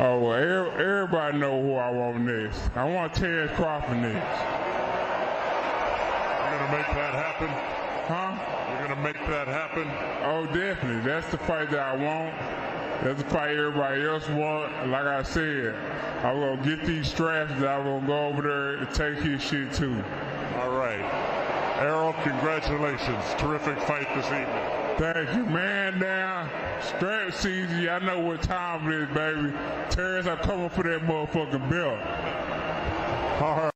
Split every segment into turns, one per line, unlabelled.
Oh, well, everybody know who I want next. I want Crawford next.
You're going to make that happen?
Huh?
You're going to make that happen?
Oh, definitely. That's the fight that I want. That's the fight everybody else want. Like I said, I'm going to get these straps that I'm going to go over there and take his shit too.
All right. Errol, congratulations. Terrific fight this evening.
Thank you, man. Down. Strap season. Y'all know what time it is, baby. Terrence, I'm coming for that motherfucking belt.
All right.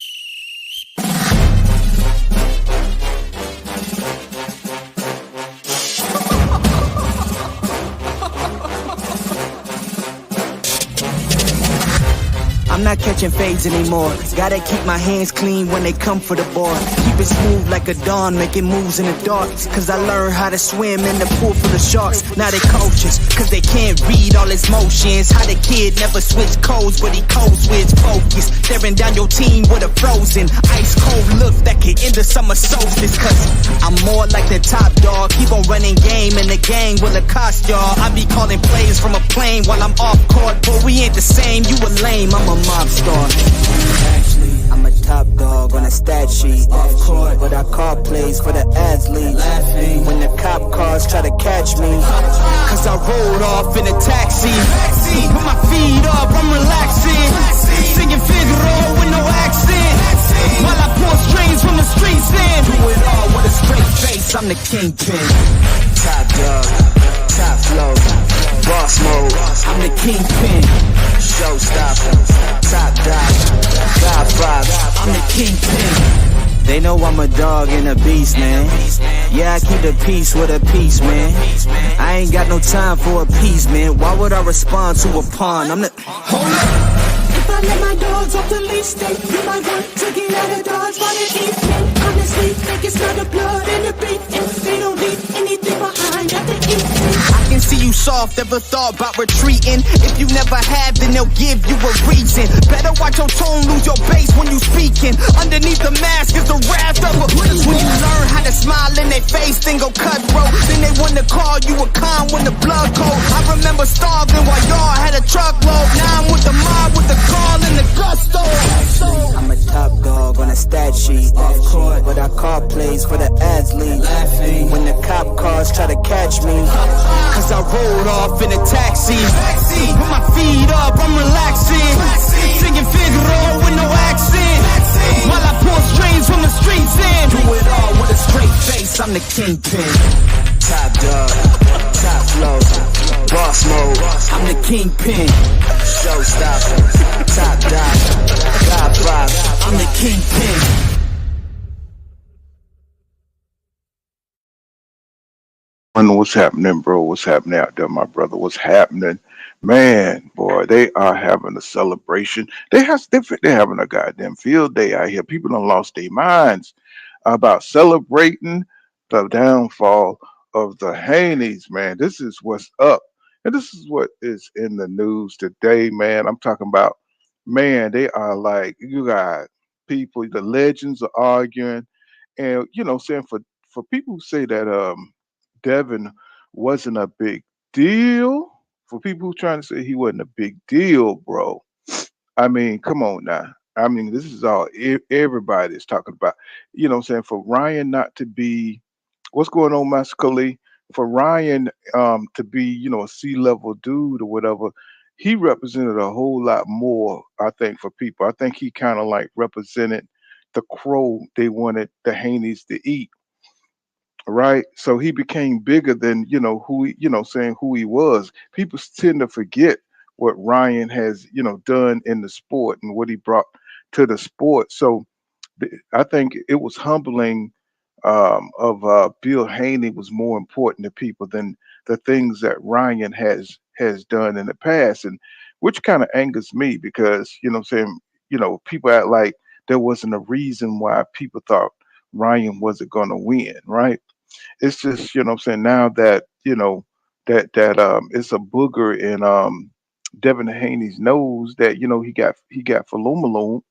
I'm not catching fades anymore. Gotta keep my hands clean when they come for the ball. Keep it smooth like a dawn, making moves in the dark. Cause I learned how to swim in the pool full of sharks. Now they coaches, cause they can't read all his motions. How the kid never switch codes, but he code switch focus. Staring down your team with a frozen, ice cold look that can end the summer solstice. Cause I'm more like the top dog. Keep on running game in the gang will it cost y'all. I be calling plays from a plane while I'm off court. But we ain't the same, you a lame, I'm a mob star. Actually, I'm a top dog on a stat sheet. Off court, but I call plays for the athletes. Laughing when the cop cars try to catch me. Cause I rolled off in a taxi. Put my feet up, I'm relaxing. Singing Figaro with no accent. While I pour strings from the streets in. Do it all with a straight face, I'm the kingpin. Top dog, top flow, boss mode, I'm the kingpin. Showstopper, top dog, God vibes, I'm the kingpin. They know I'm a dog and a beast, man. Yeah, I keep the peace with a piece, man. I ain't got no time for a piece, man. Why would I respond to a pawn? I'm the... Hold up! If I let my dogs off the leash, they you might want to get out of Dodge while they eat me. Honestly, think it's not the blood and the beef. If they don't leave anything behind after eating. I can see you soft, ever thought about retreating. If you never have, then they'll give you a reason. Better watch your tone, lose your bass when you speaking. Underneath the mask is the wrath of a beast. When you learn how to smile in their face, then go cutthroat. Then they want to call you a con when the blood cold. I remember starving while y'all had a truckload. Now I'm with the mob with the call and the gusto. I'm a top dog on a stat sheet. Off court, but I call plays for the athletes. Laughing when the cop cars try to catch me. Cause I rolled off in a taxi. Put my feet up, I'm relaxing. Singing Figaro with no accent. While I pour strings from the streets in. Do it all with a straight face, I'm the kingpin. Top dog, top flow, boss mode, I'm the kingpin. Showstopper, top dog, God vibes, I'm the kingpin.
What's happening, bro? What's happening out there, my brother? What's happening? Man, boy, they are having a celebration. They're having a goddamn field day out here. People done lost their minds about celebrating the downfall of the Haneys, man. This is what's up. And this is what is in the news today, man. I'm talking about, man, they are like, you got people, the legends are arguing. And, saying for people who say that Devin wasn't a big deal, for people who trying to say he wasn't a big deal, bro. I mean, come on now. I mean, this is all everybody's talking about. Saying for Ryan not to be, what's going on, Master Khalid? For Ryan to be, a C-level dude or whatever, he represented a whole lot more, I think, for people. I think he kind of like represented the crow they wanted the Haneys to eat. Right, so he became bigger than who saying who he was. People tend to forget what Ryan has done in the sport and what he brought to the sport. So I think it was humbling of Bill Haney was more important to people than the things that Ryan has done in the past, and which kind of angers me because saying people act like there wasn't a reason why people thought Ryan wasn't going to win, right? It's just saying now that that it's a booger in Devin Haney's nose that he got Falumaloom,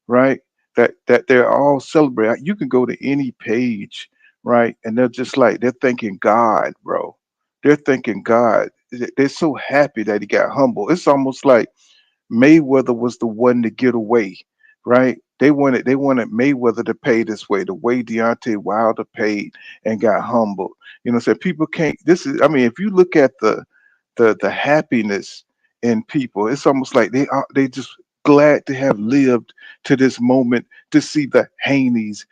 right? That they're all celebrating. You can go to any page, right? And they're just like they're thanking God, bro. They're thanking God they're so happy that he got humble. It's almost like Mayweather was the one to get away, right? They wanted Mayweather to pay this way, the way Deontay Wilder paid and got humbled. So people can't. This is, I mean, if you look at the happiness in people, it's almost like they just glad to have lived to this moment to see the Haneys,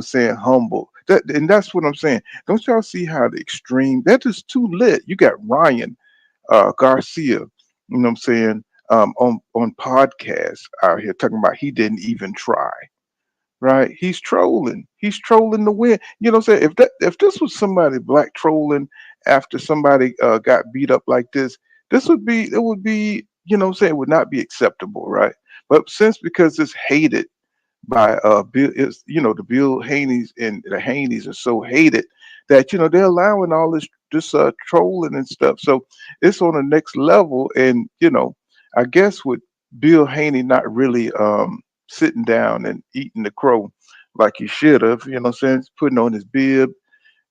saying humble. And that's what I'm saying. Don't y'all see how the extreme? That is too lit. You got Ryan Garcia, what I'm saying, on podcasts out here talking about he didn't even try. Right? He's trolling. He's trolling to win. What I'm saying? If this was somebody black trolling after somebody got beat up like this would be, what I'm saying, would not be acceptable, right? But since because it's hated by Bill, is the Bill Haneys, and the Haneys are so hated that they're allowing all this trolling and stuff. So it's on the next level, and I guess with Bill Haney not really sitting down and eating the crow like he should have, what I'm saying, putting on his bib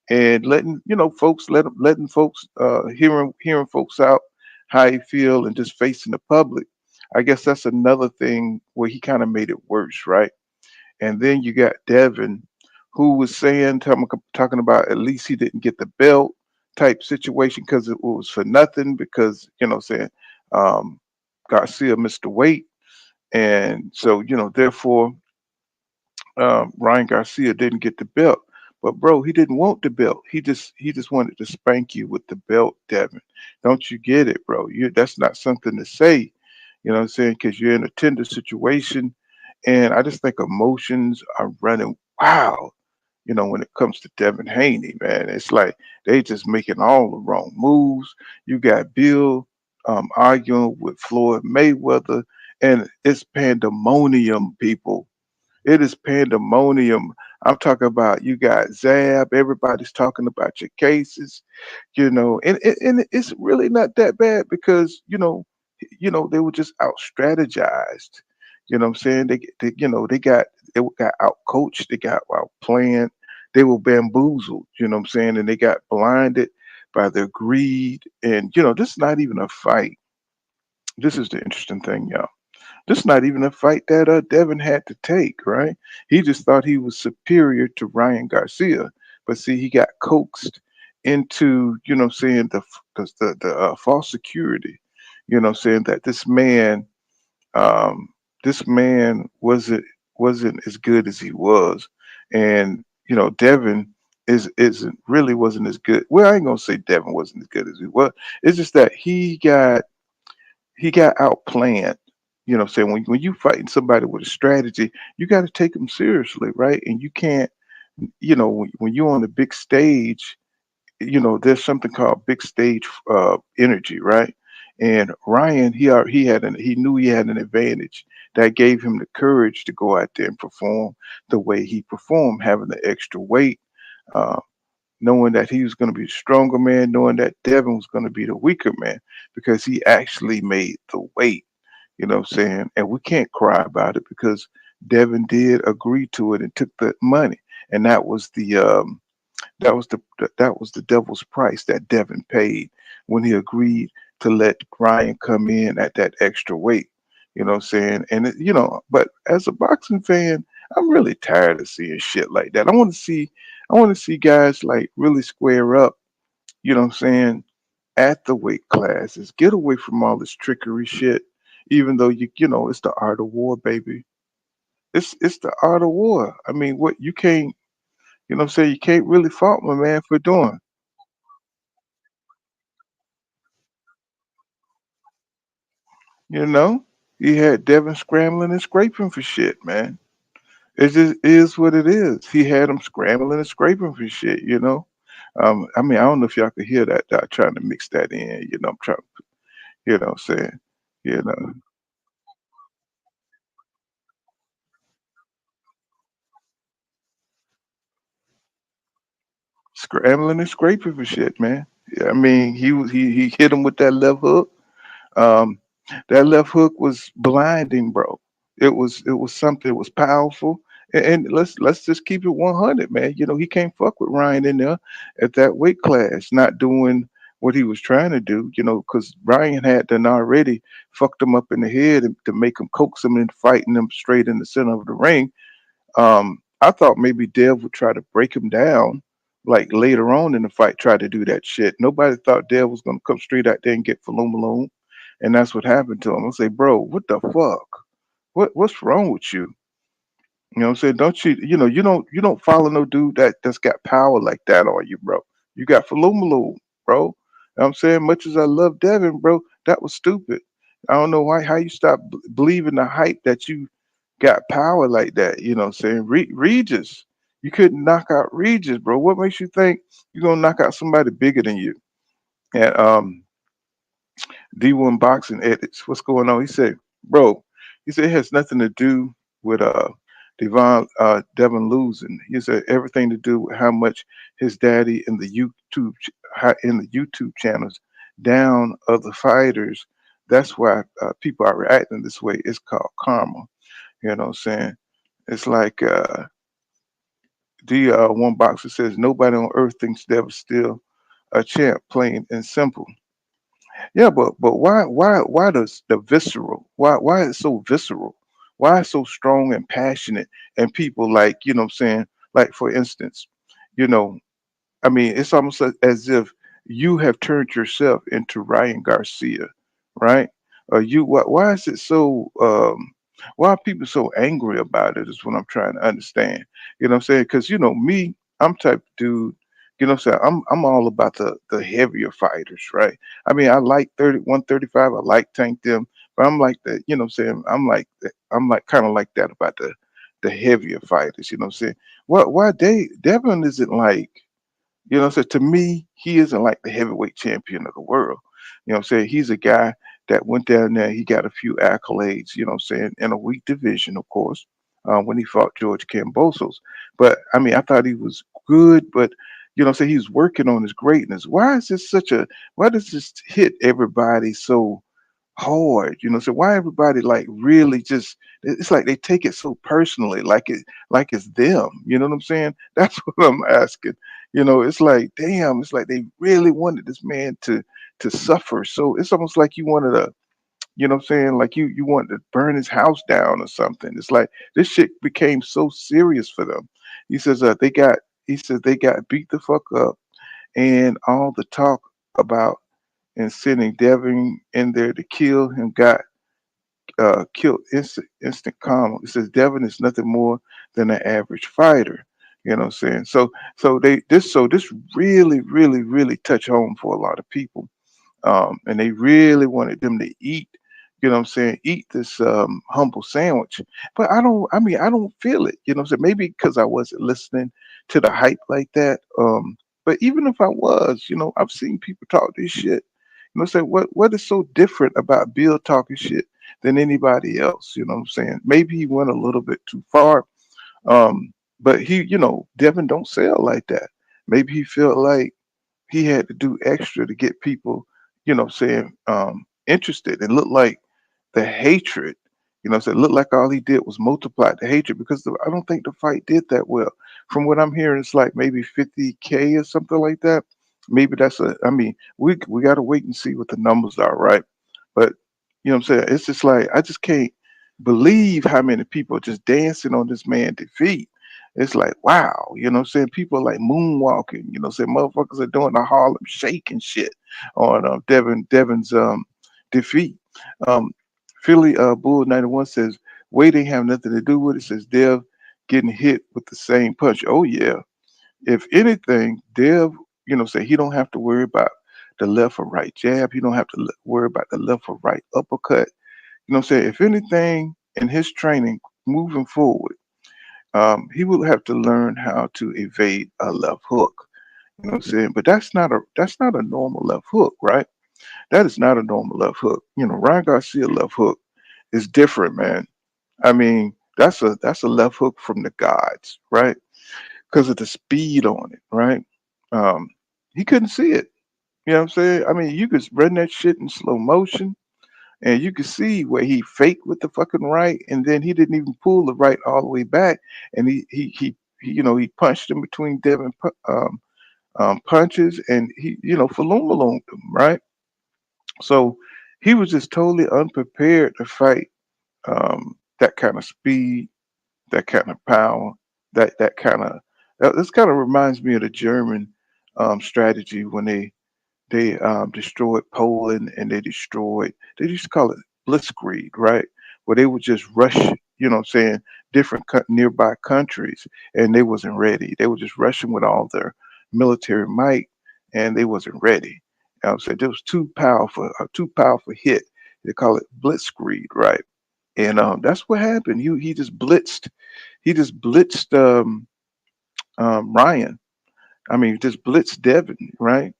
and letting folks letting folks hearing folks out how he feel and just facing the public. I guess that's another thing where he kind of made it worse, right? And then you got Devin, who was talking about at least he didn't get the belt type situation because it was for nothing because, saying um, Garcia missed the weight. And so, therefore, Ryan Garcia didn't get the belt. But bro, he didn't want the belt. He just wanted to spank you with the belt, Devin. Don't you get it, bro? That's not something to say. You know what I'm saying? Because you're in a tender situation, and I just think emotions are running wild. When it comes to Devin Haney, man, it's like they just making all the wrong moves. You got Bill arguing with Floyd Mayweather, and it's pandemonium, people. It is pandemonium. I'm talking about you got Zab. Everybody's talking about your cases, and it's really not that bad because they were just out strategized. What I'm saying? They got out coached. They got out planned. They were bamboozled. What I'm saying? And they got blinded by their greed. And this is not even a fight. This is the interesting thing, y'all. This is not even a fight that Devin had to take, right? He just thought he was superior to Ryan Garcia, but see, he got coaxed into, what I'm saying, the false security. What I'm saying, that um, this man wasn't as good as he was, and Devin isn't really wasn't as good. Well, I ain't gonna say Devin wasn't as good as he was. It's just that he got outplanned. What I'm saying, when you fighting somebody with a strategy, you got to take them seriously, right? And you can't, when you're on the big stage, there's something called big stage energy, right? And Ryan, he knew he had an advantage that gave him the courage to go out there and perform the way he performed, having the extra weight, uh, knowing that he was going to be the stronger man, knowing that Devin was going to be the weaker man because he actually made the weight. What I'm saying? And we can't cry about it because Devin did agree to it and took the money, and that was the devil's price that Devin paid when he agreed to let Ryan come in at that extra weight. What I'm saying? And but as a boxing fan, I'm really tired of seeing shit like that. I want to see guys like really square up. What I'm saying? At the weight classes, get away from all this trickery shit. Even though it's the art of war, baby. It's the art of war. I mean, what you can't, what I'm saying, you can't really fault my man for doing. You know, he had Devin scrambling and scraping for shit, man. It just is what it is. He had him scrambling and scraping for shit. I mean, I don't know if y'all could hear that. Trying to mix that in. I'm trying. What I'm saying, you know, scrambling and scraping for shit, man. Yeah, I mean, he hit him with that left hook. Um, that left hook was blinding, bro. It was something. It was powerful. And let's just keep it 100, man. He can't fuck with Ryan in there at that weight class, not doing what he was trying to do, because Ryan had done already fucked him up in the head to make him coax him into fighting him straight in the center of the ring. I thought maybe Dev would try to break him down, like later on in the fight, try to do that shit. Nobody thought Dev was gonna come straight out there and get Malone, and that's what happened to him. I say, bro, what the fuck? What's wrong with you? You know what I'm saying? Don't you you don't follow no dude that's got power like that on you, bro. You got Malone, bro. You know what I'm saying? Much as I love Devin, bro, that was stupid. I don't know why how you stop believing the hype that you got power like that. You know what I'm saying? Regis, you couldn't knock out Regis, bro. What makes you think you're gonna knock out somebody bigger than you? And D1 Boxing Edits, what's going on? He said, bro, he said it has nothing to do with Devin losing. He said everything to do with how much his daddy in the YouTube channels down other fighters. That's why people are reacting this way. It's called karma. You know what I'm saying? It's like the one boxer says nobody on earth thinks Devin's still a champ, plain and simple. Yeah, but why does the visceral? Why is it so visceral? Why is it so strong and passionate? And people like, what I'm saying, like for instance, you know, I mean, it's almost as if you have turned yourself into Ryan Garcia, right? Why is it so why are people so angry about it is what I'm trying to understand. You know what I'm saying? Because me, I'm type of dude, what I'm saying? I'm all about the heavier fighters, right? I mean, I like 135, I like Tank them, but I'm like that, what I'm saying? I'm like kind of like that about the heavier fighters, you know what I'm saying? Why Devin isn't like, so to me, he isn't like the heavyweight champion of the world. You know what I'm saying? He's a guy that went down there, he got a few accolades, you know what I'm saying, in a weak division, of course, when he fought George Kambosos. But I mean, I thought he was good, but what I'm saying, he's working on his greatness. Why does this hit everybody so hard? So why everybody like really just it's like they take it so personally, like it's them. You know what I'm saying? That's what I'm asking. It's like, damn, it's like they really wanted this man to suffer. So it's almost like you wanted to, what I'm saying? Like you wanted to burn his house down or something. It's like this shit became so serious for them. He says they got beat the fuck up, and all the talk about and sending Devin in there to kill him got killed instant karma. It says Devin is nothing more than an average fighter. You know what I'm saying? So this really, really, really touched home for a lot of people. And they really wanted them to eat, what I'm saying, eat this humble sandwich. But I don't feel it, what I'm saying? Maybe because I wasn't listening to the hype like that. But even if I was, I've seen people talk this shit. Say what is so different about Bill talking shit than anybody else? You know what I'm saying? Maybe he went a little bit too far. But Devin don't sell like that. Maybe he felt like he had to do extra to get people, saying interested. It looked like the hatred, so it looked like all he did was multiply the hatred because I don't think the fight did that well. From what I'm hearing, it's like maybe 50K or something like that. Maybe I mean, we got to wait and see what the numbers are, right? But what I'm saying? It's just like, I just can't believe how many people are just dancing on this man's defeat. It's like, wow, what I'm saying? People are like moonwalking, saying motherfuckers are doing the Harlem shake and shit on Devin's defeat. Um, Philly Bull 91 says, weight ain't have nothing to do with it. Says Dev getting hit with the same punch. Oh yeah. If anything, Dev, say he don't have to worry about the left or right jab. He don't have to worry about the left or right uppercut. I'm saying? If anything in his training moving forward, he will have to learn how to evade a left hook. You know what I'm saying? But that's not a normal left hook, right? That is not a normal left hook. Ryan Garcia left hook is different, man. I mean, that's a left hook from the gods, right? Because of the speed on it, right? Um, he couldn't see it. You know what I'm saying? I mean, you could run that shit in slow motion, and you could see where he faked with the fucking right, and then he didn't even pull the right all the way back, and he punched in between Devin punches, and he, Falumalooned him, right? So he was just totally unprepared to fight that kind of speed, that kind of power, that kind of. This kind of reminds me of the German strategy when they destroyed Poland, and they used to call it blitzkrieg, right? Where they would just rush, what I'm saying, different nearby countries, and they wasn't ready. They were just rushing with all their military might, and they wasn't ready. I'm saying it was too powerful hit. They call it blitzkrieg, right? And that's what happened. He just blitzed Ryan. I mean, just blitzed Devin, right?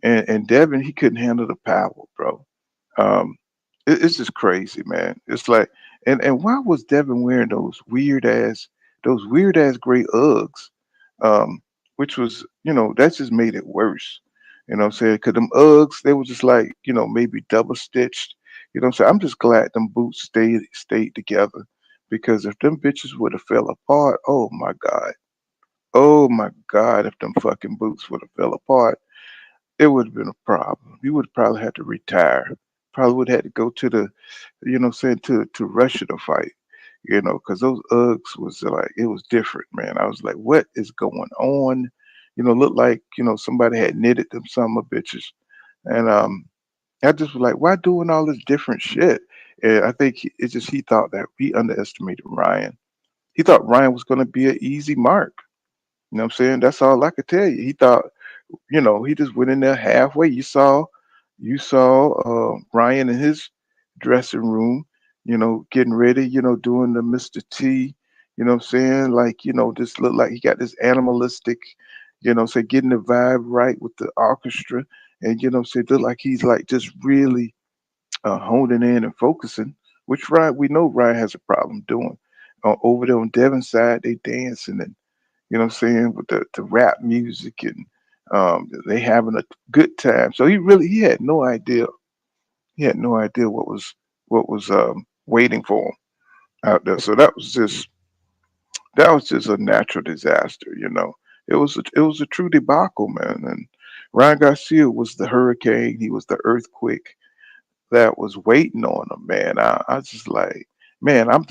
And Devin, he couldn't handle the power, bro. Um, it's just crazy, man. It's like, and why was Devin wearing those weird ass gray Uggs? Which was, that just made it worse. You know what I'm saying? Because them Uggs, they were just like, maybe double stitched. You know what I'm saying? I'm just glad them boots stayed together, because if them bitches would have fell apart, oh my God, if them fucking boots would have fell apart, it would have been a problem. You would probably had to retire. Probably would have had to go to the, saying, to Russia to fight. Because those Uggs was like, it was different, man. I was like, what is going on? Looked like, somebody had knitted them some of bitches. And I just was like, why doing all this different shit? And I think he thought that he underestimated Ryan. He thought Ryan was going to be an easy mark. You know what I'm saying? That's all I could tell you. He thought, he just went in there halfway. You saw Ryan in his dressing room, getting ready, doing the Mr. T, what I'm saying? Like, just looked like he got this animalistic, say getting the vibe right with the orchestra. And, say look like he's like just really honing in and focusing, which we know Ryan has a problem doing. Over there on Devin's side, they dancing and what I'm saying, with the rap music, and they having a good time. So he had no idea. He had no idea what was waiting for him out there. So that was just a natural disaster. It was a true debacle, man. And Ryan Garcia was the hurricane. He was the earthquake that was waiting on him, man. I just like, man, I'm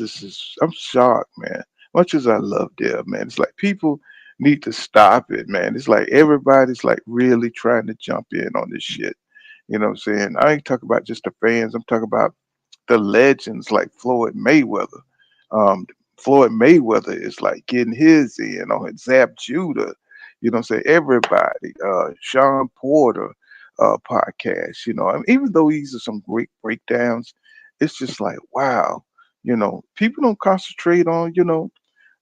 shocked, man. Much as I love Dev, man, it's like people need to stop it, man. It's like everybody's like really trying to jump in on this shit. You know what I'm saying? I ain't talking about just the fans. I'm talking about the legends like Floyd Mayweather. Um, Floyd Mayweather is like getting his in on it. Zab Judah, you know what I'm saying? Everybody, Sean Porter, podcast, I mean, even though these are some great breakdowns, it's just like, wow, people don't concentrate on,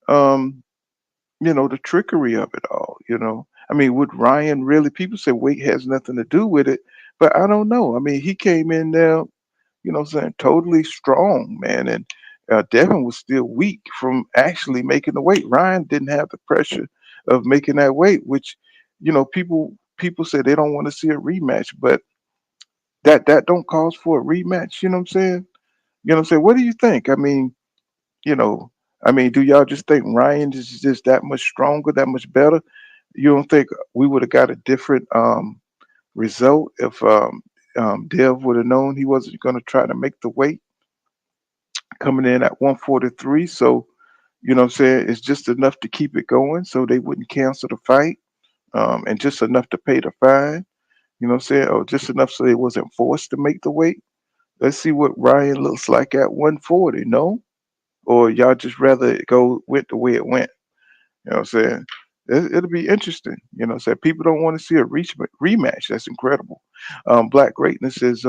um, the trickery of it all. I mean, would Ryan really, people say weight has nothing to do with it, but I don't know. I mean, he came in there, what I'm saying, totally strong, man. And Devin was still weak from actually making the weight. Ryan didn't have the pressure of making that weight, which, people say they don't want to see a rematch, but that don't cause for a rematch. You know what I'm saying? You know what I'm saying? What do you think? You know, do y'all just think Ryan is just that much stronger, that much better? You don't think we would have got a different result if Dev would have known he wasn't going to try to make the weight coming in at 143? So, what I'm saying, it's just enough to keep it going so they wouldn't cancel the fight, and just enough to pay the fine, what I'm saying, or just enough so they wasn't forced to make the weight. Let's see what Ryan looks like at 140, no? Or y'all just rather it go went the way it went? You know what I'm saying? It'll be interesting. What I'm saying? People don't want to see a rematch. That's incredible. Black Greatness is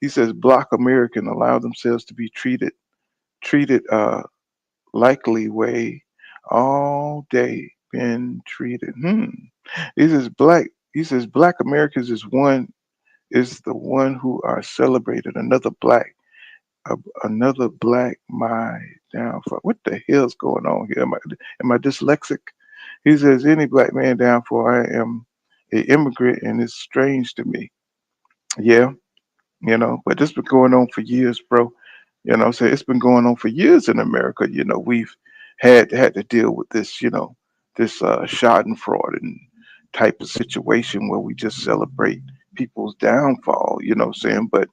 he says Black American allow themselves to be treated likely way all day been treated. Black Americans is the one who are celebrated. Another black my downfall. What the hell's going on here? Am I dyslexic? He says any black man down for I am a immigrant and it's strange to me. Yeah, but this been going on for years, bro. So it's been going on for years in America. We've had to deal with this, this Schadenfreude and type of situation where we just celebrate people's downfall, you know what I'm saying? But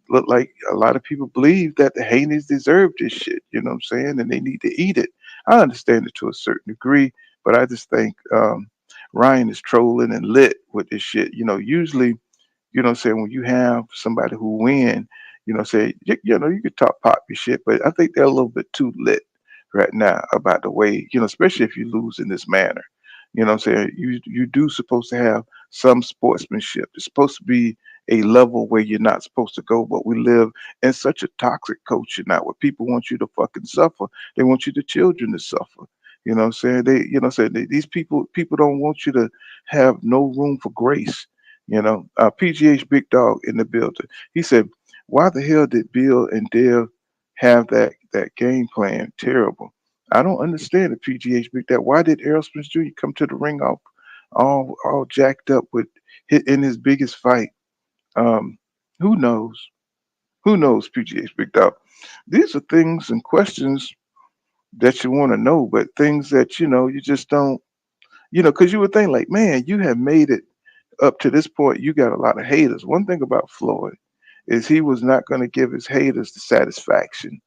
look like a lot of people believe that the Haneys deserve this shit, you know what I'm saying? And they need to eat it. I understand it to a certain degree, but I just think Ryan is trolling and lit with this shit. You know, usually, you know what I'm saying, when you have somebody who win, you know, say, you know, you could talk pop your shit, but I think they're a little bit too lit right now about the way, you know, especially if you lose in this manner. You know what I'm saying? You do supposed to have some sportsmanship. It's supposed to be a level where you're not supposed to go, but we live in such a toxic culture now where people want you to fucking suffer. They want you the children to suffer. You know what I'm saying? They, you know what I'm saying? These people don't want you to have no room for grace. You know, PGH Big Dog in the building. He said, "Why the hell did Bill and Dev have that game plan? Terrible. I don't understand the PGH Big Dog. Why did Errol Spence Jr. come to the ring all jacked up with hit in his biggest fight? Um, who knows? Who knows, PGH Big Dog? These are things and questions that you want to know, but things that you know you just don't. You know, because you would think like, man, you have made it up to this point. You got a lot of haters. One thing about Floyd is he was not going to give his haters the satisfaction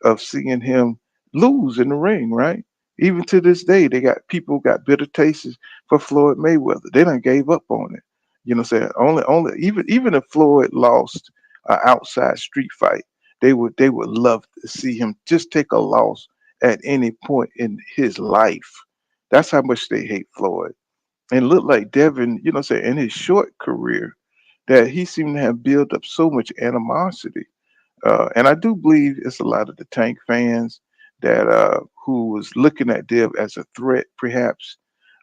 of seeing him lose in the ring, right? Even to this day, they got people got bitter tastes for Floyd Mayweather. They done gave up on it. You know what I'm saying? Only even if Floyd lost an outside street fight, they would love to see him just take a loss at any point in his life. That's how much they hate Floyd. And look like Devin, you know what I'm saying, in his short career, that he seemed to have built up so much animosity. And I do believe it's a lot of the Tank fans that who was looking at Dev as a threat, perhaps,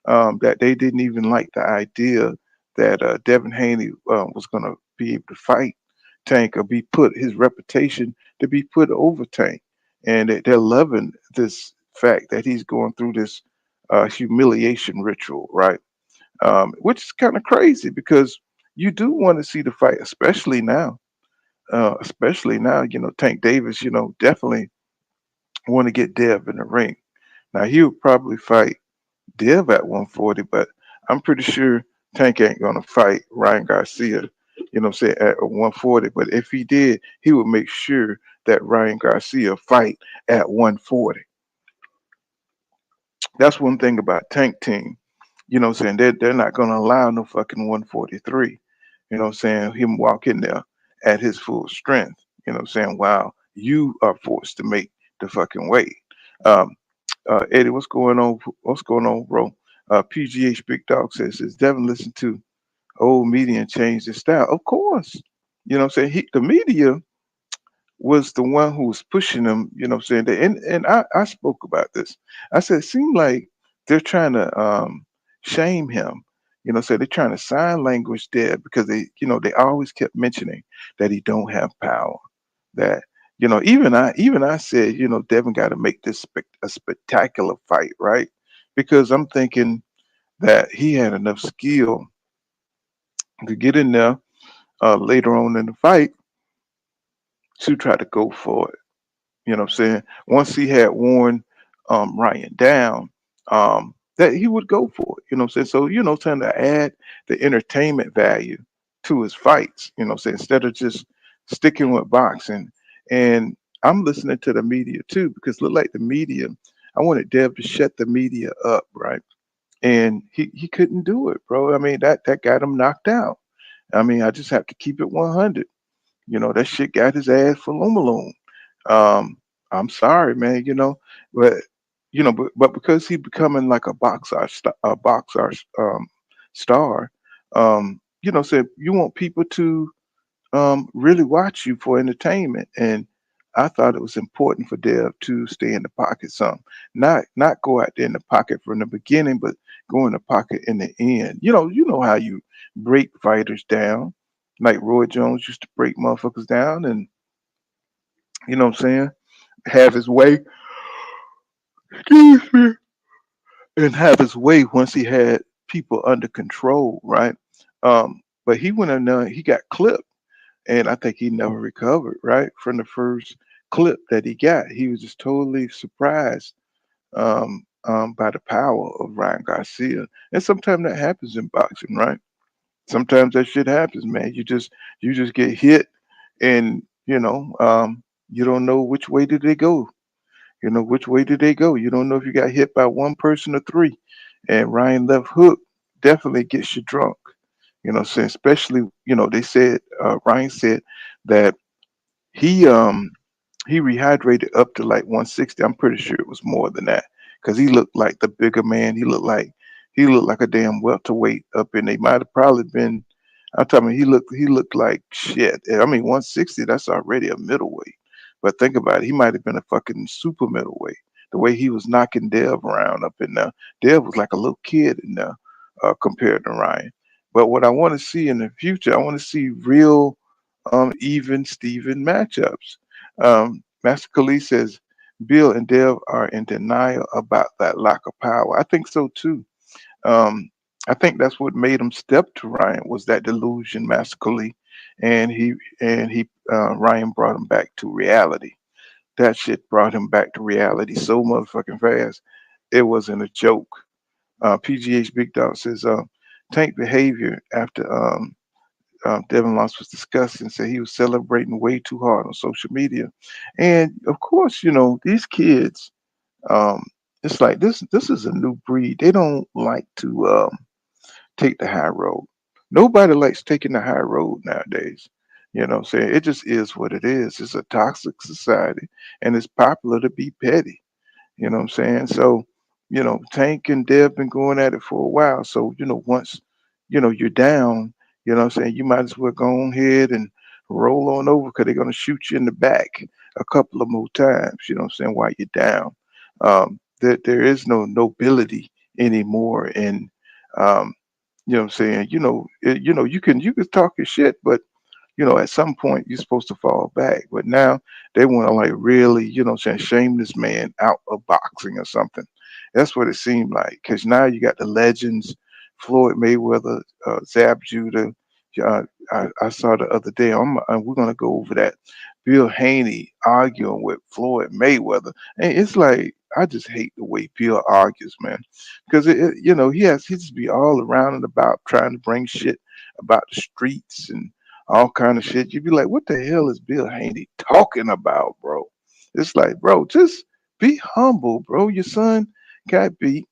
that they didn't even like the idea that Devin Haney was going to be able to fight Tank or be put his reputation to be put over Tank, and they're loving this fact that he's going through this humiliation ritual, right? Which is kind of crazy because you do want to see the fight, especially now, you know, Tank Davis, you know, definitely want to get Dev in the ring. Now he would probably fight Dev at 140, but I'm pretty sure Tank ain't gonna fight Ryan Garcia, you know what I'm saying, at 140. But if he did, he would make sure that Ryan Garcia fight at 140. That's one thing about Tank Team. You know what I'm saying? They're not gonna allow no fucking 143. You know what I'm saying? Him walk in there at his full strength. You know what I'm saying? Wow, you are forced to make the fucking weight. Um, Eddie, what's going on? What's going on, bro? PGH Big Dog says Devin listen to old media and change his style. Of course. You know what I'm saying? The media was the one who was pushing them, you know what I'm saying? And I spoke about this. I said it seemed like they're trying to shame him. You know, so they're trying to sign language there because they always kept mentioning that he don't have power. That even I said, you know, Devin got to make this a spectacular fight, right? Because I'm thinking that he had enough skill to get in there later on in the fight to try to go for it. You know what I'm saying? Once he had worn Ryan down, that he would go for it. You know what I'm saying? So, you know, trying to add the entertainment value to his fights, you know what I'm saying? Instead of just sticking with boxing. And I'm listening to the media too, because look like the media, I wanted Dev to shut the media up, right? And he couldn't do it, bro. I mean, that got him knocked out. I mean, I just have to keep it 100. You know, that shit got his ass for Lumalone. Um, I'm sorry, man. But but because he becoming like a boxer star, said you want people to really watch you for entertainment, and I thought it was important for Dev to stay in the pocket some, not go out there in the pocket from the beginning, but go in the pocket in the end. You know how you break fighters down, like Roy Jones used to break motherfuckers down, and you know what I'm saying, have his way, excuse me, and have his way once he had people under control, right? But he went in there, he got clipped, and I think he never recovered, right, from the first clip that he got. He was just totally surprised by the power of Ryan Garcia. And sometimes that happens in boxing, right? Sometimes that shit happens, man. You just get hit, and you don't know which way did they go. Which way did they go? You don't know if you got hit by one person or three. And Ryan left hook definitely gets you drunk. So especially, they said Ryan said that he he rehydrated up to like 160. I'm pretty sure it was more than that because he looked like the bigger man. He looked like a damn welterweight up in. They might have probably been. I'm talking. He looked like shit. I mean, 160. That's already a middleweight. But think about it. He might have been a fucking super middleweight. The way he was knocking Dev around up in there. Dev was like a little kid in there compared to Ryan. But what I want to see in the future, I want to see real even Steven matchups. Master Khalid says Bill and Dev are in denial about that lack of power. I think so too. Um, I think that's what made him step to Ryan was that delusion, Master Khalid, and Ryan brought him back to reality. That shit brought him back to reality so motherfucking fast. It wasn't a joke. PGH Big Dog says Tank behavior after Devin Loss was discussing, said he was celebrating way too hard on social media. And of course, these kids, um, it's like this is a new breed. They don't like to take the high road. Nobody likes taking the high road nowadays. What I'm saying? It just is what it is. It's a toxic society and it's popular to be petty. You know what I'm saying? So, Tank and Dev been going at it for a while. So, once, you're down, what I'm saying, you might as well go ahead and roll on over because they're gonna shoot you in the back a couple of more times, what I'm saying, while you're down. There is no nobility anymore in what I'm saying, you can talk your shit, but at some point you're supposed to fall back. But now they want to like really, saying shame this man out of boxing or something. That's what it seemed like. Because now you got the legends, Floyd Mayweather, Zab Judah. Uh, I saw the other day. We're gonna go over that. Bill Haney arguing with Floyd Mayweather, and it's like I just hate the way Bill argues, man, because he just be all around and about trying to bring shit about the streets and all kind of shit. You'd be like, what the hell is Bill Haney talking about, bro? It's like, bro, just be humble, bro. Your son got beat.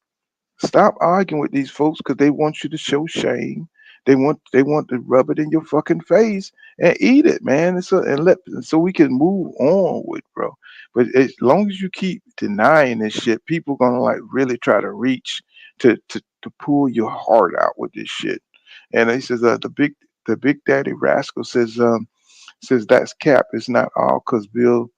Stop arguing with these folks because they want you to show shame. They want to rub it in your fucking face and eat it, man. So we can move on with, bro. But as long as you keep denying this shit, people gonna like really try to reach to pull your heart out with this shit. And he says the big daddy rascal says that's cap. It's not all because Bill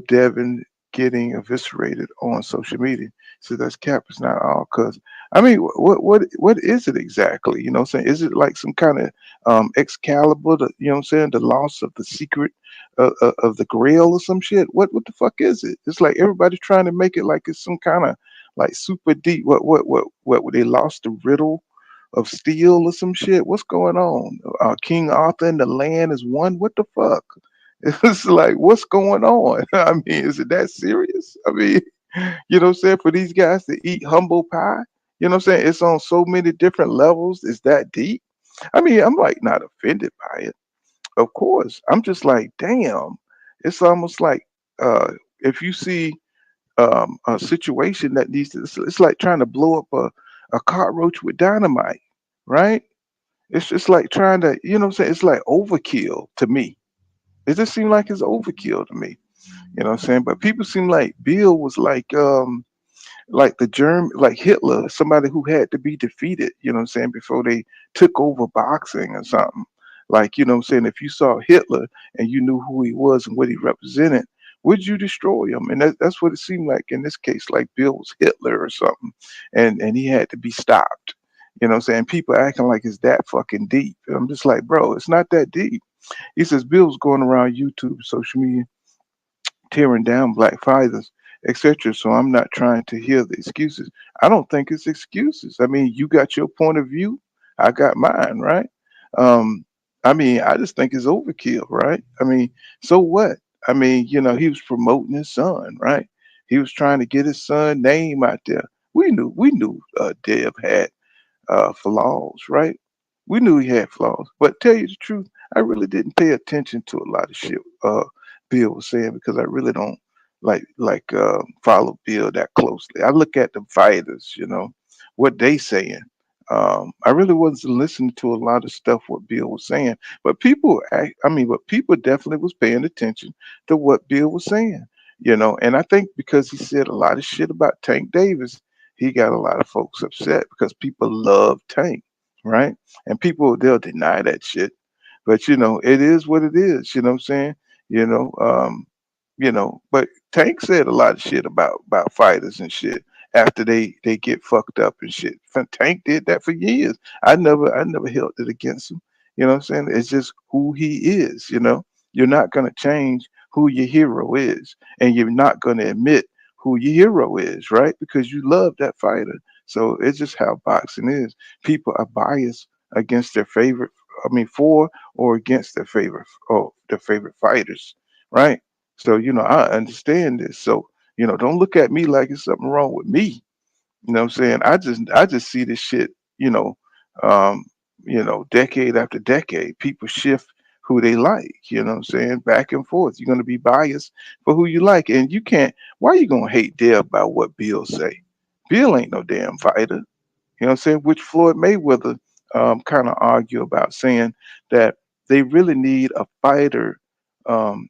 Devin getting eviscerated on social media. So that's cap. It's not all because I mean, what is it exactly? You know what I'm saying? Is it like some kind of Excalibur? You know what I'm saying? The loss of the secret of the Grail or some shit. What the fuck is it? It's like everybody's trying to make it like it's some kind of like super deep. What? They lost the riddle of steel or some shit? What's going on? King Arthur and the land is one. What the fuck? It's like, what's going on? I mean, is it that serious? I mean, what I'm saying? For these guys to eat humble pie, you know what I'm saying? It's on so many different levels. Is that deep? I mean, I'm like not offended by it. Of course. I'm just like, damn. It's almost like if you see a situation that needs to, it's like trying to blow up a cockroach with dynamite, right? It's just like trying to, what I'm saying? It's like overkill to me. It just seemed like it's overkill to me. You know what I'm saying? But people seem like Bill was like the germ like Hitler, somebody who had to be defeated, before they took over boxing or something. Like, if you saw Hitler and you knew who he was and what he represented, would you destroy him? And that's what it seemed like in this case, like Bill was Hitler or something. And he had to be stopped. People acting like it's that fucking deep. And I'm just like, bro, it's not that deep. He says Bill's going around YouTube, social media, tearing down black fathers, etc. So I'm not trying to hear the excuses. I don't think it's excuses. I mean, you got your point of view, I got mine, right? Um, I mean, I just think it's overkill, right? I mean, so what? I mean, he was promoting his son, right? He was trying to get his son name out there. We knew Dev had flaws, right? We knew he had flaws, but tell you the truth, I really didn't pay attention to a lot of shit Bill was saying because I really don't follow Bill that closely. I look at the fighters, what they saying. I really wasn't listening to a lot of stuff what Bill was saying, but but people definitely was paying attention to what Bill was saying, and I think because he said a lot of shit about Tank Davis, he got a lot of folks upset because people love Tank, right? And people they'll deny that shit, but it is what it is. You know what I'm saying? You know, um, but Tank said a lot of shit about fighters and shit after they get fucked up and shit. Tank did that for years. I never held it against him. You know what I'm saying? It's just who he is. You're not gonna change who your hero is, and you're not gonna admit who your hero is, right? Because you love that fighter. So it's just how boxing is. People are biased against their favorite. For or against their favorite fighters, right? So I understand this. So don't look at me like it's something wrong with me. You know what I'm saying? I just see this shit. You know, um, decade after decade, people shift who they like. You know what I'm saying? Back and forth. You're gonna be biased for who you like, and you can't. Why you gonna hate Deb about what Bill say? Bill ain't no damn fighter. You know what I'm saying? Which Floyd Mayweather kind of argue about saying that they really need a fighter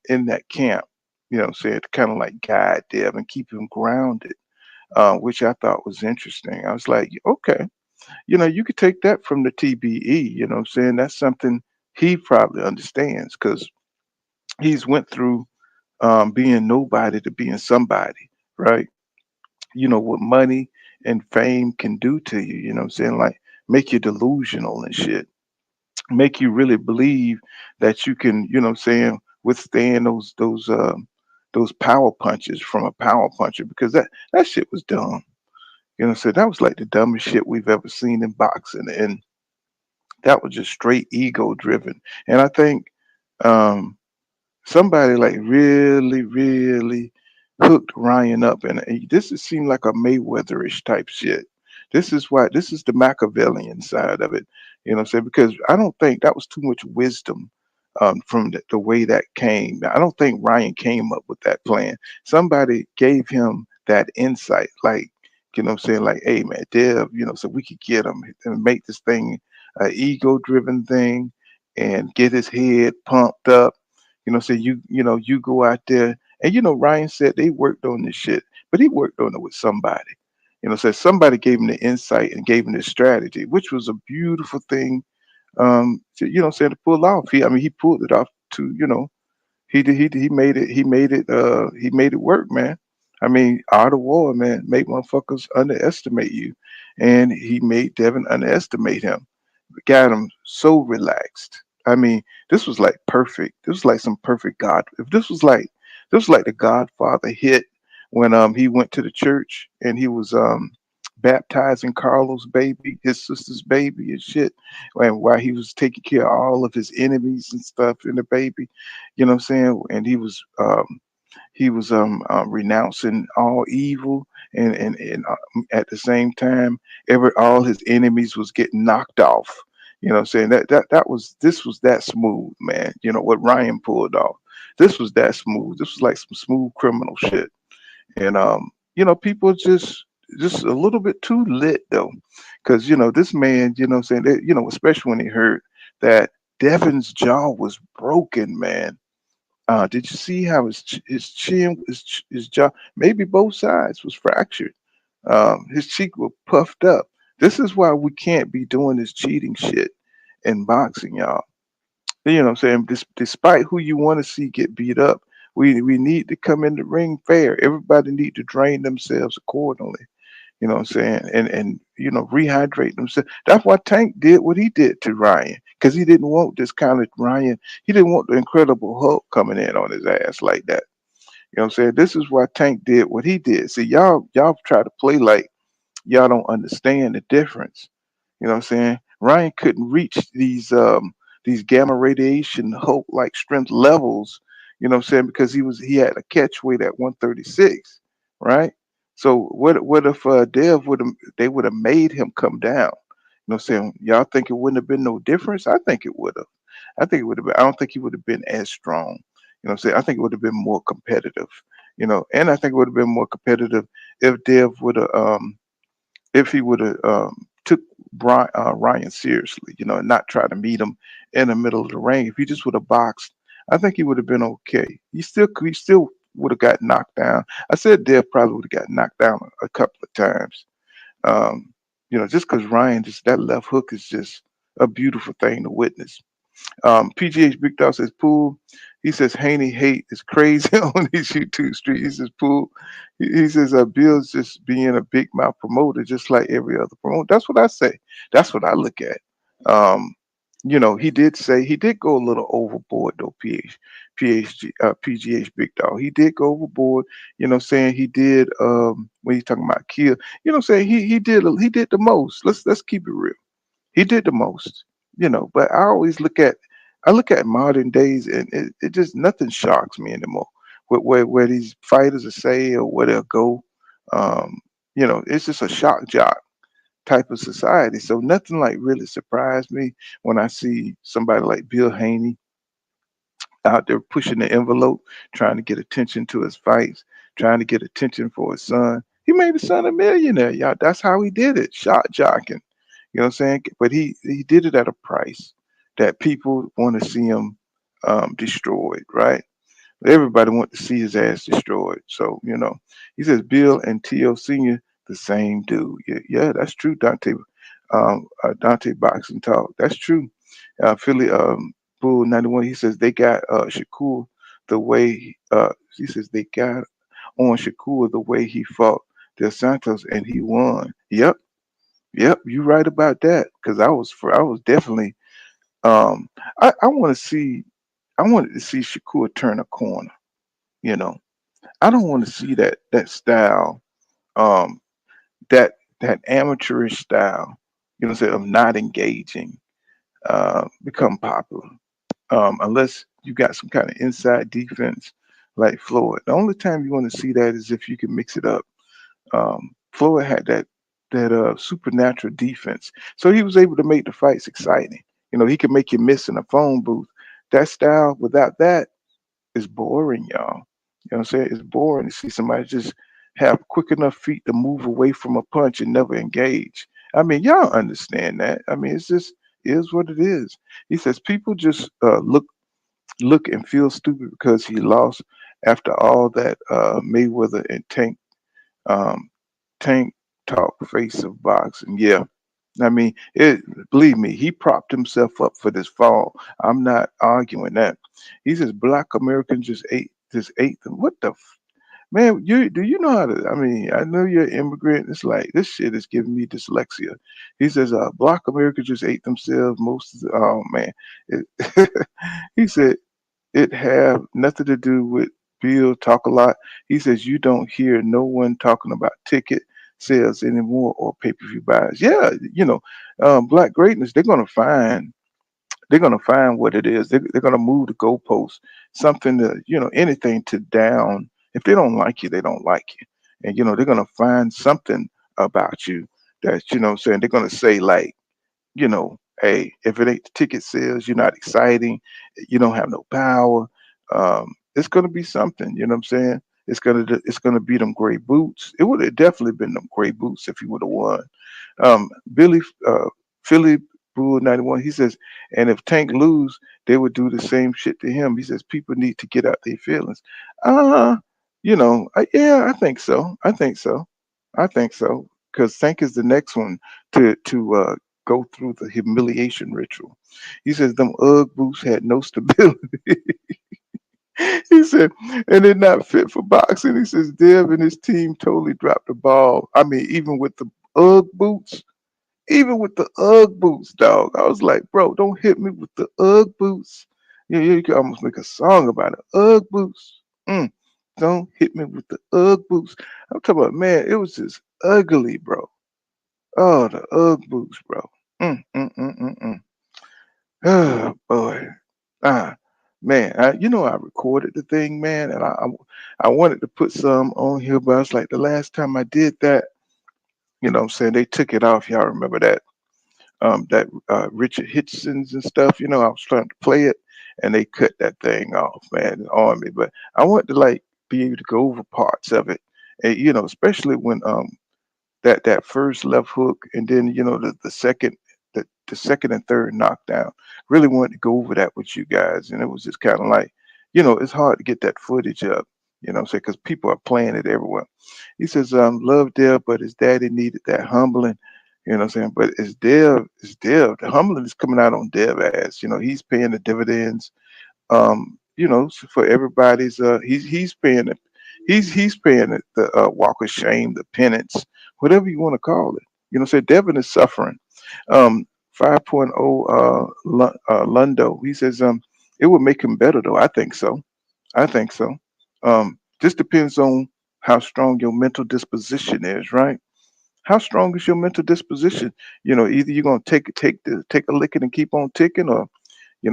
in that camp. You know what I'm saying? To kind of like guide Dev and keep him grounded, which I thought was interesting. I was like, okay, you could take that from the TBE. You know what I'm saying? That's something he probably understands because he's went through being nobody to being somebody, right? What money and fame can do to you, you know what I'm saying? Like make you delusional and shit. Make you really believe that you can, you know what I'm saying, withstand those power punches from a power puncher because that shit was dumb. You know what I'm saying? That was like the dumbest shit we've ever seen in boxing. And that was just straight ego driven. And I think um somebody like really, really hooked Ryan up, and this is seemed like a Mayweatherish type shit. This is the Machiavellian side of it. You know what I'm saying? Because I don't think that was too much wisdom from the way that came. I don't think Ryan came up with that plan. Somebody gave him that insight, like, you know what I'm saying? Like, hey man, Dev, so we could get him and make this thing a ego driven thing and get his head pumped up. So you go out there and Ryan said they worked on this shit, but he worked on it with somebody. So somebody gave him the insight and gave him the strategy, which was a beautiful thing to pull off. He pulled it off to, he made it work, man. Art of war, man, make motherfuckers underestimate you. And he made Devin underestimate him, got him so relaxed. This was like perfect. This was like some perfect God. If this was like the Godfather hit when he went to the church and he was baptizing Carlos' baby, his sister's baby and shit, and while he was taking care of all of his enemies and stuff in the baby, you know what I'm saying? And he was renouncing all evil and at the same time all his enemies was getting knocked off. You know what I'm saying? This was that smooth, man. What Ryan pulled off. This was that smooth. This was like some smooth criminal shit. And people just a little bit too lit though. Cause this man, what I'm saying, especially when he heard that Devin's jaw was broken, man. Did you see how his chin, his jaw, maybe both sides was fractured? His cheek was puffed up. This is why we can't be doing this cheating shit in boxing, y'all. You know what I'm saying? Despite who you want to see get beat up, we need to come in the ring fair. Everybody need to drain themselves accordingly. You know what I'm saying? And rehydrate themselves. That's why Tank did what he did to Ryan. Because he didn't want this kind of Ryan. He didn't want the Incredible Hulk coming in on his ass like that. You know what I'm saying? This is why Tank did what he did. See, y'all try to play like y'all don't understand the difference. You know what I'm saying? Ryan couldn't reach these gamma radiation Hulk like strength levels, you know what I'm saying, because he had a catch weight at 136. right? So what if Dev would have they would have made him come down? You know, what I'm saying, y'all think it wouldn't have been no difference? I think it would have. I think it would have been. I don't think he would have been as strong. You know, what I'm saying, I think it would have been more competitive. You know, and I think it would have been more competitive if Dev would have if he would have took Ryan seriously, you know, and not try to meet him in the middle of the ring. If he just would have boxed, I think he would have been okay. He still would have got knocked down. I said Dev probably would have got knocked down a couple of times. Um, you know, just because Ryan just that left hook is just a beautiful thing to witness. PGH Big Dog says Pool. He says Haney hate is crazy on his YouTube street. He says Pool. He says Bill's just being a big mouth promoter, just like every other promoter. That's what I say. That's what I look at. Um, you know, he did say he did go a little overboard though. PGH Big Dog. He did go overboard. You know, saying he did. When he's talking about kill. You know, saying he did the most. Let's keep it real. He did the most, you know. But I look at modern days, and it just nothing shocks me anymore. Where these fighters will say or where they'll go, um, you know, it's just a shock jock type of society. So nothing like really surprised me when I see somebody like Bill Haney out there pushing the envelope, trying to get attention to his fights, trying to get attention for his son. He made his son a millionaire, y'all. That's how he did it, shot jocking. You know what I'm saying? But he did it at a price that people want to see him destroyed, right? Everybody want to see his ass destroyed. So, you know, he says Bill and T.O. Senior the same dude. Yeah, yeah, that's true, Dante. Dante Boxing Talk. That's true. Philly Bull 91. He says they got Shakur the way he says they got on Shakur the way he fought Dos Santos and he won. Yep, yep, you right about that. Because I was definitely um I want to see I wanted to see Shakur turn a corner. You know, I don't want to see that style, um, that amateurish style. You know, say of not engaging, become popular. Unless you got some kind of inside defense like Floyd. The only time you want to see that is if you can mix it up. Floyd had that supernatural defense, so he was able to make the fights exciting. You know, he could make you miss in a phone booth. That style, without that, is boring, y'all. You know what I'm saying? It's boring to see somebody just have quick enough feet to move away from a punch and never engage. I mean, y'all understand that. I mean, it's just is what it is. He says people just look and feel stupid because he lost after all that Mayweather and um, Tank talk face of boxing. Yeah, I mean, believe me, he propped himself up for this fall. I'm not arguing that. He says black Americans just ate them. What the man? You do you know how to? I mean, I know you're an immigrant. It's like this shit is giving me dyslexia. He says black Americans just ate themselves. Most of the, oh man, it, he said it have nothing to do with Bill talk a lot. He says you don't hear no one talking about ticket sales anymore or pay-per-view buys. Yeah, you know, Black Greatness, they're gonna find what it is. They're gonna move the goalposts, something to, you know, anything to down. If they don't like you, they don't like you. And you know, they're gonna find something about you that, you know what I'm saying, they're gonna say like, you know, hey, if it ain't the ticket sales, you're not exciting, you don't have no power. It's gonna be something, you know what I'm saying? It's gonna be them gray boots. It would have definitely been them gray boots if he would have won. Billy Philly Bull 91, he says, and if Tank lose, they would do the same shit to him. He says people need to get out their feelings. Uh, you know, yeah, I think so. I think so. I think so. Because Tank is the next one to go through the humiliation ritual. He says them UGG boots had no stability. He said, and they're not fit for boxing. He says Dev and his team totally dropped the ball. I mean, even with the UGG boots, even with the UGG boots, dog. I was like, bro, don't hit me with the UGG boots. Yeah, you could almost make a song about it. UGG boots. Don't hit me with the UGG boots. I'm talking about, man, it was just ugly, bro. Oh, the UGG boots, bro. Mm, mm, mm, mm, mm. Oh boy. Ah, man, I recorded the thing, man, and I wanted to put some on here, but I was like, the last time I did that, what I'm saying, they took it off. Y'all remember that? That Richard Hitchens and stuff. I was trying to play it, and they cut that thing off, man, on me. But I want to like be able to go over parts of it, and especially when that first left hook, and then the second. The second and third knockdown, really wanted to go over that with you guys, and it was just kind of like, it's hard to get that footage up, what I'm saying, because people are playing it everywhere. He says, love Dev, but his daddy needed that humbling, what I'm saying. But it's Dev. The humbling is coming out on Dev ass. He's paying the dividends. For everybody's he's paying it. He's paying it, the walk of shame, the penance, whatever you want to call it. Say Devin is suffering. Um 5.0 Lundo. He says it would make him better though. I think so. I think so. Just depends on how strong your mental disposition is, right? How strong is your mental disposition? Either you're gonna take a licking and keep on ticking, or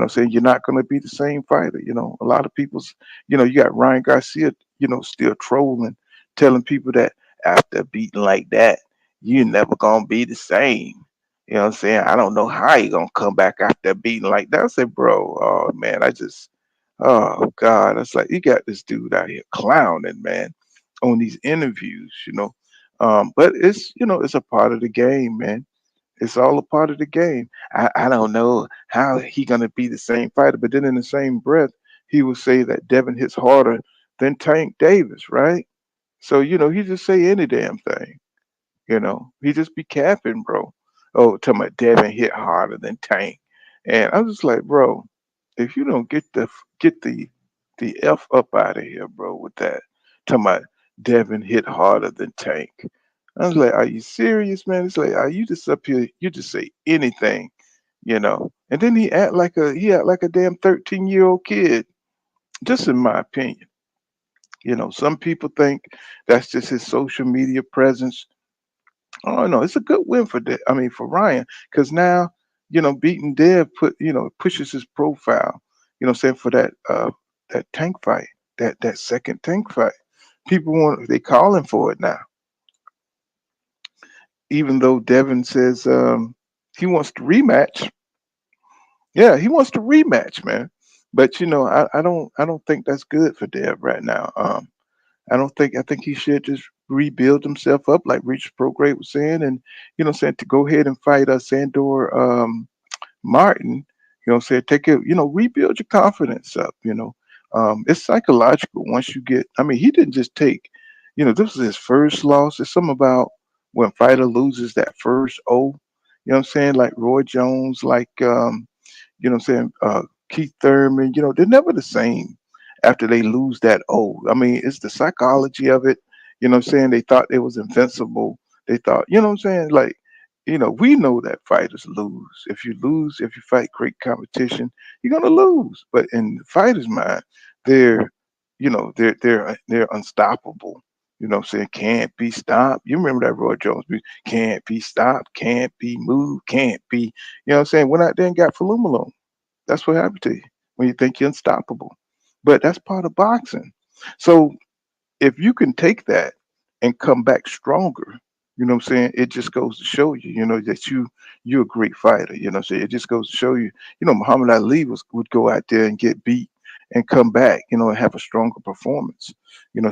saying you're not going to be the same fighter. A lot of people's, you got Ryan Garcia, still trolling, telling people that after a beating like that, you're never going to be the same. You know what I'm saying? I don't know how you going to come back after a beating like that. I said, bro, oh man, oh God, it's like you got this dude out here clowning, man, on these interviews. But it's a part of the game, man. It's all a part of the game. I don't know how he gonna be the same fighter, but then in the same breath, he will say that Devin hits harder than Tank Davis, right? So he just say any damn thing. He just be capping, bro. Oh, talking about Devin hit harder than Tank, and I'm just like, bro, if you don't get the f up out of here, bro, with that, talking about Devin hit harder than Tank. I was like, are you serious, man? It's like, are you just up here? You just say anything. And then he act like a damn 13-year-old kid. Just in my opinion. Some people think that's just his social media presence. Oh no, it's a good win for Ryan, because now, beating Dev pushes his profile, saying for that tank fight, that second tank fight. They calling for it now. Even though Devin says he wants to rematch. Yeah, he wants to rematch, man. But I don't think that's good for Dev right now. I think he should just rebuild himself up, like Rich Prograde was saying, and saying to go ahead and fight Sandor Martin. Saying take it, rebuild your confidence up. It's psychological once you get. I mean, he didn't just take. This was his first loss. It's something about when fighter loses that first O. You know what I'm saying? Like Roy Jones, like Keith Thurman, they're never the same after they lose that O. I mean, it's the psychology of it. They thought they was invincible. They thought, what I'm saying? Like, we know that fighters lose. If you fight great competition, you're gonna lose. But in the fighter's mind, they're, they're unstoppable. What I'm saying? Can't be stopped. You remember that Roy Jones music? Can't be stopped, can't be moved, can't be, what I'm saying? Went out there and got Falumalo. That's what happened to you when you think you're unstoppable. But that's part of boxing. So if you can take that and come back stronger, what I'm saying, it just goes to show you, that you're a great fighter. What I'm saying, it just goes to show you, Muhammad Ali would go out there and get beat and come back, and have a stronger performance.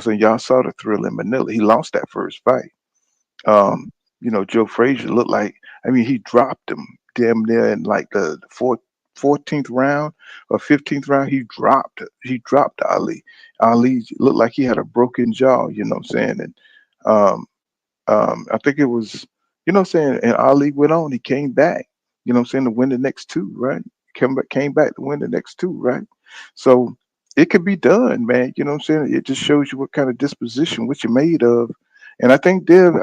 So y'all saw the thrill in Manila. He lost that first fight. Joe Frazier looked like, I mean, he dropped him damn near in like the 14th round or 15th round. He dropped Ali. Ali looked like he had a broken jaw, what I'm saying? And um, I think it was, what I'm saying? And Ali went on, he came back, what I'm saying, to win the next two, right? Came back to win the next two, right? So it could be done, man. You know what I'm saying? It just shows you what kind of disposition, what you're made of. And I think Dev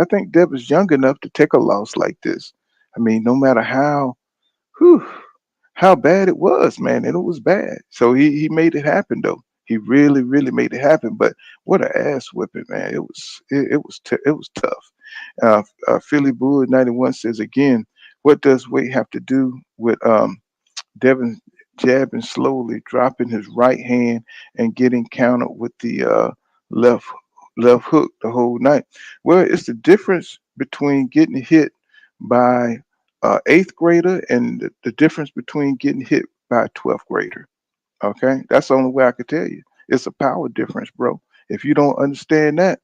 is young enough to take a loss like this. I mean, no matter whew, how bad it was, man, and it was bad. So he made it happen though. He really, really made it happen. But what an ass whipping, man! It was tough. Philly Bull 91 says again, what does weight have to do with Devin jabbing slowly, dropping his right hand and getting countered with the left left hook the whole night. Well, it's the difference between getting hit by eighth grader and the difference between getting hit by a 12th grader. Okay, that's the only way I could tell you. It's a power difference, bro. If you don't understand that,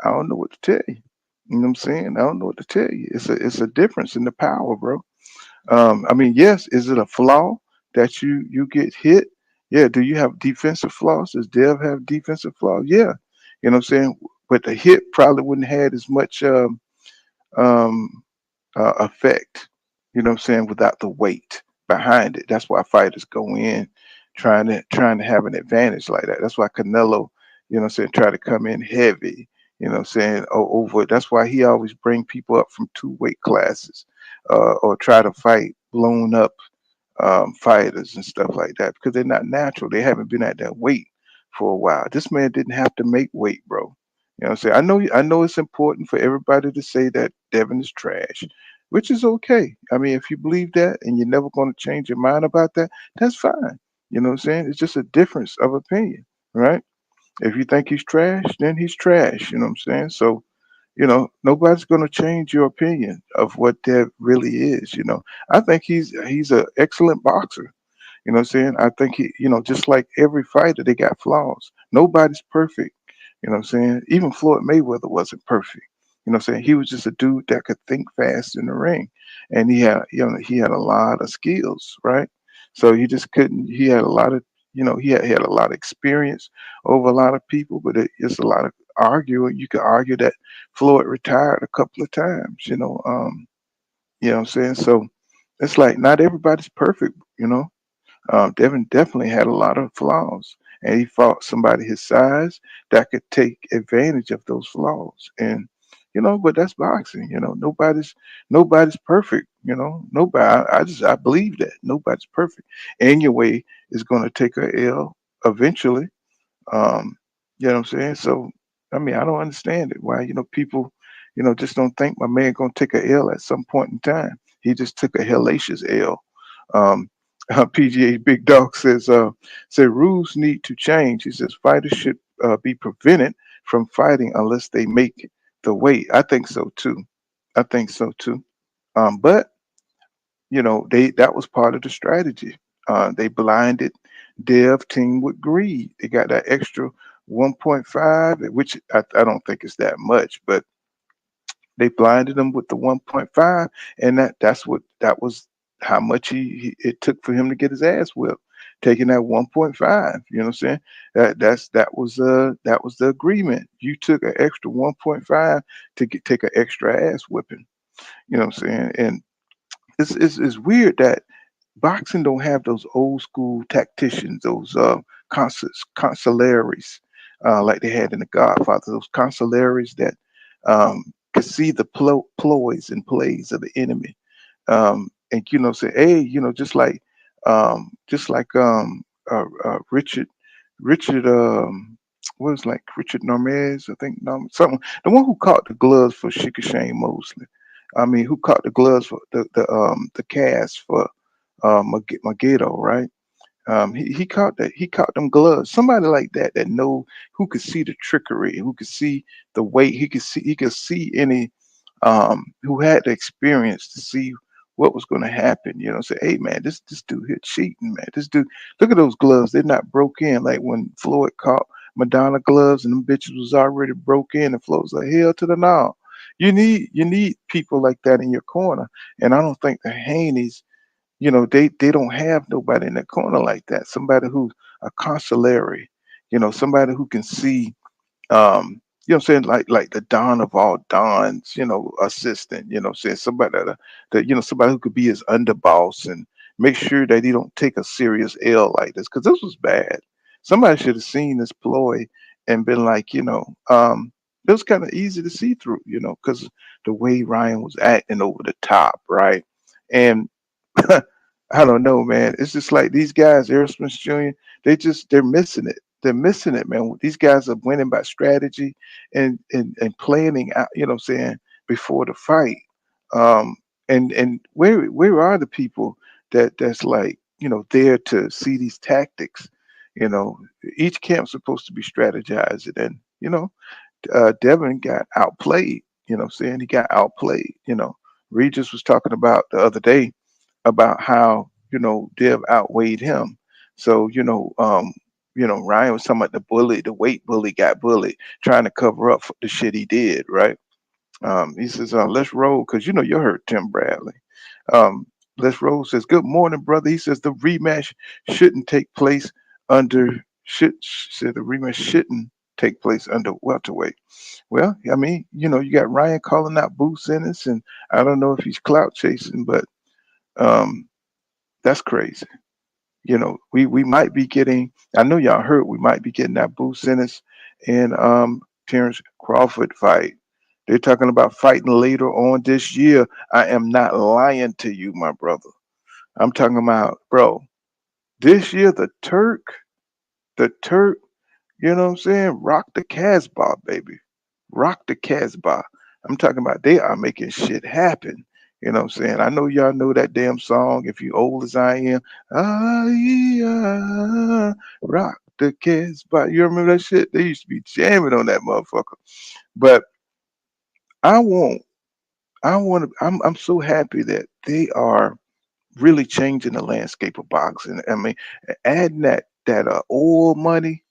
I don't know what to tell you. You know what I'm saying? I don't know what to tell you. It's a difference in the power, bro. I mean, yes, is it a flaw that you get hit? Yeah. Do you have defensive flaws? Does Dev have defensive flaws? Yeah. You know what I'm saying? But the hit probably wouldn't had as much um, effect. You know what I'm saying? Without the weight behind it. That's why fighters go in trying to have an advantage like that. That's why Canelo, you know what I'm saying, try to come in heavy. You know what I'm saying? Over. That's why he always bring people up from two weight classes, or try to fight blown up fighters and stuff like that because they're not natural. They haven't been at that weight for a while. This man didn't have to make weight, bro. You know what I'm saying? I know it's important for everybody to say that Devin is trash, which is okay. I mean, if you believe that and you're never going to change your mind about that, that's fine. You know what I'm saying? It's just a difference of opinion, right? If you think he's trash, then he's trash. You know what I'm saying? So, nobody's going to change your opinion of what Dev really is. I think he's an excellent boxer. You know what I'm saying? I think just like every fighter, they got flaws. Nobody's perfect. You know what I'm saying? Even Floyd Mayweather wasn't perfect. You know what I'm saying? He was just a dude that could think fast in the ring. And he had a lot of skills, right? So he just couldn't, he had a lot of, he had a lot of experience over a lot of people, but it's a lot of arguing. You could argue that Floyd retired a couple of times, you know what I'm saying? So it's like not everybody's perfect. Devin definitely had a lot of flaws, and he fought somebody his size that could take advantage of those flaws. And but that's boxing. Nobody's perfect. Nobody. I believe that nobody's perfect. And your way is going to take a L eventually. Um, you know what I'm saying? So I mean, I don't understand it. Why people just don't think my man gonna take a L at some point in time. He just took a hellacious L. Um, PGA Big Dog said rules need to change. He says fighters should be prevented from fighting unless they make the weight. I think so too. I think so too. But they that was part of the strategy. They blinded Dev team with greed. They got that extra 1.5, which I don't think is that much, but they blinded him with the 1.5, and that was how much it took for him to get his ass whipped. Taking that 1.5, you know what I'm saying? That was the agreement. You took an extra 1.5 to take an extra ass whipping. You know what I'm saying? And it's weird that boxing don't have those old school tacticians, those consigliaries, like they had in The Godfather. Those consigliaries that could see the ploys and plays of the enemy, and say, hey, just like Richard what was like Richard Normez, I think, something, the one who caught the gloves for Shikashane Mosley. I mean, who caught the gloves for the cast for Magedo, right? He caught them gloves. Somebody like that know, who could see the trickery, who could see the weight. He could see any who had the experience to see what was going to happen. Say, hey man, this dude here cheating, man. This dude, look at those gloves. They're not broke in like when Floyd caught Madonna gloves and them bitches was already broke in, and Floyd was like, hell to the no. You need people like that in your corner, and I don't think the Haneys, they don't have nobody in the corner like that. Somebody who's a consigliere, somebody who can see, what I'm saying, like the Don of all Dons, assistant, saying somebody somebody who could be his underboss and make sure that he don't take a serious L like this, because this was bad. Somebody should have seen this ploy and been like, it was kind of easy to see through, because the way Ryan was acting over the top, right? And I don't know, man. It's just like these guys, Aerosmith Jr., they're missing it. They're missing it, man. These guys are winning by strategy and planning out, what I'm saying, before the fight. And where are the people that's like, there to see these tactics. Each camp's supposed to be strategizing, and Devin got outplayed. What I'm saying, he got outplayed. Regis was talking about the other day about how Dev outweighed him. So Ryan was talking about the weight bully got bullied, trying to cover up for the shit he did, right? He says, let's roll, because you heard Tim Bradley. Let's roll says, good morning, brother. He says the rematch shouldn't take place under said the rematch shouldn't take place under welterweight. Well, I mean, you got Ryan calling out Boots Ennis, and I don't know if he's clout chasing, but um, that's crazy. We might be getting. I know y'all heard we might be getting that Boots Ennis and Terrence Crawford fight. They're talking about fighting later on this year. I am not lying to you, my brother. I'm talking about, bro, this year the Turk, you know what I'm saying? Rock the Casbah, baby. Rock the Casbah. I'm talking about they are making shit happen. You know what I'm saying? I know y'all know that damn song. If you old as I am, rock the Casbah. You remember that shit? They used to be jamming on that motherfucker. But I won't. I'm so happy that they are really changing the landscape of boxing. I mean, adding that oil money,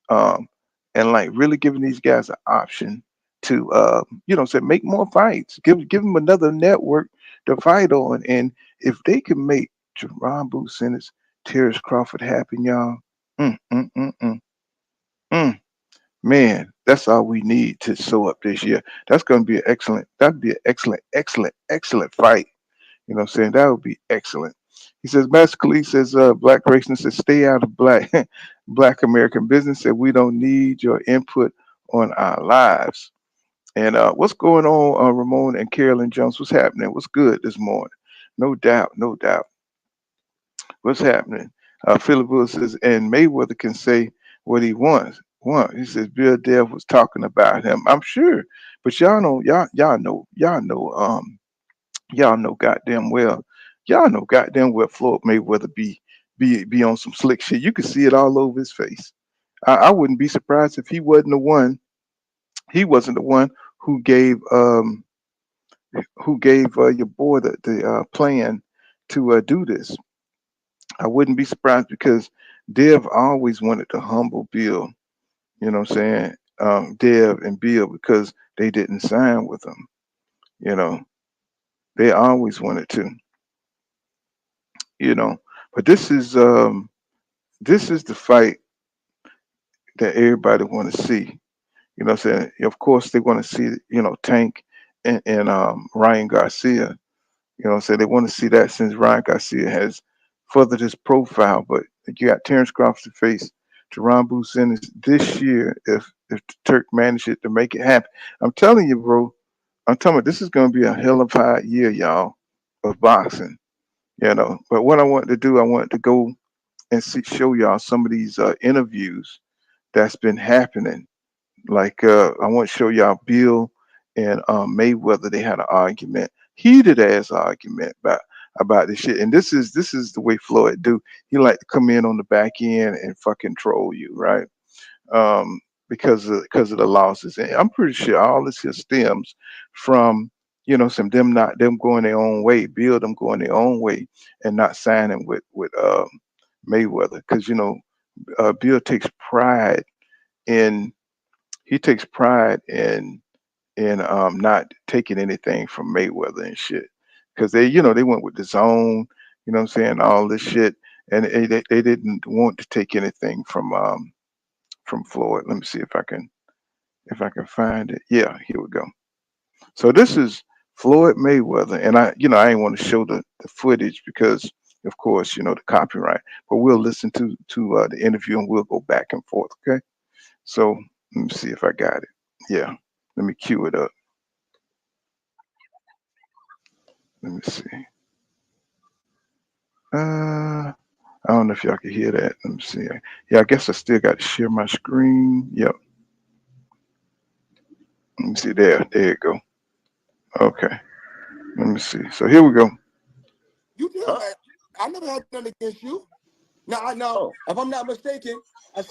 um, and like really giving these guys an option to say make more fights. Give them another network to fight on. And if they can make Jerron Boots Ennis, Terrence Crawford happen, y'all. Mm, mm, mm, mm, mm. Man, that's all we need to sew up this year. That's going to be an excellent. That'd be an excellent, excellent, excellent fight. You know what I'm saying? That would be excellent. He says, basically, he says, Black Racing says, stay out of Black American business. Said, we don't need your input on our lives. And what's going on, Ramon and Carolyn Jones? What's happening? What's good this morning? No doubt, no doubt. What's happening? Philip Will says, and Mayweather can say what he wants. He says Bill Dev was talking about him. I'm sure, but y'all know goddamn well. Y'all know goddamn well Floyd Mayweather be on some slick shit. You can see it all over his face. I wouldn't be surprised if he wasn't the one. He wasn't the one who gave your boy the plan to do this. I wouldn't be surprised because Dev always wanted to humble Bill. You know what I'm saying? Dev and Bill, because they didn't sign with him. You know, they always wanted to. You know, but this is the fight that everybody want to see. You know what I'm saying? Of course, they want to see, Tank and Ryan Garcia. You know what I'm saying? They want to see that since Ryan Garcia has furthered his profile. But you got Terrence Crawford to face Jerron Boots Ennis this year if the Turk manages to make it happen. I'm telling you, bro. I'm telling you, this is going to be a hell of a hot year, y'all, of boxing. But what I wanted to do, I wanted to go and show y'all some of these interviews that's been happening. Like I want to show y'all Bill and Mayweather. They had an argument, heated ass argument about this shit. And this is the way Floyd do. He like to come in on the back end and fucking troll you, right? Um, because of the losses. And I'm pretty sure all this here stems from some them going their own way, Bill them going their own way and not signing with Mayweather, because Bill takes pride in he takes pride in not taking anything from Mayweather and shit, because they went with the zone, what I'm saying, all this shit, and they didn't want to take anything from Floyd. Let me see if I can find it. Yeah, here we go. So this is Floyd Mayweather, and I ain't want to show the footage because, of course, the copyright. But we'll listen to the interview and we'll go back and forth. Okay. So let me see if I got it. Yeah. Let me cue it up. Let me see. I don't know if y'all can hear that. Let me see. Yeah, I guess I still got to share my screen. Yep. Let me see. There you go. Okay. Let me see. So here we go.
You did that. I never had nothing against you. Now, I know, if I'm not mistaken, let's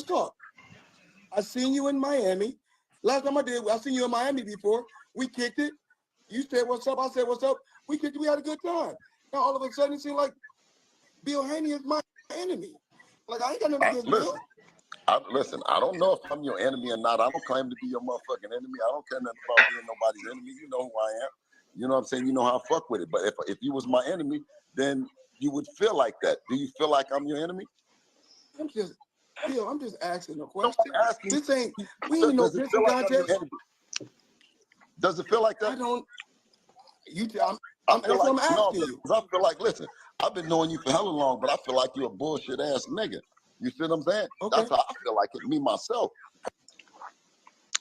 talk. I seen you in Miami. Last time I seen you in Miami before. We kicked it. You said what's up, I said what's up. We kicked it, we had a good time. Now all of a sudden it seems like Bill Haney is my enemy. Like I ain't got nothing against Bill.
Listen, I don't know if I'm your enemy or not. I don't claim to be your motherfucking enemy. I don't care nothing about being nobody's enemy. You know who I am. You know what I'm saying? You know how I fuck with it. But if you was my enemy, then you would feel like that. Do you feel like I'm your enemy?
I'm just asking a question.
No,
this ain't we ain't no pissing contest.
Does it feel like that?
I don't. That's what I'm asking you.
I feel like, listen, I've been knowing you for hella long, but I feel like you're a bullshit ass nigga. You see what I'm saying? Okay. That's how I feel like it, me myself.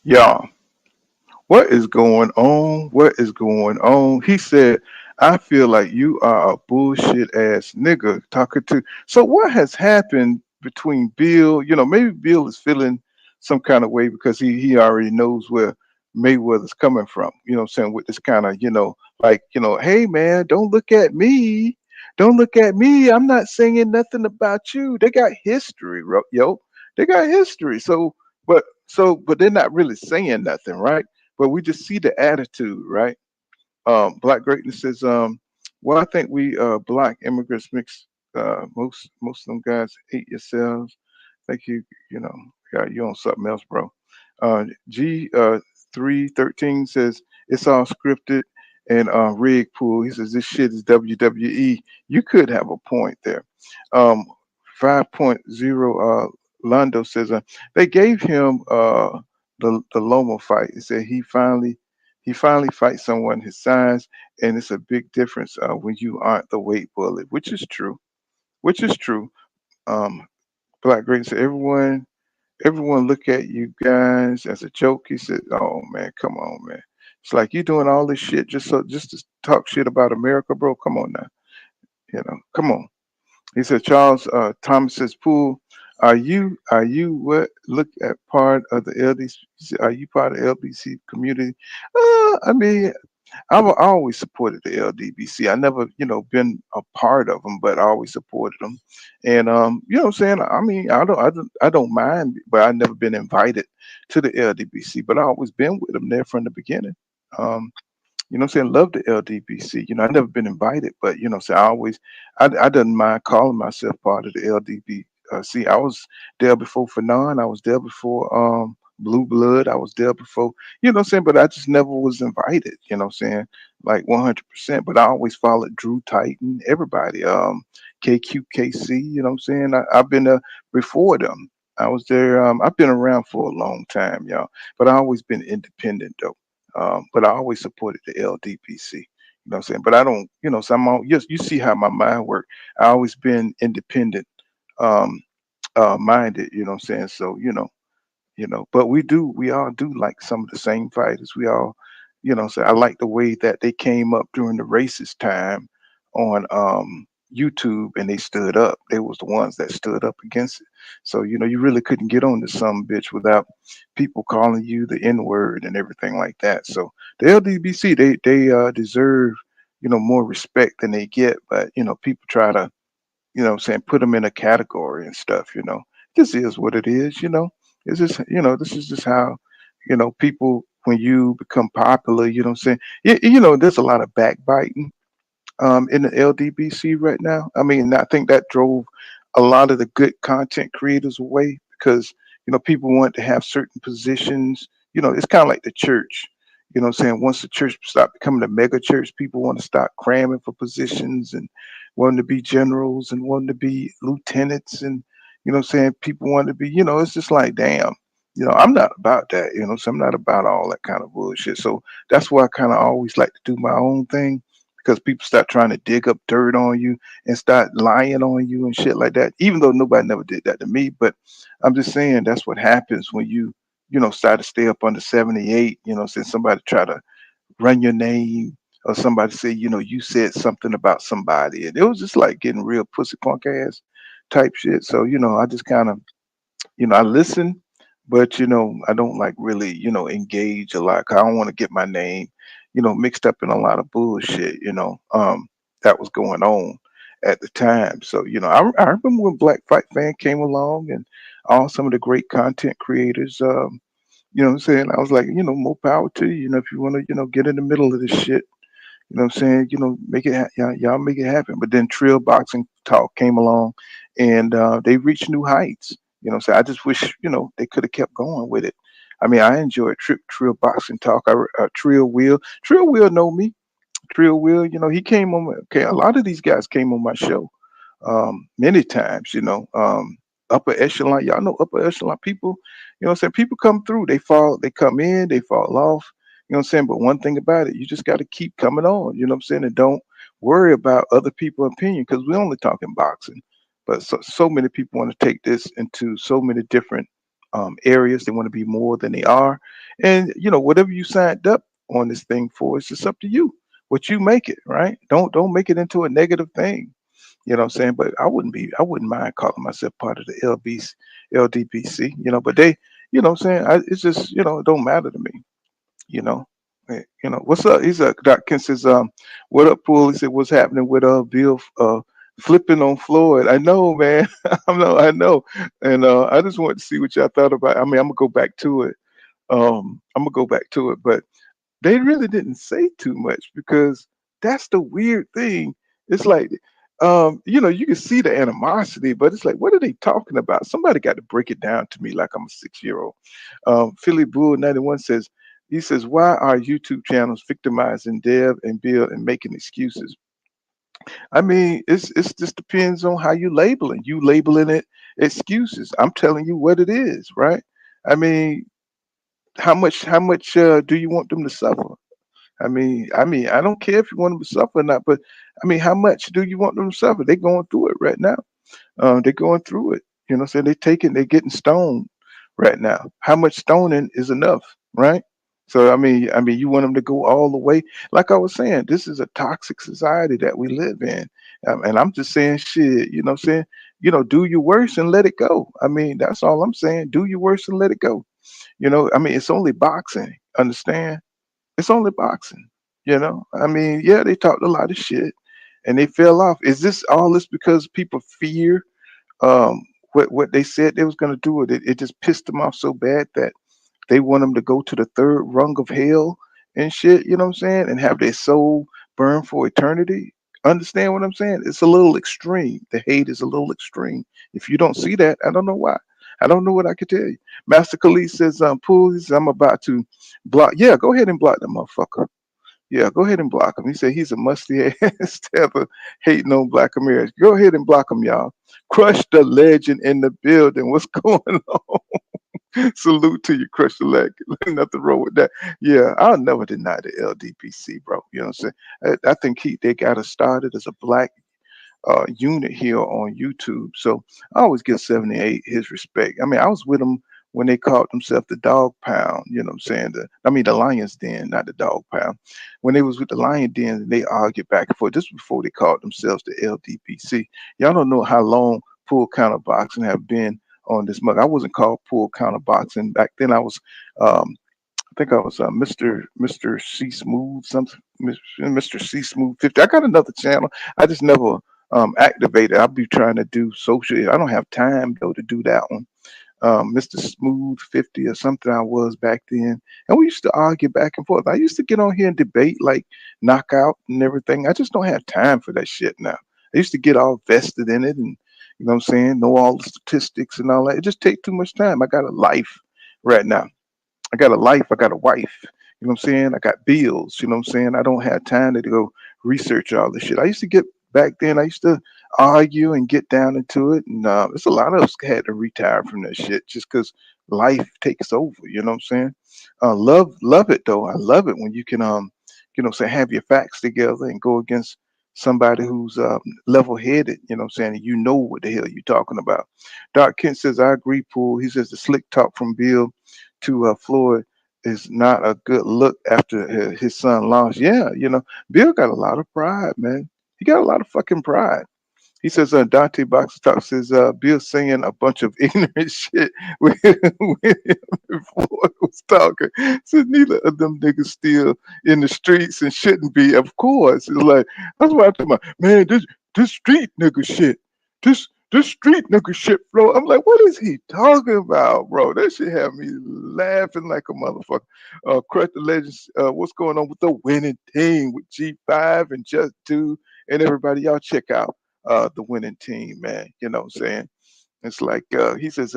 Y'all, what is going on? What is going on? He said, I feel like you are a bullshit ass nigga talking to. So what has happened between Bill? You know, maybe Bill is feeling some kind of way because he already knows where Mayweather's coming from. You know what I'm saying? With this kind of, like, hey man, don't look at me. Don't look at me. I'm not saying nothing about you. They got history, yo. They got history. But they're not really saying nothing, right? But we just see the attitude, right? Black greatness says, well, I think we black immigrants mix most of them guys hate yourselves. Think yeah, you on something else, bro. G 313 says it's all scripted and rig pool. He says this shit is WWE. You could have a point there. 5.0 Londo says they gave him the Loma fight. He said he finally fights someone his size, and it's a big difference when you aren't the weight bully, which is true. Which is true. Um, Black Great said everyone look at you guys as a joke. He said, "Oh man, come on, man. It's like you doing all this shit just to talk shit about America, bro. Come on now, come on." He said, Charles Thomas says, Pool, are you what look at part of the LDC? Are you part of the LBC community? I mean, I always supported the LDBC. I never, been a part of them, but I always supported them. And you know what I'm saying? I mean, I don't mind, but I've never been invited to the LDBC, but I always been with them there from the beginning. You know what I'm saying? Love the LDBC. I never been invited, but so I didn't mind calling myself part of the LDBC. I was there before Fanon. I was there before Blue Blood. I was there before, you know what I'm saying? But I just never was invited, you know what I'm saying? Like 100%. But I always followed Drew Titan, everybody, KQKC, you know what I'm saying? I've been there before them. I was there. I've been around for a long time, y'all, but I always been independent though. But I always supported the LDPC. You know what I'm saying? But I don't, so yes, you see how my mind work. I always been independent um minded, you know what I'm saying? So, but we all do like some of the same fighters. We all, so I like the way that they came up during the racist time on YouTube and they stood up. They was the ones that stood up against it. So, you really couldn't get on to some bitch without people calling you the N-word and everything like that. So the LDBC, they deserve, more respect than they get, but people try to, what I'm saying, put them in a category and stuff, This is what it is, It's just, this is just how, people when you become popular, you know what I'm saying? There's a lot of backbiting in the LDBC right now. I mean, I think that drove a lot of the good content creators away because, people want to have certain positions. It's kind of like the church. You know what I'm saying? Once the church stopped becoming a mega church, people want to start cramming for positions and wanting to be generals and wanting to be lieutenants. And, what I'm saying? People want to be, it's just like, damn, I'm not about that, so I'm not about all that kind of bullshit. So that's why I kind of always like to do my own thing because people start trying to dig up dirt on you and start lying on you and shit like that, even though nobody never did that to me. But I'm just saying that's what happens when you, start to stay up under 78, since somebody try to run your name or somebody say, you said something about somebody. And it was just like getting real pussy punk ass type shit. So, I just kind of, I listen, but I don't like really, engage a lot. 'Cause I don't want to get my name, mixed up in a lot of bullshit, that was going on. at the time. So, I remember when Black Fight Fan came along and all some of the great content creators, what I'm saying? I was like, more power to you. If you want to, get in the middle of this shit, what I'm saying? Make it, y'all make it happen. But then Trill Boxing Talk came along and they reached new heights. So I just wish, they could have kept going with it. I mean, I enjoyed Trill Boxing Talk. Trill Will know me. Trill Will, he came on. Okay, a lot of these guys came on my show many times. Upper echelon, y'all know upper echelon people. What I'm saying? People come through. They come in, they fall off. What I'm saying? But one thing about it, you just got to keep coming on. What I'm saying? And don't worry about other people's opinion because we're only talking boxing. But so many people want to take this into so many different areas. They want to be more than they are. And whatever you signed up on this thing for, it's just up to you what you make it, right? Don't make it into a negative thing. What I'm saying? But I wouldn't mind calling myself part of the LDPC, but they, what I'm saying? It's just, it don't matter to me, you know. What's up? He's Doc Ken says, what up, Pool? He said, what's happening with Bill flipping on Floyd? I know, man. I know. And I just wanted to see what y'all thought about. I mean, I'm gonna go back to it. But they really didn't say too much because that's the weird thing. It's like, you can see the animosity, but it's like, what are they talking about? Somebody got to break it down to me like I'm a 6-year-old. Philly Bull 91 says, why are YouTube channels victimizing Dev and Bill and making excuses? I mean, it's just depends on how you labeling. You labeling it excuses. I'm telling you what it is, right? I mean, how much do you want them to suffer? I don't care if you want them to suffer or not, but I mean, how much do you want them to suffer? They're going through it right now. They're going through it. So they're getting stoned right now. How much stoning is enough, right? So you want them to go all the way. Like I was saying, this is a toxic society that we live in, and I'm just saying, shit. You know what I'm saying? Do your worst and let it go. I mean, that's all I'm saying. Do your worst and let it go. It's only boxing. Understand? It's only boxing. Yeah, they talked a lot of shit and they fell off. Is this all this because people fear um what they said they was gonna do? It just pissed them off so bad that they want them to go to the third rung of hell and shit, you know what I'm saying? And have their soul burn for eternity. Understand what I'm saying? It's a little extreme. The hate is a little extreme. If you don't see that, I don't know why. I don't know what I could tell you. Master Khalid says, Pool, he says, I'm about to block. Yeah, go ahead and block that motherfucker. Yeah, go ahead and block him. He said he's a musty ass tether hating on Black Americans. Go ahead and block him, y'all. Crush the legend in the building. What's going on? Salute to you, Crush the leg. Nothing wrong with that. Yeah, I'll never deny the LDPC, bro. You know what I'm saying? I think they got us started as a black unit here on YouTube. So I always give 78 his respect. I mean, I was with them when they called themselves the Dog Pound. You know what I'm saying? The Lion's Den, not the Dog Pound. When they was with the Lion Den, they argued back and forth. This was before they called themselves the LDPC. Y'all don't know how long Full Counter Boxing have been on this mug. I wasn't called Full Counter Boxing back then. I was I think I was Mr. C Smooth, something Mr. C Smooth 50. I got another channel. I just never activated. I'll be trying to do social. I don't have time though to do that one. Mr. Smooth 50 or something I was back then. And we used to argue back and forth. I used to get on here and debate like knockout and everything. I just don't have time for that shit now. I used to get all vested in it and you know what I'm saying, know all the statistics and all that. It just takes too much time. I got a life right now. I got a life. I got a wife. You know what I'm saying? I got bills. You know what I'm saying? I don't have time to go research all this shit. I used to get back then. I used to argue and get down into it, and there's a lot of us had to retire from that shit just because life takes over. You know what I'm saying? Love it though. I love it when you can say have your facts together and go against somebody who's level headed. You know what I'm saying? And you know what the hell you're talking about. Doc Kent says I agree. Pool. He says the slick talk from Bill to Floyd is not a good look after his son lost. Yeah, Bill got a lot of pride, man. He got a lot of fucking pride. He says, Dante Box Talk says, Bill saying a bunch of ignorant shit when Floyd was talking. Says neither of them niggas still in the streets and shouldn't be. Of course. It's like, that's what I'm talking about. Man, this street nigga shit. This street nigga shit, bro. I'm like, what is he talking about, bro? That shit had me laughing like a motherfucker. Crush the Legends, what's going on with the winning team with G5 and Just Do and everybody? Y'all check out the winning team, man. You know what I'm saying? It's like he says,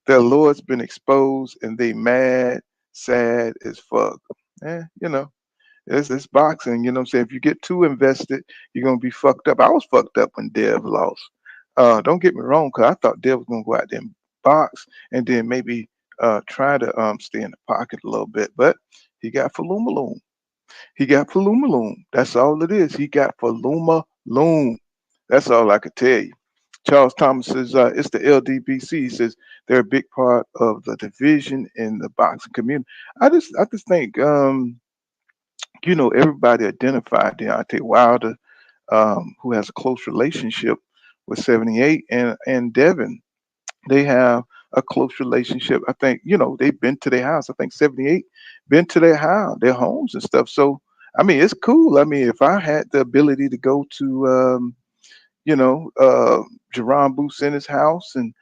their Lord's been exposed and they mad, sad as fuck. You know. It's boxing, you know what I'm saying? If you get too invested, you're gonna be fucked up. I was fucked up when Dev lost. Don't get me wrong, cause I thought Dev was gonna go out there and box and then maybe try to stay in the pocket a little bit, but he got Faluma. He got Faluma. That's all it is. He got Faluma. That's all I could tell you. Charles Thomas says it's the LDBC. He says they're a big part of the division in the boxing community. I just think everybody identified Deontay Wilder, who has a close relationship with 78, and Devin. They have a close relationship. I think, they've been to their house. I think 78 been to their house, their homes and stuff. So, I mean, it's cool. I mean, if I had the ability to go to, you know, uh, Jerron Booth in his house and,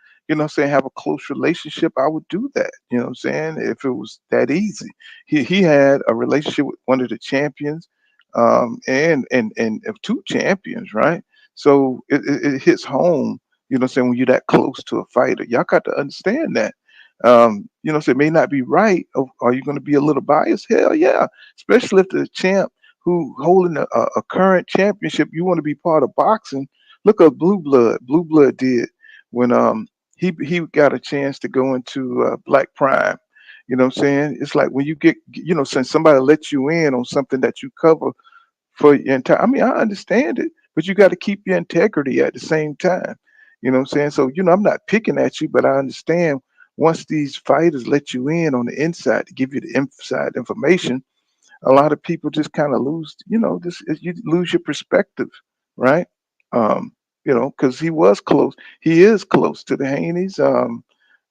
saying have a close relationship, I would do that. You know what I'm saying? If it was that easy. He had a relationship with one of the champions, and of two champions, right? So it hits home, what I'm saying, when you're that close to a fighter. Y'all got to understand that. So it may not be right. Are you going to be a little biased? Hell yeah. Especially if the champ who holding a current championship, you want to be part of boxing. Look at Blue Blood. Blue Blood did when he got a chance to go into Black Prime. You know what I'm saying? It's like when you get, since somebody lets you in on something that you cover for your entire. I mean, I understand it, but you got to keep your integrity at the same time. You know what I'm saying? So, I'm not picking at you, but I understand once these fighters let you in on the inside to give you the inside information, a lot of people just kind of lose, you lose your perspective, right? Um, because he was close. He is close to the Haneys,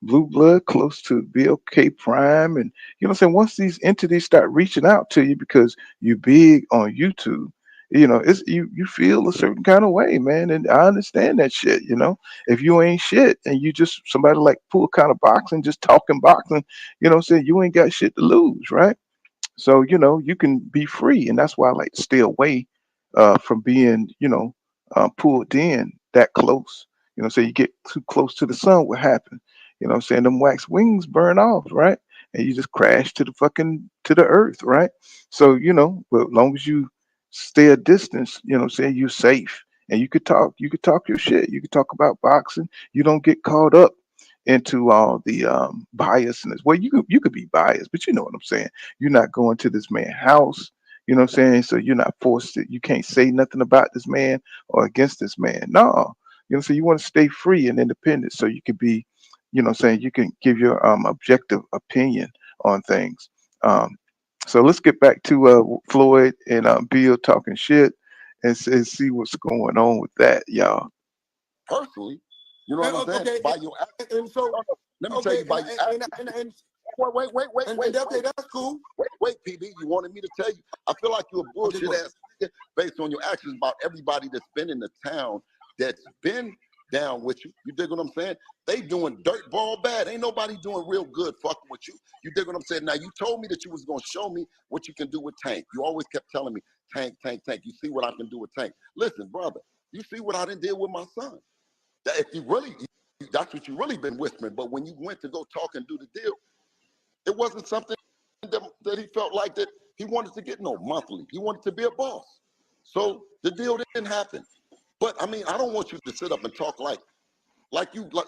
Blue Blood, close to BLK Prime. And, I'm saying? Once these entities start reaching out to you because you're big on YouTube, it's you feel a certain kind of way, man. And I understand that shit, If you ain't shit and you just somebody like Pool kind of boxing, just talking boxing, saying you ain't got shit to lose, right? So, you can be free. And that's why I like to stay away from being, pulled in that close. So you get too close to the sun, what happens? What I'm saying? Them wax wings burn off, right? And you just crash to the earth, right? So, but as long as you stay a distance, what I'm saying, you're safe. And you could talk your shit. You could talk about boxing. You don't get caught up into all the biasness. Well, you could be biased, but you know what I'm saying. You're not going to this man's house. You know what I'm saying? So you're not forced to. You can't say nothing about this man or against this man. No. So you want to stay free and independent, so you can be, you can give your objective opinion on things. So let's get back to Floyd and Bill talking shit and see what's going on with that, y'all.
Personally, you know what I'm saying?
Okay,
By your actions.
and so
Let me tell you, by your actions. Wait.
That's cool.
Wait, PB. You wanted me to tell you? I feel like you're a bullshit ass nigga based on your actions about everybody that's been in the town that's been down with you. You dig what I'm saying? They doing dirt ball bad. Ain't nobody doing real good fucking with you. You dig what I'm saying? Now, you told me that you was going to show me what you can do with Tank. You always kept telling me, Tank. You see what I can do with Tank. Listen, brother, you see what I done did with my son. That if you really, that's what you really been whispering. But when you went to go talk and do the deal, it wasn't something that he felt like that he wanted to get no monthly. He wanted to be a boss. So the deal didn't happen. But I mean, I don't want you to sit up and talk like you like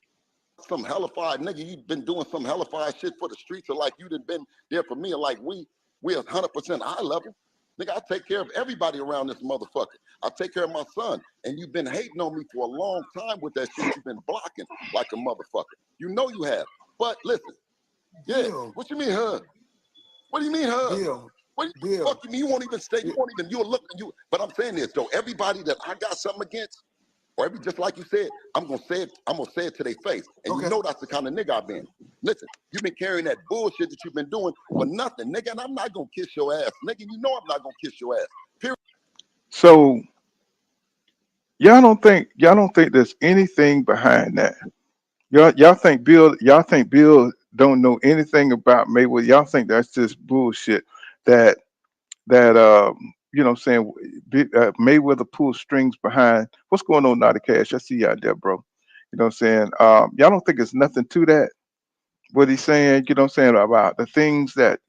some hellified nigga. You've been doing some hellified shit for the streets, or like you done been there for me, or like we 100% high level. Nigga, I take care of everybody around this motherfucker. I take care of my son. And you've been hating on me for a long time with that shit. You've been blocking like a motherfucker. You know you have. But listen, yeah,
Deal.
what you mean, huh? What do you mean, huh?
Deal.
What do you fuck you mean? You won't even stay. You'll look at you. But I'm saying this, though. Everybody that I got something against, or just like you said, I'm gonna say it to their face. And you know that's the kind of nigga I've been. Listen, you've been carrying that bullshit that you've been doing for nothing, nigga, and I'm not gonna kiss your ass. Nigga, you know I'm not gonna kiss your ass. Period.
So y'all don't think there's anything behind that. Y'all think Bill don't know anything about Mayweather. Y'all think that's just bullshit. That you know what I'm saying, Mayweather pulls strings behind what's going on now, the cash. I see you out there, bro. You know what I'm saying? Y'all don't think it's nothing to that. What he's saying, you know what I'm saying, about the things that,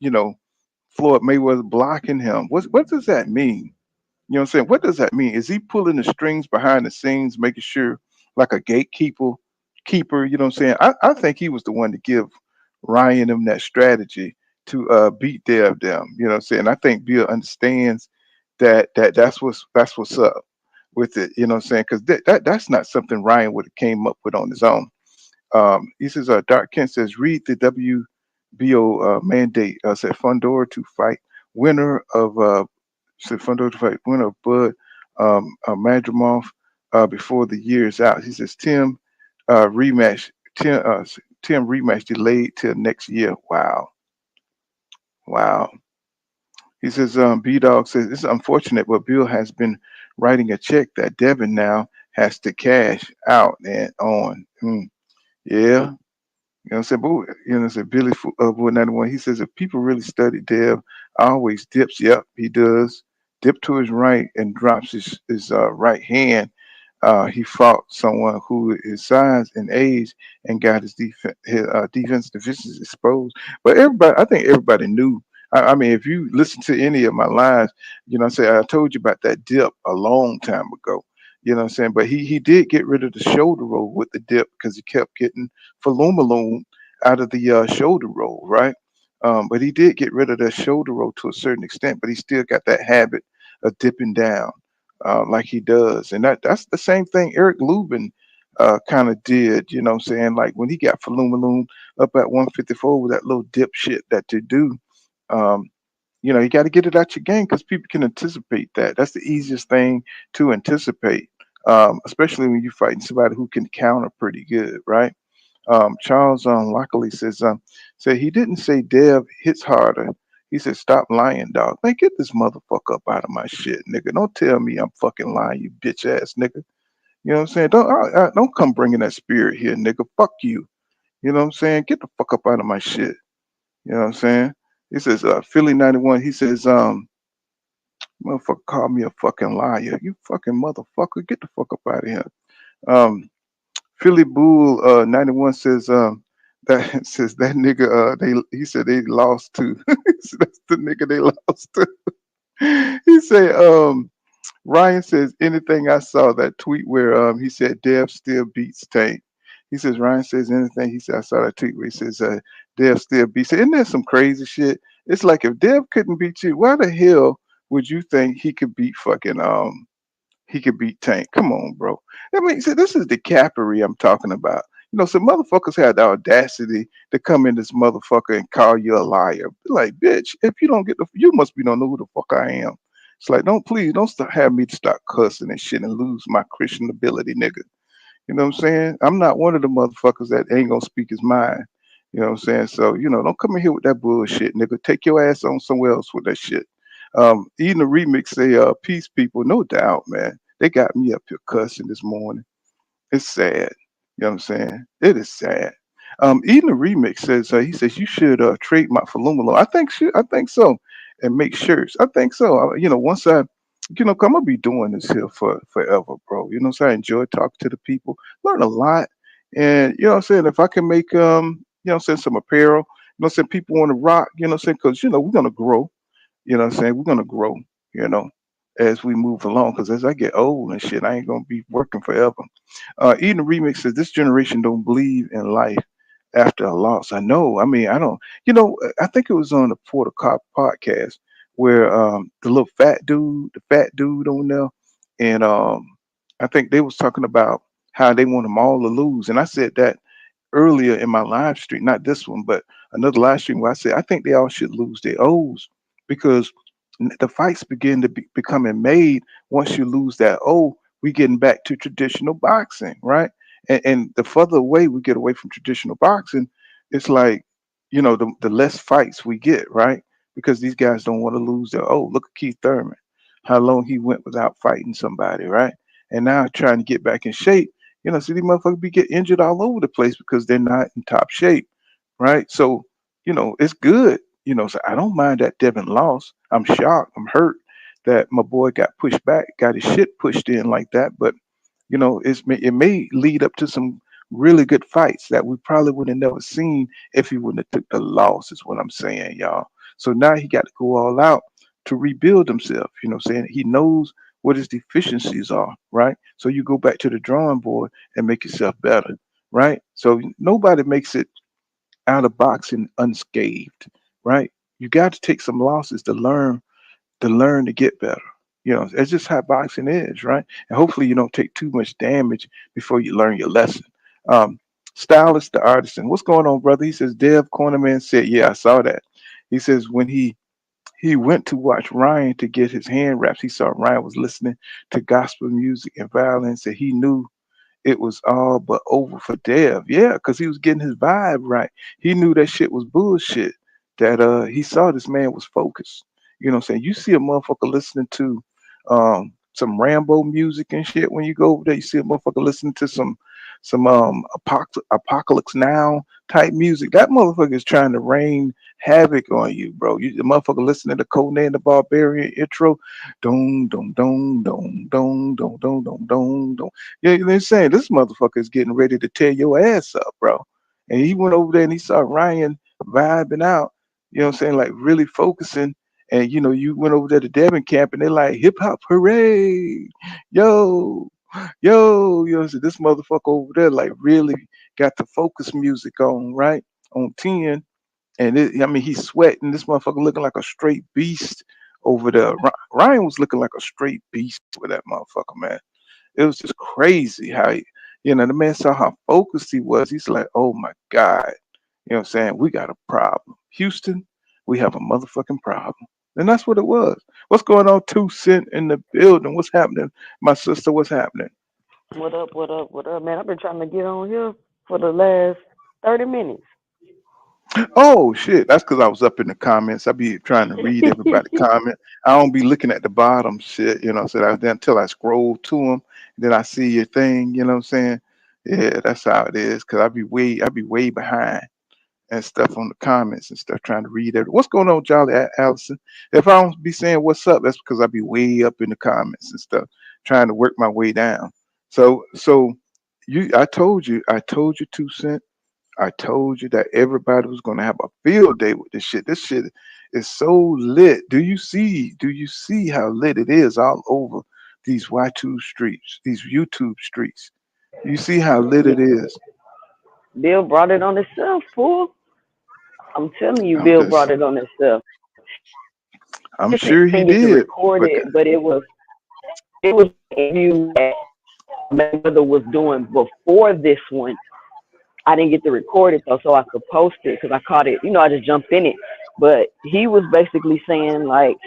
Floyd Mayweather blocking him. What does that mean? You know what I'm saying? What does that mean? Is he pulling the strings behind the scenes, making sure, like a keeper, you know what I'm saying? I think he was the one to give Ryan them that strategy to beat Dev them. You know what I'm saying? I think Bill understands that's what's up with it, you know what I'm saying? Because that's not something Ryan would have came up with on his own. He says, Dark Kent says, read the WBO mandate. Said Fundora to fight winner of Bud Madrimov before the year is out. He says rematch. Tim rematch delayed till next year. Wow, wow. He says B Dog says it's unfortunate, but Bill has been writing a check that Devin now has to cash out and on. Yeah. You know what I'm saying? But, you know what I'm saying? Boy 91, he says, if people really study Dev, always dips. Yep, he does. Dip to his right and drops his right hand. He fought someone who is size and age and got his defense deficiencies exposed. But I think everybody knew. I mean, if you listen to any of my lives, you know what I'm saying, I told you about that dip a long time ago. You know what I'm saying? But he did get rid of the shoulder roll with the dip because he kept getting Falumaloon out of the shoulder roll, right? But he did get rid of that shoulder roll to a certain extent, but he still got that habit of dipping down like he does. And that's the same thing Eric Lubin kind of did, you know what I'm saying? Like when he got Falumaloon up at 154 with that little dip shit that to do. Um, you got to get it out your game because people can anticipate that. That's the easiest thing to anticipate, especially when you're fighting somebody who can counter pretty good, right? Charles Lockley said he didn't say Dev hits harder. He said stop lying, dog. Man, get this motherfucker up out of my shit, nigga. Don't tell me I'm fucking lying, you bitch ass nigga. You know what I'm saying? Don't come bringing that spirit here, nigga. Fuck you. You know what I'm saying? Get the fuck up out of my shit. You know what I'm saying? He says Philly 91. He says motherfucker called me a fucking liar. You fucking motherfucker. Get the fuck up out of here. Um, Philly Bull 91 says that says that nigga he said they lost to. That's the nigga they lost to. He said Ryan says anything I saw that tweet where he said Dev still beats Tank. He says Ryan says anything. He said I saw that tweet where he says Dev still beats. Isn't that some crazy shit? It's like if Dev couldn't beat you, why the hell would you think he could beat Tank? Come on, bro. I mean, see, this is the cappery I'm talking about. Some motherfuckers had the audacity to come in this motherfucker and call you a liar. Be like, bitch, if you don't you must be don't know who the fuck I am. It's like, don't have me to start cussing and shit and lose my Christian ability, nigga. You know what I'm saying? I'm not one of the motherfuckers that ain't gonna speak his mind. You know what I'm saying? So, don't come in here with that bullshit, nigga. Take your ass on somewhere else with that shit. Even the remix say, peace people, no doubt, man. They got me up here cussing this morning. It's sad. You know what I'm saying? It is sad. Even the remix says he says you should trademark for Lumalo. I think so, and make shirts. I think so. Once I'm gonna be doing this here for forever, bro. You know what I'm saying? I enjoy talking to the people, learn a lot, and you know what I'm saying. If I can make what I'm saying, some apparel, what I'm saying, people want to rock. You know what I'm saying? Because we're gonna grow. You know what I'm saying? We're gonna grow. You know, as we move along. Because as I get old and shit, I ain't gonna be working forever. Eden Remix says this generation don't believe in life after a loss. I know. I mean, I don't. I think it was on the Porter Cop podcast where the fat dude on there, and I think they was talking about how they want them all to lose. And I said that earlier in my live stream, not this one, but another live stream where I said I think they all should lose their O's because the fights begin to be becoming made once you lose that O. We getting back to traditional boxing, right? And the further away we get away from traditional boxing, it's like the less fights we get, right? Because these guys don't want to lose their O. Look at Keith Thurman, how long he went without fighting somebody, right? and now trying to get back in shape. So these motherfuckers be get injured all over the place because they're not in top shape, right? So it's good. So I don't mind that Devin lost. I'm shocked. I'm hurt that my boy got pushed back, got his shit pushed in like that. But it may lead up to some really good fights that we probably would have never seen if he wouldn't have took the loss. Is what I'm saying, y'all. So now he got to go all out to rebuild himself. Saying he knows what his deficiencies are, right? So you go back to the drawing board and make yourself better, right? So nobody makes it out of boxing unscathed, right? You got to take some losses to learn to get better. It's just how boxing is, right? And hopefully you don't take too much damage before you learn your lesson. Um, Stylist the artisan, what's going on, brother? He says Dev Cornerman said, yeah, I saw that. He says when he went to watch Ryan to get his hand wraps, he saw Ryan was listening to gospel music and violence, and he knew it was all but over for Dev. Yeah, because he was getting his vibe right. He knew that shit was bullshit. That he saw this man was focused. You know what I'm saying? You see a motherfucker listening to some Rambo music and shit when you go over there. You see a motherfucker listening to some apocalypse now type music. That motherfucker is trying to rain havoc on you, bro. You the motherfucker listening to Conan the Barbarian intro. Dong dong dong dong dong dong dong dong dong dong. Yeah, you know what I'm saying? This motherfucker is getting ready to tear your ass up, bro. And he went over there and he saw Ryan vibing out, what I'm saying? Like really focusing. And you went over there to Devin camp and they're like, hip hop hooray, yo, so this motherfucker over there like really got the focus music on, right? On 10. And I mean, he's sweating. This motherfucker looking like a straight beast over there. Ryan was looking like a straight beast with that motherfucker, man. It was just crazy how the man saw how focused he was. He's like, oh my God. What I'm saying? We got a problem. Houston, we have a motherfucking problem. And that's what it was. What's going on, 2 Cent in the building? What's happening? My sister, what's happening?
What up, what up, what up, man? I've been trying to get on here for the last 30 minutes.
Oh shit, that's because I was up in the comments. I be trying to read everybody comment. I don't be looking at the bottom shit, so until I scroll to them, then I see your thing, you know what I'm saying? Yeah, that's how it is. Cause I be way behind and stuff on the comments and stuff, trying to read it. What's going on, Jolly Allison? If I don't be saying what's up, that's because I be way up in the comments and stuff, trying to work my way down. So I told you 2 Cent. I told you that everybody was gonna have a field day with this shit. This shit is so lit. Do you see how lit it is all over these Y2 streets, these YouTube streets? You see how lit it is.
Bill brought it on himself, fool. I'm telling you,
I'm
Bill
just
brought it on himself.
I'm
I
sure he
didn't get to
did.
record
But
it, but it was an interview that Mayweather was doing before this one. I didn't get to record it though, so I could post it because I caught it. I just jumped in it. But he was basically saying like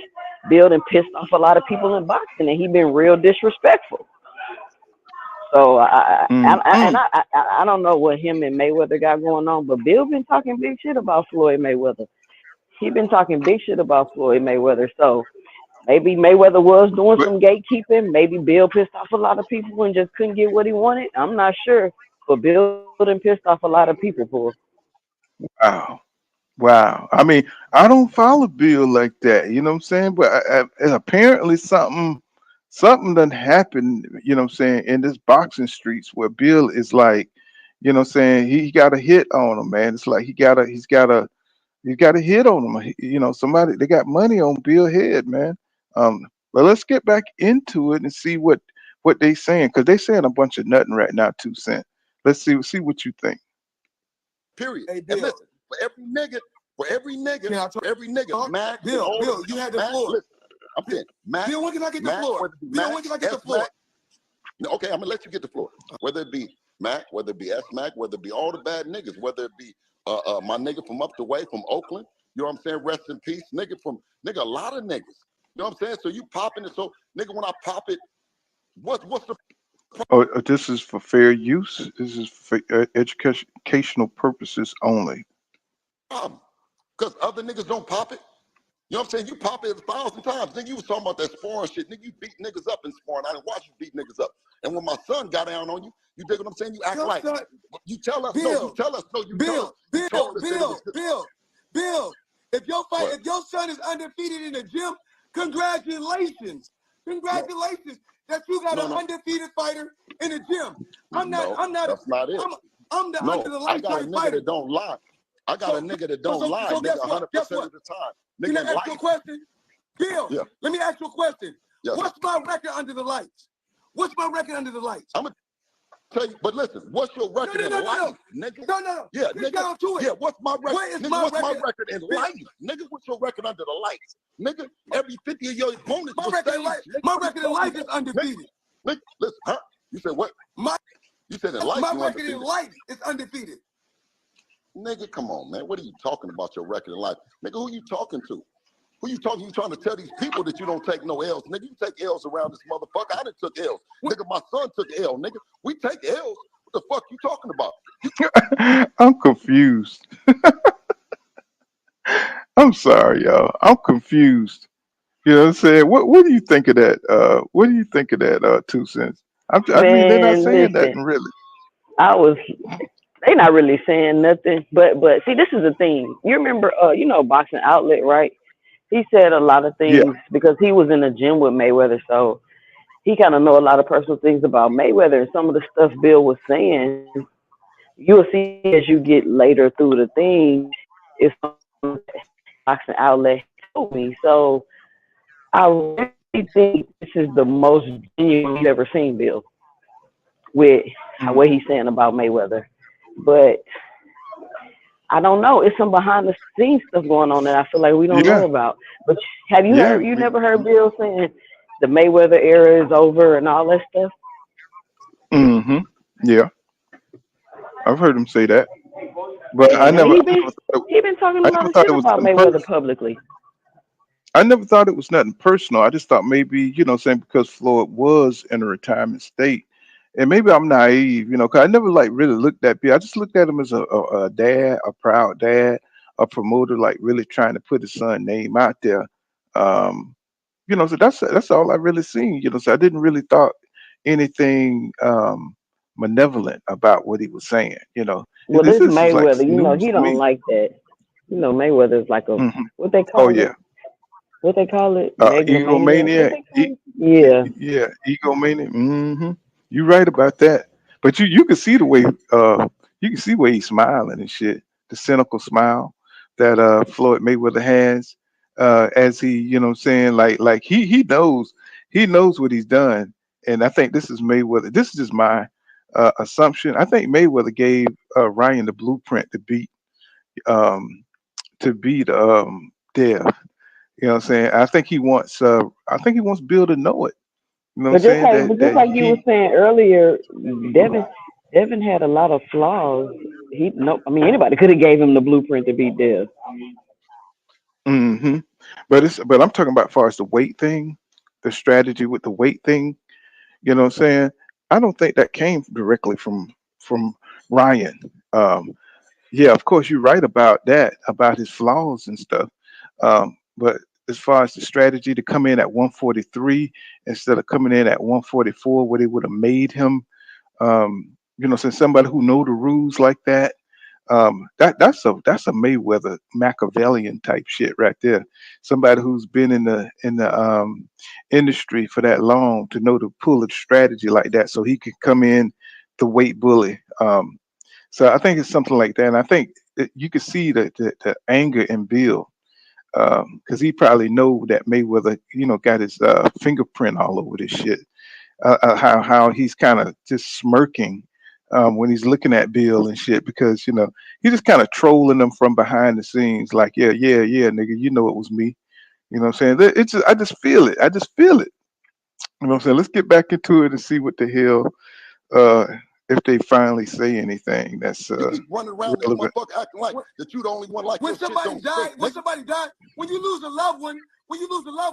Bill done pissed off a lot of people in boxing, and he been real disrespectful. So
mm-mm.
I don't know what him and Mayweather got going on, but Bill been talking big shit about Floyd Mayweather. He been talking big shit about Floyd Mayweather. So maybe Mayweather was doing
But
some gatekeeping. Maybe Bill pissed off a lot of people and just couldn't get what he wanted. I'm not sure, but Bill done pissed off a lot of people for.
wow. Wow. I mean, I don't follow Bill like that, you know what I'm saying? But and apparently something done happened, what I'm saying, in this boxing streets where Bill is like, what I'm saying, he got a hit on him, man. It's like he's got a hit on him. Somebody they got money on Bill head, man. But let's get back into it and see what they saying, because they saying a bunch of nothing right now, 2 Cent. Let's see what you think.
Period.
Hey,
And
Bill.
listen, for every nigga, Mac and all
Bill,
of
you had the
Mac,
floor.
listen, I'm saying, Mac,
Bill, when can I get the
Mac,
floor?
whether it be
Bill,
Mac,
when can I get the
S
floor?
Mac, okay, I'm gonna let you get the floor. Whether it be Mac, whether it be S Mac, whether it be all the bad niggas, whether it be my nigga from up the way from Oakland, you know what I'm saying? Rest in peace, nigga, a lot of niggas. You know what I'm saying? So you popping it, so nigga, when I pop it, what's the
Oh, this is for fair use. This is for educational purposes only.
problem? Because other niggas don't pop it. You know what I'm saying? You pop it 1,000 times. Nigga, you was talking about that sparring shit. Nigga, you beat niggas up in sparring. I didn't watch you beat niggas up. And when my son got down on you, you dig what I'm saying? You act like you tell us,
Bill, if your son is undefeated in the gym, congratulations. Congratulations that you got an undefeated fighter in the gym. I'm not.
That's not it.
I'm the under the light
I got a nigga
fighter.
that don't lie. I got a nigga that don't lie.
So
Nigga,
guess what?
100% of the time.
Can I ask you a question? Bill, let me ask you a question.
Yes.
What's my record under the lights? What's my record under the lights?
I'm gonna tell you, but listen, what's your record in life, nigga?
No.
Yeah,
Get
nigga.
down to it.
Yeah, what's my record?
What is
Nigga,
my
what's my
record?
record in life? Nigga, what's your record under the lights? Nigga, every 50 of your opponents
My
will
record
say,
in life, my record in life is undefeated.
Nigga, listen, huh? You said what? You said in life
my
you
record
undefeated.
in life is undefeated.
Nigga, come on, man. What are you talking about your record in life? Nigga, who you talking to? Who you talking? You trying to tell these people that you don't take no L's. Nigga, you take L's around this motherfucker. I done took L's. Nigga, my son took L. Nigga, we take L's. What the fuck you talking about?
I'm confused. I'm sorry, y'all. I'm confused. You know what I'm saying? What do you think of that? What do you think of that, 2 cents? I mean, they're not
Man,
saying
listen,
nothing really.
they not really saying nothing, but see, this is the thing. You remember, Boxing Outlet, right? He said a lot of
Yeah.
things because he was in the gym with Mayweather, so he kind of know a lot of personal things about Mayweather. And some of the stuff Bill was saying, you'll see as you get later through the thing, it's Boxing Outlet told me. So I really think this is the most genuine we've ever seen Bill with what he's saying about Mayweather. But I don't know. It's some behind the scenes stuff going on that I feel like we don't know about. But have you heard? You never heard Bill saying the Mayweather era is over and all that stuff?
Mm-hmm. Yeah, I've heard him say that, but
Yeah, he been talking a lot of shit about Mayweather publicly.
I never thought it was nothing personal. I just thought maybe, saying because Floyd was in a retirement state, and maybe I'm naive, because I never like really looked at Bill. I just looked at him as a dad, a proud dad, a promoter, like really trying to put his son name out there. So that's all I really seen. So I didn't really thought anything malevolent about what he was saying.
Well,
this
this
is like
Mayweather,
news
he
to
don't
me.
like that. Mayweather's like a what they
Oh
call
yeah,
it? What they call it? Megalomaniac.
egomaniac.
Yeah.
Yeah, egomaniac. Mm-hmm. You're right about that. But you can see the way he's smiling and shit. The cynical smile that Floyd Mayweather has as he, saying like he knows what he's done. And I think this is Mayweather. This is just my assumption. I think Mayweather gave Ryan the blueprint um, to beat Dev. You know what I'm saying? I think he wants Bill to know it. You know what
But
I'm saying?
just like you were saying earlier, Devin had a lot of flaws. Anybody could have gave him the blueprint to beat Dev.
Mm-hmm. But I'm talking about as far as the weight thing, the strategy with the weight thing. You know what I'm saying? I don't think that came directly from Ryan. Yeah, of course you're right about that, about his flaws and stuff. But as far as the strategy to come in at 143 instead of coming in at 144, where they would have made him, since somebody who know the rules like that, that's a Mayweather Machiavellian type shit right there. Somebody who's been in the industry for that long to know to pull a strategy like that, so he could come in the weight bully. So I think it's something like that, and I think that you can see the anger in Bill because he probably know that Mayweather, got his fingerprint all over this shit. How he's kind of just smirking when he's looking at Bill and shit because he's just kind of trolling them from behind the scenes, like yeah, nigga, it was me. You know what I'm saying? It's just, I just feel it. You know what I'm saying? Let's get back into it and see what the hell if they finally say anything that's
You keep running around this
relevant.
motherfucker acting like that you the only one like
When
your shit
somebody
don't
died,
stink,
when
nigga.
somebody died, when you lose a loved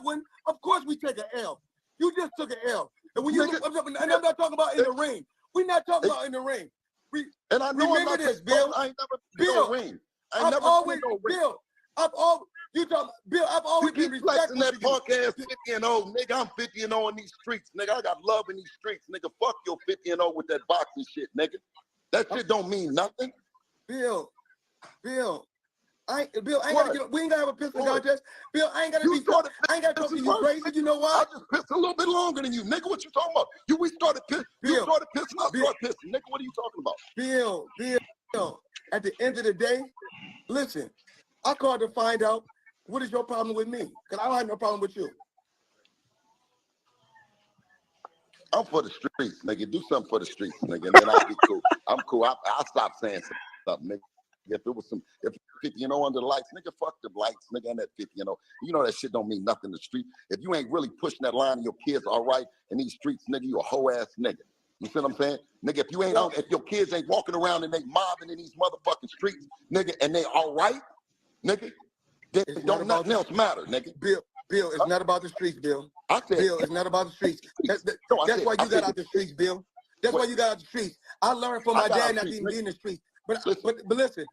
one, of course we take an L. You just took an L. And when you and I'm not talking about in the ring. We're not talking about in the ring.
And I know
remember this, Bill.
I ain't never been no ring. I ain't never been no ring.
Bill, You talk, Bill. I've always been respectful
that
to
punk ass 50-0, nigga. I'm 50-0 in these streets, nigga. I got love in these streets, nigga. Fuck your 50-0 with that boxing shit, nigga. That shit don't mean nothing.
Bill, I ain't gotta get. We ain't gotta have a pistol contest. Bill, I ain't gotta be. I ain't gotta talk to you crazy. You know why?
I just pissed a little bit longer than you, nigga. What you talking about? We started pissing. You started pissing. I started pissing, nigga. What are you talking about?
Bill. At the end of the day, listen. I called to find out what is your problem with me, because I don't have no problem with you.
I'm for the streets, nigga. Do something for the streets, nigga, and then I'll be cool. I'm cool. I'll stop saying something, nigga. If 50-0 under the lights, nigga, fuck the lights, nigga, and that 50-0. You know that shit don't mean nothing in the street. If you ain't really pushing that line and your kids all right in these streets, nigga, you a hoe ass nigga. You see what I'm saying? Nigga, if you ain't out, if your kids ain't walking around and they mobbing in these motherfucking streets, nigga, and they all right, nigga, then don't nothing else matter, nigga.
Bill, it's not about the streets, Bill.
I said,
Bill, it's not about the streets. That's why you got out the streets, Bill. That's why you got out the streets. I learned from my dad not even be in the streets. But listen,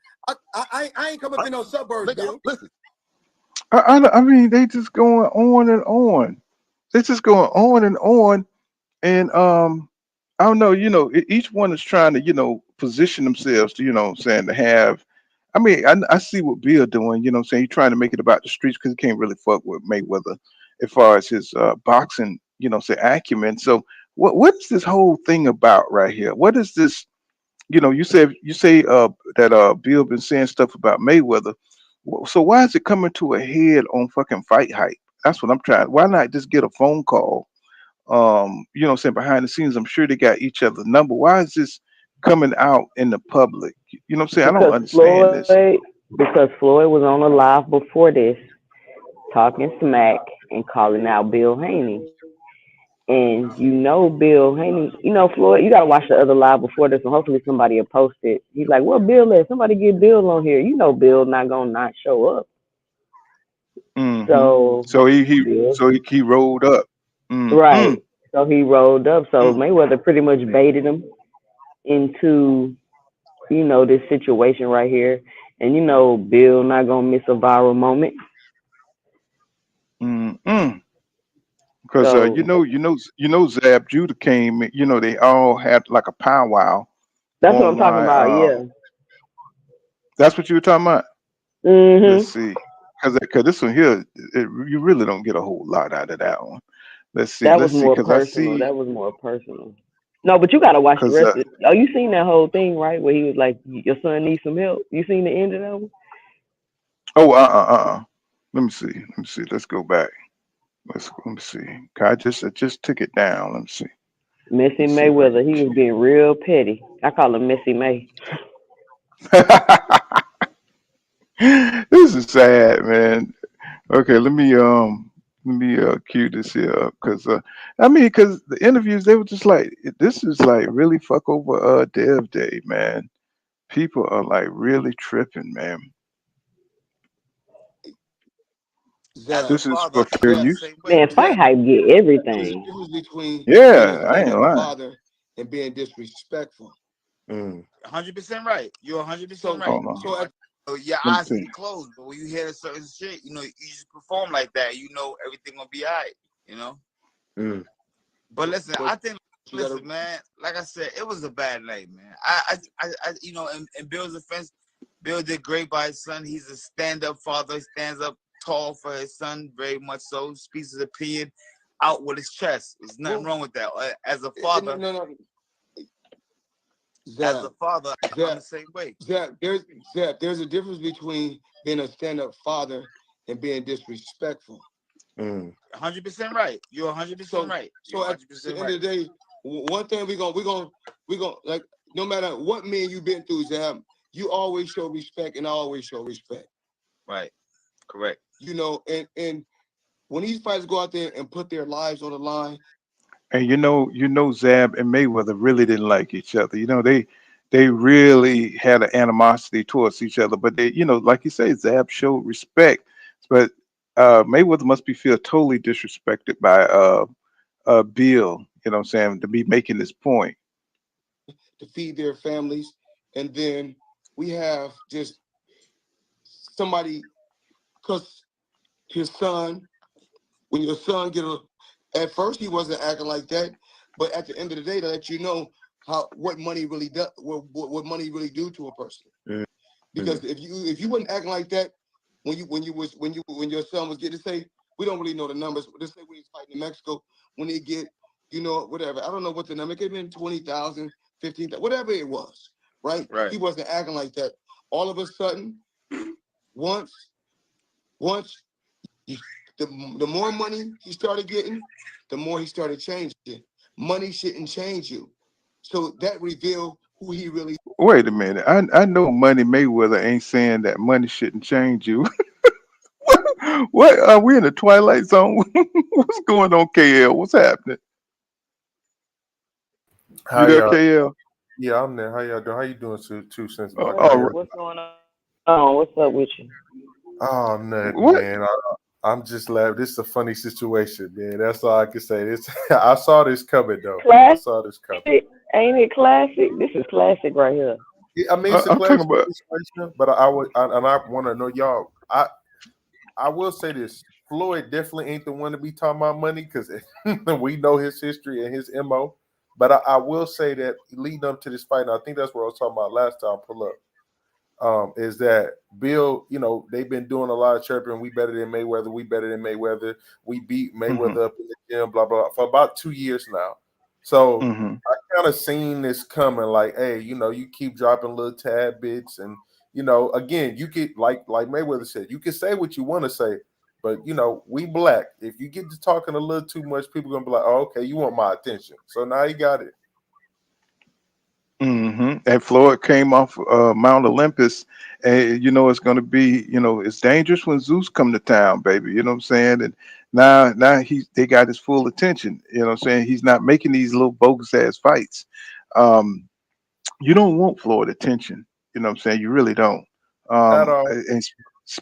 I ain't coming up in no suburbs, Bill.
Listen.
I mean, they just going on and on. They just going on and on. And I don't know, each one is trying to, position themselves to, saying to have. I mean, I see what Bill doing, saying he's trying to make it about the streets because he can't really fuck with Mayweather as far as his boxing, say acumen. So what is this whole thing about right here? What is this? You say that Bill been saying stuff about Mayweather. So why is it coming to a head on fucking Fight Hype? That's what I'm trying. Why not just get a phone call? Saying behind the scenes, I'm sure they got each other's number. Why is this coming out in the public? You know what I'm saying? I don't understand this.
Because Floyd was on a live before this, talking smack and calling out Bill Haney. And Bill Haney, Floyd, you gotta watch the other live before this, and hopefully somebody will post it. He's like, "Well, Bill is. Somebody get Bill on here." Bill not gonna not show up.
Mm-hmm.
So
he rolled up. Mm-hmm.
Right. So he rolled up. So Mayweather pretty much baited him into, this situation right here. And Bill not gonna miss a viral moment.
Mm-hmm. Because Zab Judah came. They all had like a powwow.
That's what I'm talking about. Yeah.
That's what you were talking about.
Mm-hmm.
Let's see, because this one here, you really don't get a whole lot out of that one. Let's see.
That was more personal. No, but you gotta watch the rest of it. Oh, you seen that whole thing, right? Where he was like, "Your son needs some help." You seen the end of that one?
Oh, Let me see. Let's go back. Let me see. I just took it down. Let me see.
Messy Mayweather, he was being real petty. I call him Messy May.
This is sad, man. Okay, let me cue this here up because because the interviews they were just like, this is like really fuck over Dev Day, man. People are like really tripping, man. This is for fair use.
Man, Fight Hype get everything.
Between
I ain't lying.
Father and being disrespectful.
100% right. You're 100% right. So your eyes be closed, but when you hear a certain shit, you just perform like that. Everything gonna be alright. But listen, I think, man. Like I said, it was a bad night, man. In Bill's defense, Bill did great by his son. He's a stand-up father. He stands up tall for his son, very much so. Speaks his opinion out with his chest. There's nothing wrong with that. As a father.
Zab,
as a father, I'm the same way.
There's a difference between being a stand-up father and being disrespectful.
100% right. You're 100% right.
So at the end of the day, one thing we gonna like, no matter what man you've been through, Zab, you always show respect, and I always show respect.
Right. Correct.
And when these fighters go out there and put their lives on the line.
And Zab and Mayweather really didn't like each other. They really had an animosity towards each other. But they, like you say, Zab showed respect. But Mayweather must feel totally disrespected by Bill, to be making this point.
To feed their families. And then we have just somebody, because his son, when your son at first he wasn't acting like that, but at the end of the day, to let you know what money really does, what money really do to a person. Mm-hmm. Because if you wasn't acting like that when your son was getting, say, we don't really know the numbers, but let's say when he's fighting in Mexico, when he get, whatever, I don't know what the number, it could have been 20,000, 15,000, whatever it was, right? He wasn't acting like that. All of a sudden, once the more money he started getting, the more he started changing. Money shouldn't change you. So that revealed who he really.
Wait a minute. I know Money Mayweather ain't saying that money shouldn't change you. What are we in the twilight zone? What's going on, KL? What's happening?
How
you there,
y'all?
KL?
Yeah, I'm there. How y'all doing? How you doing, two cents?
All right.
What's going on? Oh, what's up with you?
Oh, nothing,
What?
man. I'm just laughing. This is a funny situation, man. That's all I can say. This I saw this coming, though.
Classic.
I saw this coming.
Ain't it classic? This is classic right here.
Yeah, I mean, it's a classic situation, but I want to know y'all. I will say this: Floyd definitely ain't the one to be talking about money because we know his history and his MO. But I will say that leading up to this fight, and I think that's what I was talking about last time. Pull up. Is that Bill, they've been doing a lot of chirping. We better than Mayweather. We better than Mayweather. We beat Mayweather up in the gym, blah, blah, blah, for about 2 years now. So I kind of seen this coming like, hey, you keep dropping little tad bits. And, again, you get, like Mayweather said, you can say what you want to say. But, we black. If you get to talking a little too much, people going to be like, oh, okay, you want my attention. So now you got it.
And Floyd came off Mount Olympus, and it's going to be, it's dangerous when Zeus come to town, baby. You know what I'm saying? And now they got his full attention. You know what I'm saying? He's not making these little bogus ass fights. You don't want Floyd attention. You know what I'm saying? You really don't.
At all.
And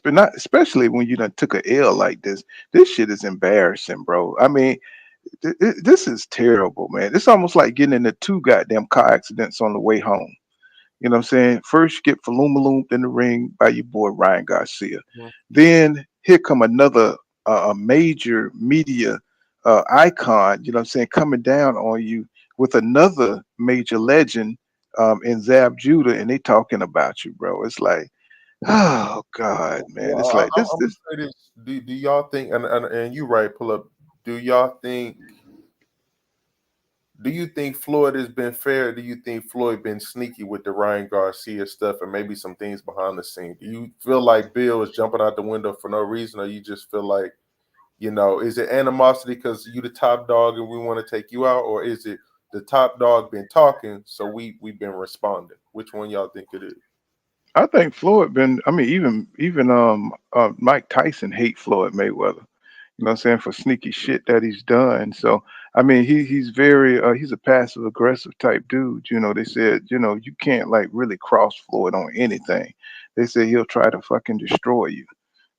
not especially when you done took a L like this. This shit is embarrassing, bro. I mean, this is terrible, man. It's almost like getting into 2 goddamn car accidents on the way home. You know what I'm saying? First you get faloomaloomed in the ring by your boy Ryan Garcia. Then here come another a major media icon, you know what I'm saying, coming down on you with another major legend in Zab Judah, and they talking about you, bro. It's like, oh God, man. It's like this.
Do y'all think, and you right, pull up, do you think Floyd has been fair? Do you think Floyd been sneaky with the Ryan Garcia stuff and maybe some things behind the scene? Do you feel like Bill is jumping out the window for no reason, or you just feel like, is it animosity because you the top dog and we want to take you out, or is it the top dog been talking so we've been responding? Which one y'all think it is?
I think Floyd been. I mean, even Mike Tyson hate Floyd Mayweather. You know what I'm saying, for sneaky shit that he's done. So I mean, he's very he's a passive aggressive type dude. They said you can't like really cross Floyd on anything. They say he'll try to fucking destroy you.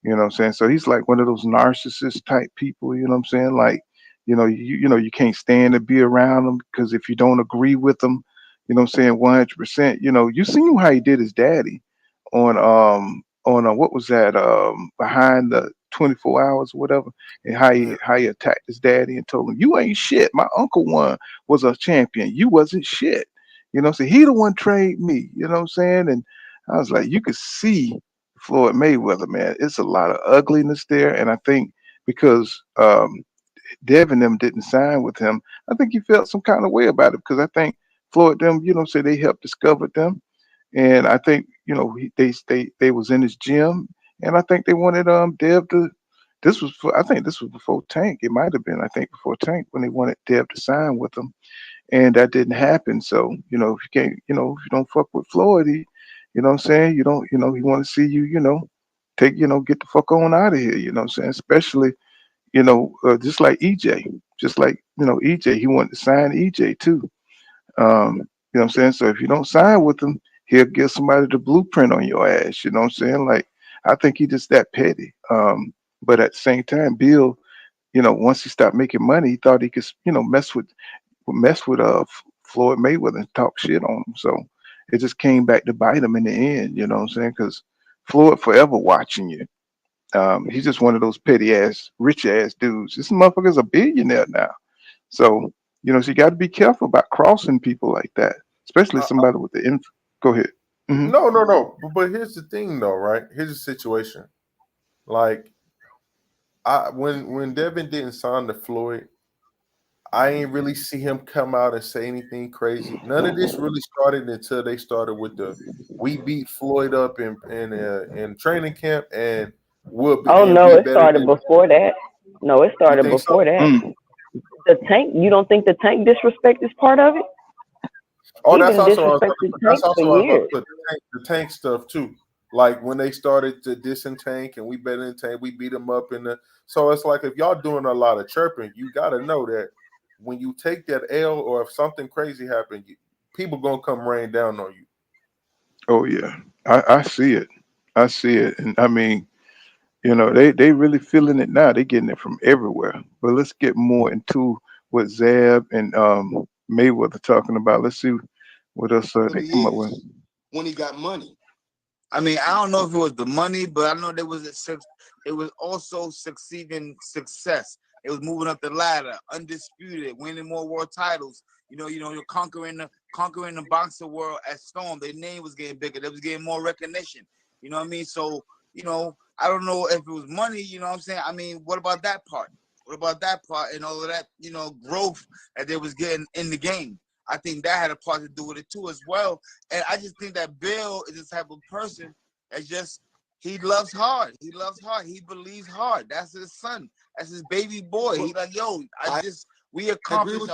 You know what I'm saying? So he's like one of those narcissist type people. You know what I'm saying? Like you can't stand to be around him because if you don't agree with him, you know what I'm saying, 100%. You seen how he did his daddy on what was that behind the 24 hours or whatever, and how he attacked his daddy and told him, you ain't shit. My uncle was a champion. You wasn't shit. So he the one trained me, you know what I'm saying? And I was like, you could see Floyd Mayweather, man. It's a lot of ugliness there. And I think because Devin them didn't sign with him, I think he felt some kind of way about it because I think Floyd them, say they helped discover them. And I think, they was in his gym, and I think they wanted Dev to. I think this was before Tank. It might have been, I think, before Tank when they wanted Dev to sign with them, and that didn't happen. So, if you can't, if you don't fuck with Floyd, you know what I'm saying, he want to see you, take, get the fuck on out of here. You know what I'm saying, especially, just like EJ, EJ, he wanted to sign EJ too. You know what I'm saying? So if you don't sign with him, he'll give somebody the blueprint on your ass. You know what I'm saying? Like, I think he just that petty. But at the same time, Bill, once he stopped making money, he thought he could, mess with Floyd Mayweather and talk shit on him. So it just came back to bite him in the end. You know what I'm saying? Because Floyd forever watching you. He's just one of those petty ass, rich ass dudes. This motherfucker's a billionaire now. So, so you got to be careful about crossing people like that, especially somebody with the info. Go ahead. Mm-hmm.
No. But here's the thing, though, right? Here's the situation. Like, when Devin didn't sign to Floyd, I ain't really see him come out and say anything crazy. None of this really started until they started with we beat Floyd up in training camp, and
it started before that. No, it started before that. The Tank. You don't think the Tank disrespect is part of it?
Oh, that's also the Tank stuff too. Like when they started to diss and Tank, and we bet in Tank, we beat him up so it's like if y'all doing a lot of chirping, you got to know that when you take that L or if something crazy happened, people gonna come rain down on you.
Oh yeah, I see it. I see it, and I mean, they really feeling it now. They getting it from everywhere. But let's get more into what Zab and Mayweather talking about. Let's see what else they come up with.
When he got money.
I mean, I don't know if it was the money, but I know it was also succeeding success. It was moving up the ladder, undisputed, winning more world titles. You're conquering the boxing world at Storm. Their name was getting bigger. They was getting more recognition. You know what I mean? So, I don't know if it was money, you know what I'm saying? I mean, what about that part? What about that part and all of that, growth that they was getting in the game? I think that had a part to do with it too as well. And I just think that Bill is the type of person that he loves hard. He loves hard. He believes hard. That's his son. That's his baby boy. He like, we accomplished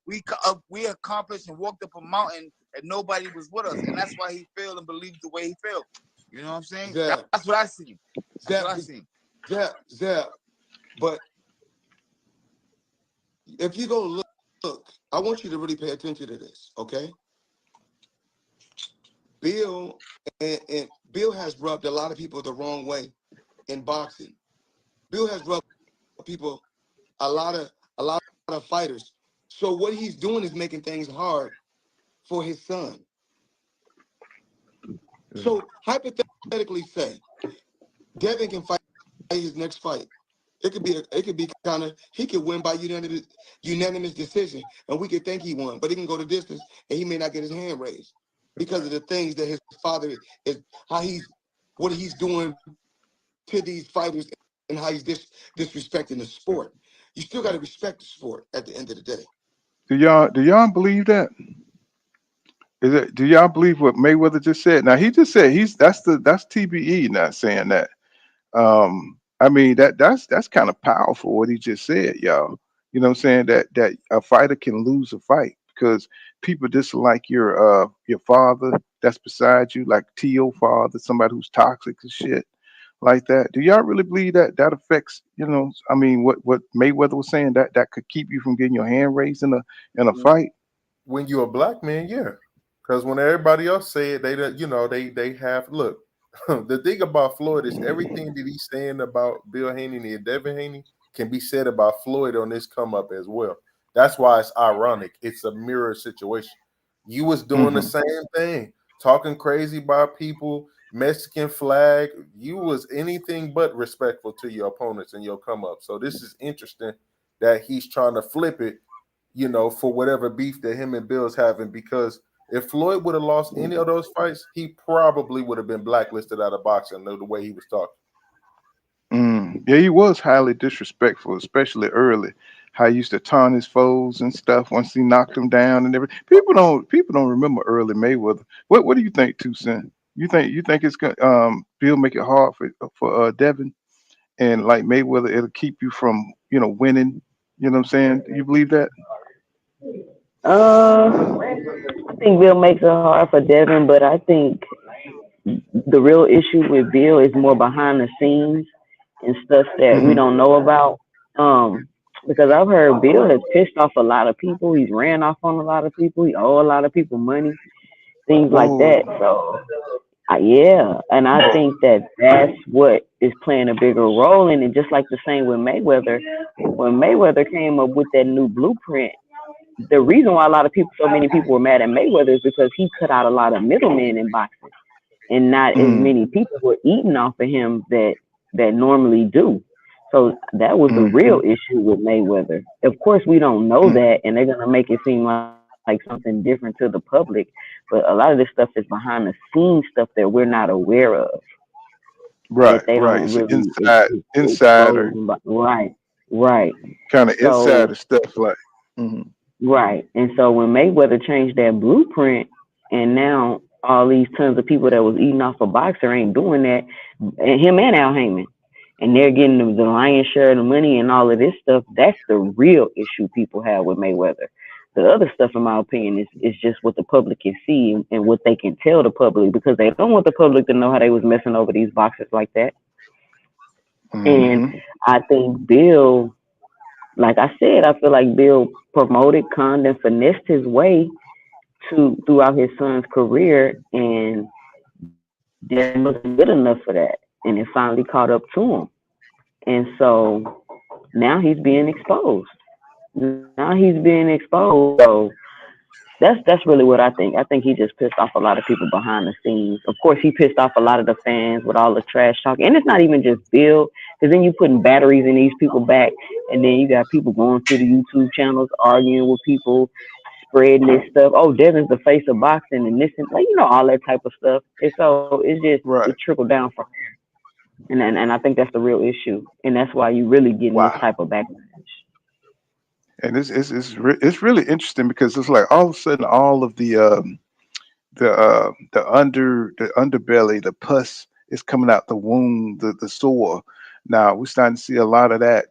we accomplished and walked up a mountain and nobody was with us. And that's why he felt and believed the way he felt. You know what I'm saying? That's what I see.
Zeb. But if you go look, I want you to really pay attention to this, okay? Bill and Bill has rubbed a lot of people the wrong way in boxing. Bill has rubbed people, a lot of fighters. So what he's doing is making things hard for his son. So hypothetically, say Devin can fight his next fight. It could be kind of, he could win by unanimous decision, and we could think he won, but he can go the distance and he may not get his hand raised because of the things that his father is, what he's doing to these fighters and how he's disrespecting the sport. You still got to respect the sport at the end of the day.
Do y'all believe that? Do y'all believe what Mayweather just said? Now he just said that's TBE not saying that. I mean that's kind of powerful what he just said, y'all. You know what I'm saying? That a fighter can lose a fight because people dislike your father that's beside you, like T.O. father, somebody who's toxic and shit like that. Do y'all really believe that affects, I mean what Mayweather was saying, that could keep you from getting your hand raised in a fight?
When you're a black man, yeah. Because when everybody else say it, they have look. The thing about Floyd is everything that he's saying about Bill Haney and Devin Haney can be said about Floyd on this come up as well. That's why it's ironic. It's a mirror situation. You was doing the same thing, talking crazy about people, Mexican flag. You was anything but respectful to your opponents and your come up. So this is interesting that he's trying to flip it, for whatever beef that him and Bill's having, because if Floyd would have lost any of those fights, he probably would have been blacklisted out of boxing the way he was talking.
Yeah, he was highly disrespectful, especially early. How he used to taunt his foes and stuff once he knocked them down and everything. People don't remember early Mayweather. What do you think, 2 Cent? You think it's gonna Bill make it hard for Devin, and like Mayweather, it'll keep you from winning? You know what I'm saying? Do you believe that?
I think Bill makes it hard for Devin, but I think the real issue with Bill is more behind the scenes and stuff that we don't know about. Because I've heard Bill has pissed off a lot of people. He's ran off on a lot of people. He owes a lot of people money, things like that. So, yeah. And I think that's what is playing a bigger role in it. Just like the same with Mayweather. When Mayweather came up with that new blueprint, the reason why so many people were mad at Mayweather is because he cut out a lot of middlemen in boxing, and not as many people were eating off of him that that normally do. So that was the real issue with Mayweather. Of course, we don't know that, and they're gonna make it seem like something different to the public. But a lot of this stuff is behind the scenes stuff that we're not aware of.
Right,
That they
right.
don't
It's
really
insider,
expose. Right, right.
kind of
So
insider stuff. Like,
right. And so when Mayweather changed that blueprint, and now all these tons of people that was eating off a boxer ain't doing that, and him and Al Heyman, and they're getting the lion's share of the money and all of this stuff. That's the real issue people have with Mayweather. The other stuff, in my opinion, is just what the public can see and what they can tell the public, because they don't want the public to know how they was messing over these boxers like that. And I think Bill, like I said, I feel like Bill promoted, conned, and finessed his way throughout his son's career, and that wasn't good enough for that, and it finally caught up to him. And so now he's being exposed. So that's really what I think. I think he just pissed off a lot of people behind the scenes. Of course, he pissed off a lot of the fans with all the trash talk. And it's not even just Bill, because then you putting batteries in these people back, and then you got people going to the YouTube channels arguing with people, spreading this stuff. Oh, Devin's the face of boxing and this and like, all that type of stuff. And so it's just it trickled down from there. And I think that's the real issue, and that's why you really getting this type of backlash.
And it's really interesting because it's like all of a sudden all of the underbelly, the pus is coming out the wound, the sore. Now we're starting to see a lot of that,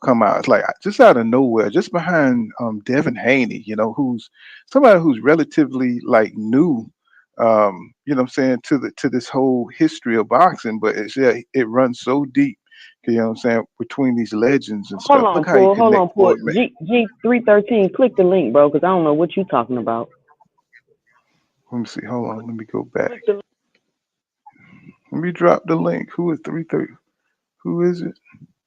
come out. It's like just out of nowhere, just behind Devin Haney, who's somebody who's relatively like new, what I'm saying, to this whole history of boxing, but it runs so deep. You know what I'm saying? Between these legends and stuff.
Hold on, Paul. G313, click the link, bro, because I don't know what you're talking about.
Let me see. Hold on. Let me go back. Let me drop the link. Who is 330? Who is it?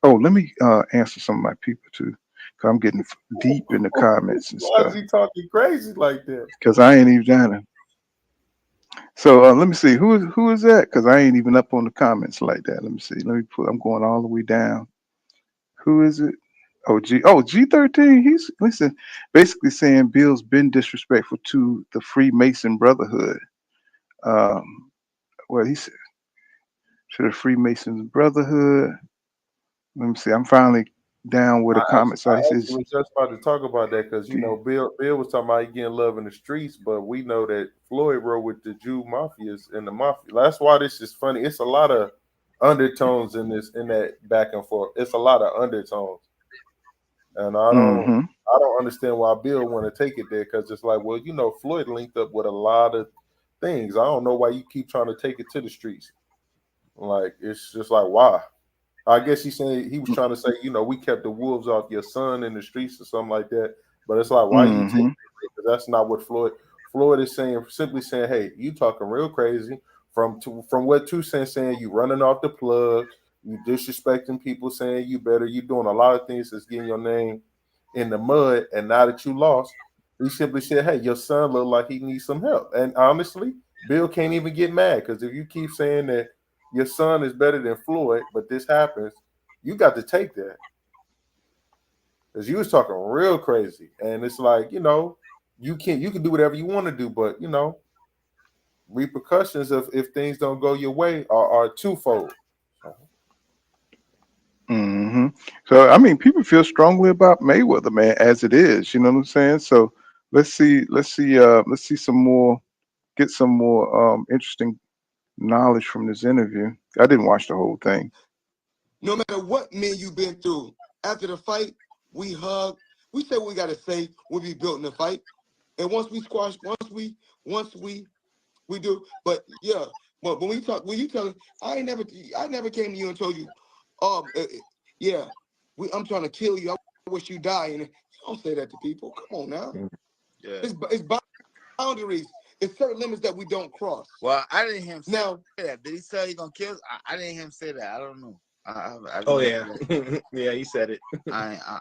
Oh, let me answer some of my people too. Cause I'm getting deep in the comments and stuff.
Why is he talking crazy like that?
Because I ain't even done it. So let me see. Who is that? Because I ain't even up on the comments like that. Let me see. I'm going all the way down. Who is it? G13. He's basically saying Bill's been disrespectful to the Freemason Brotherhood. He said to the Freemasons Brotherhood. Let me see. I'm finally down with the comments.
I was just about to talk about that because Bill was talking about he getting love in the streets, but we know that Floyd rode with the Jew mafias and the mafia. That's why this is funny. It's a lot of undertones in that back and forth. It's a lot of undertones, and I don't understand why Bill want to take it there, because it's like, well, Floyd linked up with a lot of things. I don't know why you keep trying to take it to the streets. Like, it's just like, why? I guess he was trying to say, we kept the wolves off your son in the streets or something like that. But it's like, why you take it? Because that's not what Floyd is saying. Simply saying, hey, you talking real crazy. From what Toussaint saying, you running off the plug, you disrespecting people, saying you better, you doing a lot of things that's getting your name in the mud. And now that you lost, he simply said, hey, your son look like he needs some help. And honestly, Bill can't even get mad, because if you keep saying that your son is better than Floyd, but this happens, you got to take that. Because you was talking real crazy. And it's like, you can do whatever you want to do, but repercussions of if things don't go your way are twofold.
So I mean, people feel strongly about Mayweather, man, as it is. You know what I'm saying? So let's see some more, get some more interesting knowledge from this interview. I didn't watch the whole thing.
No matter what men you've been through, after the fight, we hug, we say what we gotta say, we'll be built in the fight. And once we squash, once we do, but yeah, but when you tell I never came to you and told you, I'm trying to kill you, I wish you die. And you don't say that to people. Come on now. Yeah. It's boundaries. It's certain limits that we don't cross.
Well, I didn't hear him say that. Did he say he gonna kill us? I didn't hear him say that. I don't know.
Yeah, he said it.
I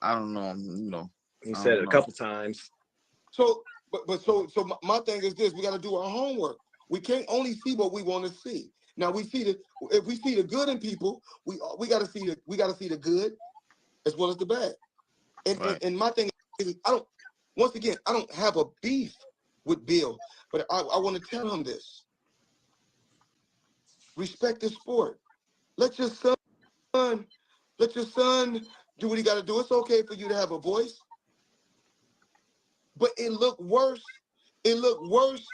don't know.
He said it a couple times.
So, but my thing is this: we got to do our homework. We can't only see what we want to see. Now if we see the good in people, we got to see the good as well as the bad. And my thing is, I don't have a beef with Bill, but I want to tell him this: respect the sport. Let your son do what he got to do. It's okay for you to have a voice, but it looked worse. It looked worse.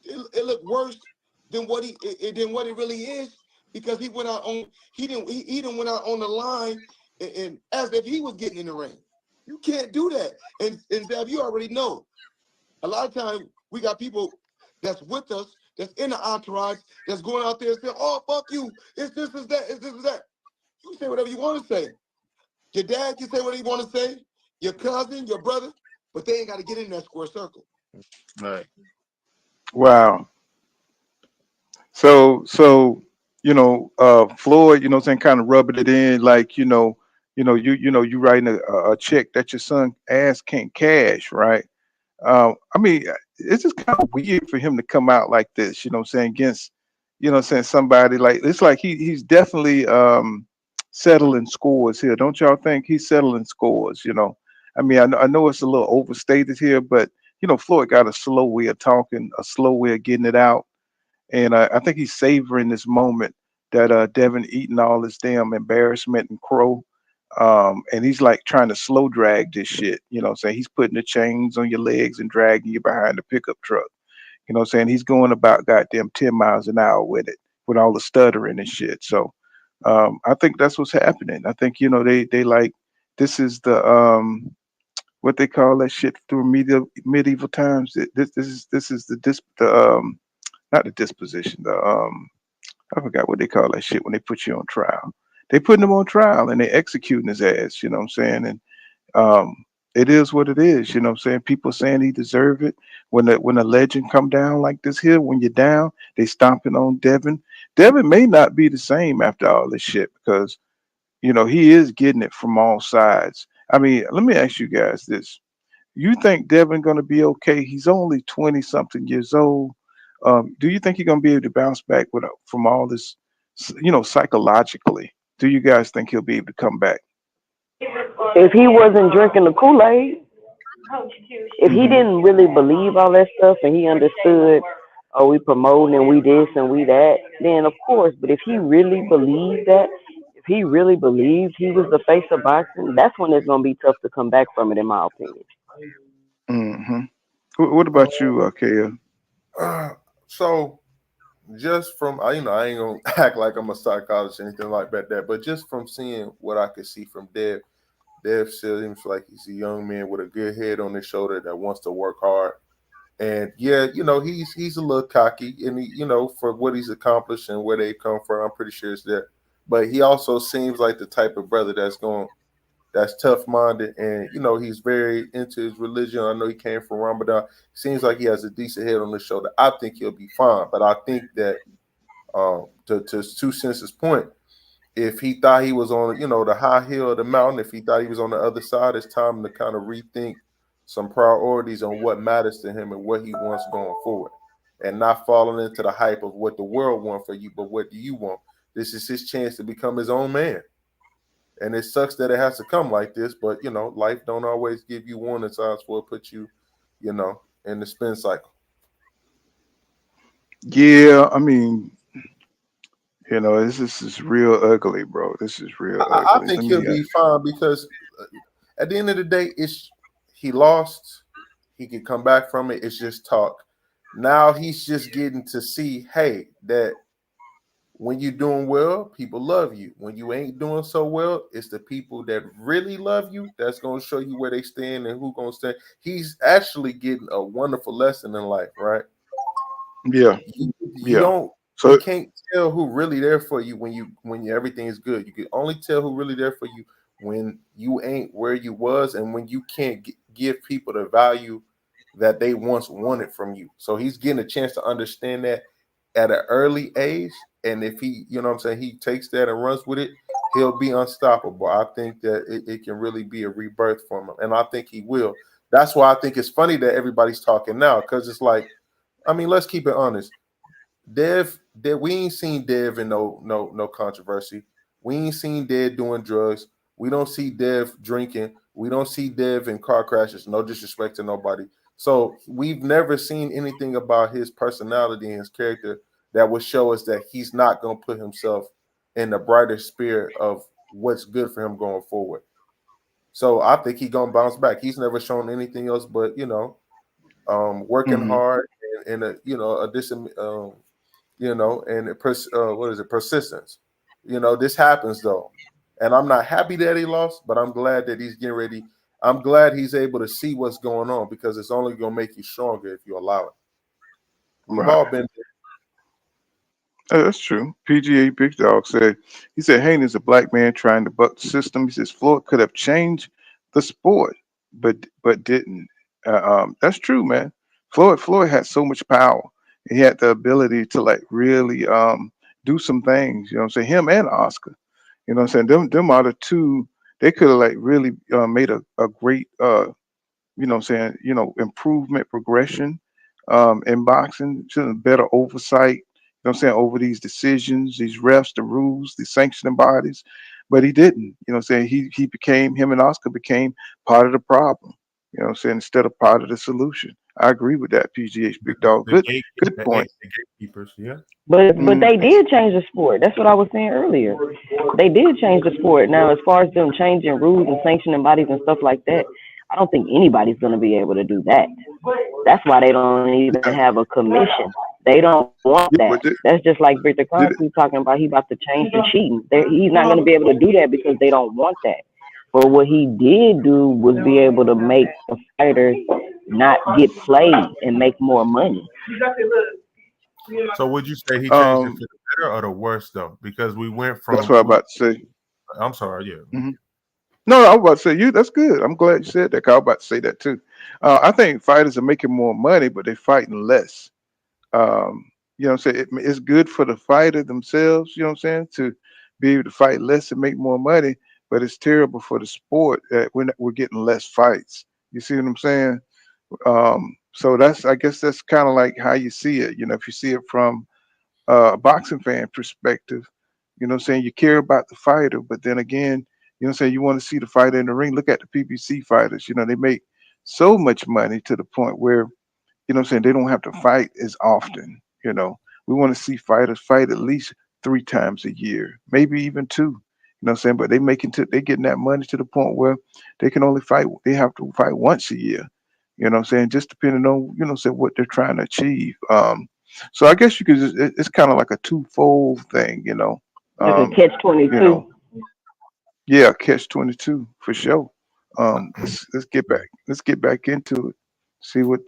It looked worse than what it really is, because he went out on he didn't went out on the line and as if he was getting in the ring. You can't do that. And Dev, you already know. A lot of times we got people that's with us, that's in the entourage, that's going out there and saying, "Oh, fuck you! It's this, is that, it's this, is that." You can say whatever you want to say. Your dad can say whatever you want to say. Your cousin, your brother, but they ain't got to get in that square circle.
Right.
Wow. So Floyd, saying, kind of rubbing it in, like, you writing a check that your son ass can't cash, right? I mean, it's just kind of weird for him to come out like this, saying, against, saying somebody, like, it's like he's definitely settling scores here. Don't y'all think he's settling scores? I mean, I know it's a little overstated here, but Floyd got a slow way of talking, a slow way of getting it out. And I think he's savoring this moment that Devin eating all this damn embarrassment and crow. And he's like trying to slow drag this shit. Saying he's putting the chains on your legs and dragging you behind the pickup truck. Saying he's going about goddamn 10 miles an hour with it, with all the stuttering and shit. So I think that's what's happening. I think, they like, this is the what they call that shit through medieval times. This is the not the disposition. I forgot what they call that shit when they put you on trial. They putting him on trial and they executing his ass. You know what I'm saying? And it is what it is. You know what I'm saying? People saying he deserve it. When a legend come down like this here, when you're down, they stomping on Devin. Devin may not be the same after all this shit, because he is getting it from all sides. I mean, let me ask you guys this: you think Devin gonna be okay? He's only 20 something years old. Do you think he's gonna be able to bounce back from all this, psychologically? Do you guys think he'll be able to come back?
If he wasn't drinking the Kool-Aid, if he didn't really believe all that stuff and he understood, oh, we promoting and we this and we that, then of course. But if he really believed that, if he really believed he was the face of boxing, that's when it's gonna be tough to come back from it, in my opinion.
Mm-hmm. What about you, Kaya?
So just from, I ain't gonna act like I'm a psychologist or anything like that, but just from seeing what I could see from Dev seems like he's a young man with a good head on his shoulder that wants to work hard. And yeah, he's a little cocky, and he, for what he's accomplished and where they come from, I'm pretty sure it's there. But he also seems like the type of brother that's tough-minded, and he's very into his religion. I know he came from Ramadan. Seems like he has a decent head on his shoulder. I think he'll be fine, but I think that to 2 Cents' point, if he thought he was on the high hill of the mountain, if he thought he was on the other side, it's time to kind of rethink some priorities on what matters to him and what he wants going forward, and not falling into the hype of what the world wants for you, but what do you want? This is his chance to become his own man. And it sucks that it has to come like this, but life don't always give you warning signs for it put you, in the spin cycle.
Yeah, I mean, this is real ugly, bro. This is real ugly.
I think he'll be fine, because at the end of the day, he lost. He can come back from it. It's just talk. Now he's just getting to see, hey, that when you're doing well, people love you. When you ain't doing so well, it's the people that really love you that's going to show you where they stand and who's going to stand. He's actually getting a wonderful lesson in life, right?
Yeah.
You can't tell who really there for you when everything is good. You can only tell who really there for you when you ain't where you was, and when you can't give people the value that they once wanted from you. So he's getting a chance to understand that at an early age. And if he, he takes that and runs with it, he'll be unstoppable. I think that it can really be a rebirth for him. And I think he will. That's why I think it's funny that everybody's talking now, because it's like, I mean, let's keep it honest. Dev we ain't seen Dev in no controversy. We ain't seen Dev doing drugs. We don't see Dev drinking. We don't see Dev in car crashes. No disrespect to nobody. So we've never seen anything about his personality and his character that would show us that he's not going to put himself in the brighter spirit of what's good for him going forward. So I think he's going to bounce back. He's never shown anything else but, working hard and a persistence. This happens though. And I'm not happy that he lost, but I'm glad that he's getting ready. I'm glad he's able to see what's going on because it's only going to make you stronger if you allow it. We've all been there.
That's true. PGA Big Dog said, he said, Haney's a black man trying to buck the system. He says, Floyd could have changed the sport, but didn't. That's true, man. Floyd had so much power. He had the ability to like really do some things, you know what I'm saying? Him and Oscar. You know what I'm saying? Them are the two, they could have like really made a great improvement, progression in boxing, better oversight, you know what I'm saying, over these decisions, these refs, the rules, the sanctioning bodies. But he didn't, you know what I'm saying? Him and Oscar became part of the problem, you know what I'm saying, instead of part of the solution. I agree with that, PGH Big Dog. Good point.
The gatekeepers, yeah.
But they did change the sport. That's what I was saying earlier. They did change the sport. Now, as far as them changing rules and sanctioning bodies and stuff like that, I don't think anybody's going to be able to do that. That's why they don't even have a commission. They don't want that. That's just like Victor Crosby talking about he about to change the cheating. He's not going to be able to do that because they don't want that. But what he did do was be able to make the fighters not get played and make more money.
So would you say he changed it for the better or the worse though? Because we went from.
That's what I'm about to say.
I'm sorry, yeah.
Mm-hmm. No, I was about to say you. That's good. I'm glad you said that. 'Cause I was about to say that too. I think fighters are making more money, but they're fighting less. You know what I'm saying? It's good for the fighter themselves, you know what I'm saying, to be able to fight less and make more money, but it's terrible for the sport that we're getting less fights. You see what I'm saying? So I guess that's kind of like how you see it. You know, if you see it from a boxing fan perspective, you know what I'm saying, you care about the fighter, but then again, you know what I'm saying, you want to see the fighter in the ring. Look at the PBC fighters. You know, they make so much money to the point where, you know what I'm saying, they don't have to fight as often. You know, we want to see fighters fight at least 3 times a year, maybe even 2. You know what I'm saying? But they getting that money to the point where they can only fight, they have to fight once a year. You know what I'm saying? Just depending on, you know what I'm saying, what they're trying to achieve. So I guess you could it's kind of like a twofold thing, you know.
Like a catch-22.
You know, yeah, catch-22 for sure. Let's get back into it. See what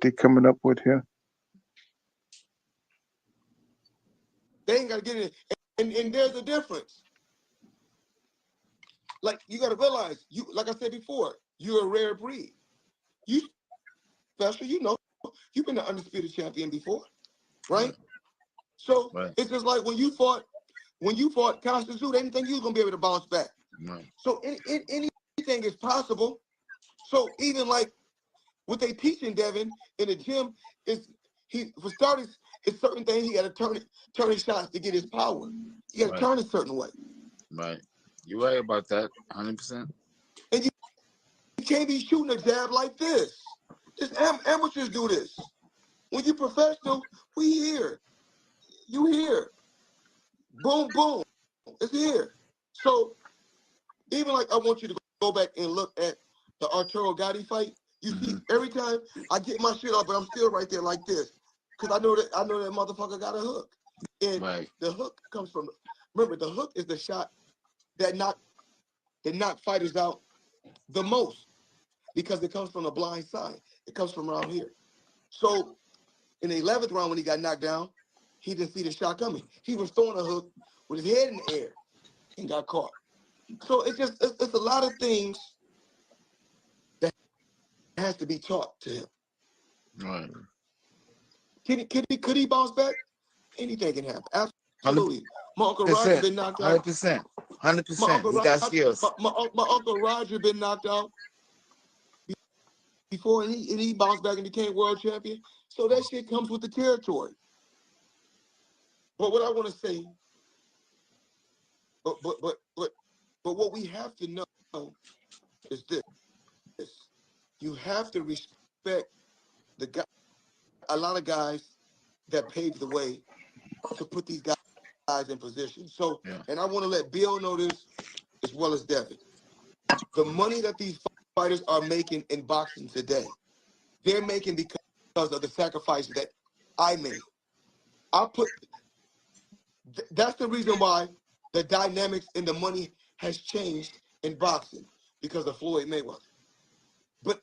they're coming up with here.
They ain't got to get it. And there's a difference. Like, you got to realize, like I said before, you're a rare breed. You special, you know, you've been the undisputed champion before, right? So it's just like when you fought Constitute, they didn't think you was going to be able to bounce back.
Right.
So anything is possible. So even like what they teaching Devin in the gym is for starters, it's certain things he got to turn his shots to get his power. You got to turn a certain way.
Right. You're right about that, 100%.
And you can't be shooting a jab like this. Just amateurs do this. When you professional, we here. You here. Boom, boom. It's here. So even like I want you to go back and look at the Arturo Gotti fight. You see, every time I get my shit off, but I'm still right there like this. Because I know that motherfucker got a hook. And the hook comes from, remember, the hook is the shot that knock fighters out the most. Because it comes from the blind side. It comes from around here. So in the 11th round when he got knocked down, he didn't see the shot coming. He was throwing a hook with his head in the air and got caught. So it's a lot of things that has to be taught to him.
Right.
Could he bounce back? Anything can happen. Absolutely. My Uncle Roger been knocked out.
100%. 100%. He got skills.
My Uncle Roger been knocked out before, and he bounced back and became world champion. So that shit comes with the territory. But what I want to say, but what we have to know is this: you have to respect the guy. A lot of guys that paved the way to put these guys in position. So, and I want to let Bill know this as well as Devin. The money that these fighters are making in boxing today, they're making because of the sacrifice that I made. That's the reason why the dynamics and the money has changed in boxing because of Floyd Mayweather. But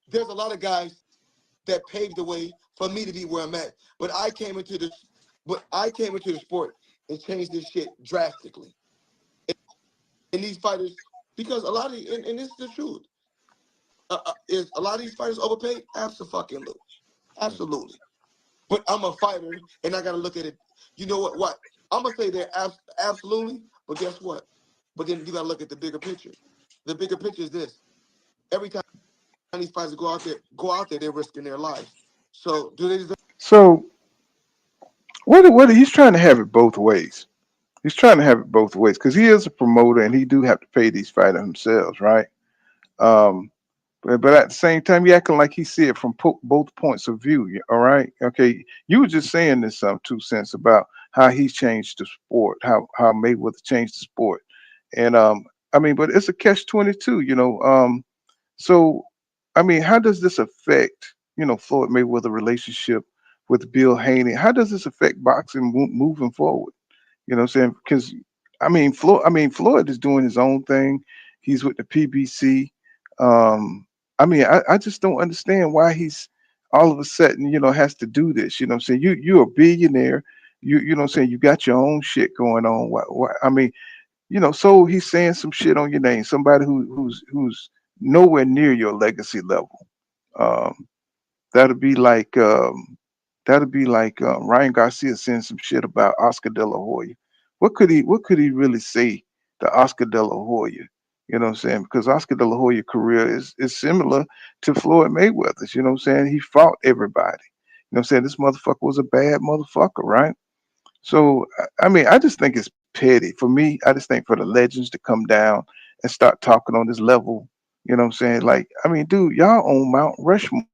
there's a lot of guys that paved the way for me to be where I'm at. But I came into the sport and changed this shit drastically. And these fighters, because a lot of, and this is the truth, is a lot of these fighters overpaid? Absolutely. Absolutely. But I'm a fighter, and I got to look at it. You know what? What? I'm going to say they're absolutely, but guess what? But then you got to look at the bigger picture. The bigger picture is this. Every time these fighters go out there, they're risking their lives. So do they deserve?
So what he's trying to have it both ways. He's trying to have it both ways because he is a promoter and he do have to pay these fighters themselves, right? But at the same time, you acting like he see it from both points of view. All right, okay. You were just saying this 2 cents about how he's changed the sport, how Mayweather changed the sport, and I mean, but it's a catch-22, you know. So I mean, how does this affect Floyd Mayweather relationship with Bill Haney? How does this affect boxing moving forward? You know what I'm saying? Because Floyd is doing his own thing. He's with the PBC. I mean, I just don't understand why he's all of a sudden, has to do this. You know what I'm saying? You're a billionaire. You know what I'm saying? You got your own shit going on. Why, I mean, so he's saying some shit on your name, somebody who's nowhere near your legacy level. Um, that'll be like Ryan Garcia saying some shit about Oscar De La Hoya. What could he really say to Oscar De La Hoya? You know what I'm saying? Because Oscar De La Hoya career is similar to Floyd Mayweather's. You know what I'm saying? He fought everybody. You know what I'm saying? This motherfucker was a bad motherfucker, right? So I mean, I just think it's petty. For me, I just think for the legends to come down and start talking on this level, you know what I'm saying? Like, I mean, dude, y'all on Mount Rushmore.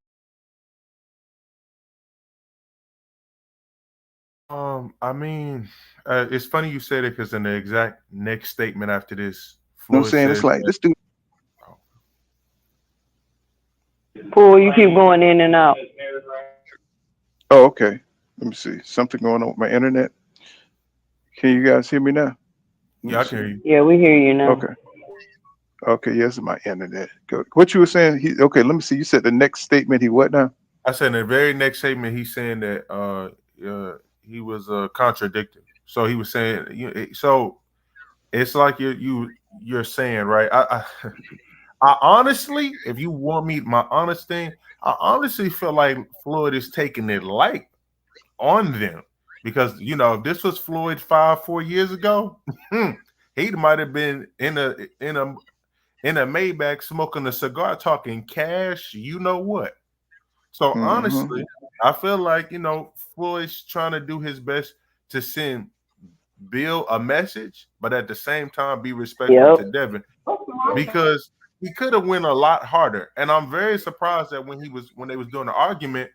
I mean, it's funny you said it because in the exact next statement after this,
You know what I'm
Floyd
saying?
says,
It's like this dude.
Paul, you keep going in and out.
Oh, okay. Let me see. Something going on with my internet. Can you guys hear me now?
"Yeah, I can hear you."
Yeah, we hear you now.
Okay. Okay. Yes, my internet. Good. What you were saying? Okay. Let me see. You said the next statement. He what now?
I said in the very next statement, he's saying that he was contradicting. So he was saying, so it's like you're saying, right? I honestly, if you want me, my honest thing, I honestly feel like Floyd is taking it light on them because if this was Floyd 4 years ago, he might have been in a Maybach smoking a cigar, talking cash. You know what? So
Mm-hmm.
honestly, I feel like Floyd's trying to do his best to send Bill a message, but at the same time be respectful to Devin because he could have went a lot harder. And I'm very surprised that when they was doing the argument,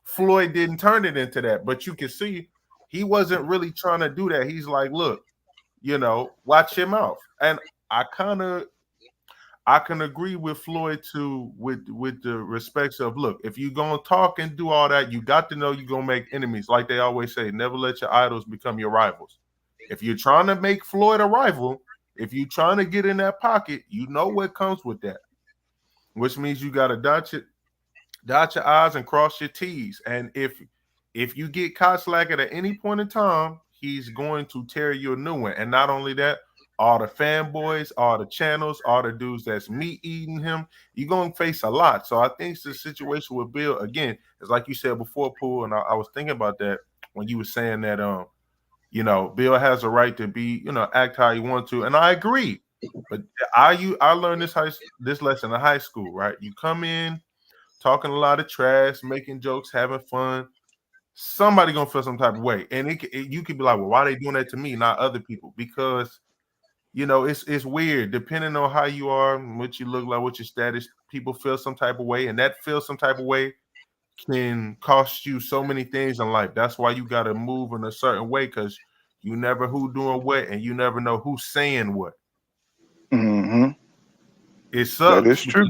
Floyd didn't turn it into that. But you can see he wasn't really trying to do that. He's like, look, watch your mouth. And I can agree with Floyd too, with the respects of, look, if you're gonna talk and do all that, you got to know you're gonna make enemies. Like they always say, never let your idols become your rivals. If you're trying to make Floyd a rival, if you're trying to get in that pocket, you know what comes with that, which means you got to dot your I's and cross your T's. And if you get caught slacking at any point in time, he's going to tear you a new one. And not only that, all the fanboys, all the channels, all the dudes that's meat eating him, you're going to face a lot. So I think the situation with Bill, again, is like you said before, Pooh, and I was thinking about that when you were saying that Bill has a right to be, act how he wants to, and I agree. But I learned this lesson in high school, right? You come in talking a lot of trash, making jokes, having fun. somebody gonna feel some type of way, and you could be like, well, why are they doing that to me, not other people? Because it's weird. Depending on how you are, what you look like, what your status, people feel some type of way, and that feel some type of way can cost you so many things in life. That's why you got to move in a certain way, because you never who doing what, and you never know who's saying what.
Mm-hmm.
It sucks.
That is true.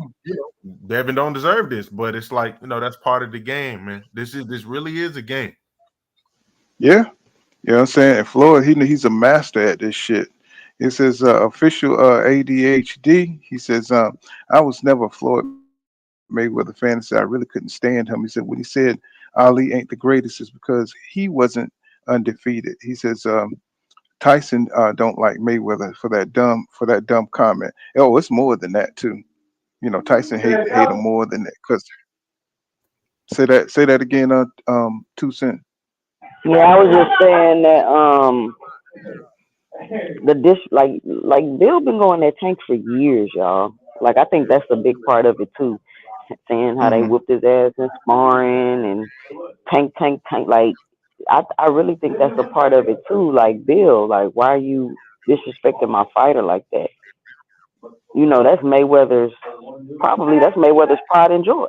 Devin don't deserve this, but it's like, that's part of the game, man. This really is a game.
Yeah. You know what I'm saying? And Floyd, he's a master at this shit. It says official ADHD. He says, I was never a Floyd Mayweather fan. I really couldn't stand him. He said when he said Ali ain't the greatest is because he wasn't undefeated. He says Tyson don't like Mayweather for that dumb comment. Oh, it's more than that too. Tyson hate him more than that. Cause say that again. 2 Cent.
Yeah, I was just saying that the dish like Bill been going that tank for years, y'all. Like I think that's a big part of it too. Saying how they whooped his ass in sparring and tank. Like I really think that's a part of it too. Like Bill, like why are you disrespecting my fighter like that? That's Mayweather's pride and joy.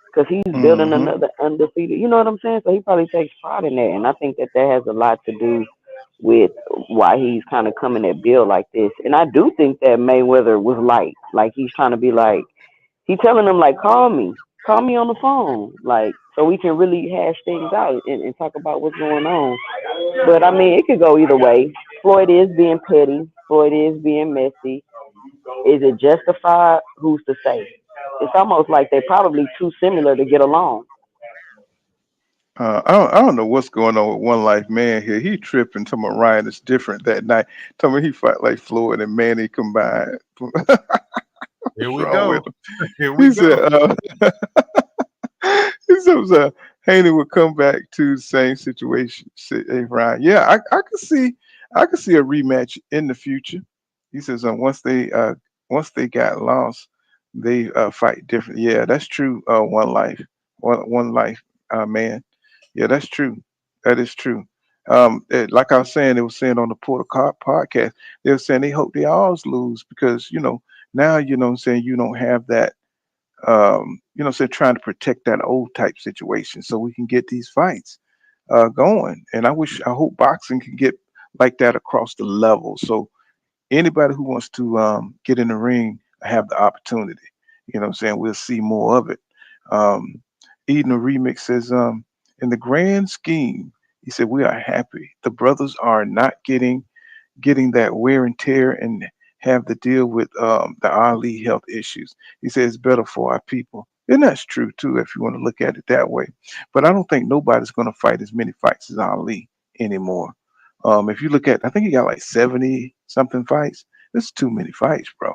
Because he's building another undefeated, you know what I'm saying? So he probably takes pride in that. And I think that has a lot to do with why he's kind of coming at Bill like this. And I do think that Mayweather was like he's trying to be like, he's telling him like, call me on the phone, like, so we can really hash things out and talk about what's going on. But I mean, it could go either way. Floyd is being petty. Floyd is being messy. Is it justified? Who's to say? It's almost like they're probably too similar to get along.
I don't know what's going on with One Life Man here. He tripping. Talking about Ryan is different that night. Talking about he fight like Floyd and Manny combined.
Here we go.
He said, he said Haney would come back to the same situation. Say, hey, Ryan, yeah, I could see a rematch in the future. He says once they got lost, they fight different. Yeah, that's true. One Life, one Life, man. Yeah, that's true. That is true. Like I was saying, they were saying on the Porter podcast, they were saying they hope they always lose because now what I'm saying, you don't have that trying to protect that old type situation so we can get these fights going. And I hope boxing can get like that across the level. So anybody who wants to get in the ring have the opportunity. What I'm saying, we'll see more of it. Eden Remix says, in the grand scheme, he said, we are happy. The brothers are not getting that wear and tear and have to deal with the Ali health issues. He says it's better for our people. And that's true too, if you want to look at it that way. But I don't think nobody's going to fight as many fights as Ali anymore. If you look at, I think he got like 70 something fights. That's too many fights, bro.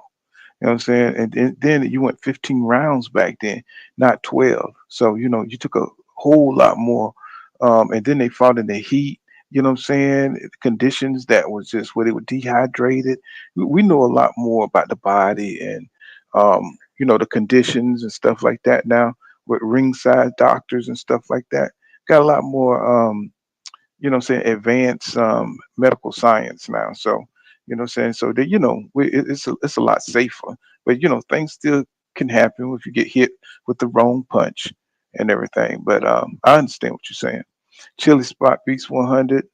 You know what I'm saying? And then you went 15 rounds back then, not 12. So, you took a whole lot more. And then they fought in the heat, you know what I'm saying? Conditions that was just where they were dehydrated. We know a lot more about the body and, the conditions and stuff like that now with ringside doctors and stuff like that. Got a lot more, advanced medical science now. So, so that, it's a lot safer, but things still can happen if you get hit with the wrong punch and everything. But I understand what you're saying. Chili Spot Beats 100.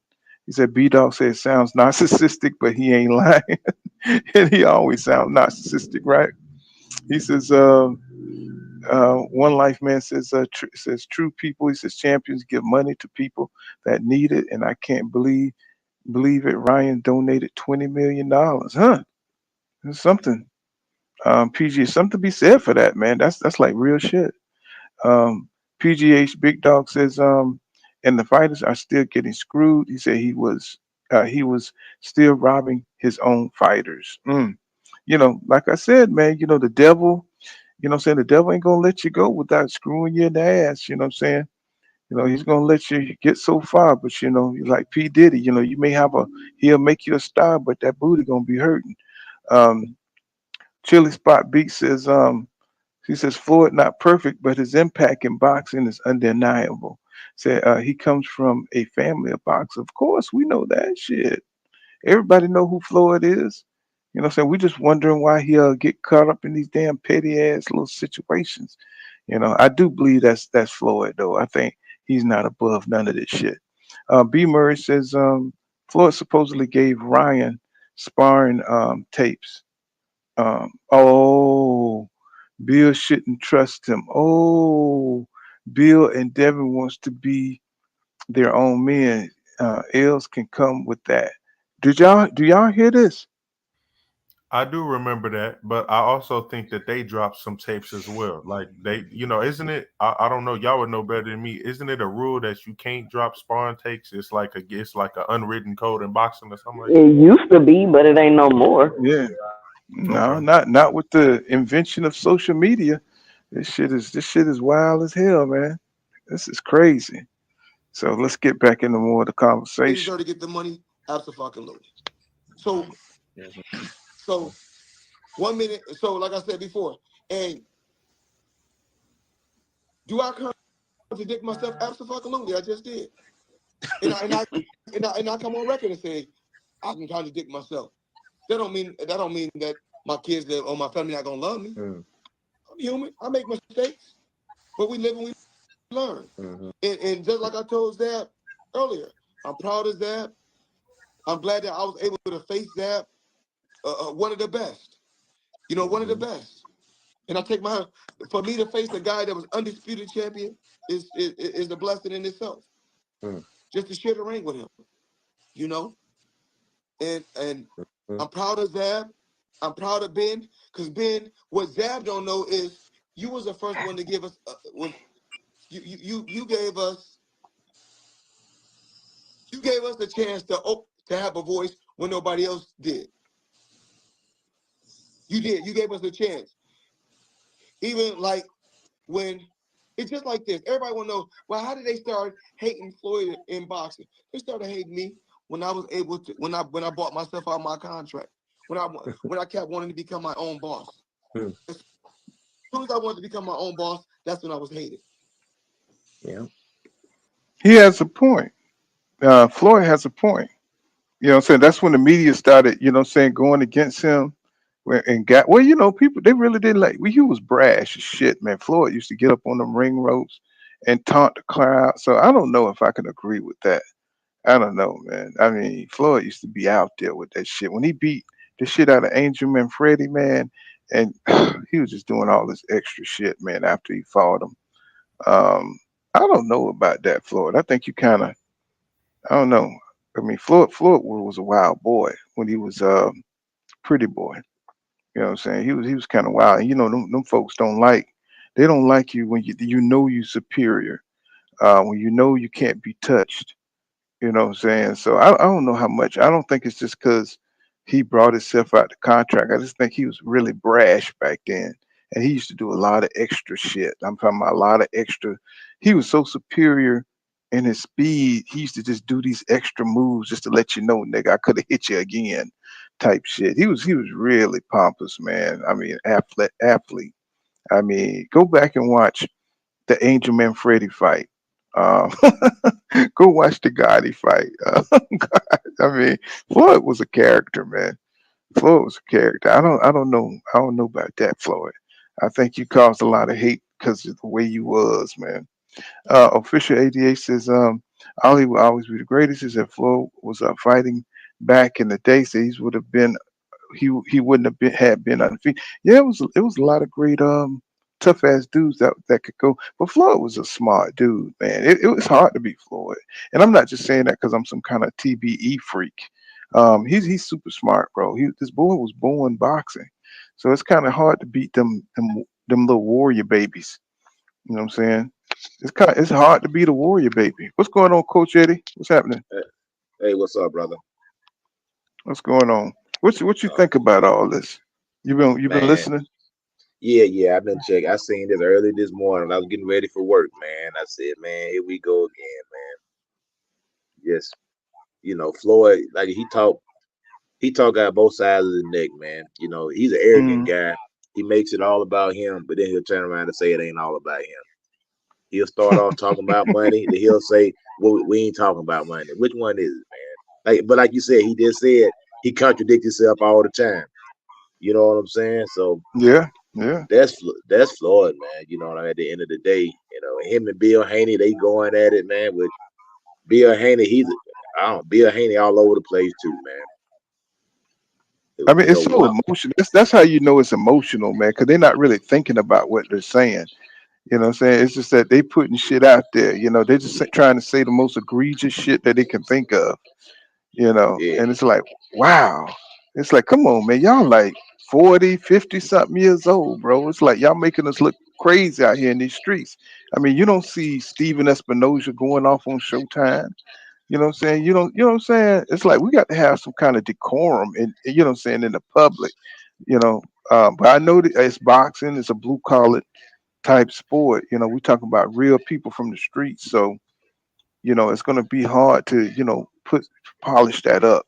He said B Dog said it sounds narcissistic, but he ain't lying. And he always sounds narcissistic, right? He says One Life Man says says true people. He says champions give money to people that need it, and I can't believe it. Ryan donated $20 million. Huh? There's something. PG, something to be said for that, man. That's like real shit. PGH Big Dog says and the fighters are still getting screwed. He said he was still robbing his own fighters. Like I said, man, the devil, the devil ain't gonna let you go without screwing you in the ass. You know what I'm saying? He's gonna let you get so far, but like P. Diddy, he'll make you a star, but that booty gonna be hurting. Chili Spot Beat says, he says Floyd not perfect, but his impact in boxing is undeniable. Said he comes from a family of boxers. Of course, we know that shit. Everybody know who Floyd is. You know what I'm saying? We just wondering why he get caught up in these damn petty ass little situations. You know, I do believe that's Floyd though. I think he's not above none of this shit. B Murray says Floyd supposedly gave Ryan sparring tapes. Oh, Bill shouldn't trust him. Oh, Bill and Devin wants to be their own men. Els can come with that. Do y'all hear this?
I do remember that, but I also think that they dropped some tapes as well. Like they, isn't it? I don't know. Y'all would know better than me. Isn't it a rule that you can't drop sparring tapes? It's like an unwritten code in boxing or something like that.
It used to be, but it ain't no more.
Yeah. No,
Okay.
not with the invention of social media. This shit is wild as hell, man. This is crazy. So let's get back into more of the
They
conversation.
deserve to get the money. Absolutely. So 1 minute. So like I said before, and do I contradict myself? Absolutely, I just did. And I come on record and say I can contradict myself. That don't mean that my kids or my family not gonna love me. I'm human. I make mistakes, but we live and we learn. And just like I told Zab earlier, I'm proud of Zab. I'm glad that I was able to face Zab, one of the best. One of the best. And I take for me to face a guy that was undisputed champion is a blessing in itself. Just to share the ring with him, And I'm proud of Zab. I'm proud of Ben, because Ben, what Zab don't know is you was the first one to give us you gave us the chance to have a voice when nobody else did. You did. You gave us a chance. Even like when it's just like this. Everybody want to know, well, how did they start hating Floyd in boxing? They started hating me when I was able to when I bought myself out of my contract. When I kept wanting to become my own boss. As soon as I wanted to become my own boss, that's when I was hated.
Yeah.
He has a point. Floyd has a point. You know what I'm saying? That's when the media started, going against him and people, they really didn't like, he was brash as shit, man. Floyd used to get up on them ring ropes and taunt the crowd. So I don't know if I can agree with that. I don't know, man. I mean, Floyd used to be out there with that shit. When he beat the shit out of Angel Man Freddie, man, and he was just doing all this extra shit, man, after he fought him. I don't know about that, Floyd. I think you kind of, I don't know. I mean, Floyd was a wild boy when he was pretty boy. You know what I'm saying? He was kind of wild. And, them folks they don't like you when you superior, when you can't be touched. You know what I'm saying? So I don't know how much. I don't think it's just because he brought himself out the contract. I just think he was really brash back then. And he used to do a lot of extra shit. I'm talking about a lot of extra. He was so superior in his speed. He used to just do these extra moves just to let you know, nigga, I could have hit you again type shit. He was really pompous, man. I mean, athlete. I mean, go back and watch the Angel Man Freddy fight. Um, go watch the Gotti fight. God, I mean, Floyd was a character, man. Floyd was a character. I don't know. I don't know about that, Floyd. I think you caused a lot of hate because of the way you was, man. Official ADA says, Ali will always be the greatest. He said Floyd was fighting back in the day. So he would have been he wouldn't have been undefeated. Yeah, it was a lot of great tough ass dudes that could go. But Floyd was a smart dude, man. It was hard to beat Floyd, and I'm not just saying that because I'm some kind of TBE freak. He's super smart, bro. This boy was born boxing, so it's kind of hard to beat them little warrior babies. You know what I'm saying? It's hard to beat a warrior baby. What's going on, Coach Eddie? What's happening?
Hey, what's up, brother?
What's going on? What you think about all this? You've been
Man,
listening?
yeah, I've been checking. I seen this early this morning. I was getting ready for work, man. I said, man, here we go again, man. Yes, Floyd, like he talk out both sides of the neck, man. He's an arrogant
Mm,
guy. He makes it all about him, but then he'll turn around and say it ain't all about him. He'll start off talking about money, then he'll say, "Well, we ain't talking about money." Which one is it, man? Like you said, he just said he contradicts himself all the time. You know what I'm saying? So
yeah.
That's Floyd, man. You know, at the end of the day, him and Bill Haney, they going at it, man. With Bill Haney, Bill Haney all over the place too, man.
I mean, it's so emotional. That's how you know it's emotional, man, because they're not really thinking about what they're saying. You know what I'm saying? It's just that they putting shit out there. They're just trying to say the most egregious shit that they can think of.
Yeah.
And it's like, wow. It's like, come on, man. Y'all like 40, 50 something years old, bro. It's like y'all making us look crazy out here in these streets. I mean, you don't see Steven Espinoza going off on Showtime. You know what I'm saying? You know what I'm saying? It's like we got to have some kind of decorum you know what I'm saying, in the public, but I know that it's boxing, it's a blue collar type sport. We talking about real people from the streets. So, it's gonna be hard to, polish that up,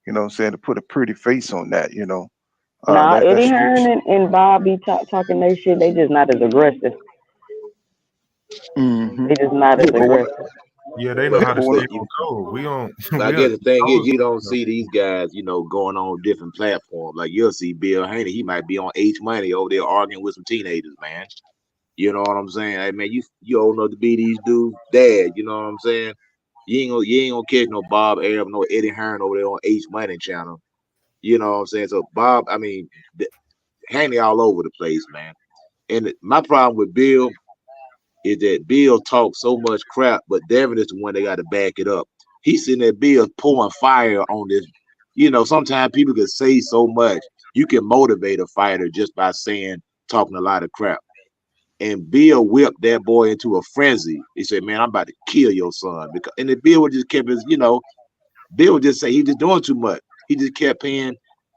you know what I'm saying, to put a pretty face on that,
Nah,
that
Eddie
street
Hearn and Bobby talking their shit. They just not as aggressive.
Mm-hmm.
They just not as aggressive.
Yeah, they know how to stay on code.
I guess the thing is, you don't see these guys, going on different platforms. Like you'll see Bill Haney, he might be on H Money over there arguing with some teenagers, man. You know what I'm saying? Hey man, you old enough to be these dudes' dad. You know what I'm saying? You ain't gonna catch no Bob Arab, no Eddie Hearn over there on H Money channel. You know what I'm saying? So Haney all over the place, man. And my problem with Bill is that Bill talks so much crap, but Devin is the one that got to back it up. He's sitting there, Bill pouring fire on this. Sometimes people can say so much. You can motivate a fighter just by talking a lot of crap. And Bill whipped that boy into a frenzy. He said, "Man, I'm about to kill your son." And the Bill just kept Bill would just say he just doing too much. He just kept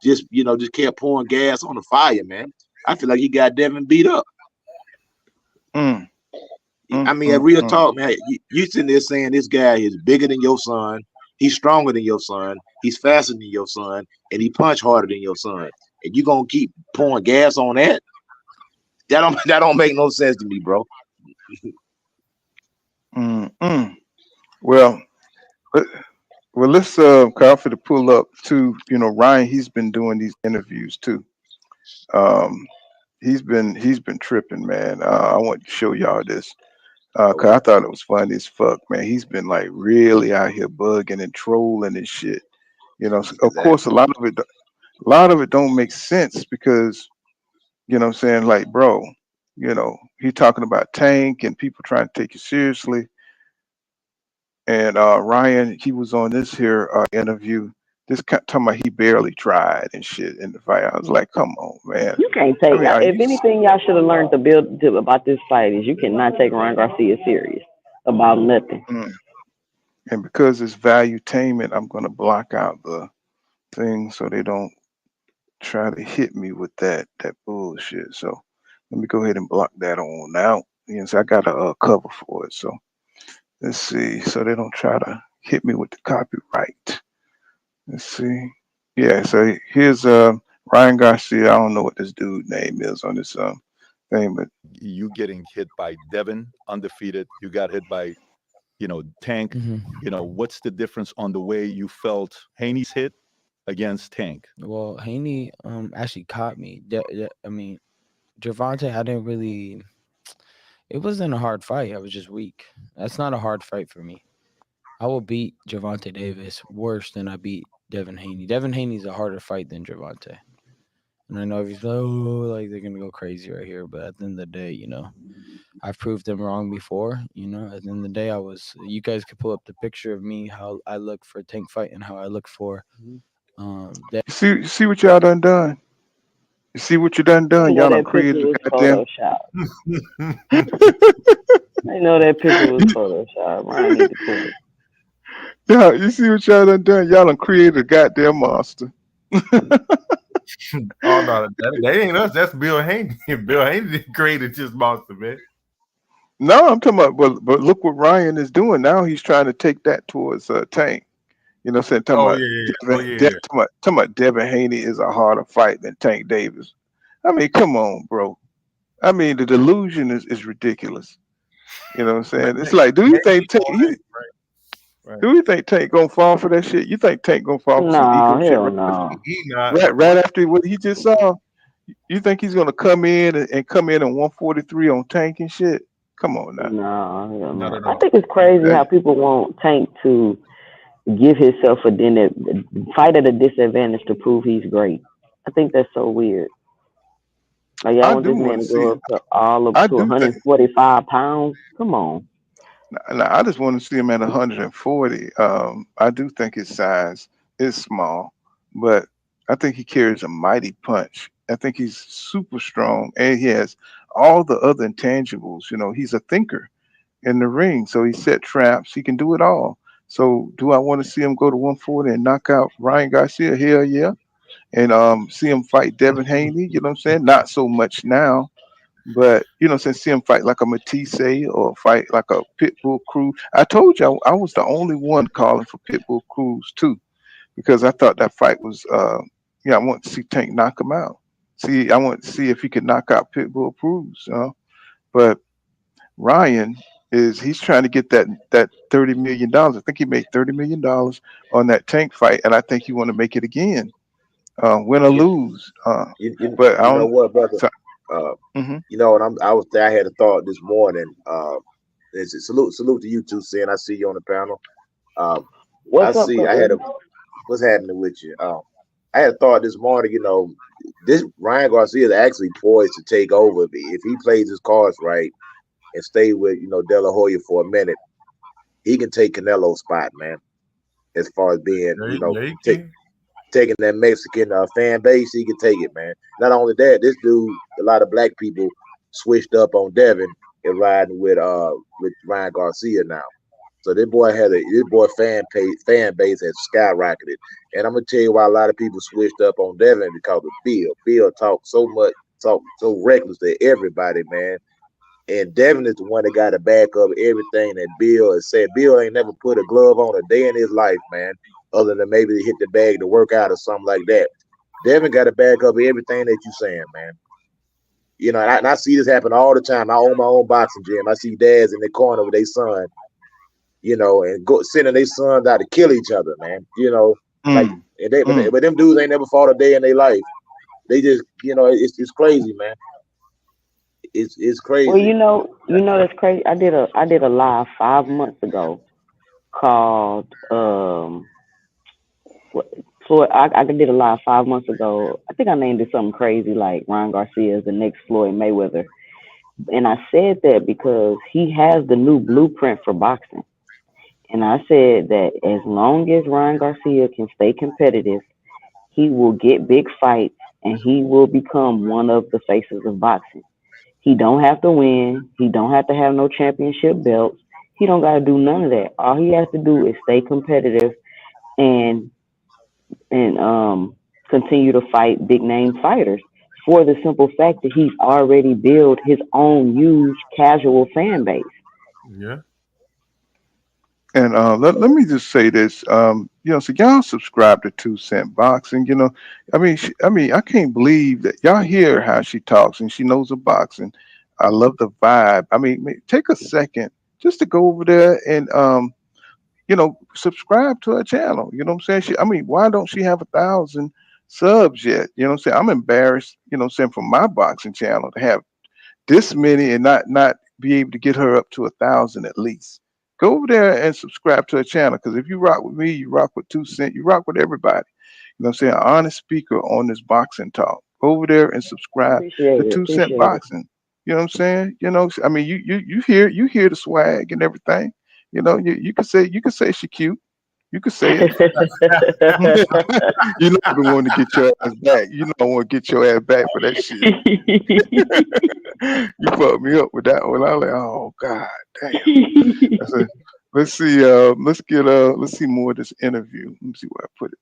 just kept pouring gas on the fire, man. I feel like he got Devin beat up. I mean, real talk, man. You sitting there saying this guy is bigger than your son, he's stronger than your son, he's faster than your son, and he punch harder than your son. And you gonna keep pouring gas on that? That don't make no sense to me, bro.
Well, let's Crawford to pull up too. Ryan, he's been doing these interviews too. He's been tripping, man. I want to show y'all this. Cause I thought it was funny as fuck, man. He's been like really out here bugging and trolling and shit. Of course, a lot of it don't make sense because, what I'm saying, like, bro, he talking about Tank and people trying to take you seriously. And Ryan, he was on this here interview. Talking about he barely tried and shit in the fight. I was like, come on, man.
You can't take. If anything, y'all should have learned about this fight is you cannot take Ryan Garcia serious about nothing.
And because it's valuetainment, I'm gonna block out the thing so they don't try to hit me with that bullshit. So let me go ahead and block that on out. So I got a cover for it. So let's see. So they don't try to hit me with the copyright. Let's see. Yeah, so here's Ryan Garcia. I don't know what this dude name is on this thing, but
you getting hit by Devin, undefeated. You got hit by, Tank. What's the difference on the way you felt Haney's hit against Tank?
Well, Haney actually caught me. I mean, Gervonta, I didn't really. It wasn't a hard fight. I was just weak. That's not a hard fight for me. I will beat Gervonta Davis worse than I beat Devin Haney. Devin Haney's a harder fight than Gervonta. And I know if he's like they're gonna go crazy right here, but at the end of the day, I've proved them wrong before. At the end of the day, you guys could pull up the picture of me, how I look for a Tank fight and how I look for
see what y'all done. You see what you done? Y'all done created a goddamn
I know that picture was Photoshop. Ryan need to quit it.
Yeah, you see what y'all done? Y'all done created a goddamn monster.
Oh no, that ain't us. That's Bill Haney. Bill Haney created this monster, man.
No, I'm talking about, but look what Ryan is doing now. He's trying to take that towards Tank. Saying talking about Devin Haney is a harder fight than Tank Davis. I mean, come on, bro. I mean, the delusion is ridiculous. You know what I'm saying? It's like, do you think Tank?
Right.
Do you think Tank gonna fall for that shit? You think Tank gonna fall for some
No,
ego shit
hell no.
He not.
right after what he just saw? You think he's gonna come in and come in at 143 on Tank and shit? Come on now.
No, hell
Not
no.
at
I
all.
think it's crazy
That,
how people want Tank to give himself a fight at a disadvantage to prove he's great. I think that's so weird. Like y'all
I
want
do
this
want
man
to
to go
see.
up to all up
I
to
do think.
145 pounds? Come on.
Now, I just want to see him at 140. I do think his size is small, but I think he carries a mighty punch. I think he's super strong, and he has all the other intangibles. You know, he's a thinker in the ring, so he set traps. He can do it all. So, do I want to see him go to 140 and knock out Ryan Garcia? Hell yeah. And see him fight Devin Haney. You know what I'm saying? Not so much now, but since see him fight like a Matisse or fight like a Pitbull Cruz. I told you I was the only one calling for Pitbull Cruz too, because I thought that fight was I want to see Tank knock him out. See, I want to see if he could knock out Pitbull Cruz. But Ryan he's trying to get that $30 million. I think he made $30 million on that Tank fight, and I think he want to make it again, win or
You,
lose. But I
you know
don't.
what, brother?
So, hmm
You know, and I was there. I had a thought this morning. It's a salute to you too, Sin. I see you on the panel. I
What's up,
see.
brother?
What's happening with you? I had a thought this morning. You know, this Ryan Garcia is actually poised to take over if he plays his cards right and stay with De La Hoya for a minute. He can take Canelo's spot, man. As far as being
Yeah, he can.
taking that Mexican fan base, he can take it, man. Not only that, this dude, a lot of black people switched up on Devin and riding with Ryan Garcia now. So this boy fan base has skyrocketed. And I'm gonna tell you why a lot of people switched up on Devin because of Bill. Bill talked so reckless to everybody, man. And Devin is the one that got to back up everything that Bill has said. Bill ain't never put a glove on a day in his life, man, other than maybe to hit the bag to work out or something like that. Devin got to back up everything that you saying, man. You know, and I see this happen all the time. I own my own boxing gym. I see dads in the corner with their son, and sending their sons out to kill each other, man. But them dudes ain't never fought a day in their life. They just, it's crazy, man. It's crazy.
Well, that's crazy. I did a live 5 months ago called Floyd. I did a live 5 months ago. I think I named it something crazy like Ryan Garcia is the next Floyd Mayweather, and I said that because he has the new blueprint for boxing. And I said that as long as Ryan Garcia can stay competitive, he will get big fights and he will become one of the faces of boxing. He don't have to win. He don't have to have no championship belts. He don't got to do none of that. All he has to do is stay competitive and continue to fight big name fighters for the simple fact that he's already built his own huge casual fan base.
Yeah.
And let me just say this, so y'all subscribe to 2 Cent Boxing. I can't believe that y'all hear how she talks and she knows of boxing. I love the vibe. I mean, take a second just to go over there and subscribe to her channel. You know what I'm saying? Why don't she have 1,000 subs yet? You know what I'm saying? I'm embarrassed. For my boxing channel to have this many and not be able to get her up to 1,000 at least. Go over there and subscribe to her channel, because if you rock with me, you rock with 2 Cent, you rock with everybody. You know what I'm saying? An honest speaker on this boxing talk. Go over there and subscribe to 2 Cent Boxing. You know what I'm saying? You hear the swag and everything. You can say she cute. You could say it. You know I want to get your ass back. You know I want to get your ass back for that shit. You fucked me up with that one. I was like, oh god damn. Said, let's see. Let's see more of this interview. Let me see where I put it.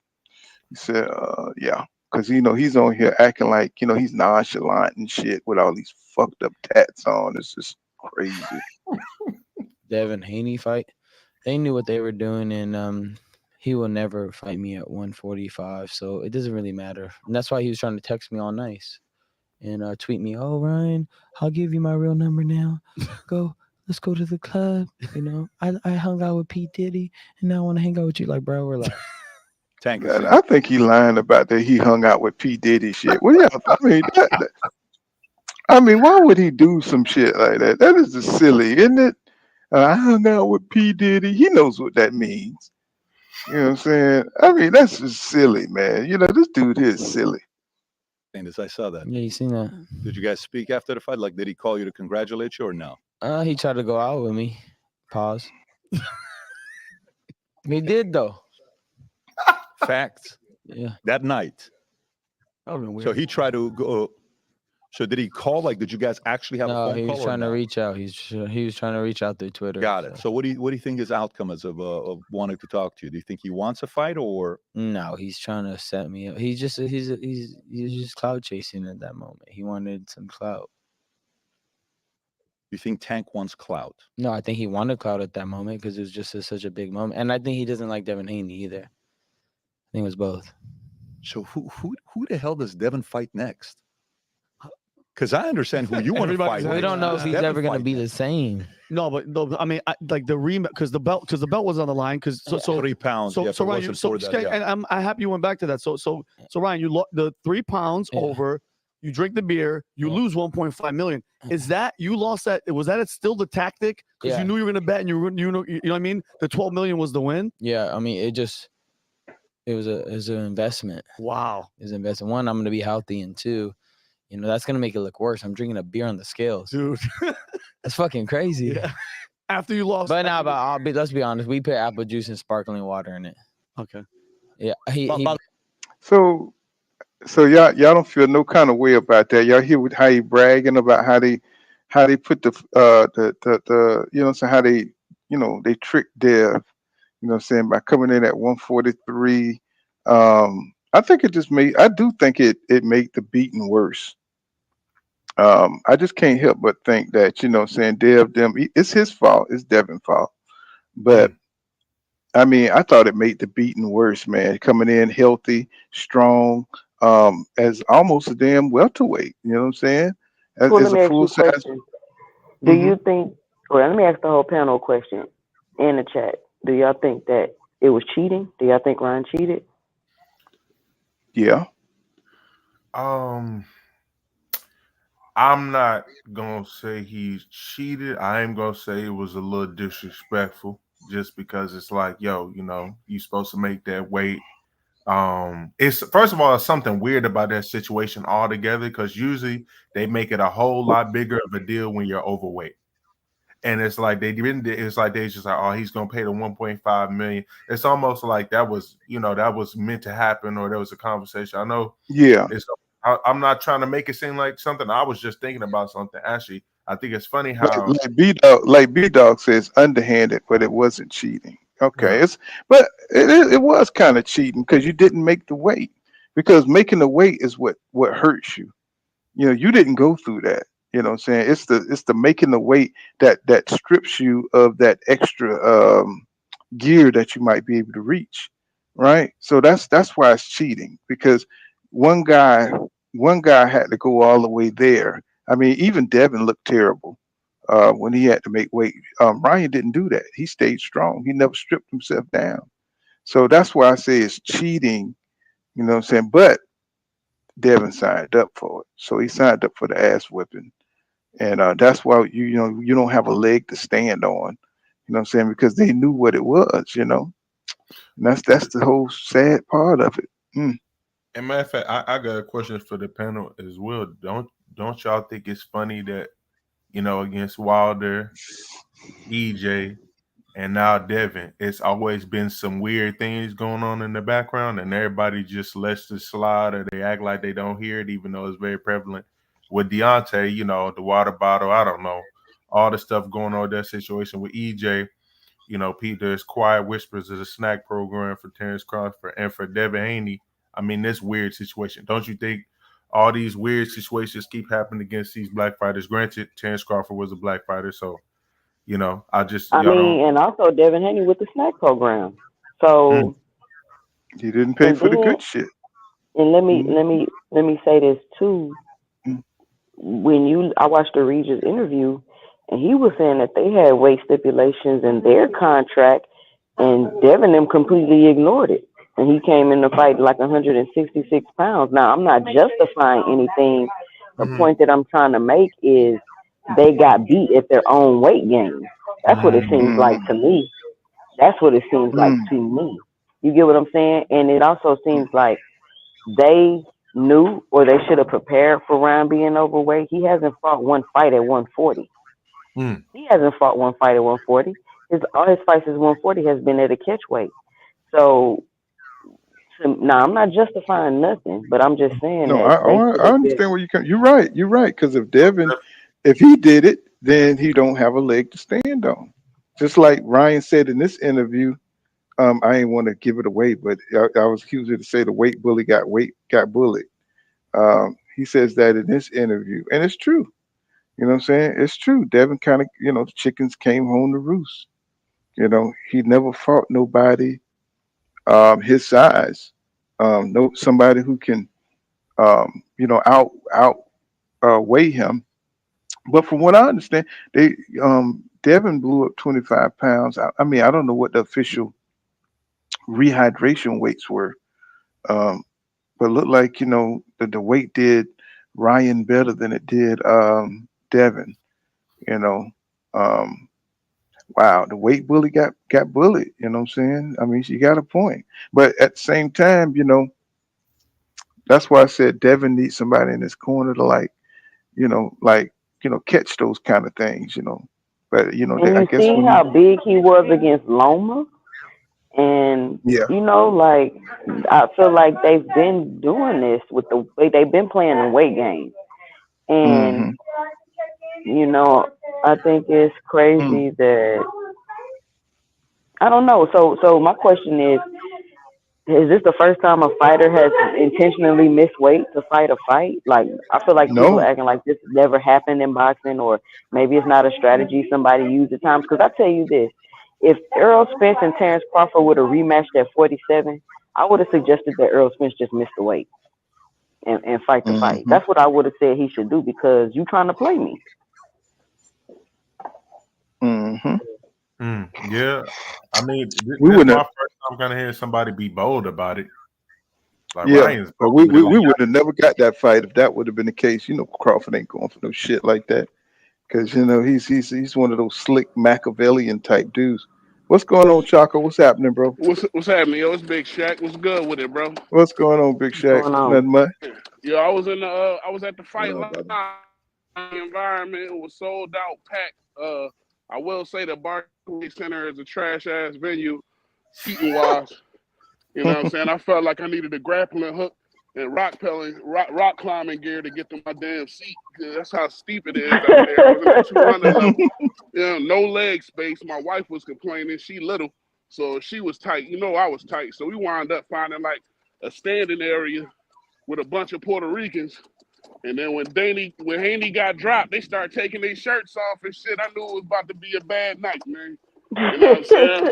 He said, yeah, because he's on here acting like he's nonchalant and shit with all these fucked up tats on. It's just crazy.
Devin Haney fight. They knew what they were doing, and he will never fight me at 145, so it doesn't really matter. And that's why he was trying to text me all nice and tweet me, "Oh, Ryan, I'll give you my real number now. Go let's go to the club. You know, I hung out with P. Diddy, and now I want to hang out with you. Like, bro, relax.
Tank is
Man,
saying,
I think he lying about that. He hung out with P Diddy shit. Well, yeah, I mean, why would he do some shit like that? That is just silly, isn't it? I hung out with P Diddy. He knows what that means. You know what I'm saying? I mean, that's just silly, man. You know, this dude here is silly.
this, I saw that.
Yeah, you seen that?
Did you guys speak after the fight? Like, did he call you to congratulate you or no?
He tried to go out with me. Pause. He did though.
Facts.
Yeah.
That night.
That would have been weird.
So he tried to go. So did he call? Like, did you guys actually have a phone call?
No, he was trying to reach out. He was trying to reach out through Twitter.
Got it. So what do you think his outcome is of wanting to talk to you? Do you think he wants a fight or
no? He's trying to set me up. He's just clout chasing at that moment. He wanted some clout.
You think Tank wants clout?
No, I think he wanted clout at that moment because it was just such a big moment, and I think he doesn't like Devin Haney either. I think it was both.
So who the hell does Devin fight next? Because I understand who you want to fight.
We don't know if he's ever going to be the same.
No, but no, I mean, like the rematch because the belt was on the line because so
3 pounds.
So Ryan, and I'm happy you went back to that. So Ryan, you lost the 3 pounds over. You drink the beer, you lose 1.5 million. Is that you lost that? Was that still the tactic? Because you knew you were going to bet, and you know what I mean. The 12 million was the win.
Yeah, I mean, it was an investment.
Wow,
it was an investment. One, I'm going to be healthy, and two, you know, that's going to make it look worse. I'm drinking a beer on the scales,
dude.
That's fucking crazy.
Yeah. After you lost,
but now, let's be honest. We put apple juice and sparkling water in it.
Okay.
Yeah.
So y'all don't feel no kind of way about that. Y'all hear how he bragging about how they put the you know, so how they, you know, they tricked Dev, you know what I'm saying, by coming in at 143. I think it just I do think it made the beating worse. I just can't help but think that, you know what I'm saying, Dev, it's his fault, it's Devin's fault. But I mean, I thought it made the beating worse, man. Coming in healthy, strong, as almost a damn welterweight. You know what I'm saying? As a full size.
Do you think? Well, let me ask the whole panel a question in the chat. Do y'all think that it was cheating? Do y'all think Ryan cheated?
Yeah.
I'm not gonna say he's cheated. I am gonna say it was a little disrespectful, just because it's like, yo, you know, you're supposed to make that weight. It's first of all, it's something weird about that situation altogether, because usually they make it a whole lot bigger of a deal when you're overweight. And it's like they just like, oh, he's gonna pay the 1.5 million. It's almost like that was, you know, that was meant to happen, or there was a conversation. I know.
Yeah.
I'm not trying to make it seem like something. I was just thinking about something. Actually, I think it's funny how
like B-Dog says, underhanded, but it wasn't cheating. Okay, it was kind of cheating because you didn't make the weight. Because making the weight is what hurts you. You know, you didn't go through that. You know what I'm saying? It's the making the weight that strips you of that extra gear that you might be able to reach. Right? So that's why it's cheating, because one guy had to go all the way there. I mean, even Devin looked terrible when he had to make weight. Ryan didn't do that. He stayed strong. He never stripped himself down. So that's why I say it's cheating. You know what I'm saying? But Devin signed up for it. So he signed up for the ass whipping. And that's why you don't have a leg to stand on. You know what I'm saying? Because they knew what it was, you know. And that's the whole sad part of it.
And matter of fact, I got a question for the panel as well. Don't y'all think it's funny that, you know, against Wilder, EJ, and now Devin, it's always been some weird things going on in the background, and everybody just lets it slide, or they act like they don't hear it, even though it's very prevalent. With Deontay, you know, the water bottle, I don't know, all the stuff going on with that situation. With EJ, you know, there's Quiet Whispers is a snack program for Terrence Crawford, and for Devin Haney, I mean, this weird situation. Don't you think all these weird situations keep happening against these black fighters? Granted, Terrence Crawford was a black fighter, so, you know, I mean,
and also Devin Haney with the snack program. So
he didn't pay for the good shit.
And let me say this too. When I watched the Regis interview, and he was saying that they had weight stipulations in their contract, and Devin them completely ignored it. And he came in the fight like 166 pounds. Now, I'm not justifying anything. The point that I'm trying to make is they got beat at their own weight gain. That's what it seems like to me. That's what it seems like to me. You get what I'm saying? And it also seems like they knew, or they should have prepared for Ryan being overweight. He hasn't fought one fight at 140. He hasn't fought one fight at 140. All his fights at 140 has been at a catch weight. So now I'm not justifying nothing, but I'm just saying
No,
that
I understand where you come. You're right. You're right. Because if Devin, if he did it, then he don't have a leg to stand on. Just like Ryan said in this interview, I ain't want to give it away, but I was accused to say the weight bully got bullied. He says that in this interview, and it's true. You know what I'm saying? It's true. Devin kind of, the chickens came home to roost. He never fought nobody his size. No, somebody who can, out weigh him. But from what I understand, Devin blew up 25 pounds. I mean, I don't know what the official rehydration weights were, but looked like the weight did Ryan better than it did Devin. Wow, the weight bully got bullied. You know what I'm saying? I mean, she got a point, but at the same time, that's why I said Devin needs somebody in his corner to catch those kind of things. But
and
I
you
guess
see how big he was against Loma, and I feel like they've been doing this with the way they've been playing the weight games, and I think it's crazy that I don't know. So my question is this the first time a fighter has intentionally missed weight to fight a fight? Like, I feel like people are acting like this never happened in boxing, or maybe it's not a strategy somebody used at times. Because I tell you this, if Errol Spence and Terrence Crawford would have rematched at 47, I would have suggested that Errol Spence just miss the weight and fight the fight. That's what I would have said he should do, because you trying to play me.
Yeah, I mean, this is my first time kind of hearing somebody be bold about it. Like Ryan's,
but we would have never got that fight if that would have been the case. Crawford ain't going for no shit like that, because he's one of those slick Machiavellian type dudes. What's going on, Chaco? What's happening, bro?
What's happening, yo? It's Big Shaq. What's good with it, bro?
What's going on, Big Shaq? Nothing much.
Yeah, I was at the fight live environment. It was sold out, packed. I will say the Barclays Center is a trash ass venue, seating wise. You know what I'm saying? I felt like I needed a grappling hook and rock climbing gear to get to my damn seat. That's how steep it is out there. I was in the 200 level. No leg space. My wife was complaining. She little, so she was tight. I was tight. So we wound up finding like a standing area with a bunch of Puerto Ricans. And then when Haney got dropped, they started taking their shirts off and shit. I knew it was about to be a bad night, man. You know what I'm saying?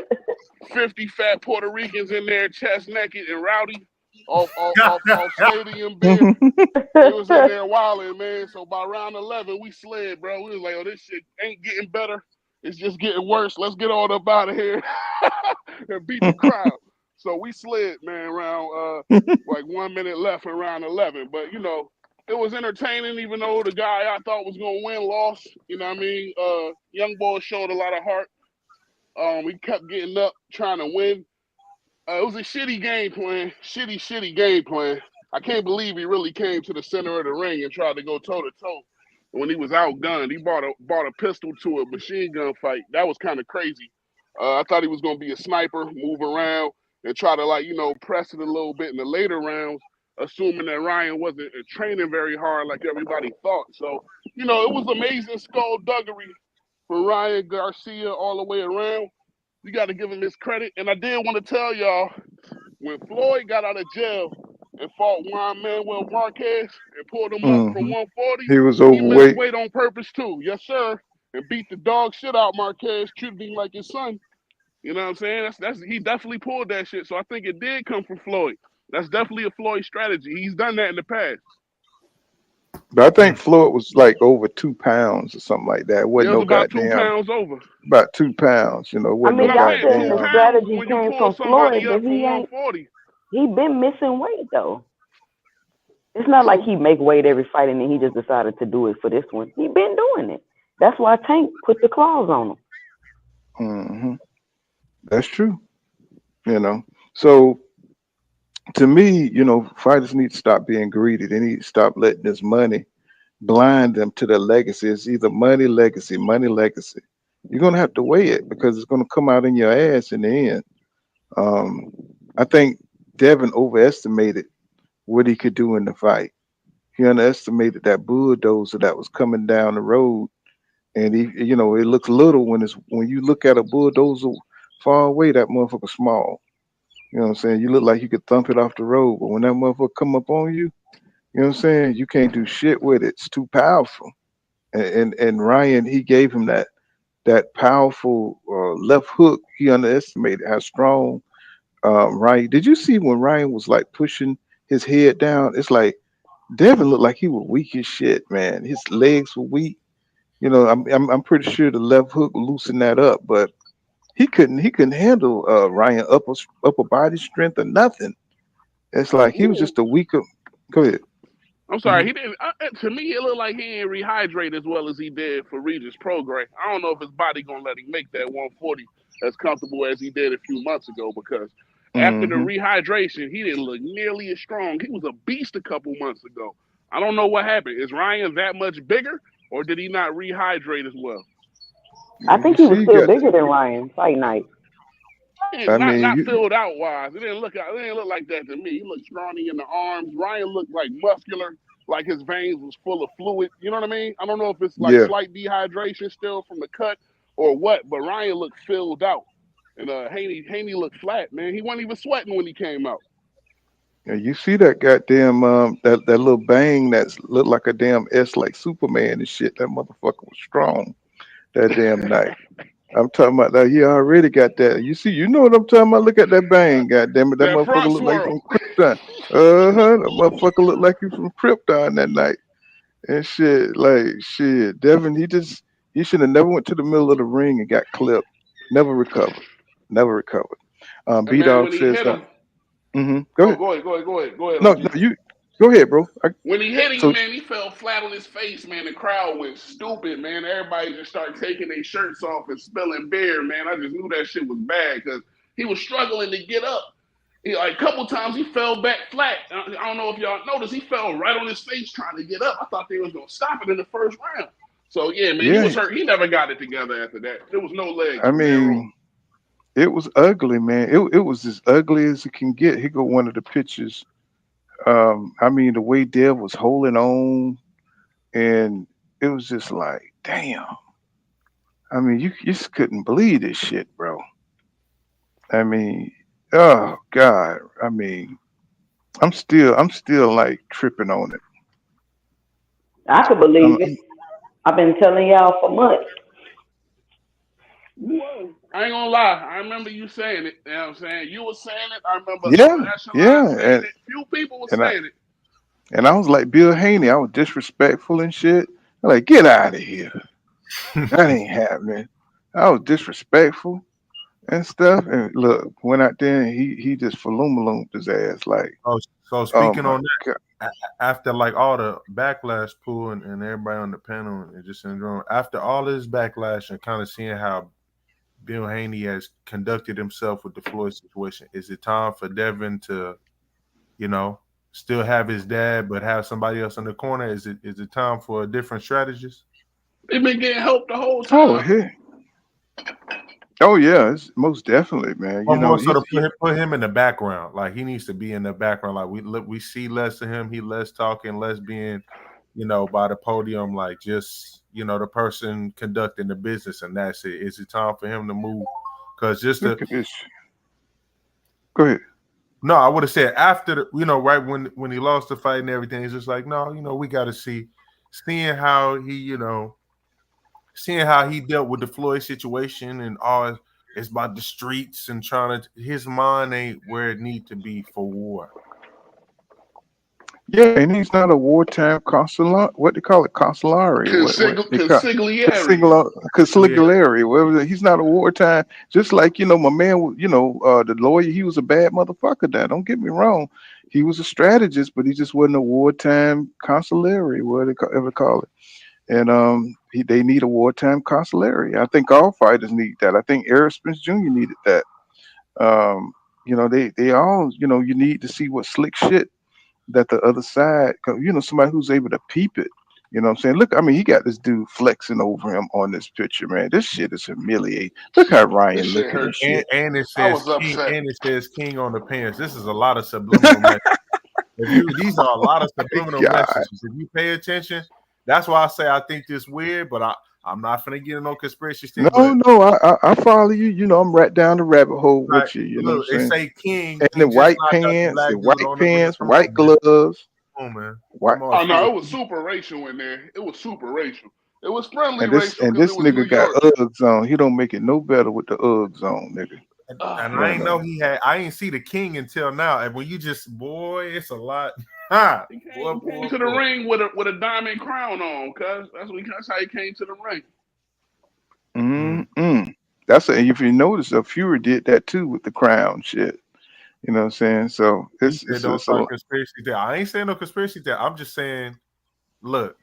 50 fat Puerto Ricans in there, chest naked and rowdy, off stadium beer. They was in there wilding, man. So by round 11, we slid, bro. We was like, oh, this shit ain't getting better. It's just getting worse. Let's get all up out of here and beat the crowd. So we slid, man, around like 1 minute left in round 11. But, it was entertaining, even though the guy I thought was going to win lost. You know what I mean? Young boy showed a lot of heart. We kept getting up, trying to win. It was a shitty game plan. Shitty game plan. I can't believe he really came to the center of the ring and tried to go toe-to-toe. When he was outgunned, he bought a pistol to a machine gun fight. That was kind of crazy. I thought he was going to be a sniper, move around, and try to, press it a little bit in the later rounds, assuming that Ryan wasn't training very hard like everybody thought. So, it was amazing skullduggery for Ryan Garcia all the way around. You got to give him his credit. And I did want to tell y'all, when Floyd got out of jail and fought Juan Manuel Marquez and pulled him up from 140,
he was
overweight. He missed
overweight.
weight on purpose too. Yes, sir. And beat the dog shit out Marquez, treated him like his son. You know what I'm saying? He definitely pulled that shit. So I think it did come from Floyd. That's definitely a Floyd strategy. He's done that in the past.
But I think Floyd was like over 2 pounds or something like that. It
It
wasn't
was
no
about 2
goddamn
pounds over.
about 2 pounds. You know, it
I
wasn't
mean,
no
But I'm
y'all
saying 2
saying the
goddamn.
pounds
strategy
when you
came
pull
from Floyd,
somebody
but
up from
he ain't.
140.
He been missing weight though. It's not like he make weight every fight and then he just decided to do it for this one. He been doing it. That's why Tank put the claws on him.
Hmm. That's true. You know, so to me, fighters need to stop being greedy. They need to stop letting this money blind them to their legacy. It's either money, legacy, money, legacy. You're gonna have to weigh it because it's gonna come out in your ass in the end. Um, I think Devin overestimated what he could do in the fight. He underestimated that bulldozer that was coming down the road, and it looks little when you look at a bulldozer far away. That motherfucker small. You know what I'm saying? You look like you could thump it off the road, but when that motherfucker come up on you, you know what I'm saying? You can't do shit with it. It's too powerful. And Ryan, he gave him that powerful left hook. He underestimated how strong Ryan. Did you see when Ryan was like pushing his head down? It's like Devin looked like he was weak as shit, man. His legs were weak. I'm pretty sure the left hook loosened that up, but he couldn't handle Ryan upper body strength or nothing. It's like he was just a weaker. Go ahead.
I'm sorry, he didn't. To me, it looked like he ain't rehydrate as well as he did for Regis Prograis. I don't know if his body gonna let him make that 140 as comfortable as he did a few months ago. Because after the
Hmm.
rehydration, he didn't look nearly as strong. He was a beast a couple months ago. I don't know what happened. Is Ryan that much bigger, or did he not rehydrate as well?
I
You
think he was
see, you
still
got.
bigger than Ryan fight night.
I mean,
Not
you.
filled out wise. It didn't look like that to me. He looked scrawny in the arms. Ryan looked like muscular, like his veins was full of fluid. You know what I mean? I don't know if it's like
Yeah.
slight dehydration still from the cut or what, but Ryan looked filled out. And Haney looked flat, man. He wasn't even sweating when he came out.
Yeah, you see that goddamn that little bang that's looked like a damn S like Superman and shit. That motherfucker was strong that damn night. I'm talking about that. He already got that. You see, you know what I'm talking about. Look at that bang, goddamn it. That
That
motherfucker
front
looked like he
swirl.
from Krypton. That motherfucker looked like he from Krypton that night. And shit, like shit. Devin, he should have never went to the middle of the ring and got clipped. Never recovered. Never recovered.
And
B
man,
Dog
when he
says
hit
that.
him,
Go
oh,
ahead.
go ahead,
No,
OG.
no, you go ahead, bro.
When he hit him,
So
man, he fell flat on his face, man. The crowd went stupid, man. Everybody just started taking their shirts off and spilling beer, man. I just knew that shit was bad because he was struggling to get up. Like a couple times he fell back flat. I don't know if y'all noticed, he fell right on his face trying to get up. I thought they was gonna stop it in the first round. So yeah, man, he
yeah,
was hurt. He never got it together after that. There was no legs
I
from there on.
mean, it was ugly, man. It was as ugly as it can get. He got one of the pictures. I mean, the way Dev was holding on, and it was just like, damn. I mean, you just couldn't believe this shit, bro. I mean, oh God. I mean, I'm still like tripping on it.
I could
I'm,
believe it. I've been telling y'all for months.
You was. I ain't gonna lie. I remember you saying it. You know what I'm saying? You was saying it. I remember
yeah,
Upper Echelon
yeah,
saying it. Few people were
and I
saying it.
and I was like Bill Haney. I was disrespectful and shit. I'm like, get out of here. That ain't happening. I was disrespectful and stuff. And look, went out there and he just faloomaloomed his ass like,
So
oh
speaking
my
on
God.
that, after like all the backlash pool and everybody on the panel and just in the room, after all this backlash and kind of seeing how Bill Haney has conducted himself with the Floyd situation, is it time for Devin to, still have his dad but have somebody else in the corner? Is it time for a different strategist?
They've been getting help the whole
Oh,
time.
hey. Oh yeah, it's most definitely, man.
Or more so
He's
to put him in the background. Like he needs to be in the background. Like we see less of him. He less talking, less being, by the podium. Like just the person conducting the business, and that's it. Is it time for him to move? Because
look at this. Go ahead.
No, I would have said after right when he lost the fight and everything. He's just like, no, we got to seeing how he seeing how he dealt with the Floyd situation and all. It's about the streets and trying to. His mind ain't where it need to be for war.
Yeah, and he's not a wartime consular. What they call it, consulary. What they call
Consigliere.
consigliere. Whatever. He's not a wartime. Just like my man. The lawyer. He was a bad motherfucker. Now, don't get me wrong. He was a strategist, but he just wasn't a wartime consulary. What they ever call it. And they need a wartime consulary. I think all fighters need that. I think Errol Spence Jr. needed that. They all. You need to see what slick shit that the other side, somebody who's able to peep it. You know what I'm saying? Look, I mean, he got this dude flexing over him on this picture, man. This shit is humiliating. Look how Ryan looking and shit.
And it says king, and it says king on the pants. This is a lot of subliminal messages. These are a lot of subliminal messages. If you pay attention, that's why I say I think this weird, but I'm not gonna get in no conspiracy thing.
No, I follow you. I'm right down the rabbit hole with you. You know what I'm saying?
They say king
and the white pants, white gloves.
Oh man,
oh no, it was super racial in there. It was super racial. It was friendly racial.
And this nigga got Uggs on. He don't make it no better with the Uggs on, nigga.
And I ain't know he had. I ain't see the king until now. And when you just it's a lot.
He came to the ring with a diamond crown on, cuz that's how he came to the ring.
If you notice, Fury did that too with the crown shit. You know what I'm saying? So it's
conspiracy there. I ain't saying no conspiracy there. I'm just saying, look,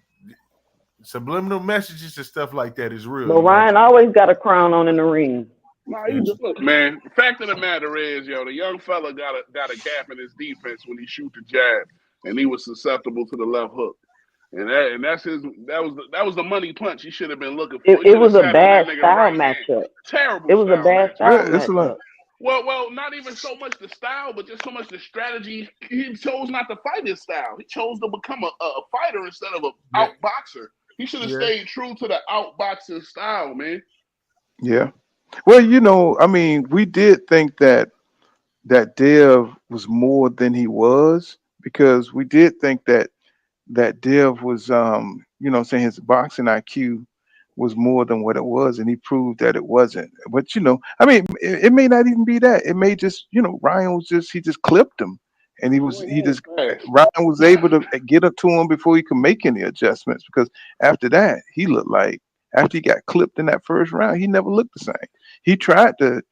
subliminal messages and stuff like that is real.
But Ryan always got a crown on in the ring.
Nah, you just look, man. The fact of the matter is, the young fella got a gap in his defense when he shoot the jab, and he was susceptible to the left hook. And that was the money punch he should have been looking for.
It was a bad style matchup.
Terrible.
It was a bad style matchup.
Well, not even so much the style, but just so much the strategy. He chose not to fight his style. He chose to become a fighter instead of an outboxer. He should have stayed true to the outboxing style, man.
Yeah. Well, I mean, we did think that Dev was more than he was, because we did think that Dev was, saying his boxing IQ was more than what it was, and he proved that it wasn't. But I mean, it may not even be that. It may just, Ryan was he just clipped him, and Ryan was able to get up to him before he could make any adjustments. Because after that, he looked like, after he got clipped in that first round, he never looked the same. He tried to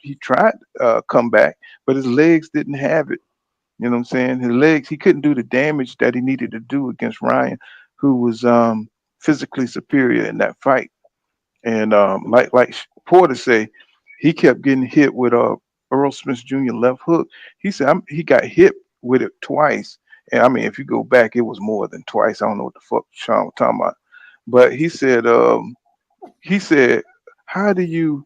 come back, but his legs didn't have it. You know what I'm saying? His legs, he couldn't do the damage that he needed to do against Ryan, who was physically superior in that fight. And like Porter say, he kept getting hit with Errol Spence Jr. left hook. He said he got hit with it twice. And I mean, if you go back, it was more than twice. I don't know what the fuck Sean was talking about. But he said, how do you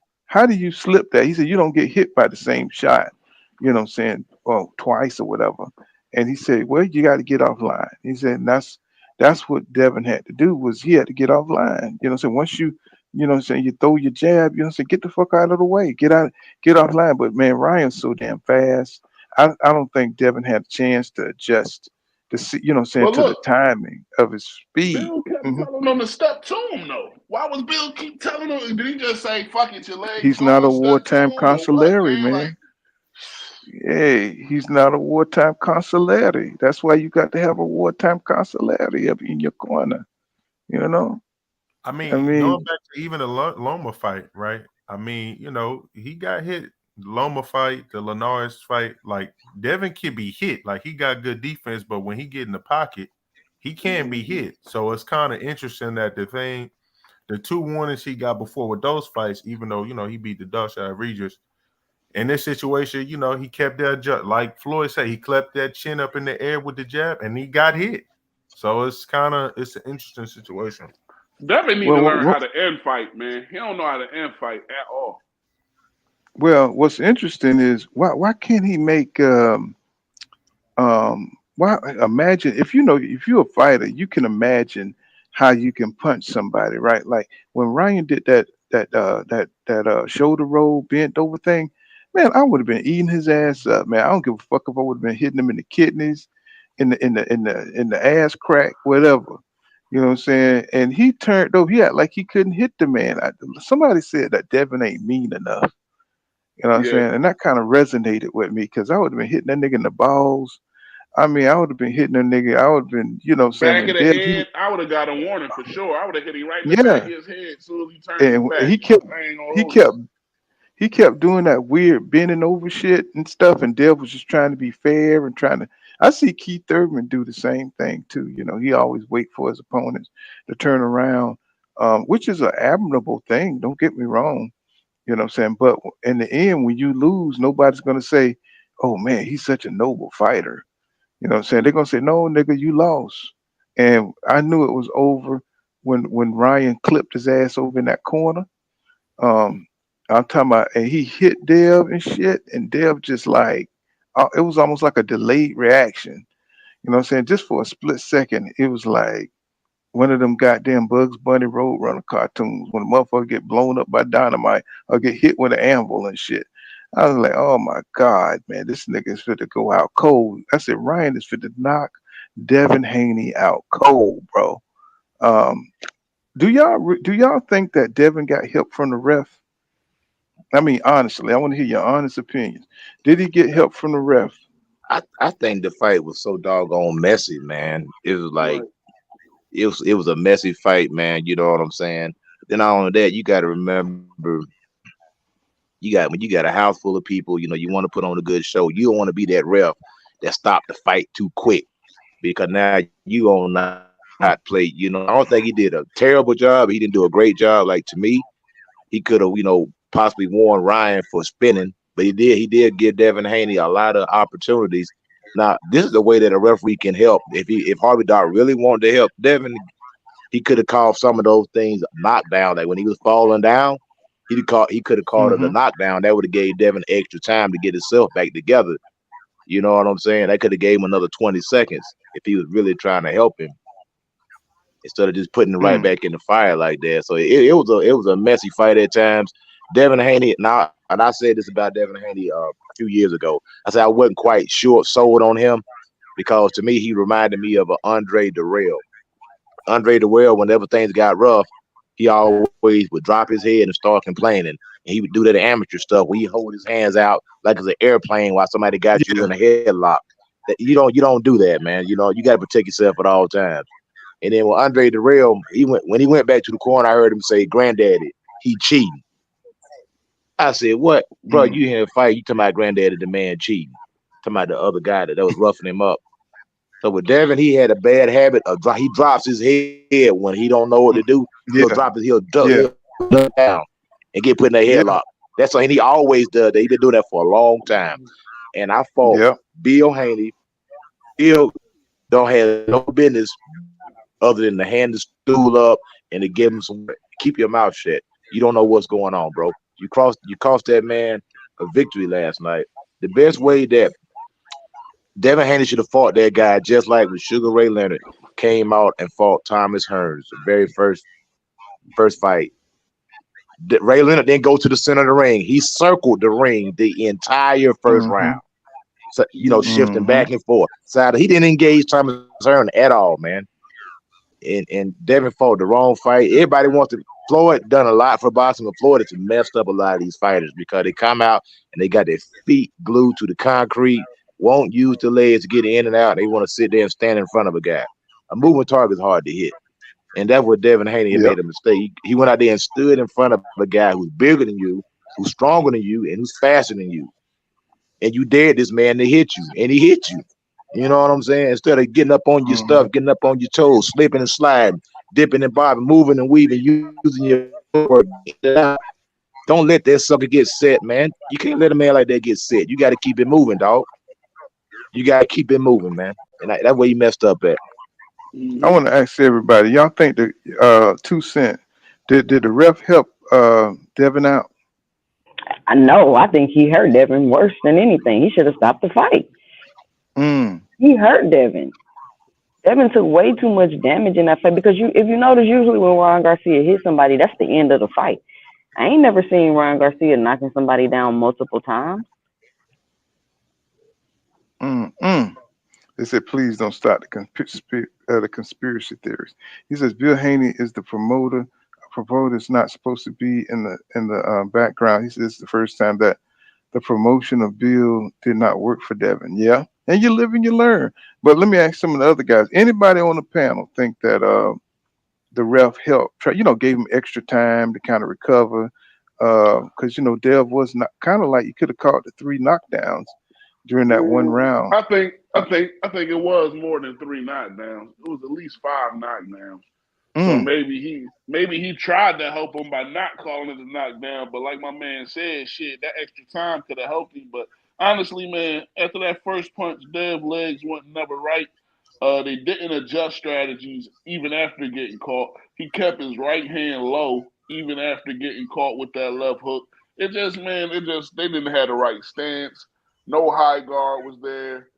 slip that? He said, you don't get hit by the same shot. You know what I'm saying? Twice or whatever. And he said, well, you got to get offline. He said, and that's what Devin had to do, was he had to get offline. You know what I'm saying? Once you know what I'm saying, you throw your jab, you know what I'm saying, get the fuck out of the way. Get offline. But man, Ryan's so damn fast. I don't think Devin had a chance to adjust to see, you know what I'm saying, the timing of his speed.
Bill kept telling him to step to him though. Why was Bill keep telling him? Did he just say, fuck it, your legs?
He's not a wartime consulary, man. Hey, he's not a wartime consulary. That's why you got to have a wartime consulary up in your corner. You know?
I mean, going back to even the Loma fight, right? I mean, he got hit. Loma fight, the Linares fight, like Devin can be hit. Like he got good defense, but when he get in the pocket, he can be hit. So it's kind of interesting that the two warnings he got before with those fights, even though, he beat the dog shot of Regis, in this situation, he kept that, like Floyd said, he clapped that chin up in the air with the jab and he got hit. So it's an interesting situation.
Devin need to learn how to end fight, man. He don't know how to end fight at all.
Well, what's interesting is why can't he make why imagine if you're a fighter, you can imagine how you can punch somebody, right? Like when Ryan did that shoulder roll bent over thing, man, I would have been eating his ass up, man. I don't give a fuck if I would have been hitting him in the kidneys, in the ass crack, whatever. You know what I'm saying? And he turned over. He had like he couldn't hit the man. Somebody said that Devin ain't mean enough. You know what I'm saying? And that kind of resonated with me because I would have been hitting that nigga in the balls. I mean, I would have been hitting a nigga. I would have been, saying,
Back
and
of the
Dev,
head, I would have got a warning for sure. I would have hit him right in the back
yeah,
of his head as soon as he turned his
and
back.
he kept,
I ain't gonna
he
hold you.
kept, he kept doing that weird bending over shit and stuff, and Dev was just trying to be fair and trying to. I see Keith Thurman do the same thing too. He always wait for his opponents to turn around, which is an admirable thing. Don't get me wrong. You know what I'm saying? But in the end, when you lose, nobody's gonna say, "Oh man, he's such a noble fighter." You know what I'm saying? They're gonna say, "No, nigga, you lost." And I knew it was over when Ryan clipped his ass over in that corner. Um, I'm talking about, and he hit Dev and shit, and Dev just like, it was almost like a delayed reaction. You know what I'm saying? Just for a split second, it was like one of them goddamn Bugs Bunny Roadrunner cartoons when a motherfucker get blown up by dynamite or get hit with an anvil and shit. I was like, oh my God, man, this nigga is fit to go out cold. I said, Ryan is fit to knock Devin Haney out cold, bro. Um, do y'all think that Devin got help from the ref? I mean, honestly, I want to hear your honest opinions. Did he get help from the ref?
I think the fight was so doggone messy, man. It was like it was a messy fight, man. You know what I'm saying? Then not only that, you got to remember, when you got a house full of people, you want to put on a good show. You don't want to be that ref that stopped the fight too quick because now you on not play. I don't think he did a terrible job. He didn't do a great job. Like to me, he could have, possibly warned Ryan for spinning, but he did. He did give Devin Haney a lot of opportunities. Now, this is the way that a referee can help. If Harvey Dock really wanted to help Devin, he could have called some of those things knockdown. Like when he was falling down, he could have called it a
Mm-hmm.
knockdown. That would have gave Devin extra time to get himself back together. You know what I'm saying? That could have gave him another 20 seconds if he was really trying to help him instead of just putting it right
Mm.
back in the fire like that. So it was a messy fight at times. Devin Haney, now, and I said this about Devin Haney a few years ago. I said I wasn't quite sure sold on him because to me he reminded me of a Andre Darrell. Andre Darrell, whenever things got rough, he always would drop his head and start complaining. And he would do that amateur stuff where he hold his hands out like it's an airplane while somebody got you
Yeah.
in a headlock. That you don't do that, man. You got to protect yourself at all times. And then with Andre Darrell, when he went back to the corner, I heard him say, "Granddaddy, he cheating." I said, "What, bro?
Mm.
You here to fight? You talking about Granddaddy the man cheating? Talking about the other guy that was roughing him up." So with Devin, he had a bad habit of he drops his head when he don't know what to do.
Yeah.
He'll duck
Yeah.
down and get put in a
Yeah.
headlock. That's what, and he always does that. He been doing that for a long time. And I fought
Yeah.
Bill Haney. Bill don't have no business other than to hand the stool up and to give him some. Keep your mouth shut. You don't know what's going on, bro. You cost that man a victory last night. The best way that Devin Haney should have fought that guy, just like when Sugar Ray Leonard came out and fought Thomas Hearns, the very first fight. Ray Leonard didn't go to the center of the ring. He circled the ring the entire first round.
Mm-hmm.
So, shifting
Mm-hmm.
back and forth. So he didn't engage Thomas Hearns at all, man. And Devin fought the wrong fight. Everybody wants to. Floyd done a lot for boxing, but Floyd has messed up a lot of these fighters because they come out and they got their feet glued to the concrete, won't use the legs to get in and out. They want to sit there and stand in front of a guy. A moving target is hard to hit. And that's what Devin Haney had
Yep.
made a mistake. He went out there and stood in front of a guy who's bigger than you, who's stronger than you, and who's faster than you. And you dared this man to hit you, and he hit you. You know what I'm saying? Instead of getting up on your
Mm-hmm.
stuff, getting up on your toes, slipping and sliding, dipping and bobbing, moving and weaving, using your footwork. Don't let that sucker get set, man. You can't let a man like that get set. You got to keep it moving, dog. You got to keep it moving, man. And that's where you messed up at.
I want to ask everybody, y'all think the 2 Cent, did the ref help Devin out?
I know. I think he hurt Devin worse than anything. He should have stopped the fight.
Mm.
He hurt Devin. Devin took way too much damage in that fight because if you notice, usually when Ryan Garcia hits somebody, that's the end of the fight. I ain't never seen Ryan Garcia knocking somebody down multiple times.
Mm-mm. They said, please don't start the conspiracy theories. He says Bill Haney is the promoter. A promoter is not supposed to be in the background. He says it's the first time that the promotion of Bill did not work for Devin. Yeah. And you live and you learn. But let me ask some of the other guys. Anybody on the panel think that the ref helped? Gave him extra time to kind of recover. Because Dev was not kind of like you could have caught the 3 knockdowns during that one round.
I think it was more than 3 knockdowns. It was at least 5 knockdowns. So maybe he tried to help him by not calling it a knockdown. But like my man said, shit, that extra time could have helped him. But honestly, man, after that first punch, Dev's legs went never right. They didn't adjust strategies even after getting caught. He kept his right hand low even after getting caught with that left hook. They didn't have the right stance. No high guard was there.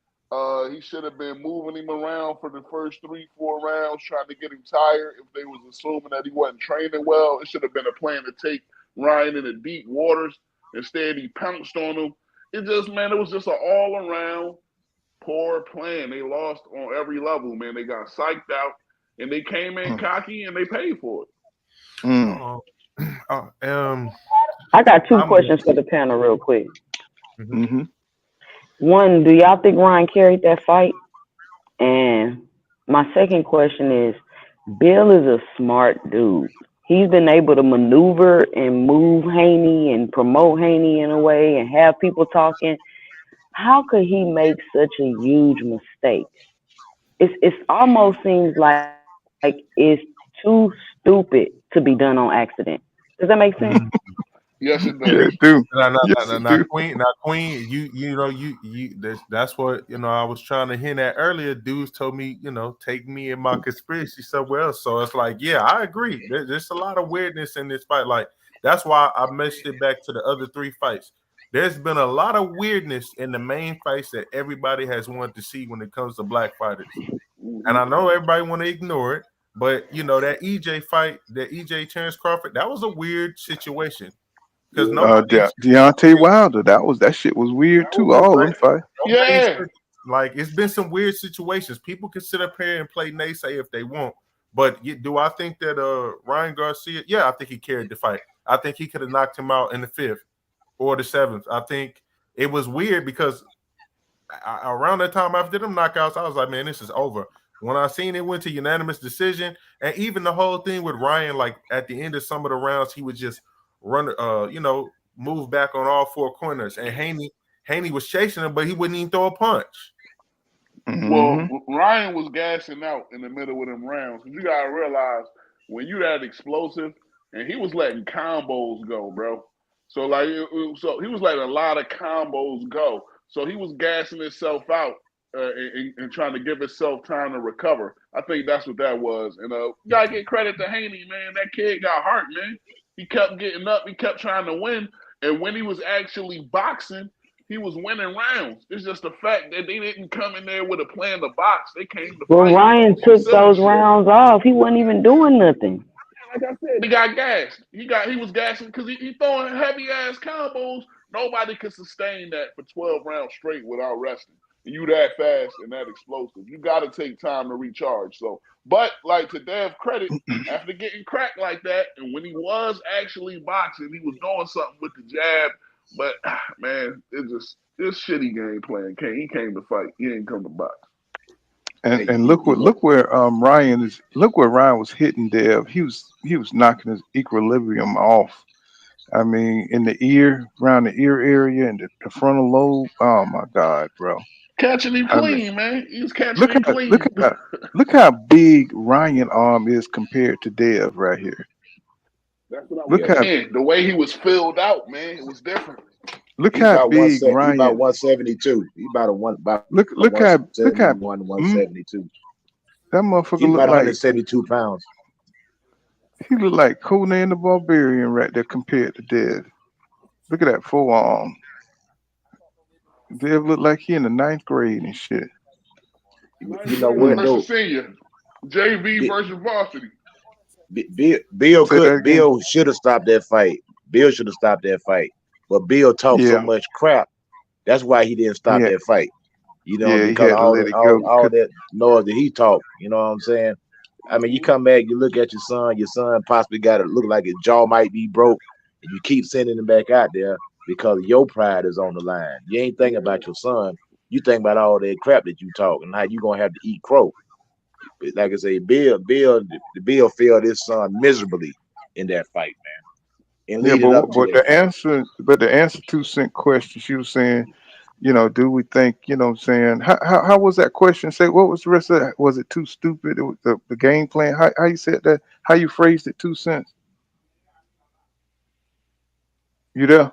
He should have been moving him around for the first 3-4 rounds, trying to get him tired. If they was assuming that he wasn't training well, it should have been a plan to take Ryan into deep waters. Instead, he pounced on him. It was just an all-around poor plan. They lost on every level, man. They got psyched out, and they came in cocky, and they paid for it.
I got 2 questions for the panel real quick.
Mm-hmm.
One, do y'all think Ryan carried that fight? And my second question is, Bill is a smart dude. He's been able to maneuver and move Haney and promote Haney in a way and have people talking. How could he make such a huge mistake? It almost seems like it's too stupid to be done on accident. Does that make sense?
Yes, it does.
Yeah, it do.
Queen, that's what I was trying to hint at earlier. Dudes told me, take me and my conspiracy somewhere else. So it's like, yeah, I agree. There's a lot of weirdness in this fight. Like, that's why I meshed it back to the other 3 fights. There's been a lot of weirdness in the main fights that everybody has wanted to see when it comes to black fighters. And I know everybody want to ignore it, but that EJ fight, that EJ Terrence Crawford, that was a weird situation. Because
Deontay Wilder, that shit was weird too. All them fights.
Yeah.
Like, it's been some weird situations. People can sit up here and play naysay if they want. But do I think that Ryan Garcia? Yeah, I think he carried the fight. I think he could have knocked him out in the 5th or the 7th. I think it was weird because around that time after them knockouts, I was like, man, this is over. When I seen it went to unanimous decision, and even the whole thing with Ryan, like at the end of some of the rounds, he would just run, move back on all 4 corners, and Haney was chasing him, but he wouldn't even throw a punch.
Well, Ryan was gassing out in the middle of them rounds. You gotta realize when you that explosive, and he was letting combos go, bro. So he was letting a lot of combos go. So he was gassing himself out and trying to give himself time to recover. I think that's what that was. And you gotta get credit to Haney, man. That kid got hurt, man. He kept getting up. He kept trying to win. And when he was actually boxing, he was winning rounds. It's just the fact that they didn't come in there with a plan to box. They came to fight.
Ryan took those rounds off. He wasn't even doing nothing.
Like I said, he got gassed. He was gassing because he throwing heavy ass combos. Nobody could sustain that for 12 rounds straight without resting. And you that fast and that explosive. You got to take time to recharge. So, but like to Dev's credit, after getting cracked like that, and when he was actually boxing, he was doing something with the jab. But man, it's shitty game plan. He came to fight. He ain't come to box.
And look where Ryan was hitting Dev. He was knocking his equilibrium off. I mean, in the ear, around the ear area and the frontal lobe. Oh my God, bro!
Catching him clean, man. He's catching him clean.
Look how big Ryan arm is compared to Dev right here.
That's what I was saying. The way he was filled out, man, it was different.
Look how big Ryan. He's about 172. He's about
look how
172.
That motherfucker
he's
look
about
like
172 pounds.
He look like Conan the Barbarian right there compared to Dev. Look at that forearm. Dev look like he in the 9th grade and shit.
You know what?
Versus senior, JV versus varsity.
Bill should have stopped that fight. But Bill talked so much crap. That's why he didn't stop that fight. You know, because all that noise that he talked. You know what I'm saying? I mean, you come back, you look at your son possibly got to look like his jaw might be broke, and you keep sending him back out there because your pride is on the line. You ain't thinking about your son. you think about all that crap that you talk and how you gonna have to eat crow. But like I say, Bill failed his son miserably in that fight, man. And leading up to
but the answer 2 cent question, she was saying, do we think, what I'm saying, how was that question? Say, what was the rest of that? Was it too stupid? It was the game plan. How you said that? How you phrased it? 2 cents. You there?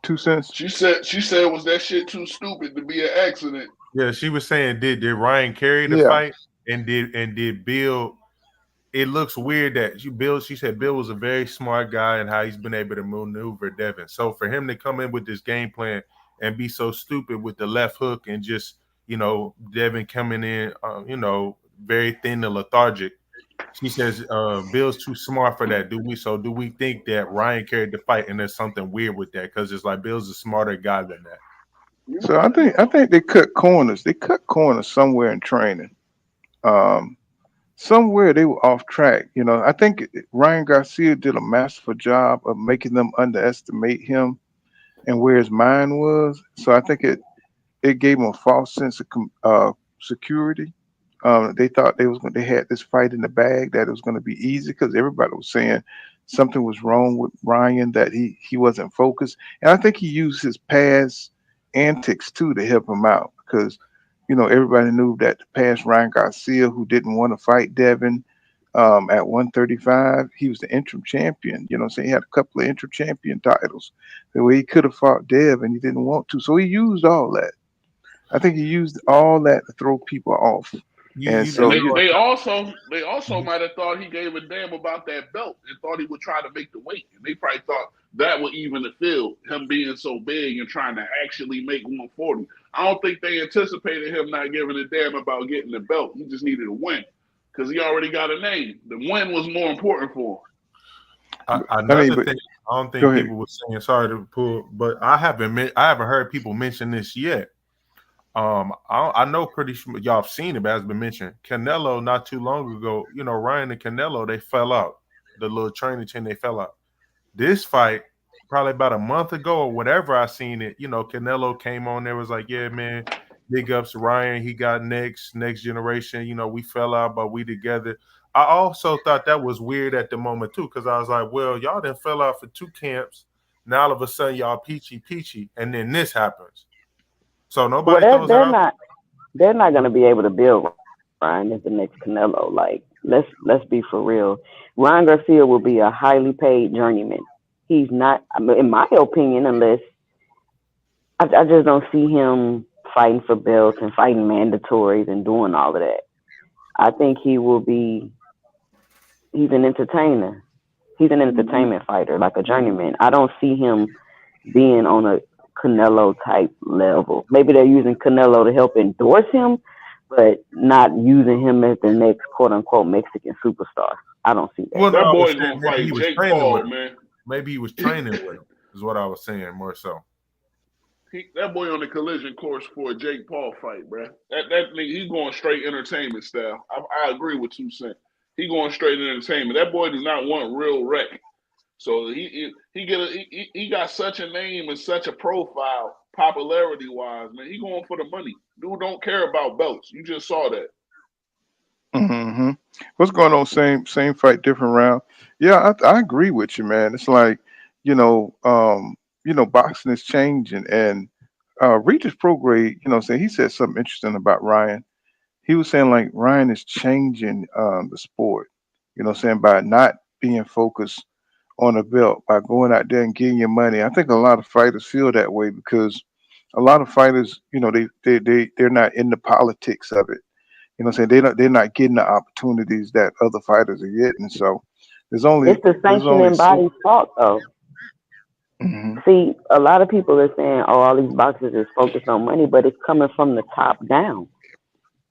2 cents.
She said was that shit too stupid to be an accident?
Yeah, she was saying, did Ryan carry the fight, and did Bill? It looks weird that she said Bill was a very smart guy and how he's been able to maneuver Devin. So for him to come in with this game plan and be so stupid with the left hook and just, Devin coming in, very thin and lethargic. She says Bill's too smart for that. Do we think that Ryan carried the fight and there's something weird with that? Because it's like Bill's a smarter guy than that.
So I think they cut corners. They cut corners somewhere in training. Somewhere they were off track. I think Ryan Garcia did a masterful job of making them underestimate him and where his mind was. So I think it gave them a false sense of security. They thought they had this fight in the bag, that it was going to be easy because everybody was saying something was wrong with Ryan, that he wasn't focused. And I think he used his past antics too to help him out because everybody knew that the past Ryan Garcia, who didn't want to fight Devin at 135, he was the interim champion. So he had a couple of interim champion titles where he could have fought Dev and he didn't want to. So he used all that. I think he used all that to throw people off. And so
they also might have thought he gave a damn about that belt and thought he would try to make the weight. And they probably thought that would even the field, him being so big and trying to actually make 140. I don't think they anticipated him not giving a damn about getting the belt. He just needed a win because he already got a name. The win was more important for him.
Another thing, I don't think people were saying, sorry to pull, but I haven't heard people mention this yet. I know pretty sure y'all have seen it, but it's been mentioned. Canelo not too long ago, Ryan and Canelo, they fell out. The little training chain, they fell out. This fight, probably about a month ago or whatever, I seen it. Canelo came on there, was like, yeah, man, big ups to Ryan. He got next generation. We fell out, but we together. I also thought that was weird at the moment too, because I was like, well, y'all done fell out for 2 camps. Now all of a sudden y'all peachy, and then this happens. So nobody throws it out.
They're not going to be able to build Ryan as the next Canelo. Like, let's be for real. Ryan Garcia will be a highly paid journeyman. He's not, in my opinion, unless I just don't see him fighting for belts and fighting mandatories and doing all of that. I think he's an entertainer. He's an entertainment fighter, like a journeyman. I don't see him being on a Canelo type level. Maybe they're using Canelo to help endorse him, but not using him as the next quote unquote Mexican superstar. I don't see that.
Well, that boy's gonna fight Jake Paul, man.
Maybe he was training with him, is what I was saying more so.
That boy on the collision course for a Jake Paul fight, bro. That nigga, he's going straight entertainment style. I agree with 2 Cent. He going straight entertainment. That boy does not want real wreck. So he got such a name and such a profile, popularity wise, man. He going for the money. Dude don't care about belts. You just saw that.
Mm-hmm. What's going on? Same fight, different round. Yeah, I agree with you, man. It's like, boxing is changing, and Regis Prograde, saying he said something interesting about Ryan. He was saying like Ryan is changing the sport, saying by not being focused on a belt, by going out there and getting your money. I think a lot of fighters feel that way because a lot of fighters, they're not in the politics of it. They're not getting the opportunities that other fighters are getting. So it's the
sanctioning body's fault, though.
Mm-hmm.
See, a lot of people are saying, "Oh, all these boxers is focused on money," but it's coming from the top down.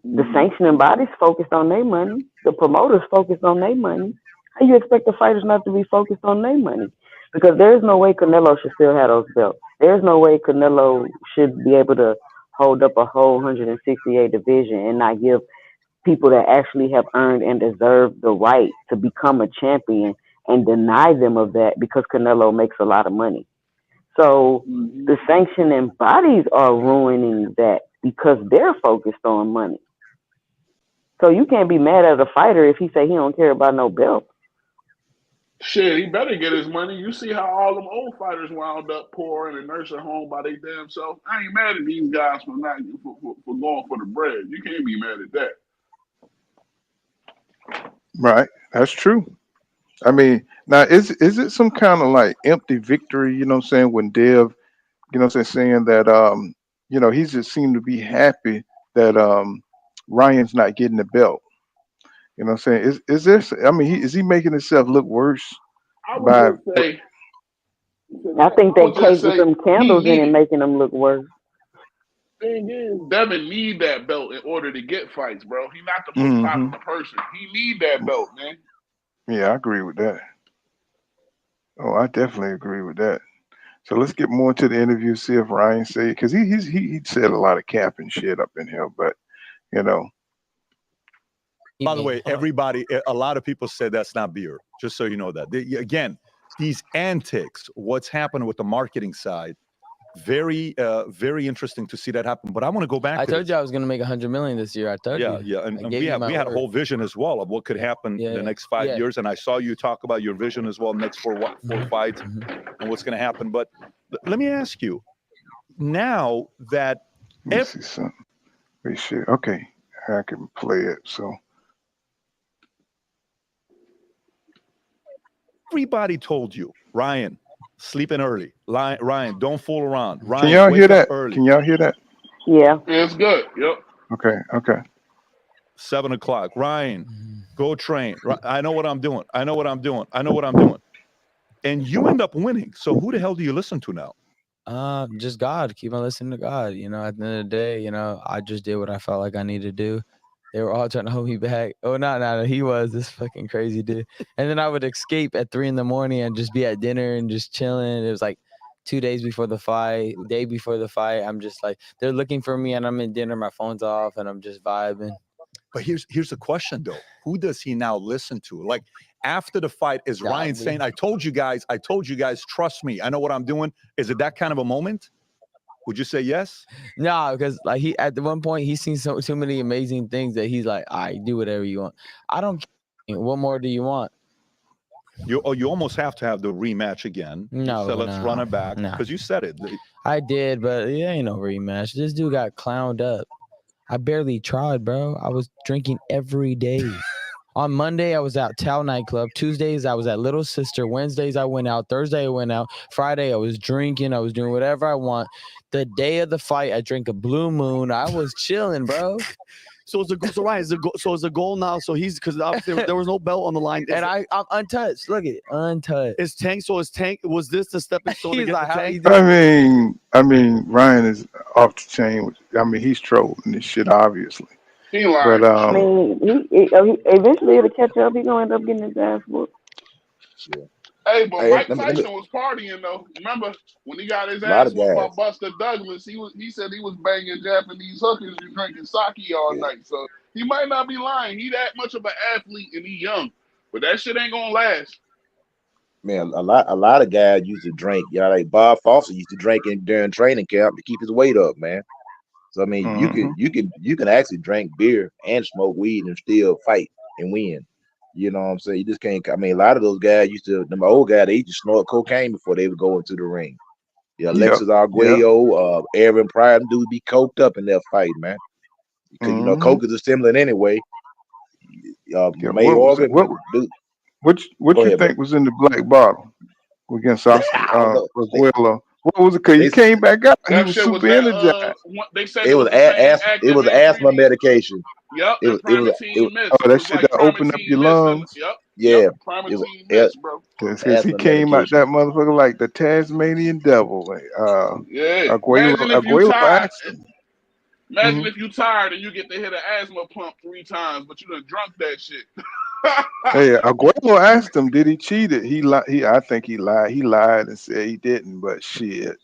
The sanctioning body's focused on their money. The promoters focused on their money. How you expect the fighters not to be focused on their money? Because there's no way Canelo should still have those belts. There's no way Canelo should be able to hold up a whole 168 division and not give people that actually have earned and deserve the right to become a champion and deny them of that because Canelo makes a lot of money. So the sanctioning bodies are ruining that because they're focused on money. So you can't be mad at a fighter if he say he don't care about no belt.
Shit, he better get his money. You see how all them old fighters wound up poor in a nursing home by their damn self. I ain't mad at these guys for not for going for the bread. You can't be mad at that.
Right, that's true. I mean, now is it some kind of like empty victory? You know what I'm saying? When Dev, you know what I'm saying that you know, he just seemed to be happy that Ryan's not getting the belt. You know what I'm saying? Is this? I mean, is he making himself look worse
I would
by?
just say,
I think they cake with them
he
candles in it,
needed.
making them look worse.
Thing is, Devin need that belt in order to get fights, bro. He not the most
Mm-hmm.
popular person. He need that belt, man.
Yeah, I agree with that. Oh, I definitely agree with that. So let's get more into the interview. See if Ryan say because he said a lot of cap and shit up in here, but you know.
By the way, everybody, a lot of people said that's not beer. Just so you know that. Again, these antics, what's happened with the marketing side, very, very interesting to see that happen. But I want to go back.
I told you I was going to make 100 million this year. I told you.
Yeah, and we had a whole vision as well of what could happen in the next 5 years. And I saw you talk about your vision as well, next four fights, and what's going to happen. But let me ask you, now that
let me see something. Wait, shit. Okay, I can play it. So.
Everybody told you, Ryan, sleeping early. Ryan, don't fool around. Ryan,
can y'all hear that?
Early.
Can y'all hear that?
Yeah.
It's good. Yep.
Okay.
7 o'clock. Ryan, go train. I know what I'm doing. And you end up winning. So who the hell do you listen to now?
Just God. Keep on listening to God. You know, at the end of the day, you know, I just did what I felt like I needed to do. They were all trying to hold me back. Oh, no, he was this fucking crazy dude. And then I would escape at 3 a.m. and just be at dinner and just chilling. It was like 2 days before the fight, day before the fight. I'm just like, they're looking for me and I'm in dinner, my phone's off and I'm just vibing.
But here's the question though. Who does he now listen to? Like after the fight, is Ryan saying, I told you guys, trust me, I know what I'm doing? Is it that kind of a moment? Would you say yes?
No, because like he at the one point he's seen so many amazing things that he's like, I do whatever you want. I don't care. What more do you want?
You almost have to have the rematch again.
No,
so let's run it back. Because you said it.
I did, but it ain't no rematch. This dude got clowned up. I barely tried, bro. I was drinking every day. On Monday, I was at Tao nightclub. Tuesdays, I was at Little Sister. Wednesdays, I went out. Thursday, I went out. Friday, I was drinking. I was doing whatever I want. The day of the fight, I drank a Blue Moon. I was chilling, bro.
So it's a goal. So Ryan, it's a goal now. So he's because there was no belt on the line,
and I'm untouched. Look at it, untouched.
Is Tank? So is Tank? Was this the stepping stone to get
like,
Tank?
I mean, Ryan is off the chain. I mean, he's trolling this shit, obviously.
He lied.
But
I mean, he eventually it'll catch up. He's gonna end up getting his ass whooped.
Yeah.
Hey, but Mike Tyson was partying though. Remember when he got his ass whooped by Buster Douglas? He said he was banging Japanese hookers and drinking sake all night. So he might not be lying. He that much of an athlete and he young, but that shit ain't gonna last.
Man, a lot of guys used to drink. Y'all like Bob Foster used to drink during training camp to keep his weight up, man. So I mean, you can actually drink beer and smoke weed and still fight and win. You know what I'm saying? You just can't. I mean, a lot of those guys them old guys, they used to snort cocaine before they would go into the ring. Yeah, Alexis Arguello, Aaron Pryor, them dudes be coked up in their fight, man. Because you know, coke is a stimulant anyway. May Organ,
what you think was in the black bottle against Arguello? What was it? Cause he came back out. He was super energized.
They said
it was asthma medication.
Yep.
It was
oh, that shit that opened up your lungs.
Yep.
Yeah.
Because he came out that motherfucker like the Tasmanian devil.
Yeah.
Arguello asked him.
Imagine if you tired and you get to hit an asthma pump 3 times, but you done drunk that shit.
Hey, Arguello asked him, did he cheat it? I think he lied. He lied and said he didn't, but shit. You know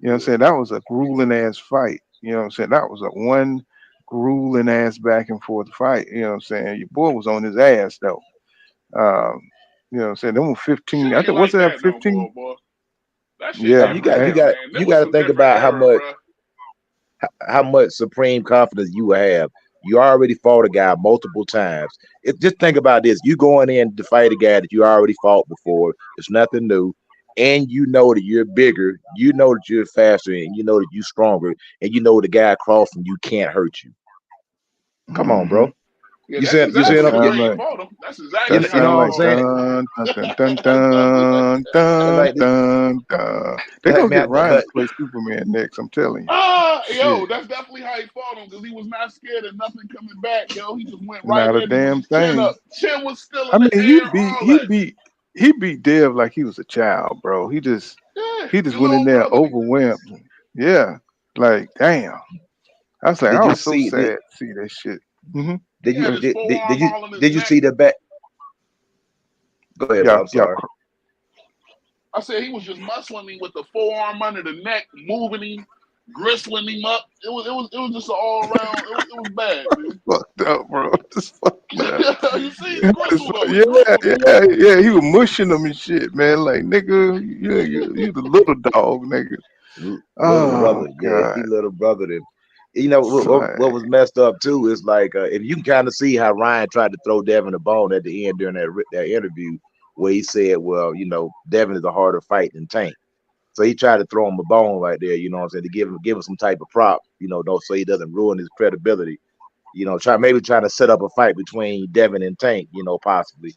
what I'm saying? That was a grueling ass fight. You know what I'm saying? That was a one grueling ass back and forth fight. You know what I'm saying? Your boy was on his ass though. You know what I'm saying? Them were 15. I think wasn't that 15?
That shit got
You
real,
got
man. There was
to
some
think
different
about
era,
how much supreme confidence you will have. You already fought a guy multiple times. Just think about this: you going in to fight a guy that you already fought before. It's nothing new, and you know that you're bigger. You know that you're faster, and you know that you're stronger, and you know the guy across from you can't hurt you. Come on, bro.
Yeah,
You
that's
said
exactly how
you
he fought him. That's
you
exactly
know
how
what
he
I'm
fought him.
saying?
Dun, dun, dun. They're gonna get Ryan to
But
play Superman next. I'm telling you.
Yo, that's definitely how he fought him because he was not scared of nothing coming back. Yo, he just went right
Not a
in and
damn
his chin
thing.
up. Chin was still
I
in
mean,
the air. All that.
he beat Dev like he was a child, bro. He just
Your
went in
little
there
brother.
overwhelmed. Yeah, like damn. I was like,
did
I
you
was so
see
sad to see that shit. Mm-hmm.
did
He had
you
his forearm all in his
did you
neck.
see the back? Go ahead, bro. I'm sorry.
I said he was just muscling him with the forearm under the neck, moving him, gristling him up. It was just an all around. It was bad, man.
Fucked up, bro. Just fucked up.
You see, he gristled him.
Yeah. He was mushing them and shit, man. Like nigga, you the little dog, nigga.
Little brother,
God.
he little brother. Then you know
Slide.
what was messed up too is like if you can kind of see how Ryan tried to throw Devin a bone at the end during that interview where he said, well, you know, Devin is a harder fight than Tank. So he tried to throw him a bone right there, you know what I'm saying, to give him some type of prop, you know, so he doesn't ruin his credibility. You know, trying to set up a fight between Devin and Tank, you know, possibly.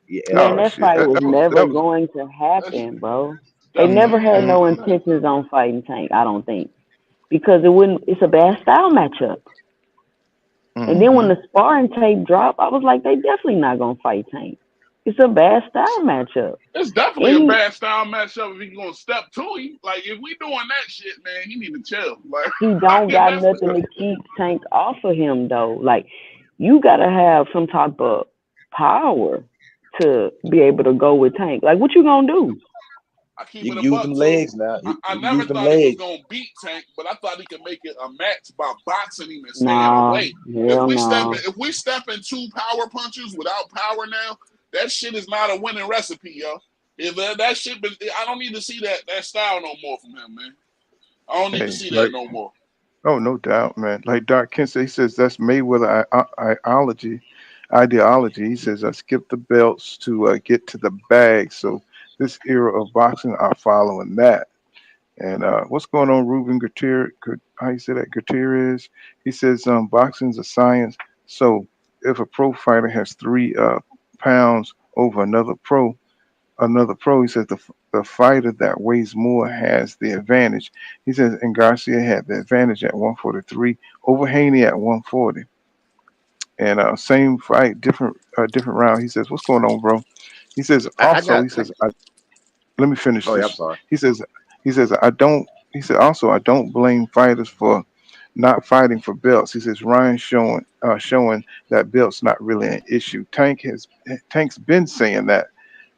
Yeah,
Man, that fight was never going to happen, bro. They never had no intentions on fighting Tank, I don't think. Because it's a bad style matchup. And then when the sparring tape dropped, I was like, they definitely not gonna fight Tank. It's a bad style matchup.
It's definitely a bad style matchup if he gonna step to him. Like if we doing that shit, man, he need to chill. Like
he don't got nothing to keep Tank off of him though. Like you gotta have some type of power to be able to go with Tank. Like what you gonna do?
I keep
you
it a
use
buck
them
too.
legs now.
I never thought he was gonna beat Tank, but I thought he could make it a match by boxing him and staying away. If we step in 2 power punches without power now, that shit is not a winning recipe, yo. If that shit, I don't need to see that style no more from him, man. I don't need to see that no more.
Oh, no doubt, man. Like Doc Kent said, he says that's Mayweather ideology. He says I skip the belts to get to the bag. So this era of boxing are following that. And what's going on, Ruben Gutierrez? How you say that? Gutierrez? He says boxing's a science. So if a pro fighter has 3 pounds over another pro, he says the fighter that weighs more has the advantage. He says, and Garcia had the advantage at 143 over Haney at 140. And same fight, different round. He says, what's going on, bro? He says, also, let me finish
this.
I'm
sorry.
He says, I don't blame fighters for not fighting for belts. He says, Ryan showing that belt's not really an issue. Tank's been saying that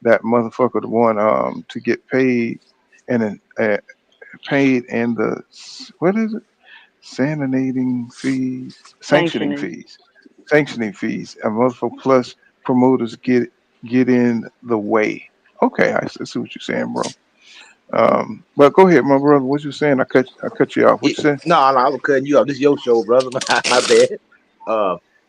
motherfucker the one to get paid and paid and the what is it? Sanctioning fees. A motherfucker plus promoters get in the way. Okay, I see what you're saying, bro. But go ahead, my brother. What you saying? I cut you off. What you saying?
No, I was cutting you off. This is your show, brother. My bad.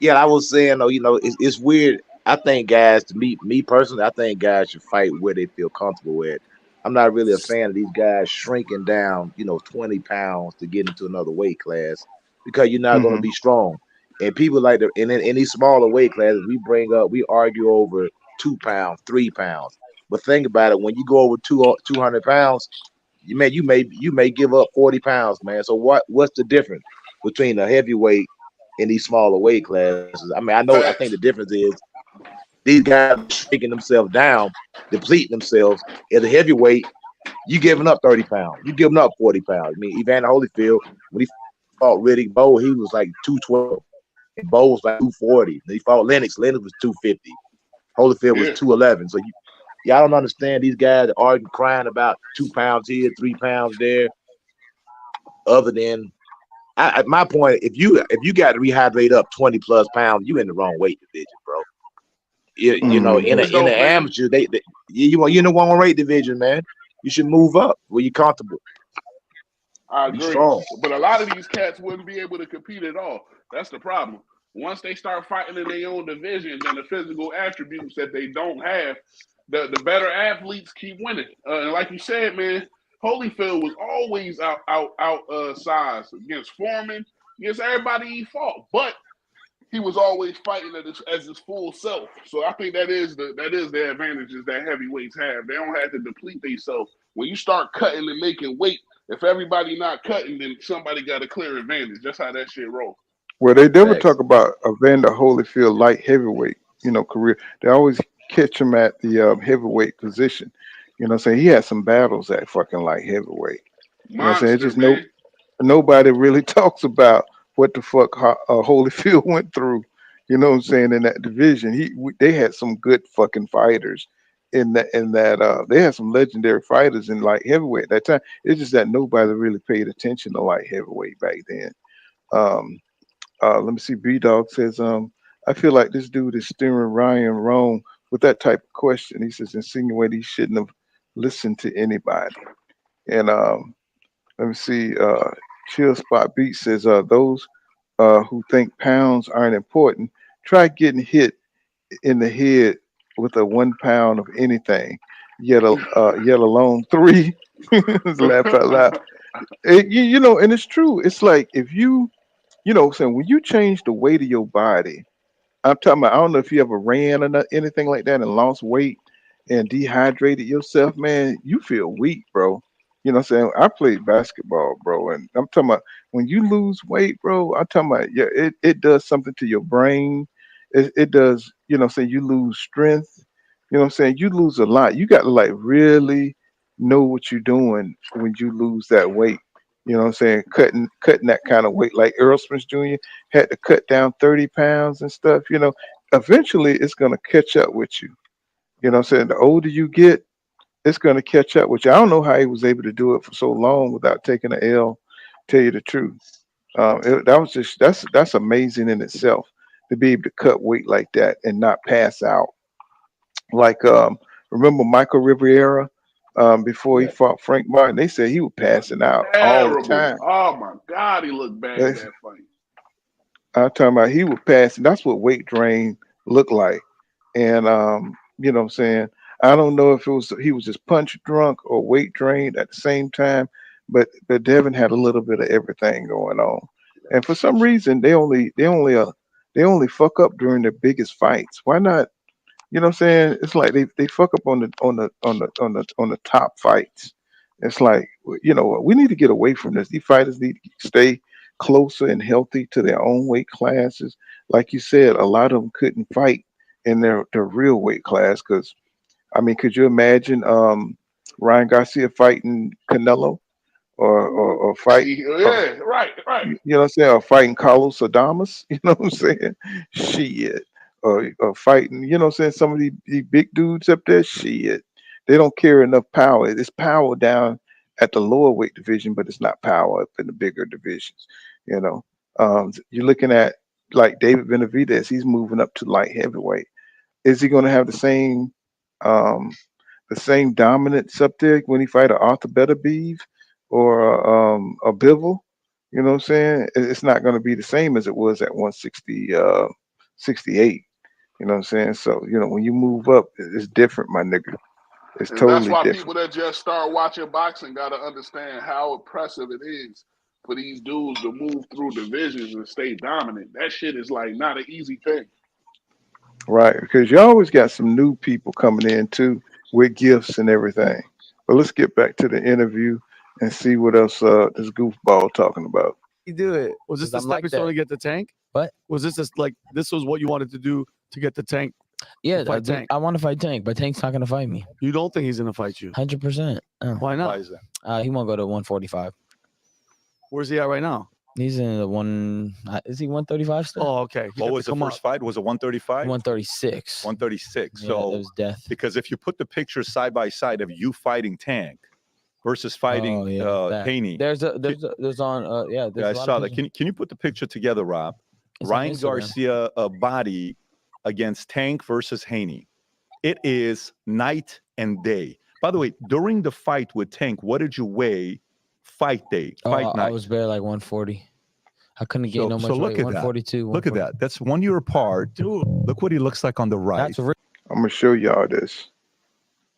Yeah, I was saying though, you know, it's weird. I think guys, to me personally, I think guys should fight where they feel comfortable with. I'm not really a fan of these guys shrinking down, 20 pounds to get into another weight class because you're not going to be strong. And people like in these smaller weight classes, we argue over 2 pounds, 3 pounds. But think about it, when you go over 200 pounds, you may give up 40 pounds, man. So what's the difference between a heavyweight and these smaller weight classes? I mean, I think the difference is these guys are shrinking themselves down, depleting themselves. As a heavyweight, you giving up 30 pounds. You giving up 40 pounds. I mean, Evander Holyfield, when he fought Riddick Bowe, he was like 212. And Bowe was like 240. Then he fought Lennox. Lennox was 250. Holyfield was 211. So y'all don't understand these guys are crying about 2 pounds here, 3 pounds there. Other than at my point, if you got to rehydrate up 20 plus pounds, you in the wrong weight division, bro. You know, in the amateur, you in the 1 weight division, man. You should move up where you're comfortable.
I
Be
agree.
strong.
But a lot of these cats wouldn't be able to compete at all. That's the problem. Once they start fighting in their own divisions and the physical attributes that they don't have, the better athletes keep winning. And like you said, man, Holyfield was always out size against Foreman, against everybody he fought. But he was always fighting as his full self. So I think that is the advantages that heavyweights have. They don't have to deplete themselves. When you start cutting and making weight, if everybody not cutting, then somebody got a clear advantage. That's how that shit rolls.
Well, they never talk about Evander Holyfield light heavyweight, career. They always catch him at the heavyweight position. You know what I'm saying? He had some battles at fucking light heavyweight. You know what I'm saying? It's just nobody really talks about what the fuck Holyfield went through. You know what I'm saying? In that division, they had some good fucking fighters in that. They had some legendary fighters in light heavyweight at that time. It's just that nobody really paid attention to light heavyweight back then. Let me see. B Dog says, I feel like this dude is steering Ryan wrong with that type of question. He says, insinuate he shouldn't have listened to anybody. And let me see. Chill Spot Beat says, those who think pounds aren't important, try getting hit in the head with a 1 pound of anything, yet alone 3. Laugh out loud. And it's true. It's like if saying when you change the weight of your body, I'm talking about, I don't know if you ever ran or anything like that and lost weight and dehydrated yourself, man, you feel weak, bro. You know what I'm saying? I played basketball, bro, and I'm talking about when you lose weight, bro, I'm talking about, yeah, it does something to your brain. It does, saying you lose strength. You know what I'm saying? You lose a lot. You got to like really know what you're doing when you lose that weight. You know what I'm saying? Cutting that kind of weight, like Earl Smith Jr. had to cut down 30 pounds and stuff. Eventually it's gonna catch up with you. You know what I'm saying? The older you get, it's gonna catch up with you. I don't know how he was able to do it for so long without taking an L. Tell you the truth, that's amazing in itself to be able to cut weight like that and not pass out. Like remember Michael Rivera? Before he fought Frank Martin, they said he was passing out all the time.
Oh my God, he looked bad in that fight.
I'm talking about he was passing. That's what weight drain looked like. And you know what I'm saying? I don't know if he was just punch drunk or weight drained at the same time, but Devin had a little bit of everything going on. And for some reason they only fuck up during their biggest fights. Why not? You know what I'm saying? It's like they fuck up on the top fights. It's like, we need to get away from this. These fighters need to stay closer and healthy to their own weight classes. Like you said, a lot of them couldn't fight in their real weight class because, I mean, could you imagine Ryan Garcia fighting Canelo or fight?
Yeah, right.
You know what I'm saying? Or fighting Carlos Adames. You know what I'm saying? Shit. Or fighting, you know what I'm saying? Some of these big dudes up there, shit. They don't carry enough power. It's power down at the lower weight division, but it's not power up in the bigger divisions. You're looking at like David Benavidez, he's moving up to light heavyweight. Is he going to have the same dominance up there when he fight a Arthur Beterbiev or a Bivol? You know what I'm saying? It's not going to be the same as it was at 160, 68. You know what I'm saying? So, when you move up, it's different, my nigga. It's totally
that's why
different.
People that just start watching boxing got to understand how impressive it is for these dudes to move through divisions and stay dominant. That shit is like not an easy thing.
Right, because you always got some new people coming in too with gifts and everything. But let's get back to the interview and see what else this goofball talking about.
You do it. Was this the stepping stone to get the Tank?
What?
Was this just like this was what you wanted to do to get the Tank?
Yeah, I want to fight Tank, but Tank's not going to fight me.
You don't think he's going to fight you?
100%.
Why not?
Why is that?
He won't go to 145.
Where's he at right now?
He's in the is he 135 still?
Oh, okay.
What was the first fight? Was it 135?
136.
136.
Yeah,
so
it was death.
Because if you put the pictures side by side of you fighting Tank versus fighting Haney.
There's on
yeah, I saw that. Can you put the picture together, Rob?
It's
Ryan Garcia body against Tank versus Haney. It is night and day. By the way, during the fight with Tank, what did you weigh fight day, fight night?
I was bare like 140. I couldn't gain no much weight.
Look at
142.
That. Look at that. That's 1 year apart. Dude, look what he looks like on the right.
I'm gonna show y'all this.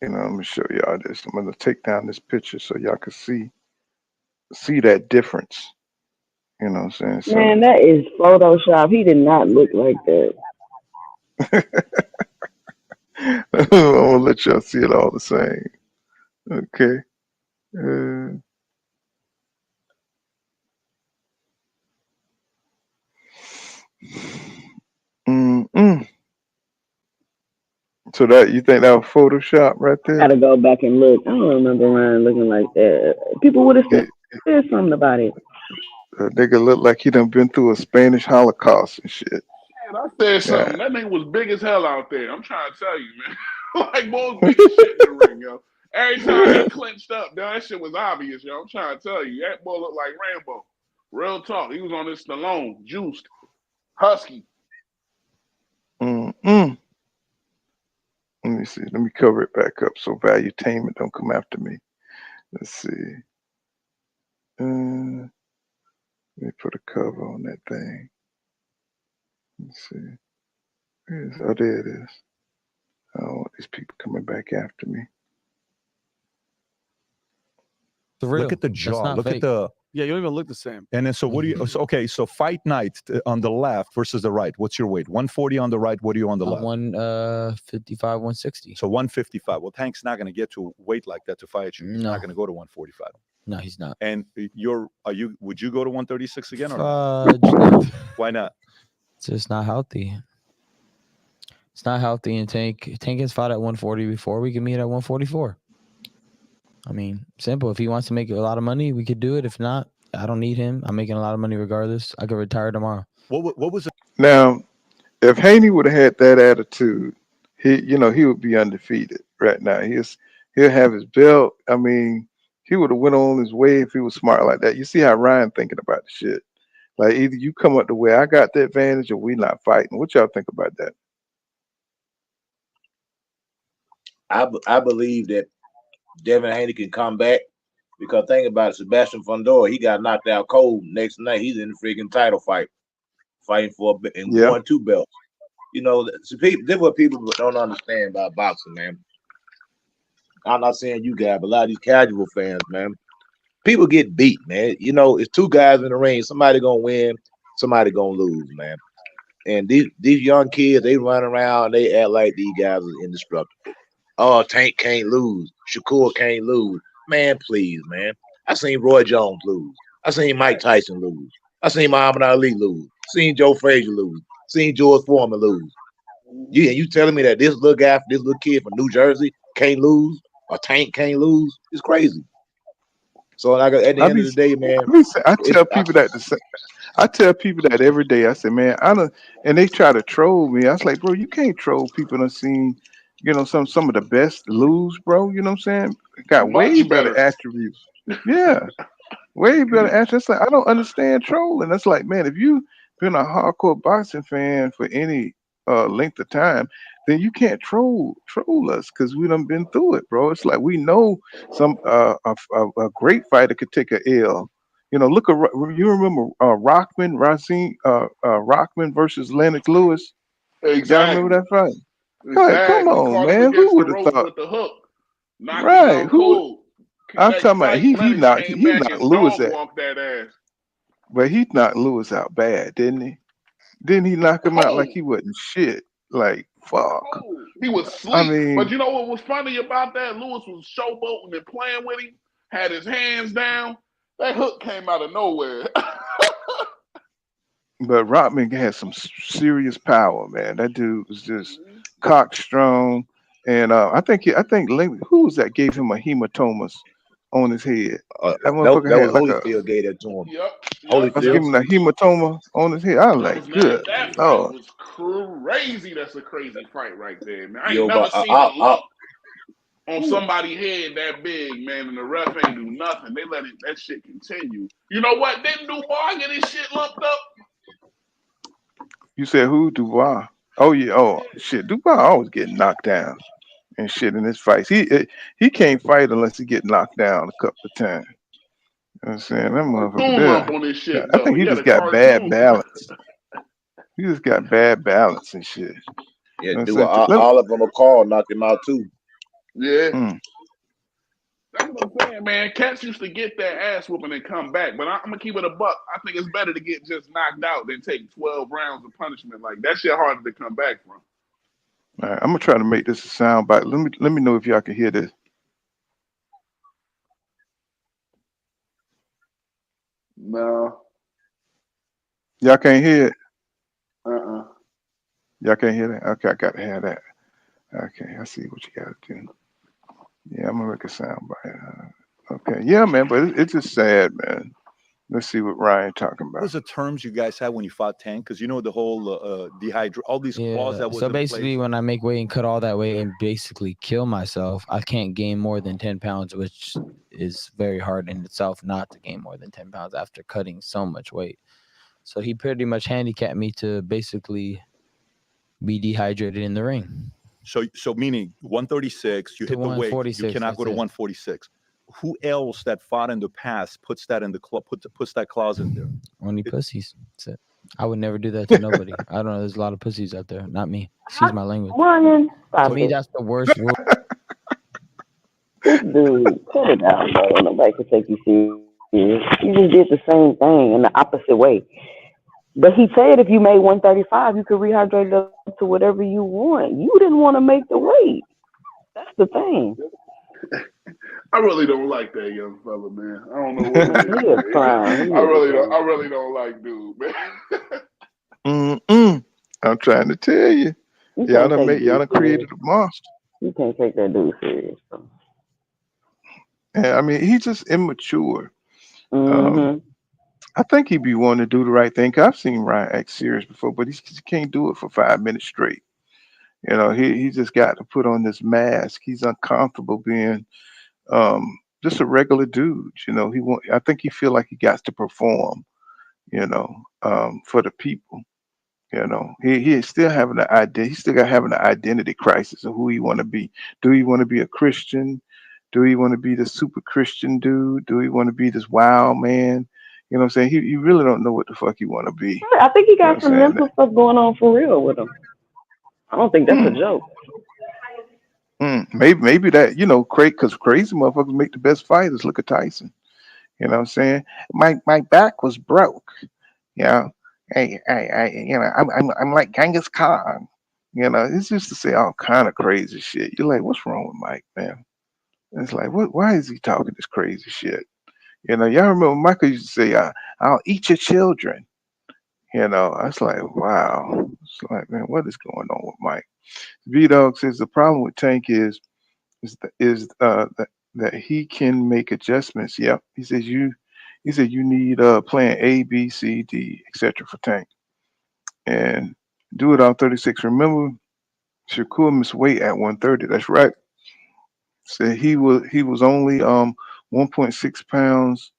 I'm gonna show y'all this. I'm gonna take down this picture so y'all can see that difference. You know what I'm saying? So,
man, that is Photoshop. He did not look like that.
I'm gonna let y'all see it all the same. Okay. So that you think that was Photoshop right there?
Gotta go back and look. I don't remember Ryan looking like that. People would have said something about it.
Nigga look like he done been through a Spanish Holocaust and shit.
Man, I said something. That nigga was big as hell out there. I'm trying to tell you, man. Like, most big as shit in the ring, yo. Every time he clenched up, that shit was obvious, yo. I'm trying to tell you. That boy looked like Rambo. Real talk. He was on this Stallone, juiced, husky.
Let me see. Let me cover it back up so Valuetainment don't come after me. Let's see. Let me put a cover on that thing. Let's see. Oh, there it is. I don't want these people coming back after me.
Look at the jaw. Look at the.
Yeah, you don't even look the same.
And then, so what do you? So fight night on the left versus the right. What's your weight? 140 on the right. What are you on the left?
155, 160.
So 155. Well, Tank's not going to get to weight like that to fight you. He's not going to go to 145.
No, he's not.
And would you go to 136 again or why not?
It's just not healthy. It's not healthy. And Tank has fought at 140 before. We can meet at 144. I mean, simple. If he wants to make a lot of money, we could do it. If not, I don't need him. I'm making a lot of money regardless. I could retire tomorrow.
What was it?
Now, if Haney would have had that attitude, he would be undefeated right now. He'll have his belt. I mean, he would have went on his way if he was smart like that. You see how Ryan thinking about the shit. Like, either you come up the way I got the advantage or we not fighting. What y'all think about that?
I believe that Devin Haney can come back, because think about it, Sebastian Fundora, he got knocked out cold. Next night, he's in the freaking title fight, fighting for won 2 belts. You know, this is what people don't understand about boxing, man. I'm not saying you guys, but a lot of these casual fans, man, people get beat, man. You know, it's 2 guys in the ring. Somebody gonna win, somebody gonna lose, man. And these young kids, they run around, they act like these guys are indestructible. Oh, Tank can't lose. Shakur can't lose. Man, please, man. I seen Roy Jones lose. I seen Mike Tyson lose. I seen Muhammad Ali lose. Seen Joe Frazier lose. Seen George Foreman lose. You telling me that this little guy, this little kid from New Jersey can't lose, or Tank can't lose? It's crazy. So like at the end of the day, man,
I tell people that every day. I say, man, and they try to troll me. I was like, bro, you can't troll people that seen, some of the best lose, bro. You know what I'm saying? Got way better attributes. Yeah, way better attributes. Like, I don't understand trolling. That's like, man, if you've been a hardcore boxing fan for any length of time, then you can't troll us, because we done been through it, bro. It's like we know a great fighter could take a L. You remember Rockman versus Lennox Lewis?
Exactly.
Y'all remember that fight? Exactly. Come on, man. Who would have thought?
With the hook.
Right. I'm talking about he knocked Lewis out.
That ass.
But he knocked Lewis out bad, didn't he? Didn't he knock him out like he wasn't shit? Like, fuck.
He was asleep. But you know what was funny about that? Lewis was showboating and playing with him, had his hands down. That hook came out of nowhere.
But Rockman had some serious power, man. That dude was just cockstrong. And I think who was that gave him a hematomas on his head? That motherfucker had
Holyfield gave that to him.
Yep.
Holyfield gave him a hematoma on his head. I was like, good.
That was crazy. That's a crazy fight right there, man. I ain't never seen a look on somebody's head that big, man, and the ref ain't do nothing. They let that shit continue. You know what? Didn't Dubois get his shit lumped up? You
said who? Dubois? Oh yeah. Oh shit. Dubois always getting knocked down. and shit in his fights. He can't fight unless he get knocked down a couple of times. You know what I'm saying? That motherfucker
Cartoon up
there.
on this shit
I
though.
think
He
he
had
just
a
got bad
cartoon.
balance. He just got bad balance and shit.
Yeah,
You know
do
what I'm saying?
all of them a call, knock him out too.
Yeah. That's what I'm saying, man. Cats used to get their ass whooping and come back, but I'm gonna keep it a buck. I think it's better to get just knocked out than take 12 rounds of punishment. Like that shit harder to come back from.
All right, I'm gonna try to make this a sound bite. Let me know if y'all can hear this.
No.
Y'all can't hear it.
Uh-uh.
Y'all can't hear that. Okay, I gotta have that. Okay, I see what you gotta do. Yeah, I'm gonna make a sound bite. Okay, yeah, man, but it's just sad, man. Let's see what Ryan talking
What
about.
was the terms you guys had when you fought Tank? Because you know the whole all these clause that was
So
in
basically,
place.
when I make weight and cut all that weight and basically kill myself, I can't gain more than 10 pounds, which is very hard in itself not to gain more than 10 pounds after cutting so much weight. So he pretty much handicapped me to basically be dehydrated in the ring.
So meaning 136, you
To
hit the weight, you
146,
cannot go to
that's it.
146. Who else that fought in the past puts that in the puts that clause in there?
Only pussies. That's it. I would never do that to nobody. I don't know. There's a lot of pussies out there. Not me. Excuse my language.
Ryan,
To
stop
me,
it.
that's the worst rule.
This dude, cut it out, bro. Nobody can take you serious. You just did the same thing in the opposite way. But he said if you made 135, you could rehydrate it up to whatever you want. You didn't want to make the weight. That's the thing.
I really don't like that young fella, man. I don't know what it is.
He a clown.
I really don't like dude, man.
I'm trying to tell you. Y'all done created a monster.
You can't take that dude serious, bro.
Yeah, I mean, he's just immature.
Mm-hmm.
I think he'd be wanting to do the right thing. 'Cause I've seen Ryan act serious before, but he can't do it for 5 minutes straight. You know, he just got to put on this mask. He's uncomfortable being just a regular dude. You know, I think he feel like he got to perform. You know, for the people. You know, he still having an idea. He still got having an identity crisis of who he want to be. Do he want to be a Christian? Do he want to be the super Christian dude? Do he want to be this wild man? You know what I'm saying? He really don't know what the fuck he want to be.
I think he got
You know
some mental stuff going on for real with him. I don't think that's a joke.
Maybe that, you know, because crazy motherfuckers make the best fighters. Look at Tyson. You know what I'm saying? My back was broke. You know, I'm like Genghis Khan. You know, it's just to say all kind of crazy shit. You're like, what's wrong with Mike, man? And it's like, why is he talking this crazy shit? You know, y'all remember Michael used to say, I'll eat your children. You know, I was like, wow. It's like, man, what is going on with Mike? V-Dog says the problem with Tank is that he can make adjustments. Yep. He said you need plan A, B, C, D, etc. for Tank. And do it on 36. Remember, Shakur missed weight at 130. That's right. Said he was only 1.6 pounds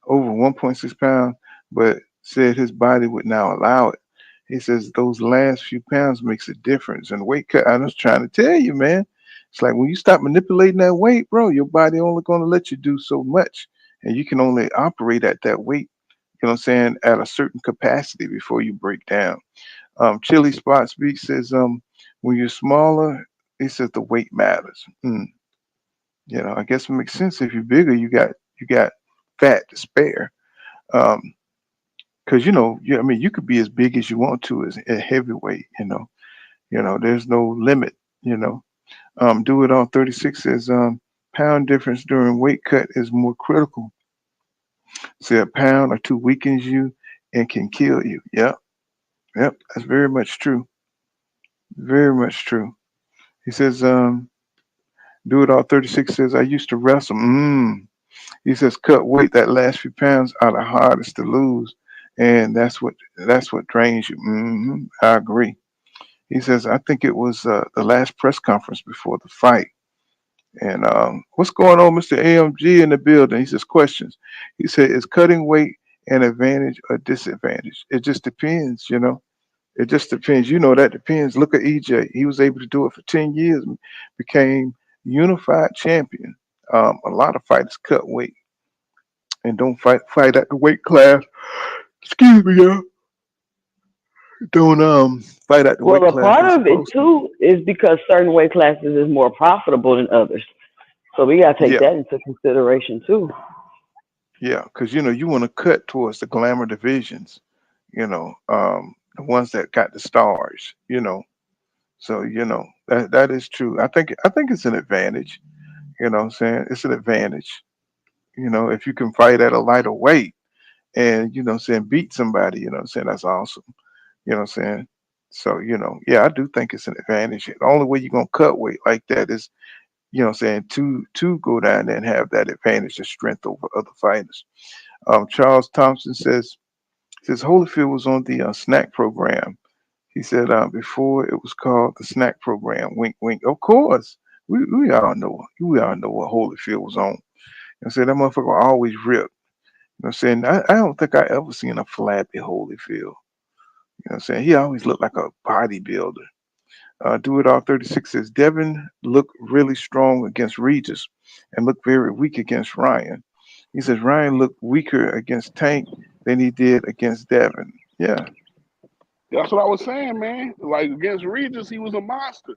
over 1.6 pounds, but said his body would now allow it. He says those last few pounds makes a difference. And weight cut, I was trying to tell you, man. It's like when you stop manipulating that weight, bro, your body only going to let you do so much. And you can only operate at that weight, you know what I'm saying, at a certain capacity before you break down. Chili Spot Speak says, when you're smaller, he says the weight matters. You know, I guess it makes sense. If you're bigger, you got fat to spare. Because I mean, you could be as big as you want to as a heavyweight. You know, there's no limit. You know, do it on 36 says pound difference during weight cut is more critical. Say a pound or two weakens you and can kill you. Yep, that's very much true. Very much true. He says, do it all 36 says, I used to wrestle. He says, cut weight, that last few pounds are the hardest to lose. And that's what drains you. I agree. He says, I think it was the last press conference before the fight. And what's going on, Mr. AMG in the building? He says, questions. He said, is cutting weight an advantage or disadvantage? It just depends, you know. It just depends. You know, that depends. Look at EJ. He was able to do it for 10 years, became unified champion. A lot of fighters cut weight and don't fight at the weight class. Excuse me, y'all. Don't fight at the weight
Well, a
class
part
they're
of it
supposed to.
too is because certain weight classes is more profitable than others. So we gotta take
Yeah,
that into consideration too.
yeah, because you know you want to cut towards the glamour divisions. The ones that got the stars. So that is true. I think it's an advantage. You know what I'm saying? It's an advantage. If you can fight at a lighter weight and beat somebody, that's awesome. You know what I'm saying? So, yeah, I do think it's an advantage. The only way you're gonna cut weight like that is, to go down there and have that advantage of strength over other fighters. Charles Thompson says Holyfield was on the snack program. He said before it was called the snack program. Wink, wink. Of course, we all know. We all know what Holyfield was on. And said that motherfucker always ripped. You know what I'm saying? I don't think I ever seen a flabby Holyfield. You know what I'm saying? He always looked like a bodybuilder. Do It All 36 says Devin looked really strong against Regis and looked very weak against Ryan. He says Ryan looked weaker against Tank than he did against Devin. Yeah.
That's what I was saying, man. Like against Regis, he was a monster.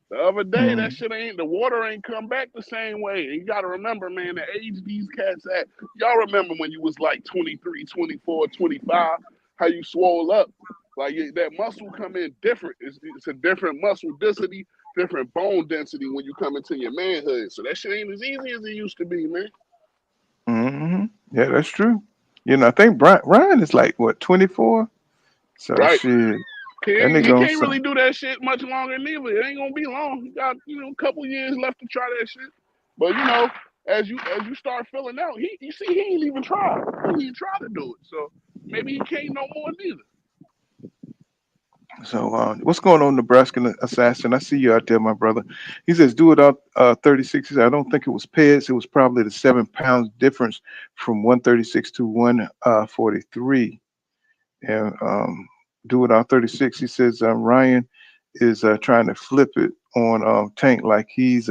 The other day, that shit the water ain't come back the same way. And you got to remember, man, the age these cats at. Y'all remember when you was like 23, 24, 25, how you swole up. Like that muscle come in different. It's a different muscle density, different bone density when you come into your manhood. So that shit ain't as easy as it used to be, man.
Yeah, that's true. I think Ryan is like, what, 24? So
Right.
shit.
He can't really do that shit much longer neither. It ain't gonna be long. He got a couple years left to try that shit. But as you start filling out, you see he ain't even tried. He ain't tried to do it. So maybe he can't no more neither.
So what's going on, Nebraska Assassin? I see you out there, my brother. He says, do it up 36. He says, I don't think it was Pez. It was probably the 7 pounds difference from 136 to 143. And do it on 36. He says Ryan is trying to flip it on Tank like he is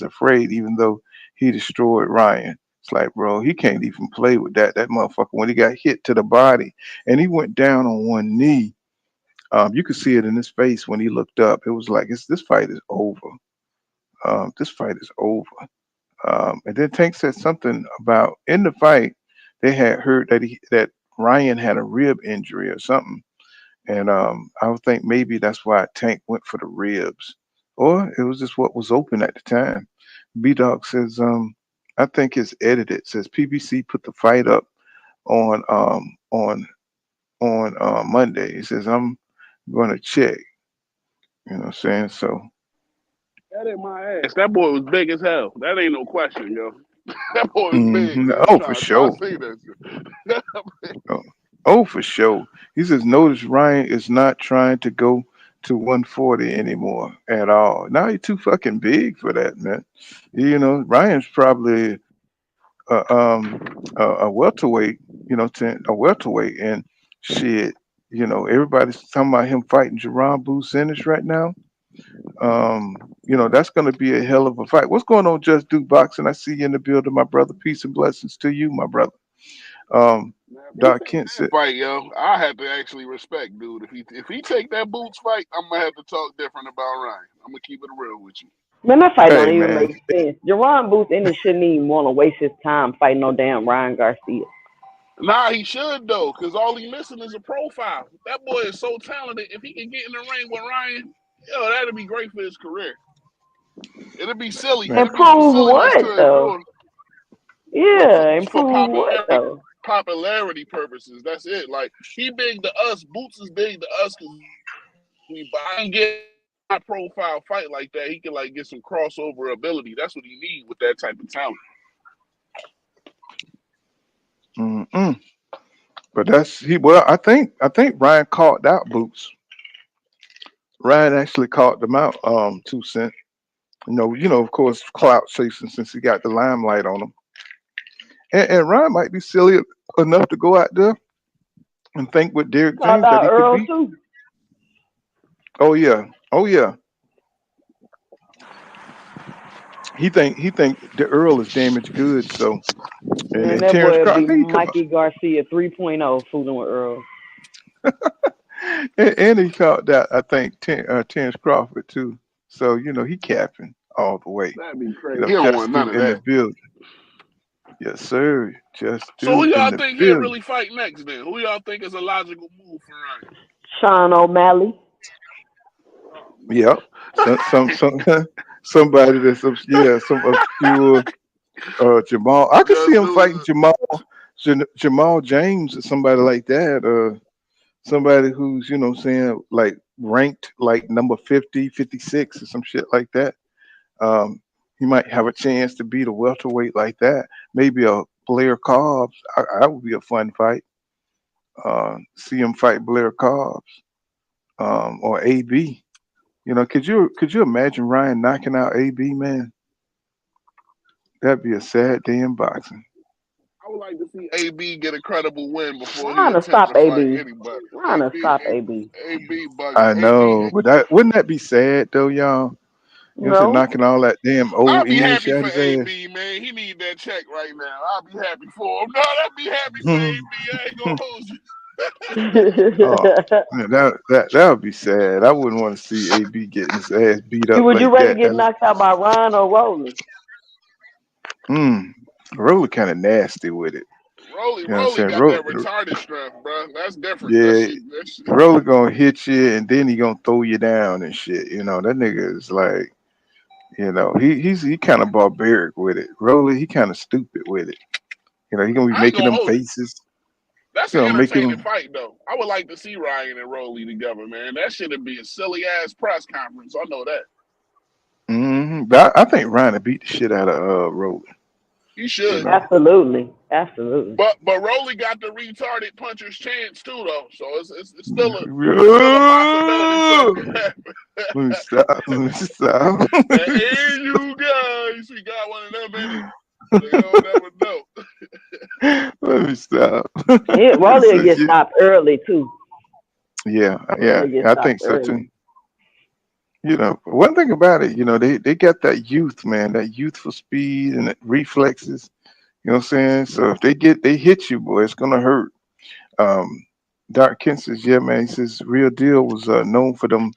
afraid, even though he destroyed Ryan. It's like, bro, he can't even play with that. That motherfucker, when he got hit to the body and he went down on one knee, you could see it in his face when he looked up. It was like, this fight is over. This fight is over. And then Tank said something about in the fight they had heard that Ryan had a rib injury or something, and I would think maybe that's why Tank went for the ribs, or it was just what was open at the time. B Dog says, I think it's edited. Says PBC put the fight up on Monday. He says I'm going to check. You know what I'm saying? So
That ain't my ass. That boy was big as hell. That ain't no question, yo. That boy was big, man.
Oh, for sure. Oh, for sure. He says, notice Ryan is not trying to go to 140 anymore at all. Now he's too fucking big for that, man. Ryan's probably a welterweight, a welterweight, and shit. Everybody's talking about him fighting Jerron Booth Ennis right now. That's going to be a hell of a fight. What's going on, Just Duke Boxing? I see you in the building, my brother. Peace and blessings to you, my brother. Doc Kent said,
fight, yo. I have to actually respect, dude. If he take that Boots fight, I'm gonna have to talk different about Ryan. I'm gonna keep it real with you.
Man, that fight don't even make sense. Jerron Booth shouldn't even want to waste his time fighting no damn Ryan Garcia.
Nah, he should though, because all he missing is a profile. That boy is so talented. If he can get in the ring with Ryan, yo, that'd be great for his career. It'd be silly.
And prove what though? Yeah, and prove what though?
Popularity purposes. That's it. Like he big to us. Boots is big to us because we can get a profile fight like that. He can like get some crossover ability. That's what he need with that type of talent.
But I think Ryan caught out Boots. Ryan actually caught them out. 2 Cent. Of course, clout chasing since he got the limelight on him. And Ryan might be silly enough to go out there and think with Derek James that he could beat. Oh yeah. Oh yeah. He think the Earl is damaged goods. So
Man,
and
that
Terrence
boy would
Crawford,
be
I think he come
Mikey Garcia 3.0 fooling with Earl.
and he caught that. I think Terrence Crawford too. So he capping all the way.
That'd be crazy. He don't
Just
want none
do
of
in the
that.
building. Yes, sir. Just
So who
do in
y'all
the
think he'll
building.
really fight next then? Who y'all think is a logical move for Ryan?
Sean O'Malley.
Yep. Some somebody that's some obscure Jamal. I could see
Just
him
do
fighting Jamal James or somebody like that. Somebody who's what I'm saying, like ranked like number 50, 56 or some shit like that. He might have a chance to beat a welterweight like that. Maybe a Blair Cobbs. That would be a fun fight. See him fight Blair Cobbs or AB. Could you imagine Ryan knocking out AB, man? That'd be a sad day in boxing.
I would like to see AB get a credible win before he
Trying to
attempt
stop
to fight
AB.
anybody.
Trying to stop AB.
AB
I
bugging.
know, but wouldn't that be sad though, y'all? Saying
No.
knocking all that damn
I'll
old
be
English
happy
out
for
his ass.
AB, man. He need that check right now. I'll be happy for him. No, I'll be happy for AB. I ain't gonna hold you.
Oh, man, that would be sad. I wouldn't want to see AB getting his ass beat up
Would you
like
rather
that.
get knocked out by Ryan or Rolly?
Roller kind of nasty with it.
Rolly
You know what I'm saying?
got that retarded strength, bro. That's different. That
Yeah,
shit.
Roller gonna hit you and then he gonna throw you down and shit. That nigga is like, he kind of barbaric with it. Roller, he kind of stupid with it. He gonna be
I ain't
making
gonna
them
hold you.
faces.
That's
You
an
know, making
entertaining
them.
fight, though. I would like to see Ryan and Rolly together, man. That shouldn't be a silly ass press conference. I know that.
But I think Ryan would beat the shit out of Roller.
He should.
Absolutely. Absolutely.
But Rolly got the retarded puncher's chance too, though. So it's still a possibility something could happen.
Let me stop. Let me stop.
And you guys, we got one of them in it. So you don't never know.
Let me stop.
Rolly will get stopped early too.
Yeah, I think so too. One thing about it, they got that youth, man, that youthful speed and that reflexes. You know what I'm saying? So if they hit you, boy, it's gonna hurt. Doc Kent says, yeah, man. He says Real Deal was known for them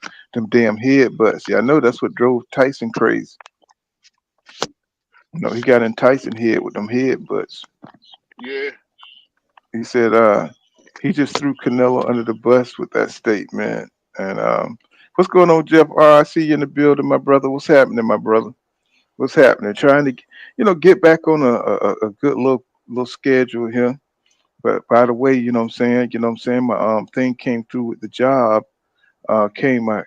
damn headbutts. Yeah, I know that's what drove Tyson crazy. He got in Tyson head with them headbutts.
Yeah.
He said he just threw Canelo under the bus with that statement. And what's going on, Jeff R? I see you in the building, my brother. What's happening, my brother? What's happening? Trying to, get back on a good little schedule here. But by the way, you know what I'm saying? My thing came through with the job. My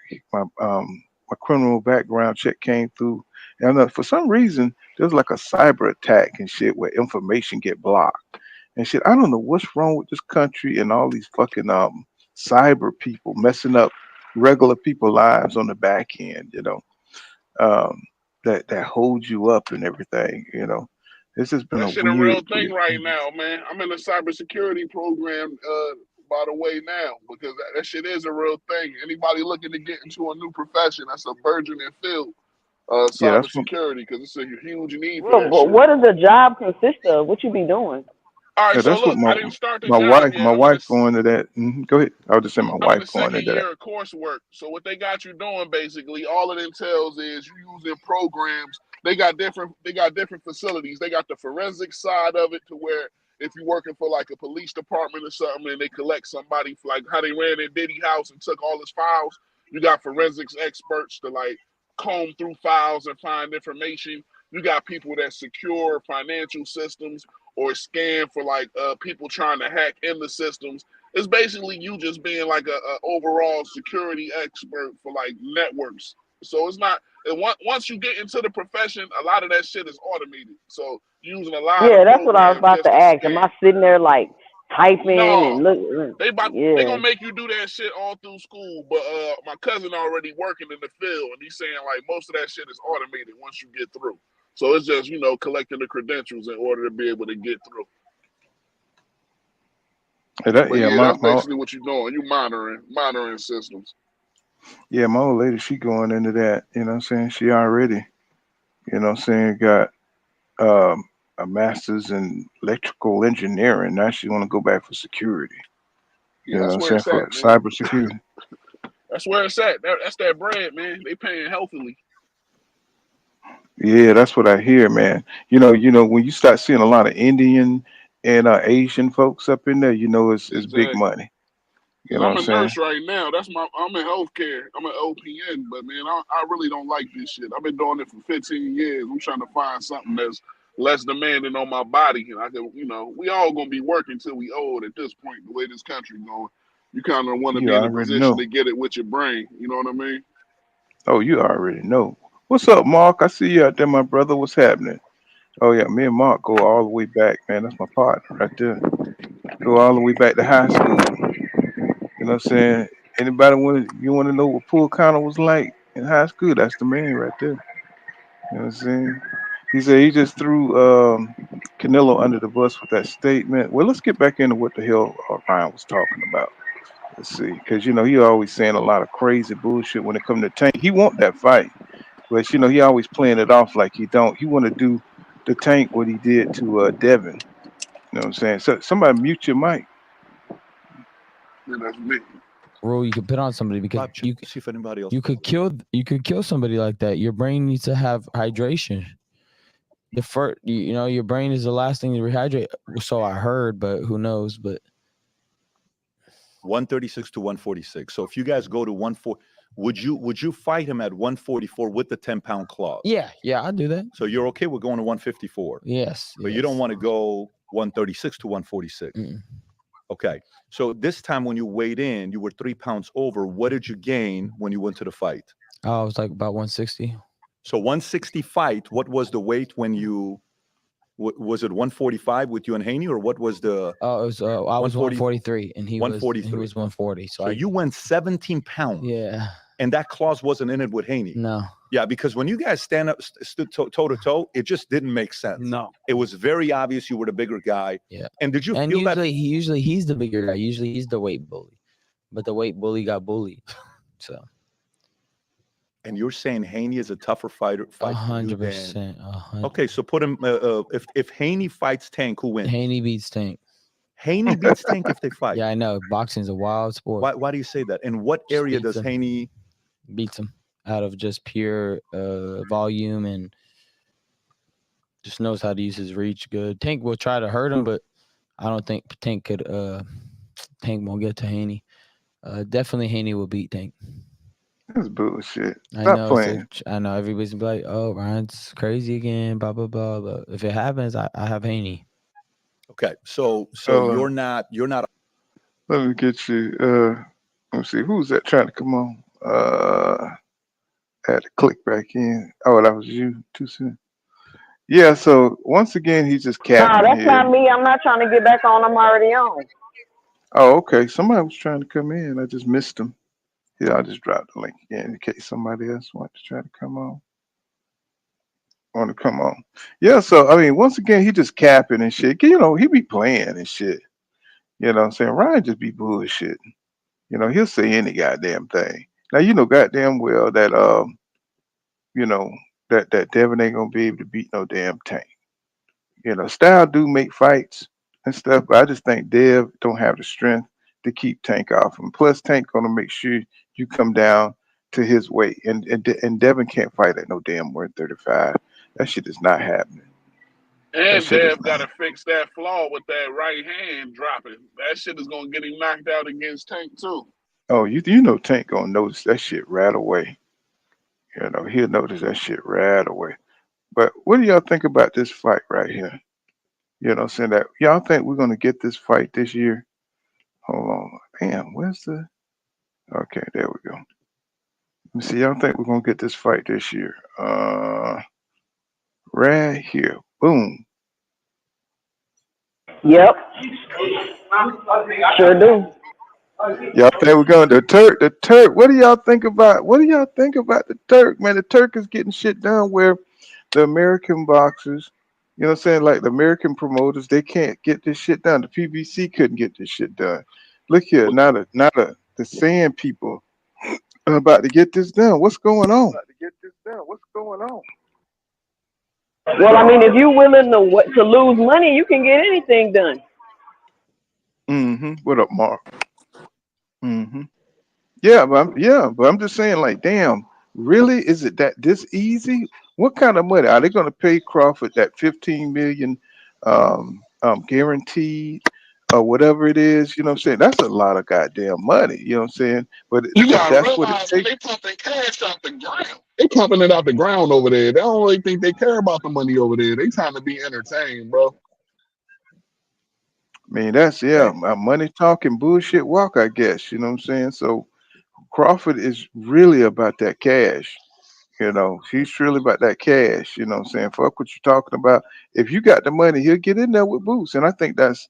criminal background check came through. And for some reason, there's like a cyber attack and shit where information get blocked and shit. I don't know what's wrong with this country and all these fucking cyber people messing up regular people lives on the back end. That holds you up and everything. This has been
That
a
shit a real
weird.
thing right now, man. I'm in a cybersecurity program, by the way, now, because that shit is a real thing. Anybody looking to get into a new profession, that's a burgeoning field, cybersecurity, because it's a huge need for that shit.
What does the job consist of? What you be doing?
All right,
Yeah,
so
that's
look,
what
I didn't start the
my
job
wife
yet.
my wife going to that. Go ahead. I was just saying my
I'm in
wife
the
going
second
into that.
year of coursework. So what they got you doing, basically, all it entails is you using programs. They got different facilities. They got the forensic side of it, to where if you're working for like a police department or something and they collect somebody for like how they ran their Diddy house and took all his files, you got forensics experts to like comb through files and find information. You got people that secure financial systems or scan for like people trying to hack in the systems. It's basically you just being like a overall security expert for like networks. So it's not. And once you get into the profession, a lot of that shit is automated. So using a lot of
That's what I was
programs
about
just
to
to
ask. Am
scan.
I sitting there like typing and
No,
look?
they
Yeah.
gonna make you do that shit all through school. But my cousin already working in the field, and he's saying like most of that shit is automated once you get through. So it's just collecting the credentials in order to be able to get through. But that's basically what you're doing. You monitoring systems.
Yeah, my old lady, she going into that. You know what I'm saying? She already, you know what I'm saying, got um, a master's in electrical engineering. Now she want to go back for security.
Yeah,
You know what
that's
I'm
where
saying?
it's
For
at, man.
cybersecurity.
That's where it's at. That's that bread, man. They paying healthily.
Yeah, that's what I hear, man. When you start seeing a lot of Indian and Asian folks up in there, it's big
Exactly.
money. You
Cause
know what
I'm
I'm
a
saying?
nurse right now. I'm in healthcare. I'm an OPN, but man, I really don't like this shit. I've been doing it for 15 years. I'm trying to find something that's less demanding on my body, and I can, we all gonna be working till we old at this point. The way this country going, you kind of want to
You
be in a
already
position
know.
to get it with your brain. You know what I mean?
Oh, you already know. What's up, Mark? I see you out there, my brother. What's happening? Oh yeah, me and Mark go all the way back, man. That's my partner right there. Go all the way back to high school. You know what I'm saying? Anybody want to know what pool counter was like in high school? That's the man right there. You know what I'm saying? He said he just threw Canelo under the bus with that statement. Well, let's get back into what the hell Ryan was talking about. Let's see, because he always saying a lot of crazy bullshit when it comes to Tank. He want that fight, but he always playing it off like he don't. He want to do the Tank what he did to Devin. You know what I'm saying? So somebody mute your mic.
Yeah, that's me.
Rule you could put on somebody because you
see if anybody else.
You could kill somebody like that. Your brain needs to have hydration. The first, your brain is the last thing to rehydrate. So I heard, but who knows? But
136 to 146. So if you guys go to 140, would you fight him at 144 with the 10-pound clause?
Yeah, I'll do that.
So you're okay with going to 154?
Yes.
But you don't want to go 136 to 146. Okay. So this time when you weighed in, you were 3 pounds over. What did you gain when you went to the fight?
Oh, I was like about 160.
So 160 fight, what was the weight when you, was it 145 with you and Haney, or what was the?
Oh, it was, I was 143 and he was 140.
So you went 17 pounds.
Yeah.
And that clause wasn't in it with Haney.
No.
Yeah, because when you guys stood toe to toe, it just didn't make sense.
No.
It was very obvious you were the bigger guy.
Yeah.
And did you feel
usually he's the bigger guy. Usually he's the weight bully. But the weight bully got bullied. So.
And you're saying Haney is a tougher fighter?
100%.
Okay, so put him. If Haney fights Tank, who wins?
Haney beats Tank.
Haney beats Tank if they fight.
Yeah, I know. Boxing's a wild sport.
Why do you say that? In what area does Haney
beats him? Out of just pure volume and just knows how to use his reach good. Tank will try to hurt him, but I don't think Tank won't get to Haney. Definitely Haney will beat Tank.
That's bullshit.
Stop playing. I know everybody's gonna be like, "Oh, Ryan's crazy again." Blah blah blah. But if it happens, I have Haney.
Okay, so you're not.
Let me get you. Let me see. Who's that trying to come on? I had to click back in. Oh, that was you. Too soon. Yeah. So once again, he's just capping.
No, that's not me. I'm not trying to get back on. I'm already on.
Oh, okay. Somebody was trying to come in. I just missed him. Yeah, I'll just drop the link again in case somebody else wants to try to come on. Yeah, so I mean, once again, he just capping and shit. He be playing and shit. You know what I'm saying? Ryan just be bullshitting. He'll say any goddamn thing. Now, goddamn well that that Devin ain't gonna be able to beat no damn Tank. Style do make fights and stuff, but I just think Dev don't have the strength to keep Tank off him. Plus, Tank gonna make sure you come down to his weight, and Devin can't fight at no damn 135. That shit is not happening.
And Dev got to fix that flaw with that right hand dropping. That shit is gonna get him knocked out against Tank too.
Oh, Tank gonna notice that shit right away. He'll notice that shit right away. But what do y'all think about this fight right here? Saying that y'all think we're gonna get this fight this year? Hold on. Damn, where's the? Okay, there we go. Let me see. Y'all think we're gonna get this fight this year? Right here. Boom.
Yep. Sure do.
Y'all think we're going to the Turk? What do y'all think about? The Turk, man? The Turk is getting shit done where the American boxers, you know what I'm saying, like the American promoters, they can't get this shit done. The PBC couldn't get this shit done. Look here, now the sand people about to get this done. What's going on?
Well, I mean, if you're willing to lose money, you can get anything done.
What up, Mark? Yeah, but I'm just saying, like, damn, really? Is it that this easy? What kind of money are they going to pay Crawford? That 15 million, guaranteed, or whatever it is. You know what I'm saying? That's a lot of goddamn money. You know what I'm saying? But
You
if
gotta
that's what it
realize when
takes,
they pumping cash out the ground, they pumping it out the ground over there. They don't really think they care about the money over there. They trying to be entertained, bro.
I mean, that's money talking, bullshit walk. I guess you know what I'm saying. So Crawford is really about that cash. You know, he's really about that cash. You know what I'm saying? Fuck what you're talking about. If you got the money, he'll get in there with Boots. And I think that's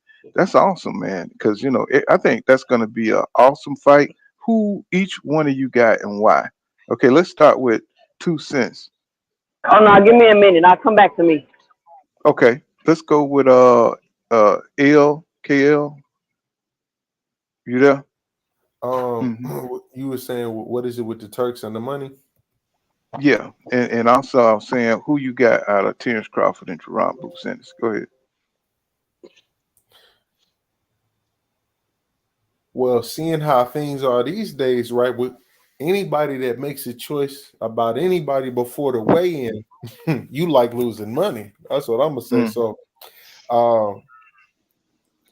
awesome, man. Because, you know, I think that's going to be an awesome fight. Who each one of you got and why? Okay, let's start with 2 cents.
Oh, no, give me a minute. I'll come back to me.
Okay, let's go with KL. You there?
You were saying, what is it with the Turks and the money?
Yeah, and also I was saying who you got out of Terrence Crawford and Jerron Boots Ennis. Go ahead.
Well, seeing how things are these days, right? With anybody that makes a choice about anybody before the weigh-in, you like losing money. That's what I'm gonna say. So,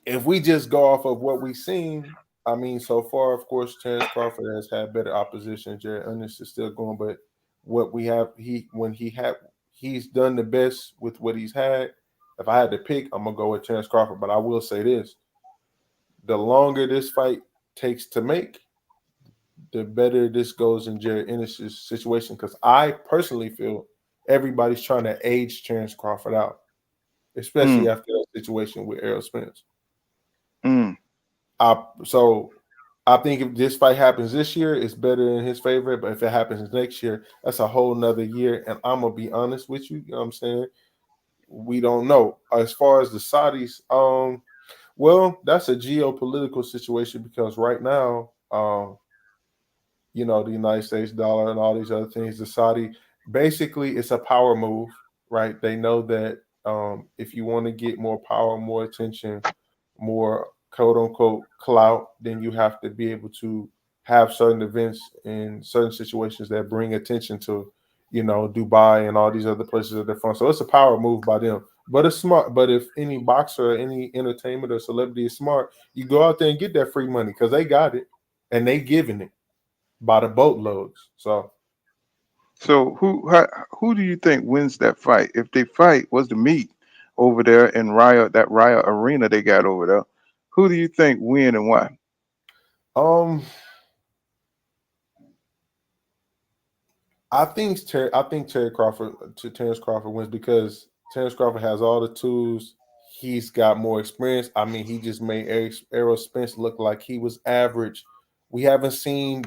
if we just go off of what we've seen, I mean, so far, of course, Terrence Crawford has had better opposition. Jared Ennis is still going, but what we have, he's done the best with what he's had. If I had to pick, I'm gonna go with Terrence Crawford. But I will say this: the longer this fight takes to make, the better this goes in Jared Ennis' situation. Because I personally feel everybody's trying to age Terrence Crawford out, especially after that situation with Errol Spence. So I think if this fight happens this year, it's better in his favor. But if it happens next year, that's a whole nother year. And I'm gonna be honest with you, you know what I'm saying? We don't know. As far as the Saudis, well, that's a geopolitical situation because right now, you know, the United States dollar and all these other things, the Saudi, basically it's a power move, right? They know that if you want to get more power, more attention, more quote unquote clout, then you have to be able to have certain events in certain situations that bring attention to, you know, Dubai and all these other places that they're from. So it's a power move by them. But it's smart. But if any boxer or any entertainment or celebrity is smart, you go out there and get that free money because they got it and they giving it by the boatloads. So
who do you think wins that fight? If they fight, what's the meet over there in that Raya arena they got over there? Who do you think win and why?
I think Terrence Crawford wins because Terrence Crawford has all the tools. He's got more experience. I mean, he just made Errol Spence look like he was average. We haven't seen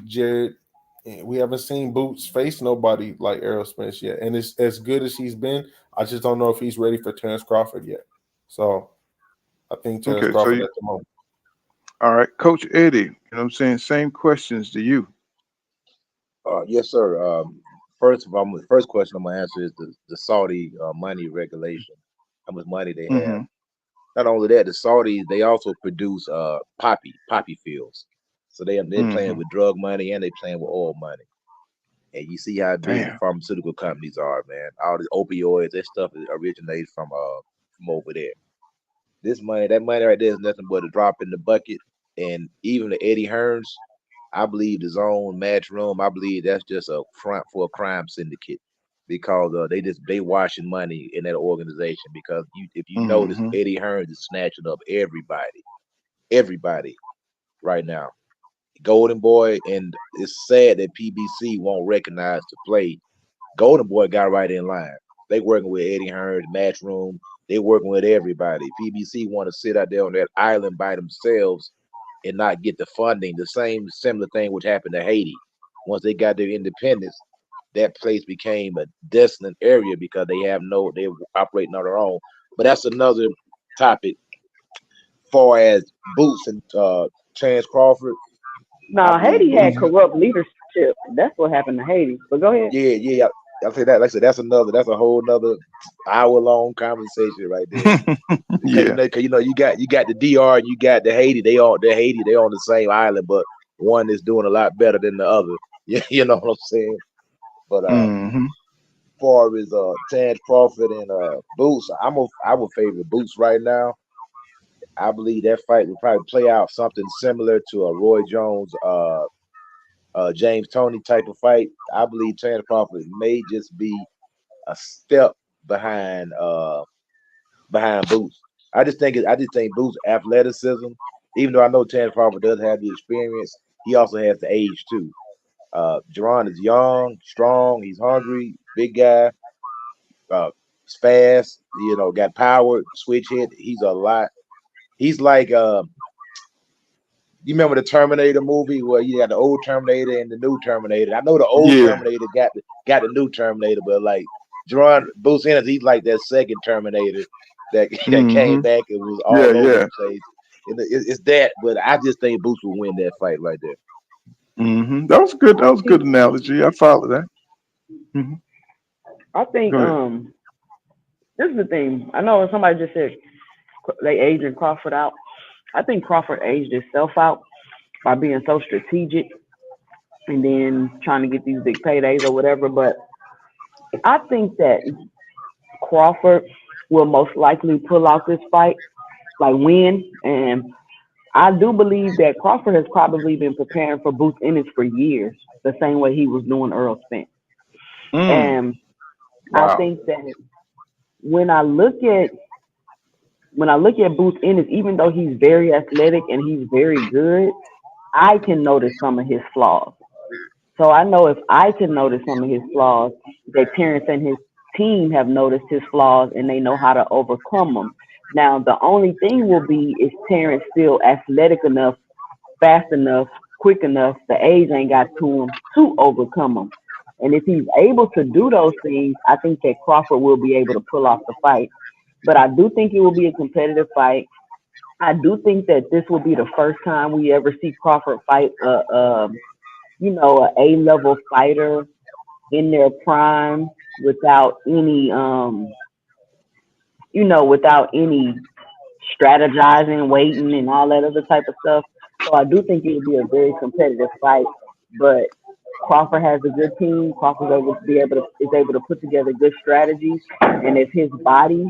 Boots face nobody like Errol Spence yet. And it's as good as he's been. I just don't know if he's ready for Terrence Crawford yet. So I think Terrence Crawford at the moment.
All right, Coach Eddie, you know what I'm saying? Same questions to you.
Yes, sir. First question I'm gonna answer is the Saudi money regulation. How much money they have. Not only that, the Saudis, they also produce poppy fields. So they're playing with drug money and they playing with oil money. And you see how big the pharmaceutical companies are, man. All the opioids, that stuff originates from over there. That money right there is nothing but a drop in the bucket. And even the Eddie Hearns, I believe the Zone Matchroom, I believe that's just a front for a crime syndicate because they washing money in that organization. Because if you notice, Eddie Hearns is snatching up everybody right now. Golden Boy, and it's sad that PBC won't recognize the play. Golden Boy got right in line. They working with Eddie Hearns, Matchroom. They working with everybody. PBC want to sit out there on that island by themselves and not get the funding. The same similar thing which happened to Haiti. Once they got their independence, that place became a desolate area because they're operating on their own. But that's another topic. Far as Boots and Terrence Crawford.
Haiti had corrupt leaders chip. That's what happened to Haiti. But go ahead.
Yeah. I'll say that. Like I said, that's a whole nother hour-long conversation right there. Because you got the DR and you got the Haiti. They on the same island, but one is doing a lot better than the other. You know what I'm saying? But far as Terrence Crawford and Boots, I would favor Boots right now. I believe that fight would probably play out something similar to a Roy Jones, James Toney type of fight. I believe Terrence Crawford may just be a step behind Boots. I just think Boots' athleticism, even though I know Terrence Crawford does have the experience, he also has the age too. Jerron is young, strong, he's hungry, big guy, he's fast, got power, switch hit. He's a lot. He's like you remember the Terminator movie where you got the old Terminator and the new Terminator? I know the old Terminator got the new Terminator, but like Jerron Boots Ennis, he's like that second Terminator that came back and was all over the place. It's that, but I just think Boots will win that fight right there.
That was good. That was a good analogy. I follow that.
I think this is the thing. I know somebody just said they aged Crawford out. I think Crawford aged himself out by being so strategic and then trying to get these big paydays or whatever. But I think that Crawford will most likely pull out this fight, like win. And I do believe that Crawford has probably been preparing for Boots Ennis for years, the same way he was doing Earl Spence. And I think that when I look at Boots Ennis, even though he's very athletic and he's very good, I can notice some of his flaws. So I know if I can notice some of his flaws, that Terrence and his team have noticed his flaws and they know how to overcome them. Now, the only thing will be, is Terrence still athletic enough, fast enough, quick enough, the age ain't got to him to overcome them. And if he's able to do those things, I think that Crawford will be able to pull off the fight. But I do think it will be a competitive fight. I do think that this will be the first time we ever see Crawford fight a A-level fighter in their prime without any strategizing, waiting, and all that other type of stuff. So I do think it will be a very competitive fight. But Crawford has a good team. Crawford is able to put together good strategies, and if his body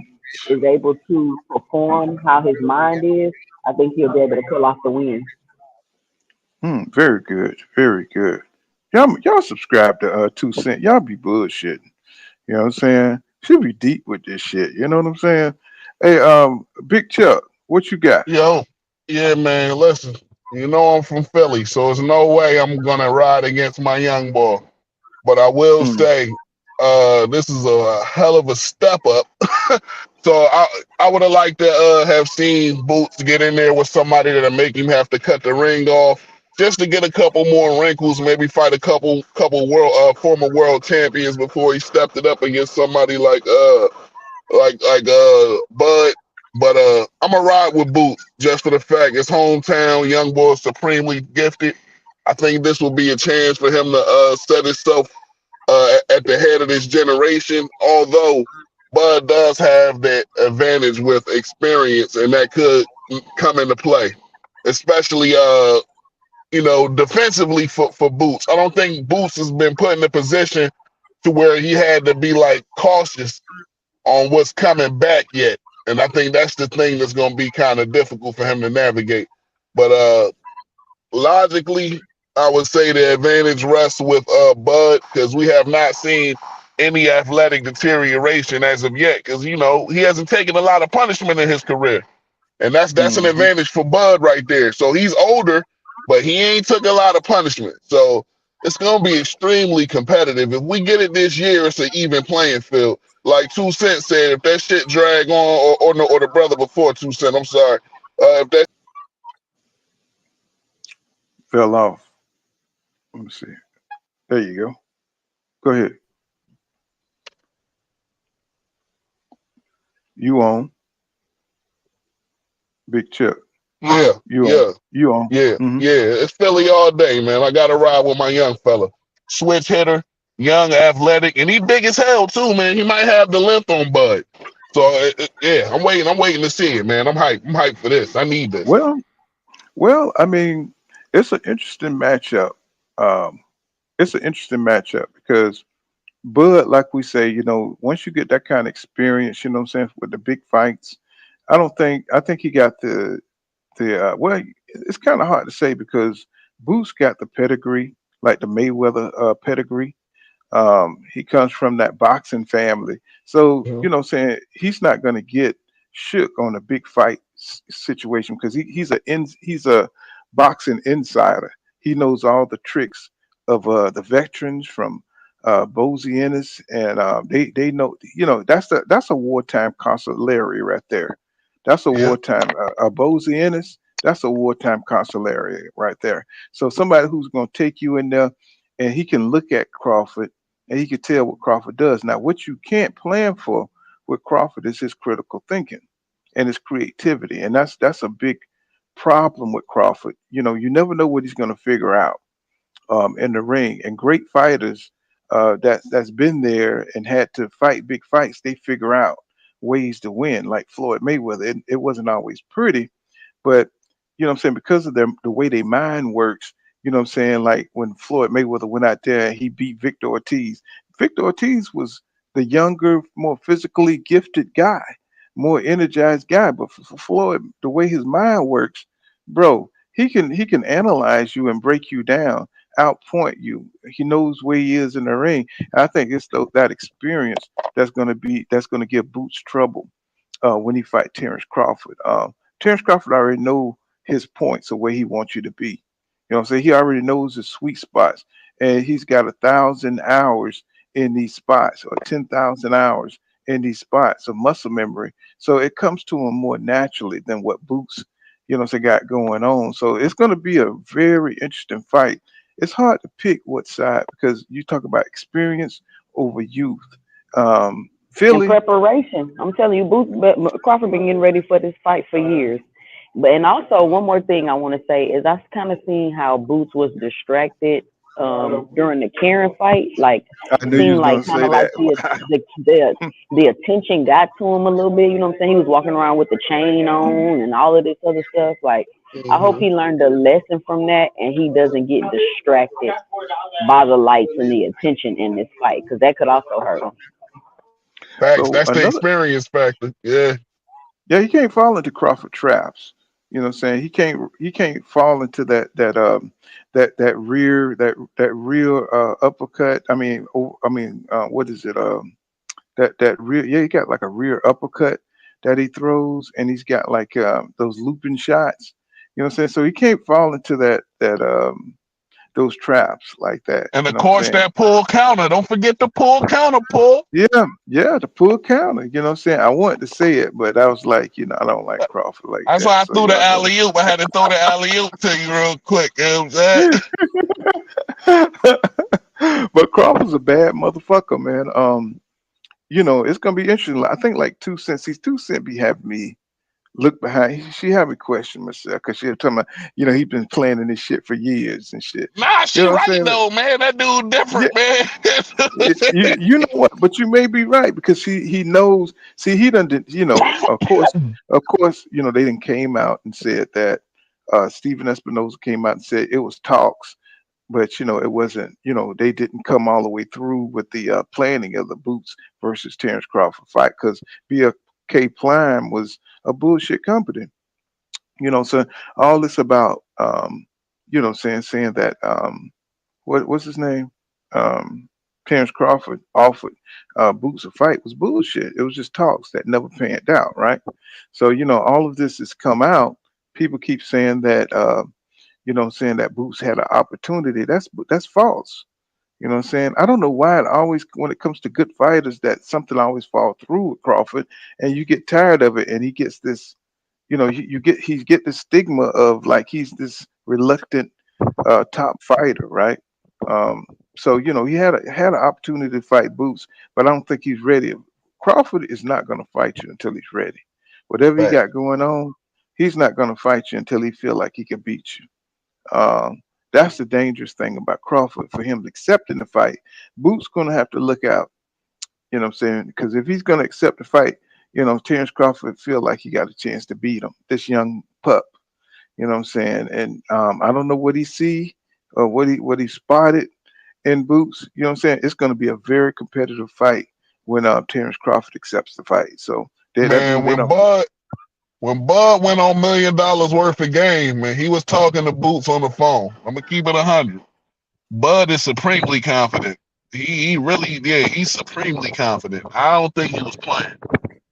is able to perform how his mind is, I think he'll be able to pull off the win.
Very good. Very good. Y'all subscribe to 2 Cent. Y'all be bullshitting. You know what I'm saying? Should be deep with this shit. You know what I'm saying? Hey, Big Chuck, what you got?
Yo, yeah, man. Listen, I'm from Philly, so there's no way I'm gonna ride against my young boy. But I will say, this is a hell of a step up. So I would have liked to have seen Boots get in there with somebody that'll make him have to cut the ring off, just to get a couple more wrinkles, maybe fight a couple former world champions before he stepped it up against somebody like Bud. But I'm gonna ride with Boots just for the fact it's hometown, young boy, supremely gifted. I think this will be a chance for him to set himself at the head of this generation, although Bud does have that advantage with experience, and that could come into play, especially defensively for Boots. I don't think Boots has been put in a position to where he had to be like cautious on what's coming back yet, and I think that's the thing that's going to be kind of difficult for him to navigate. But logically, I would say the advantage rests with Bud, because we have not seen any athletic deterioration as of yet, because he hasn't taken a lot of punishment in his career, and that's an advantage for Bud right there. So he's older, but he ain't took a lot of punishment, so it's gonna be extremely competitive. If we get it this year, it's an even playing field. Like 2 Cent said, if that shit drag on, or the brother before 2 Cent, I'm sorry, if that
Fell off. Let me see. There you go. Go ahead. You on? Big Chuck.
Yeah,
You on?
yeah,
You on?
yeah,
Mm-hmm.
yeah. It's Philly all day, man. I got to ride with my young fella. Switch hitter, young, athletic, and he big as hell too, man. He might have the length on Bud. So yeah, I'm waiting. I'm waiting to see it, man. I'm hyped. I'm hyped for this. I need this.
Well, I mean, it's an interesting matchup. Um, it's an interesting matchup because Bud, like we say, once you get that kind of experience, you know what I'm saying, with the big fights, I think he got well, it's kind of hard to say because Boots got the pedigree, like the Mayweather pedigree. He comes from that boxing family. So,
Mhm.
what I'm saying, he's not going to get shook on a big fight situation because he's a boxing insider. He knows all the tricks of the veterans from Bozy Ennis, and they know, that's a wartime consigliere right there. That's a
Yeah.
wartime Bozy Ennis. That's a wartime consigliere right there. So somebody who's going to take you in there, and he can look at Crawford and he can tell what Crawford does. Now, what you can't plan for with Crawford is his critical thinking and his creativity, and that's a big problem with Crawford. You never know what he's going to figure out in the ring. And great fighters that's been there and had to fight big fights, they figure out ways to win. Like Floyd Mayweather, it wasn't always pretty, but what I'm saying, because of the way their mind works, what I'm saying, like when Floyd Mayweather went out there and he beat Victor Ortiz. Victor Ortiz was the younger, more physically gifted guy, more energized guy. But for Floyd, the way his mind works, bro, he can analyze you and break you down, outpoint you. He knows where he is in the ring. I think it's that experience that's gonna give Boots trouble when he fight Terrence Crawford. Terrence Crawford already know his points of where he wants you to be. What I'm saying? He already knows his sweet spots, and he's got 1,000 hours in these spots, or 10,000 hours in these spots of muscle memory. So it comes to him more naturally than what Boots, got going on. So it's going to be a very interesting fight. It's hard to pick what side because you talk about experience over youth.
In
Philly,
preparation. I'm telling you, Crawford been getting ready for this fight for years. But and also one more thing I want to say is I kind of seen how Boots was distracted during the Karen fight. Like
I knew you
seemed
was
like
gonna
kind
say
of like
that.
the attention got to him a little bit. You know what I'm saying? He was walking around with the chain on and all of this other stuff. Like I hope he learned a lesson from that and he doesn't get distracted by the lights and the attention in this fight because that could also hurt him.
Facts.
So
That's the
another,
experience factor. Yeah.
yeah, he can't fall into Crawford traps. What I'm saying? He can't fall into that rear uppercut. What is it? That rear, yeah, he got like a rear uppercut that he throws, and he's got like those looping shots. What I'm saying? So he can't fall into that those traps like that.
And
You
of
know what I'm
course
saying?
that pull counter. Don't forget the pull counter pull.
Yeah, yeah, the pull counter. What I'm saying? I wanted to say it, but I was like, I don't like Crawford like
That's
that.
why I
So
threw the
y'all go.
alley oop. I had to throw the alley oop to you real quick. You know what I'm saying?
But Crawford's a bad motherfucker, man. It's gonna be interesting. I think like 2 Cent. See, 2 Cent be having me look behind. She had me question myself because she was talking about, he been planning this shit for years and shit.
Nah,
You
she
know what I'm
right
saying?
though, man. That dude
Yeah,
different, man.
you know what? But you may be right because he knows. See, he done did. Of course, they didn't came out and said that. Stephen Espinosa came out and said it was talks, but it wasn't. They didn't come all the way through with the planning of the Boots versus Terrence Crawford fight because BK Prime was a bullshit company. So all this about saying that what's his name? Terrence Crawford offered Boots a fight was bullshit. It was just talks that never panned out, right? So all of this has come out. People keep saying that saying that Boots had an opportunity. That's false. What I'm saying? I don't know why it always, when it comes to good fighters, that something always fall through with Crawford, and you get tired of it, and he gets this, he get this stigma of like he's this reluctant top fighter, right? Um, so he had an opportunity to fight Boots, but I don't think he's ready. Crawford is not going to fight you until he's ready. Whatever he
Fact.
got going on, he's not going to fight you until he feel like he can beat you. That's the dangerous thing about Crawford. For him accepting the fight, Boots going to have to look out. You know what I'm saying? Because if he's going to accept the fight, Terrence Crawford feel like he got a chance to beat him. This young pup. You know what I'm saying? And I don't know what he see or what he spotted in Boots. You know what I'm saying? It's going to be a very competitive fight when Terrence Crawford accepts the fight. So that
Man,
means they don't.
when Bud went on $1 million worth of game, man, he was talking to Boots on the phone. I'm gonna keep it 100. Bud is supremely confident. He really, yeah, he's supremely confident. I don't think he was playing.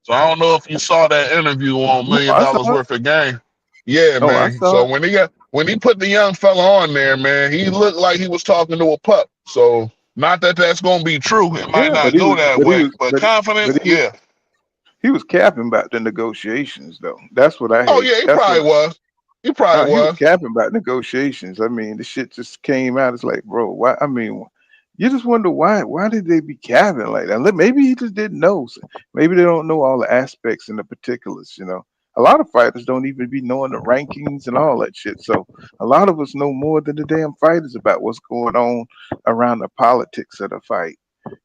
So I don't know if you saw that interview on $1
No,
million
I saw it.
worth of game. Yeah,
Oh, I
man.
saw
So
it.
when he put the young fella on there, man, he looked like he was talking to a pup. So not that that's gonna be true. It might
Yeah,
not go that way, but confidence, yeah.
he was capping about the negotiations though. That's what I
Oh
hate.
yeah, he
That's what
probably was. He probably
he was
was.
capping about negotiations. I mean, the shit just came out. It's like, bro, why? I mean, you just wonder why. Why did they be capping like that? Maybe he just didn't know. Maybe they don't know all the aspects and the particulars. A lot of fighters don't even be knowing the rankings and all that shit. So a lot of us know more than the damn fighters about what's going on around the politics of the fight.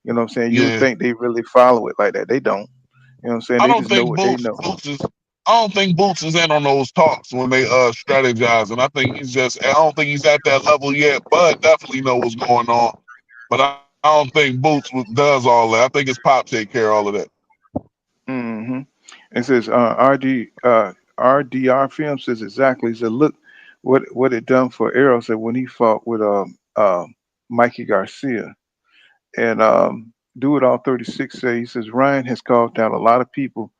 You know what I'm saying? You would
Yeah.
think they really follow it like that. They don't. You know what I'm saying?
I
They
don't
just know
think
what they know.
I don't think Boots is in on those talks when they strategize, and I think I don't think he's at that level yet. Bud definitely know what's going on, but I don't think Boots does all that. I think his pop take care of all of that.
Mm-hmm. It says RDR film says exactly. He said, look what it done for Errol. Said when he fought with Mikey Garcia and Do It All 36. He says Ryan has called down a lot of people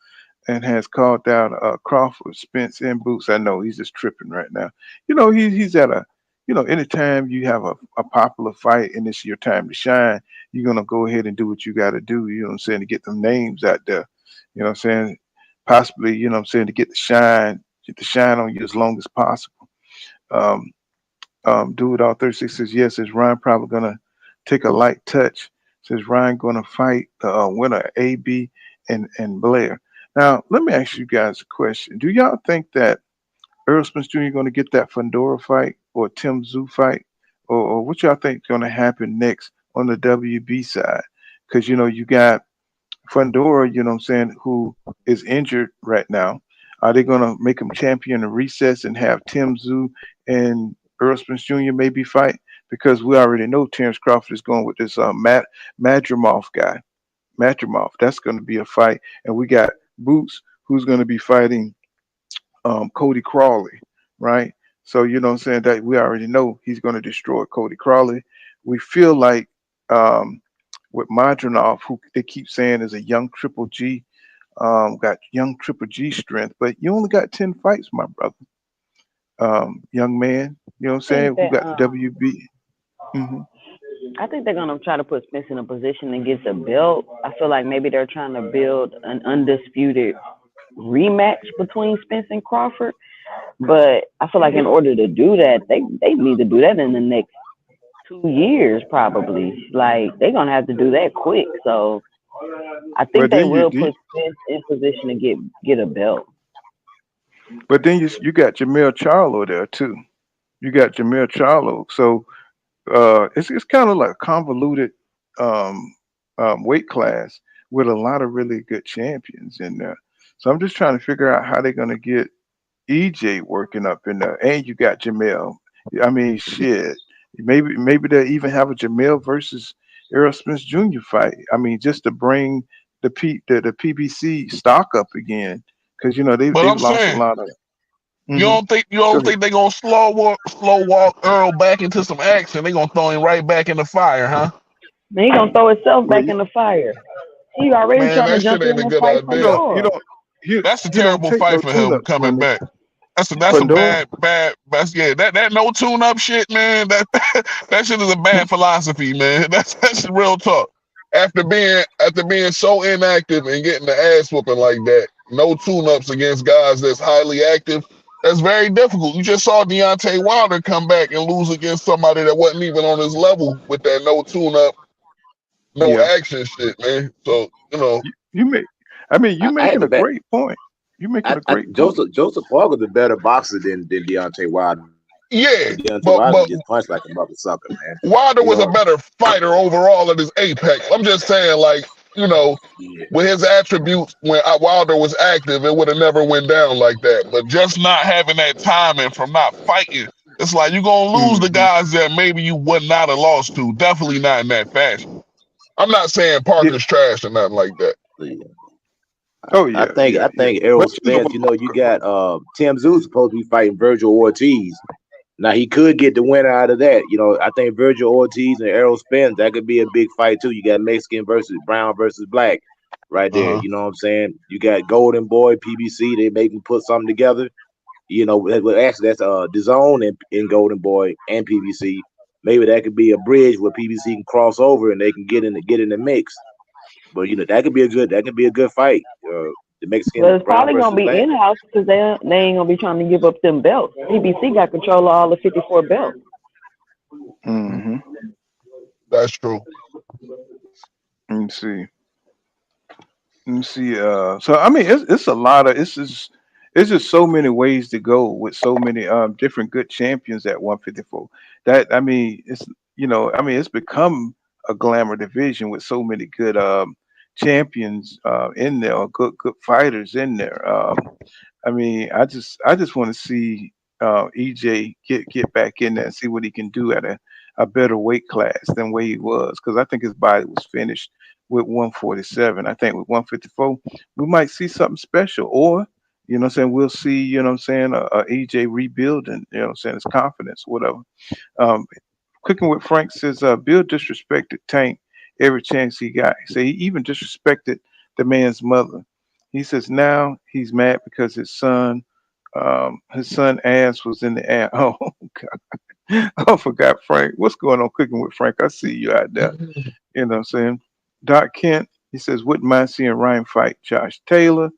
and has called down Crawford, Spence, and Boots. I know he's just tripping right now. He's at a anytime you have a popular fight and it's your time to shine, you're gonna go ahead and do what you gotta do, you know what I'm saying, to get them names out there. You know what I'm saying? Possibly, you know what I'm saying, to get the shine on you as long as possible. Um Do It All 36 says yes, is Ryan probably gonna take a light touch? Says Ryan gonna fight the winner AB and Blair. Now, let me ask you guys a question. Do y'all think that Earl Spence Jr. going to get that Fundora fight or Tim Tszyu fight? Or what y'all think is going to happen next on the WB side? Because, you got Fundora, you know what I'm saying, who is injured right now. Are they going to make him champion in recess and have Tim Tszyu and Earl Spence Jr. maybe fight? Because we already know Terrence Crawford is going with this Madrimov guy. Madrimov. That's going to be a fight. And we got Boots, who's going to be fighting Cody Crawley, right? So, you know what I'm saying, that we already know he's going to destroy Cody Crawley. We feel like with Madrimov, who they keep saying is a young Triple G, got young Triple G strength, but you only got 10 fights, my brother. Young man, you know what I'm saying? Who got the WB? Mm-hmm.
I think they're gonna try to put Spence in a position to get the belt. I feel like maybe they're trying to build an undisputed rematch between Spence and Crawford. But I feel like in order to do that, they need to do that in the next 2 years, probably. Like they're gonna have to do that quick. So I think they will put Spence in position to get a belt.
But then you got Jamel Charlo there too. You got Jamel Charlo. So it's kind of like a convoluted weight class with a lot of really good champions in there. So I'm just trying to figure out how they're gonna get EJ working up in there, and you got Jamel. I mean, shit. Maybe they'll even have a Jamel versus Errol Spence Jr. fight. I mean, just to bring the PBC stock up again, because they've
I'm
lost
saying,
a lot of.
You don't think they're gonna slow walk Earl back into some action? They're gonna throw him right back in the fire, huh?
Man, he gonna throw himself back in the fire. He already trying to jump in
ain't a
and
good
fight
idea.
Fundora.
That's a
He don't
terrible
take
fight
no
for him
tune-ups,
coming
money.
back. That's a
Fundora?
bad that no tune up shit, man. That shit is a bad philosophy, man. That's real talk. After being so inactive and getting the ass whooping like that, no tune ups against guys that's highly active. That's very difficult. You just saw Deontay Wilder come back and lose against somebody that wasn't even on his level with that no tune up, no action shit, man. So
you you're making a great point. You're making a great
point. Joseph Parker's a better boxer than Deontay Wilder.
Yeah,
Deontay Wilder just punched like a mother sucker, man.
Wilder was a better fighter overall at his apex. I'm just saying, like, with his attributes, when Wilder was active, it would have never went down like that. But just not having that timing from not fighting, it's like you're going to lose the guys that maybe you would not have lost to. Definitely not in that fashion. I'm not saying Parker's trash or nothing like that.
I think Errol Spence, you got Tim Tszyu supposed to be fighting Virgil Ortiz. Now he could get the winner out of that. I think Virgil Ortiz and Errol Spence, that could be a big fight too. You got Mexican versus Brown versus Black right there. You know what I'm saying? You got Golden Boy, PBC, they maybe put something together. Actually that's DAZN and Golden Boy and PBC. Maybe that could be a bridge where PBC can cross over and they can get in the mix. But that could be a good fight. The Mexican.
Well, it's probably gonna be in house because they ain't gonna be trying to give up them belts. PBC got control of all the 54 belts.
Mm-hmm.
That's true.
Let me see. So I mean, it's a lot of it's just so many ways to go with so many different good champions at 154. That I mean, it's become a glamour division with so many good champions in there, or good fighters in there. I mean, I just want to see EJ get back in there and see what he can do at a better weight class than where he was, because I think his body was finished with 147. I think with 154 we might see something special, or we'll see EJ rebuilding, his confidence, whatever. Cooking with Frank says Bill disrespected Tank every chance he got. He said he even disrespected the man's mother. He says now he's mad because his son ass was in the air. Oh God. I forgot Frank. What's going on, Cooking with Frank? I see you out there. You know what I'm saying? Doc Kent, he says, wouldn't mind seeing Ryan fight Josh Taylor.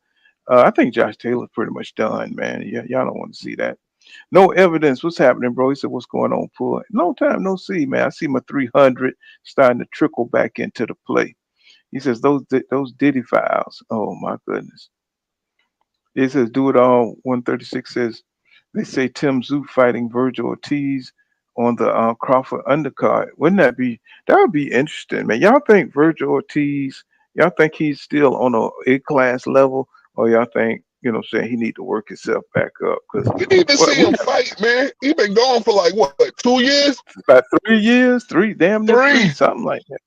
I think Josh Taylor's pretty much done, man. Y'all don't want to see that. No evidence. What's happening, bro? He said, what's going on, Pull? Long time no see, man. I see my 300 starting to trickle back into the play. He says, those Diddy files. Oh, my goodness. It says, do it all. 136 says, they say Tim Tszyu fighting Virgil Ortiz on the Crawford undercard. That would be interesting, man. Y'all think Virgil Ortiz, y'all think he's still on a A-class level, or y'all think, he need to work himself back up? Because
we need to see him fight, man. He been gone for like what, 2 years?
About 3 years, damn near three, something like that.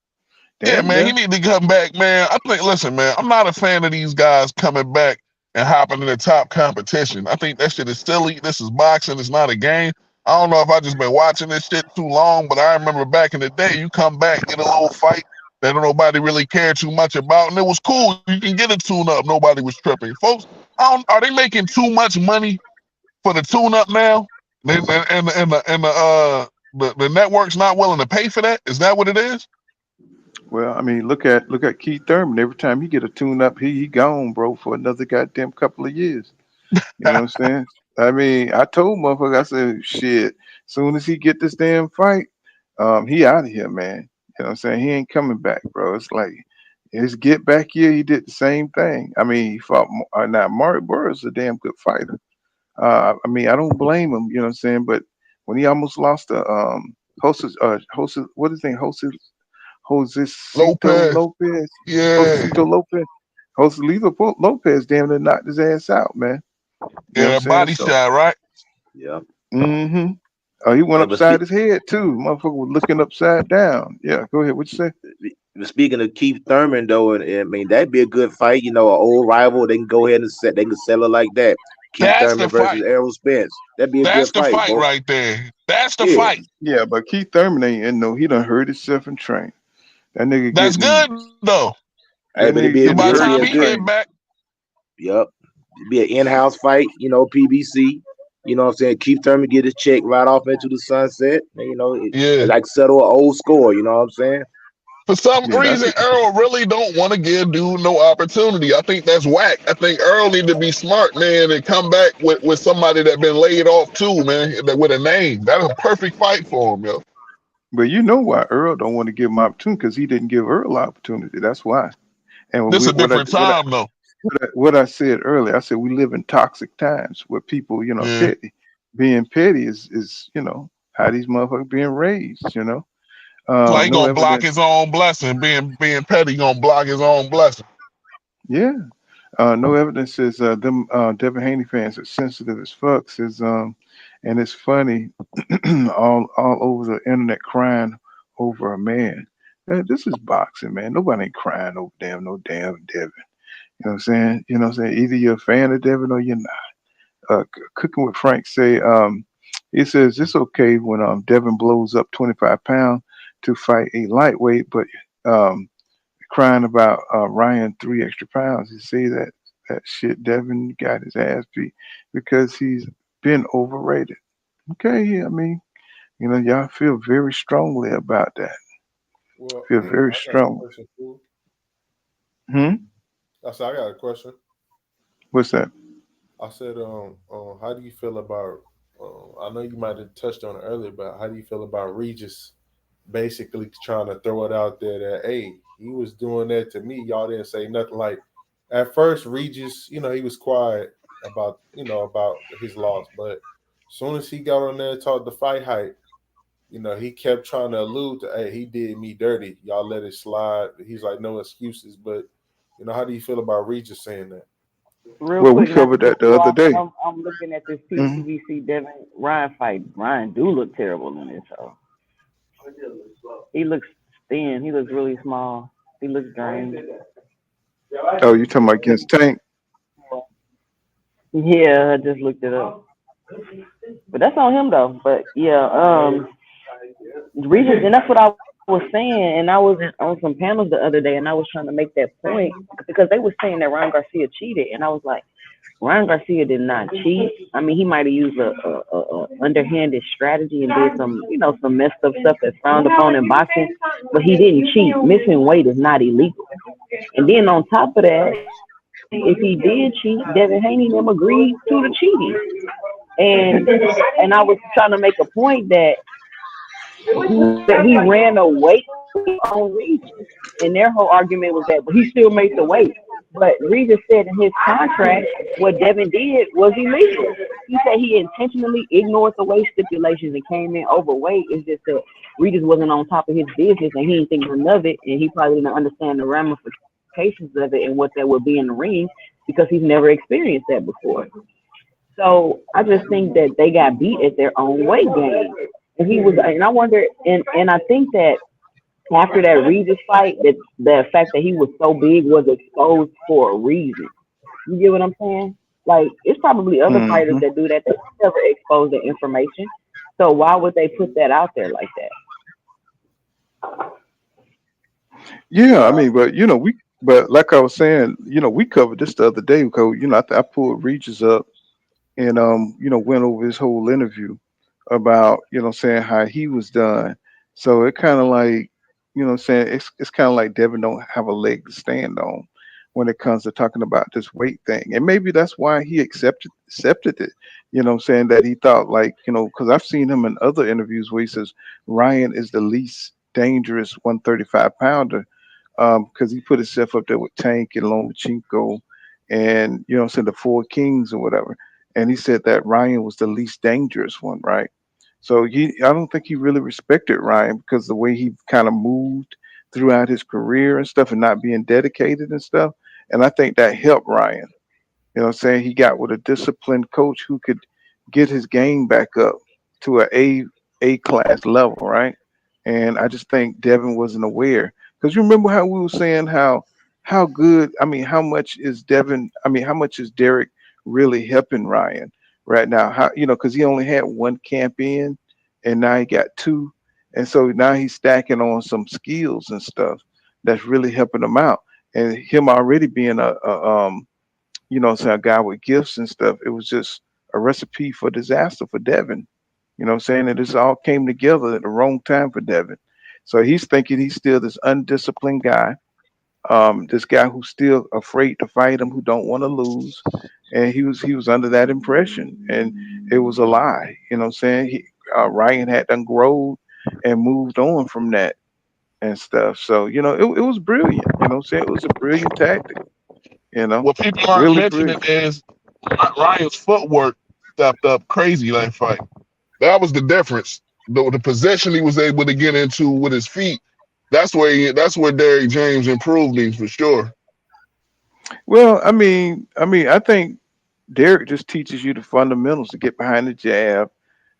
Damn, man, he need to come back, man. Listen, man, I'm not a fan of these guys coming back and hopping in the top competition. I think that shit is silly. This is boxing. It's not a game. I don't know if I just been watching this shit too long, but I remember back in the day, you come back, get a little fight that nobody really cared too much about, and it was cool. You can get a tune-up. Nobody was tripping. Folks, are they making too much money for the tune-up now? And the network's not willing to pay for that? Is that what it is?
Well, I mean, look at Keith Thurman. Every time he get a tune-up, he gone, bro, for another goddamn couple of years. You know what I'm saying? I mean, I told motherfucker, I said, shit, soon as he get this damn fight, he out of here, man. You know what I'm saying? He ain't coming back, bro. It's like his get back year, he did the same thing. I mean, he fought now. Mark Burris is a damn good fighter. I mean, I don't blame him. You know what I'm saying? But when he almost lost to Josecito Lopez,
yeah,
Josecito Lopez, damn near knocked his ass out, man.
You that body shot, right?
Yeah.
Mm-hmm. Oh, he went upside his head too. Motherfucker was looking upside down. Yeah, go ahead. What you say?
Speaking of Keith Thurman, though, and I mean that'd be a good fight. An old rival. They can go ahead and they can sell it like that. Keith Thurman versus Errol Spence. That'd be a good fight.
That's the fight right there. That's the fight.
Yeah, but Keith Thurman ain't in no. He done hurt himself in training. That nigga.
That's good though.
Hey, but by
the time he get back.
Yep. It'd be an in-house fight. PBC. You know what I'm saying? Keith Thurman get his check right off into the sunset. And, like settle an old score. You know what I'm saying?
For some reason, Earl really don't want to give dude no opportunity. I think that's whack. I think Earl need to be smart, man, and come back with somebody that been laid off too, man, with a name. That's a perfect fight for him, yo.
But you know why Earl don't want to give him opportunity? Because he didn't give Earl opportunity. That's why. And
this a different time, though.
what I said earlier. I said we live in toxic times where people,
Yeah.
petty. Being petty is how these motherfuckers being raised.
Like he
No
gonna block
evidence.
his own blessing. Being petty gonna block his own blessing.
Yeah. No evidence says them Devin Haney fans are sensitive as fuck. Says and it's funny, all over the internet crying over a man. This is boxing, man. Nobody ain't crying over no damn Devin. You know what I'm saying? You know what I'm saying? Either you're a fan of Devin or you're not. Cooking with Frank say he says it's okay when Devin blows up 25 pounds to fight a lightweight, but um crying about Ryan 3 extra pounds. He say that shit Devin got his ass beat because he's been overrated. Okay, yeah, I mean, y'all feel very strongly about that.
Well,
Feel
I
very
got a
strong.
question too.
Hmm.
I said I got a question.
What's that?
I said, how do you feel about? I know you might have touched on it earlier, but how do you feel about Regis basically trying to throw it out there that hey, he was doing that to me. Y'all didn't say nothing. Like at first, Regis, he was quiet about about his loss, but as soon as he got on there and talked the fight hype, he kept trying to allude to, hey, he did me dirty. Y'all let it slide. He's like, no excuses. But how do you feel about Regis saying that?
Real
Well, we
quick, not to
covered
cut
that the
you
other
off, but
day.
I'm looking at this
Hmm.
PBC Devin Ryan fight. Ryan do look terrible in this. So he looks thin. He looks really small. He looks drained.
Oh, you talking about against Tank?
Yeah, I just looked it up. But that's on him though. But yeah, Regis, and that's what I was saying. And I was on some panels the other day, and I was trying to make that point because they were saying that Ryan Garcia cheated, and I was like, Ryan Garcia did not cheat. I mean, he might have used a underhanded strategy and did some, some messed up stuff that's frowned upon in boxing, but he didn't cheat. Missing weight is not illegal. And then on top of that, if he did cheat, Devin Haney them agreed to the cheating. And I was trying to make a point that he ran away on Regis. And their whole argument was that, but he still made the weight. But Regis said in his contract, what Devin did was illegal. He said he intentionally ignored the weight stipulations and came in overweight. It's just that Regis wasn't on top of his business and he didn't think none of it. And he probably didn't understand the ramifications of it and what that would be in the ring because he's never experienced that before. So I just think that they got beat at their own weight game. And I wonder, and I think that after that Regis fight, that the fact that he was so big was exposed for a reason. You get what I'm saying? Like, it's probably other fighters that do that. They never expose the information. So why would they put that out there like that?
Yeah, I mean, but like I was saying, we covered this the other day because I pulled Regis up and went over his whole interview about saying how he was done. So it kind of like saying it's kind of like Devin don't have a leg to stand on when it comes to talking about this weight thing, and maybe that's why he accepted it. Saying that he thought like because I've seen him in other interviews where he says Ryan is the least dangerous 135 pounder because he put himself up there with Tank and Lomachenko and saying the Four Kings or whatever. And he said that Ryan was the least dangerous one, right? So I don't think he really respected Ryan because the way he kind of moved throughout his career and stuff and not being dedicated and stuff. And I think that helped Ryan. Saying he got with a disciplined coach who could get his game back up to a class level, right? And I just think Devin wasn't aware because you remember how we were saying how good, I mean, how much is Devin? I mean, how much is Derek really helping Ryan right now? How because he only had one camp in, and now he got two, and so now he's stacking on some skills and stuff that's really helping him out. And him already being a guy with gifts and stuff, it was just a recipe for disaster for Devin. Saying that this all came together at the wrong time for Devin. So he's thinking he's still this undisciplined guy, this guy who's still afraid to fight him, who don't want to lose, and he was under that impression, and it was a lie. Saying Ryan had done grown and moved on from that and stuff. So it was brilliant. Saying it was a brilliant tactic. You know,
what people aren't
really
mentioning
brilliant.
is Ryan's footwork stepped up crazy that fight. That was the difference. The possession he was able to get into with his feet. That's where Derrick James improved him for sure.
Well, I think Derek just teaches you the fundamentals to get behind the jab,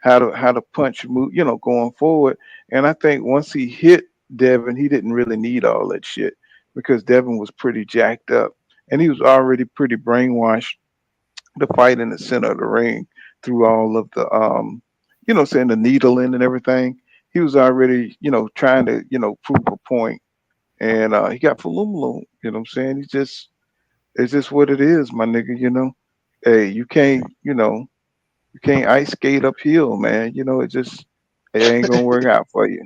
how to punch, move, going forward. And I think once he hit Devin, he didn't really need all that shit because Devin was pretty jacked up and he was already pretty brainwashed to fight in the center of the ring through all of the saying the needling and everything. He was already, trying to, prove a point. And he got Falumalo, you know what I'm saying? It's just what it is, my nigga, Hey, you can't ice skate uphill, man. It ain't gonna work out for you.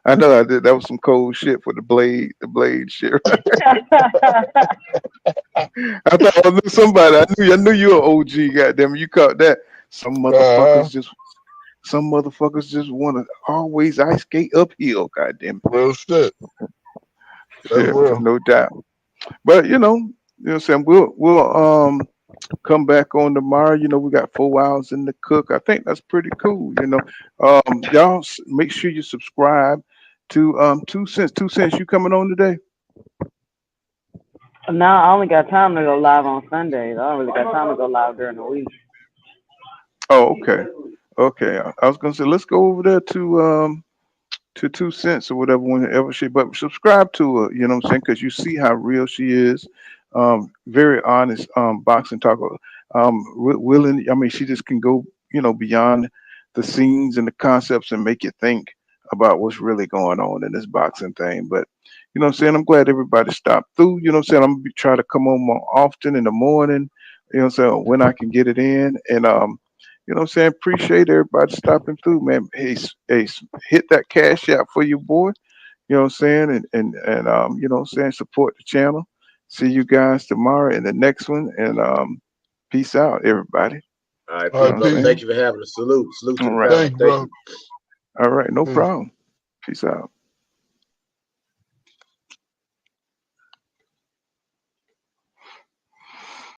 I know I did that was some cold shit for the blade shit. I thought I knew somebody. I knew you an OG, goddamn. You caught that. Some motherfuckers just want to always ice skate uphill, goddamn.
Real shit. That's real.
No doubt. But what I'm saying, we'll come back on tomorrow. We got 4 hours in the cook. I think that's pretty cool. Y'all make sure you subscribe to 2 Cents. 2 Cents, you coming on today?
No, I only got time to go live on Sundays. I don't really got time to go live during the week.
Oh, okay. Okay. I was gonna say let's go over there to 2 Cents or whatever whenever but subscribe to her, you know what I'm saying? Because you see how real she is. Very honest boxing talker. Willing, she just can go, beyond the scenes and the concepts and make you think about what's really going on in this boxing thing. But you know what I'm saying? I'm glad everybody stopped through. You know what I'm saying? I'm gonna be trying to come on more often in the morning, you know what I'm saying, when I can get it in. And you know what I'm saying? Appreciate everybody stopping through, man. Hey, hit that cash out for you, boy. You know what I'm saying? And you know what I'm saying? Support the channel. See you guys tomorrow in the next one. And peace out, everybody.
All right, brother. Thank you for having us. Salute. Salute to the
All right.
panel. Thank you.
All right, no problem. Peace out.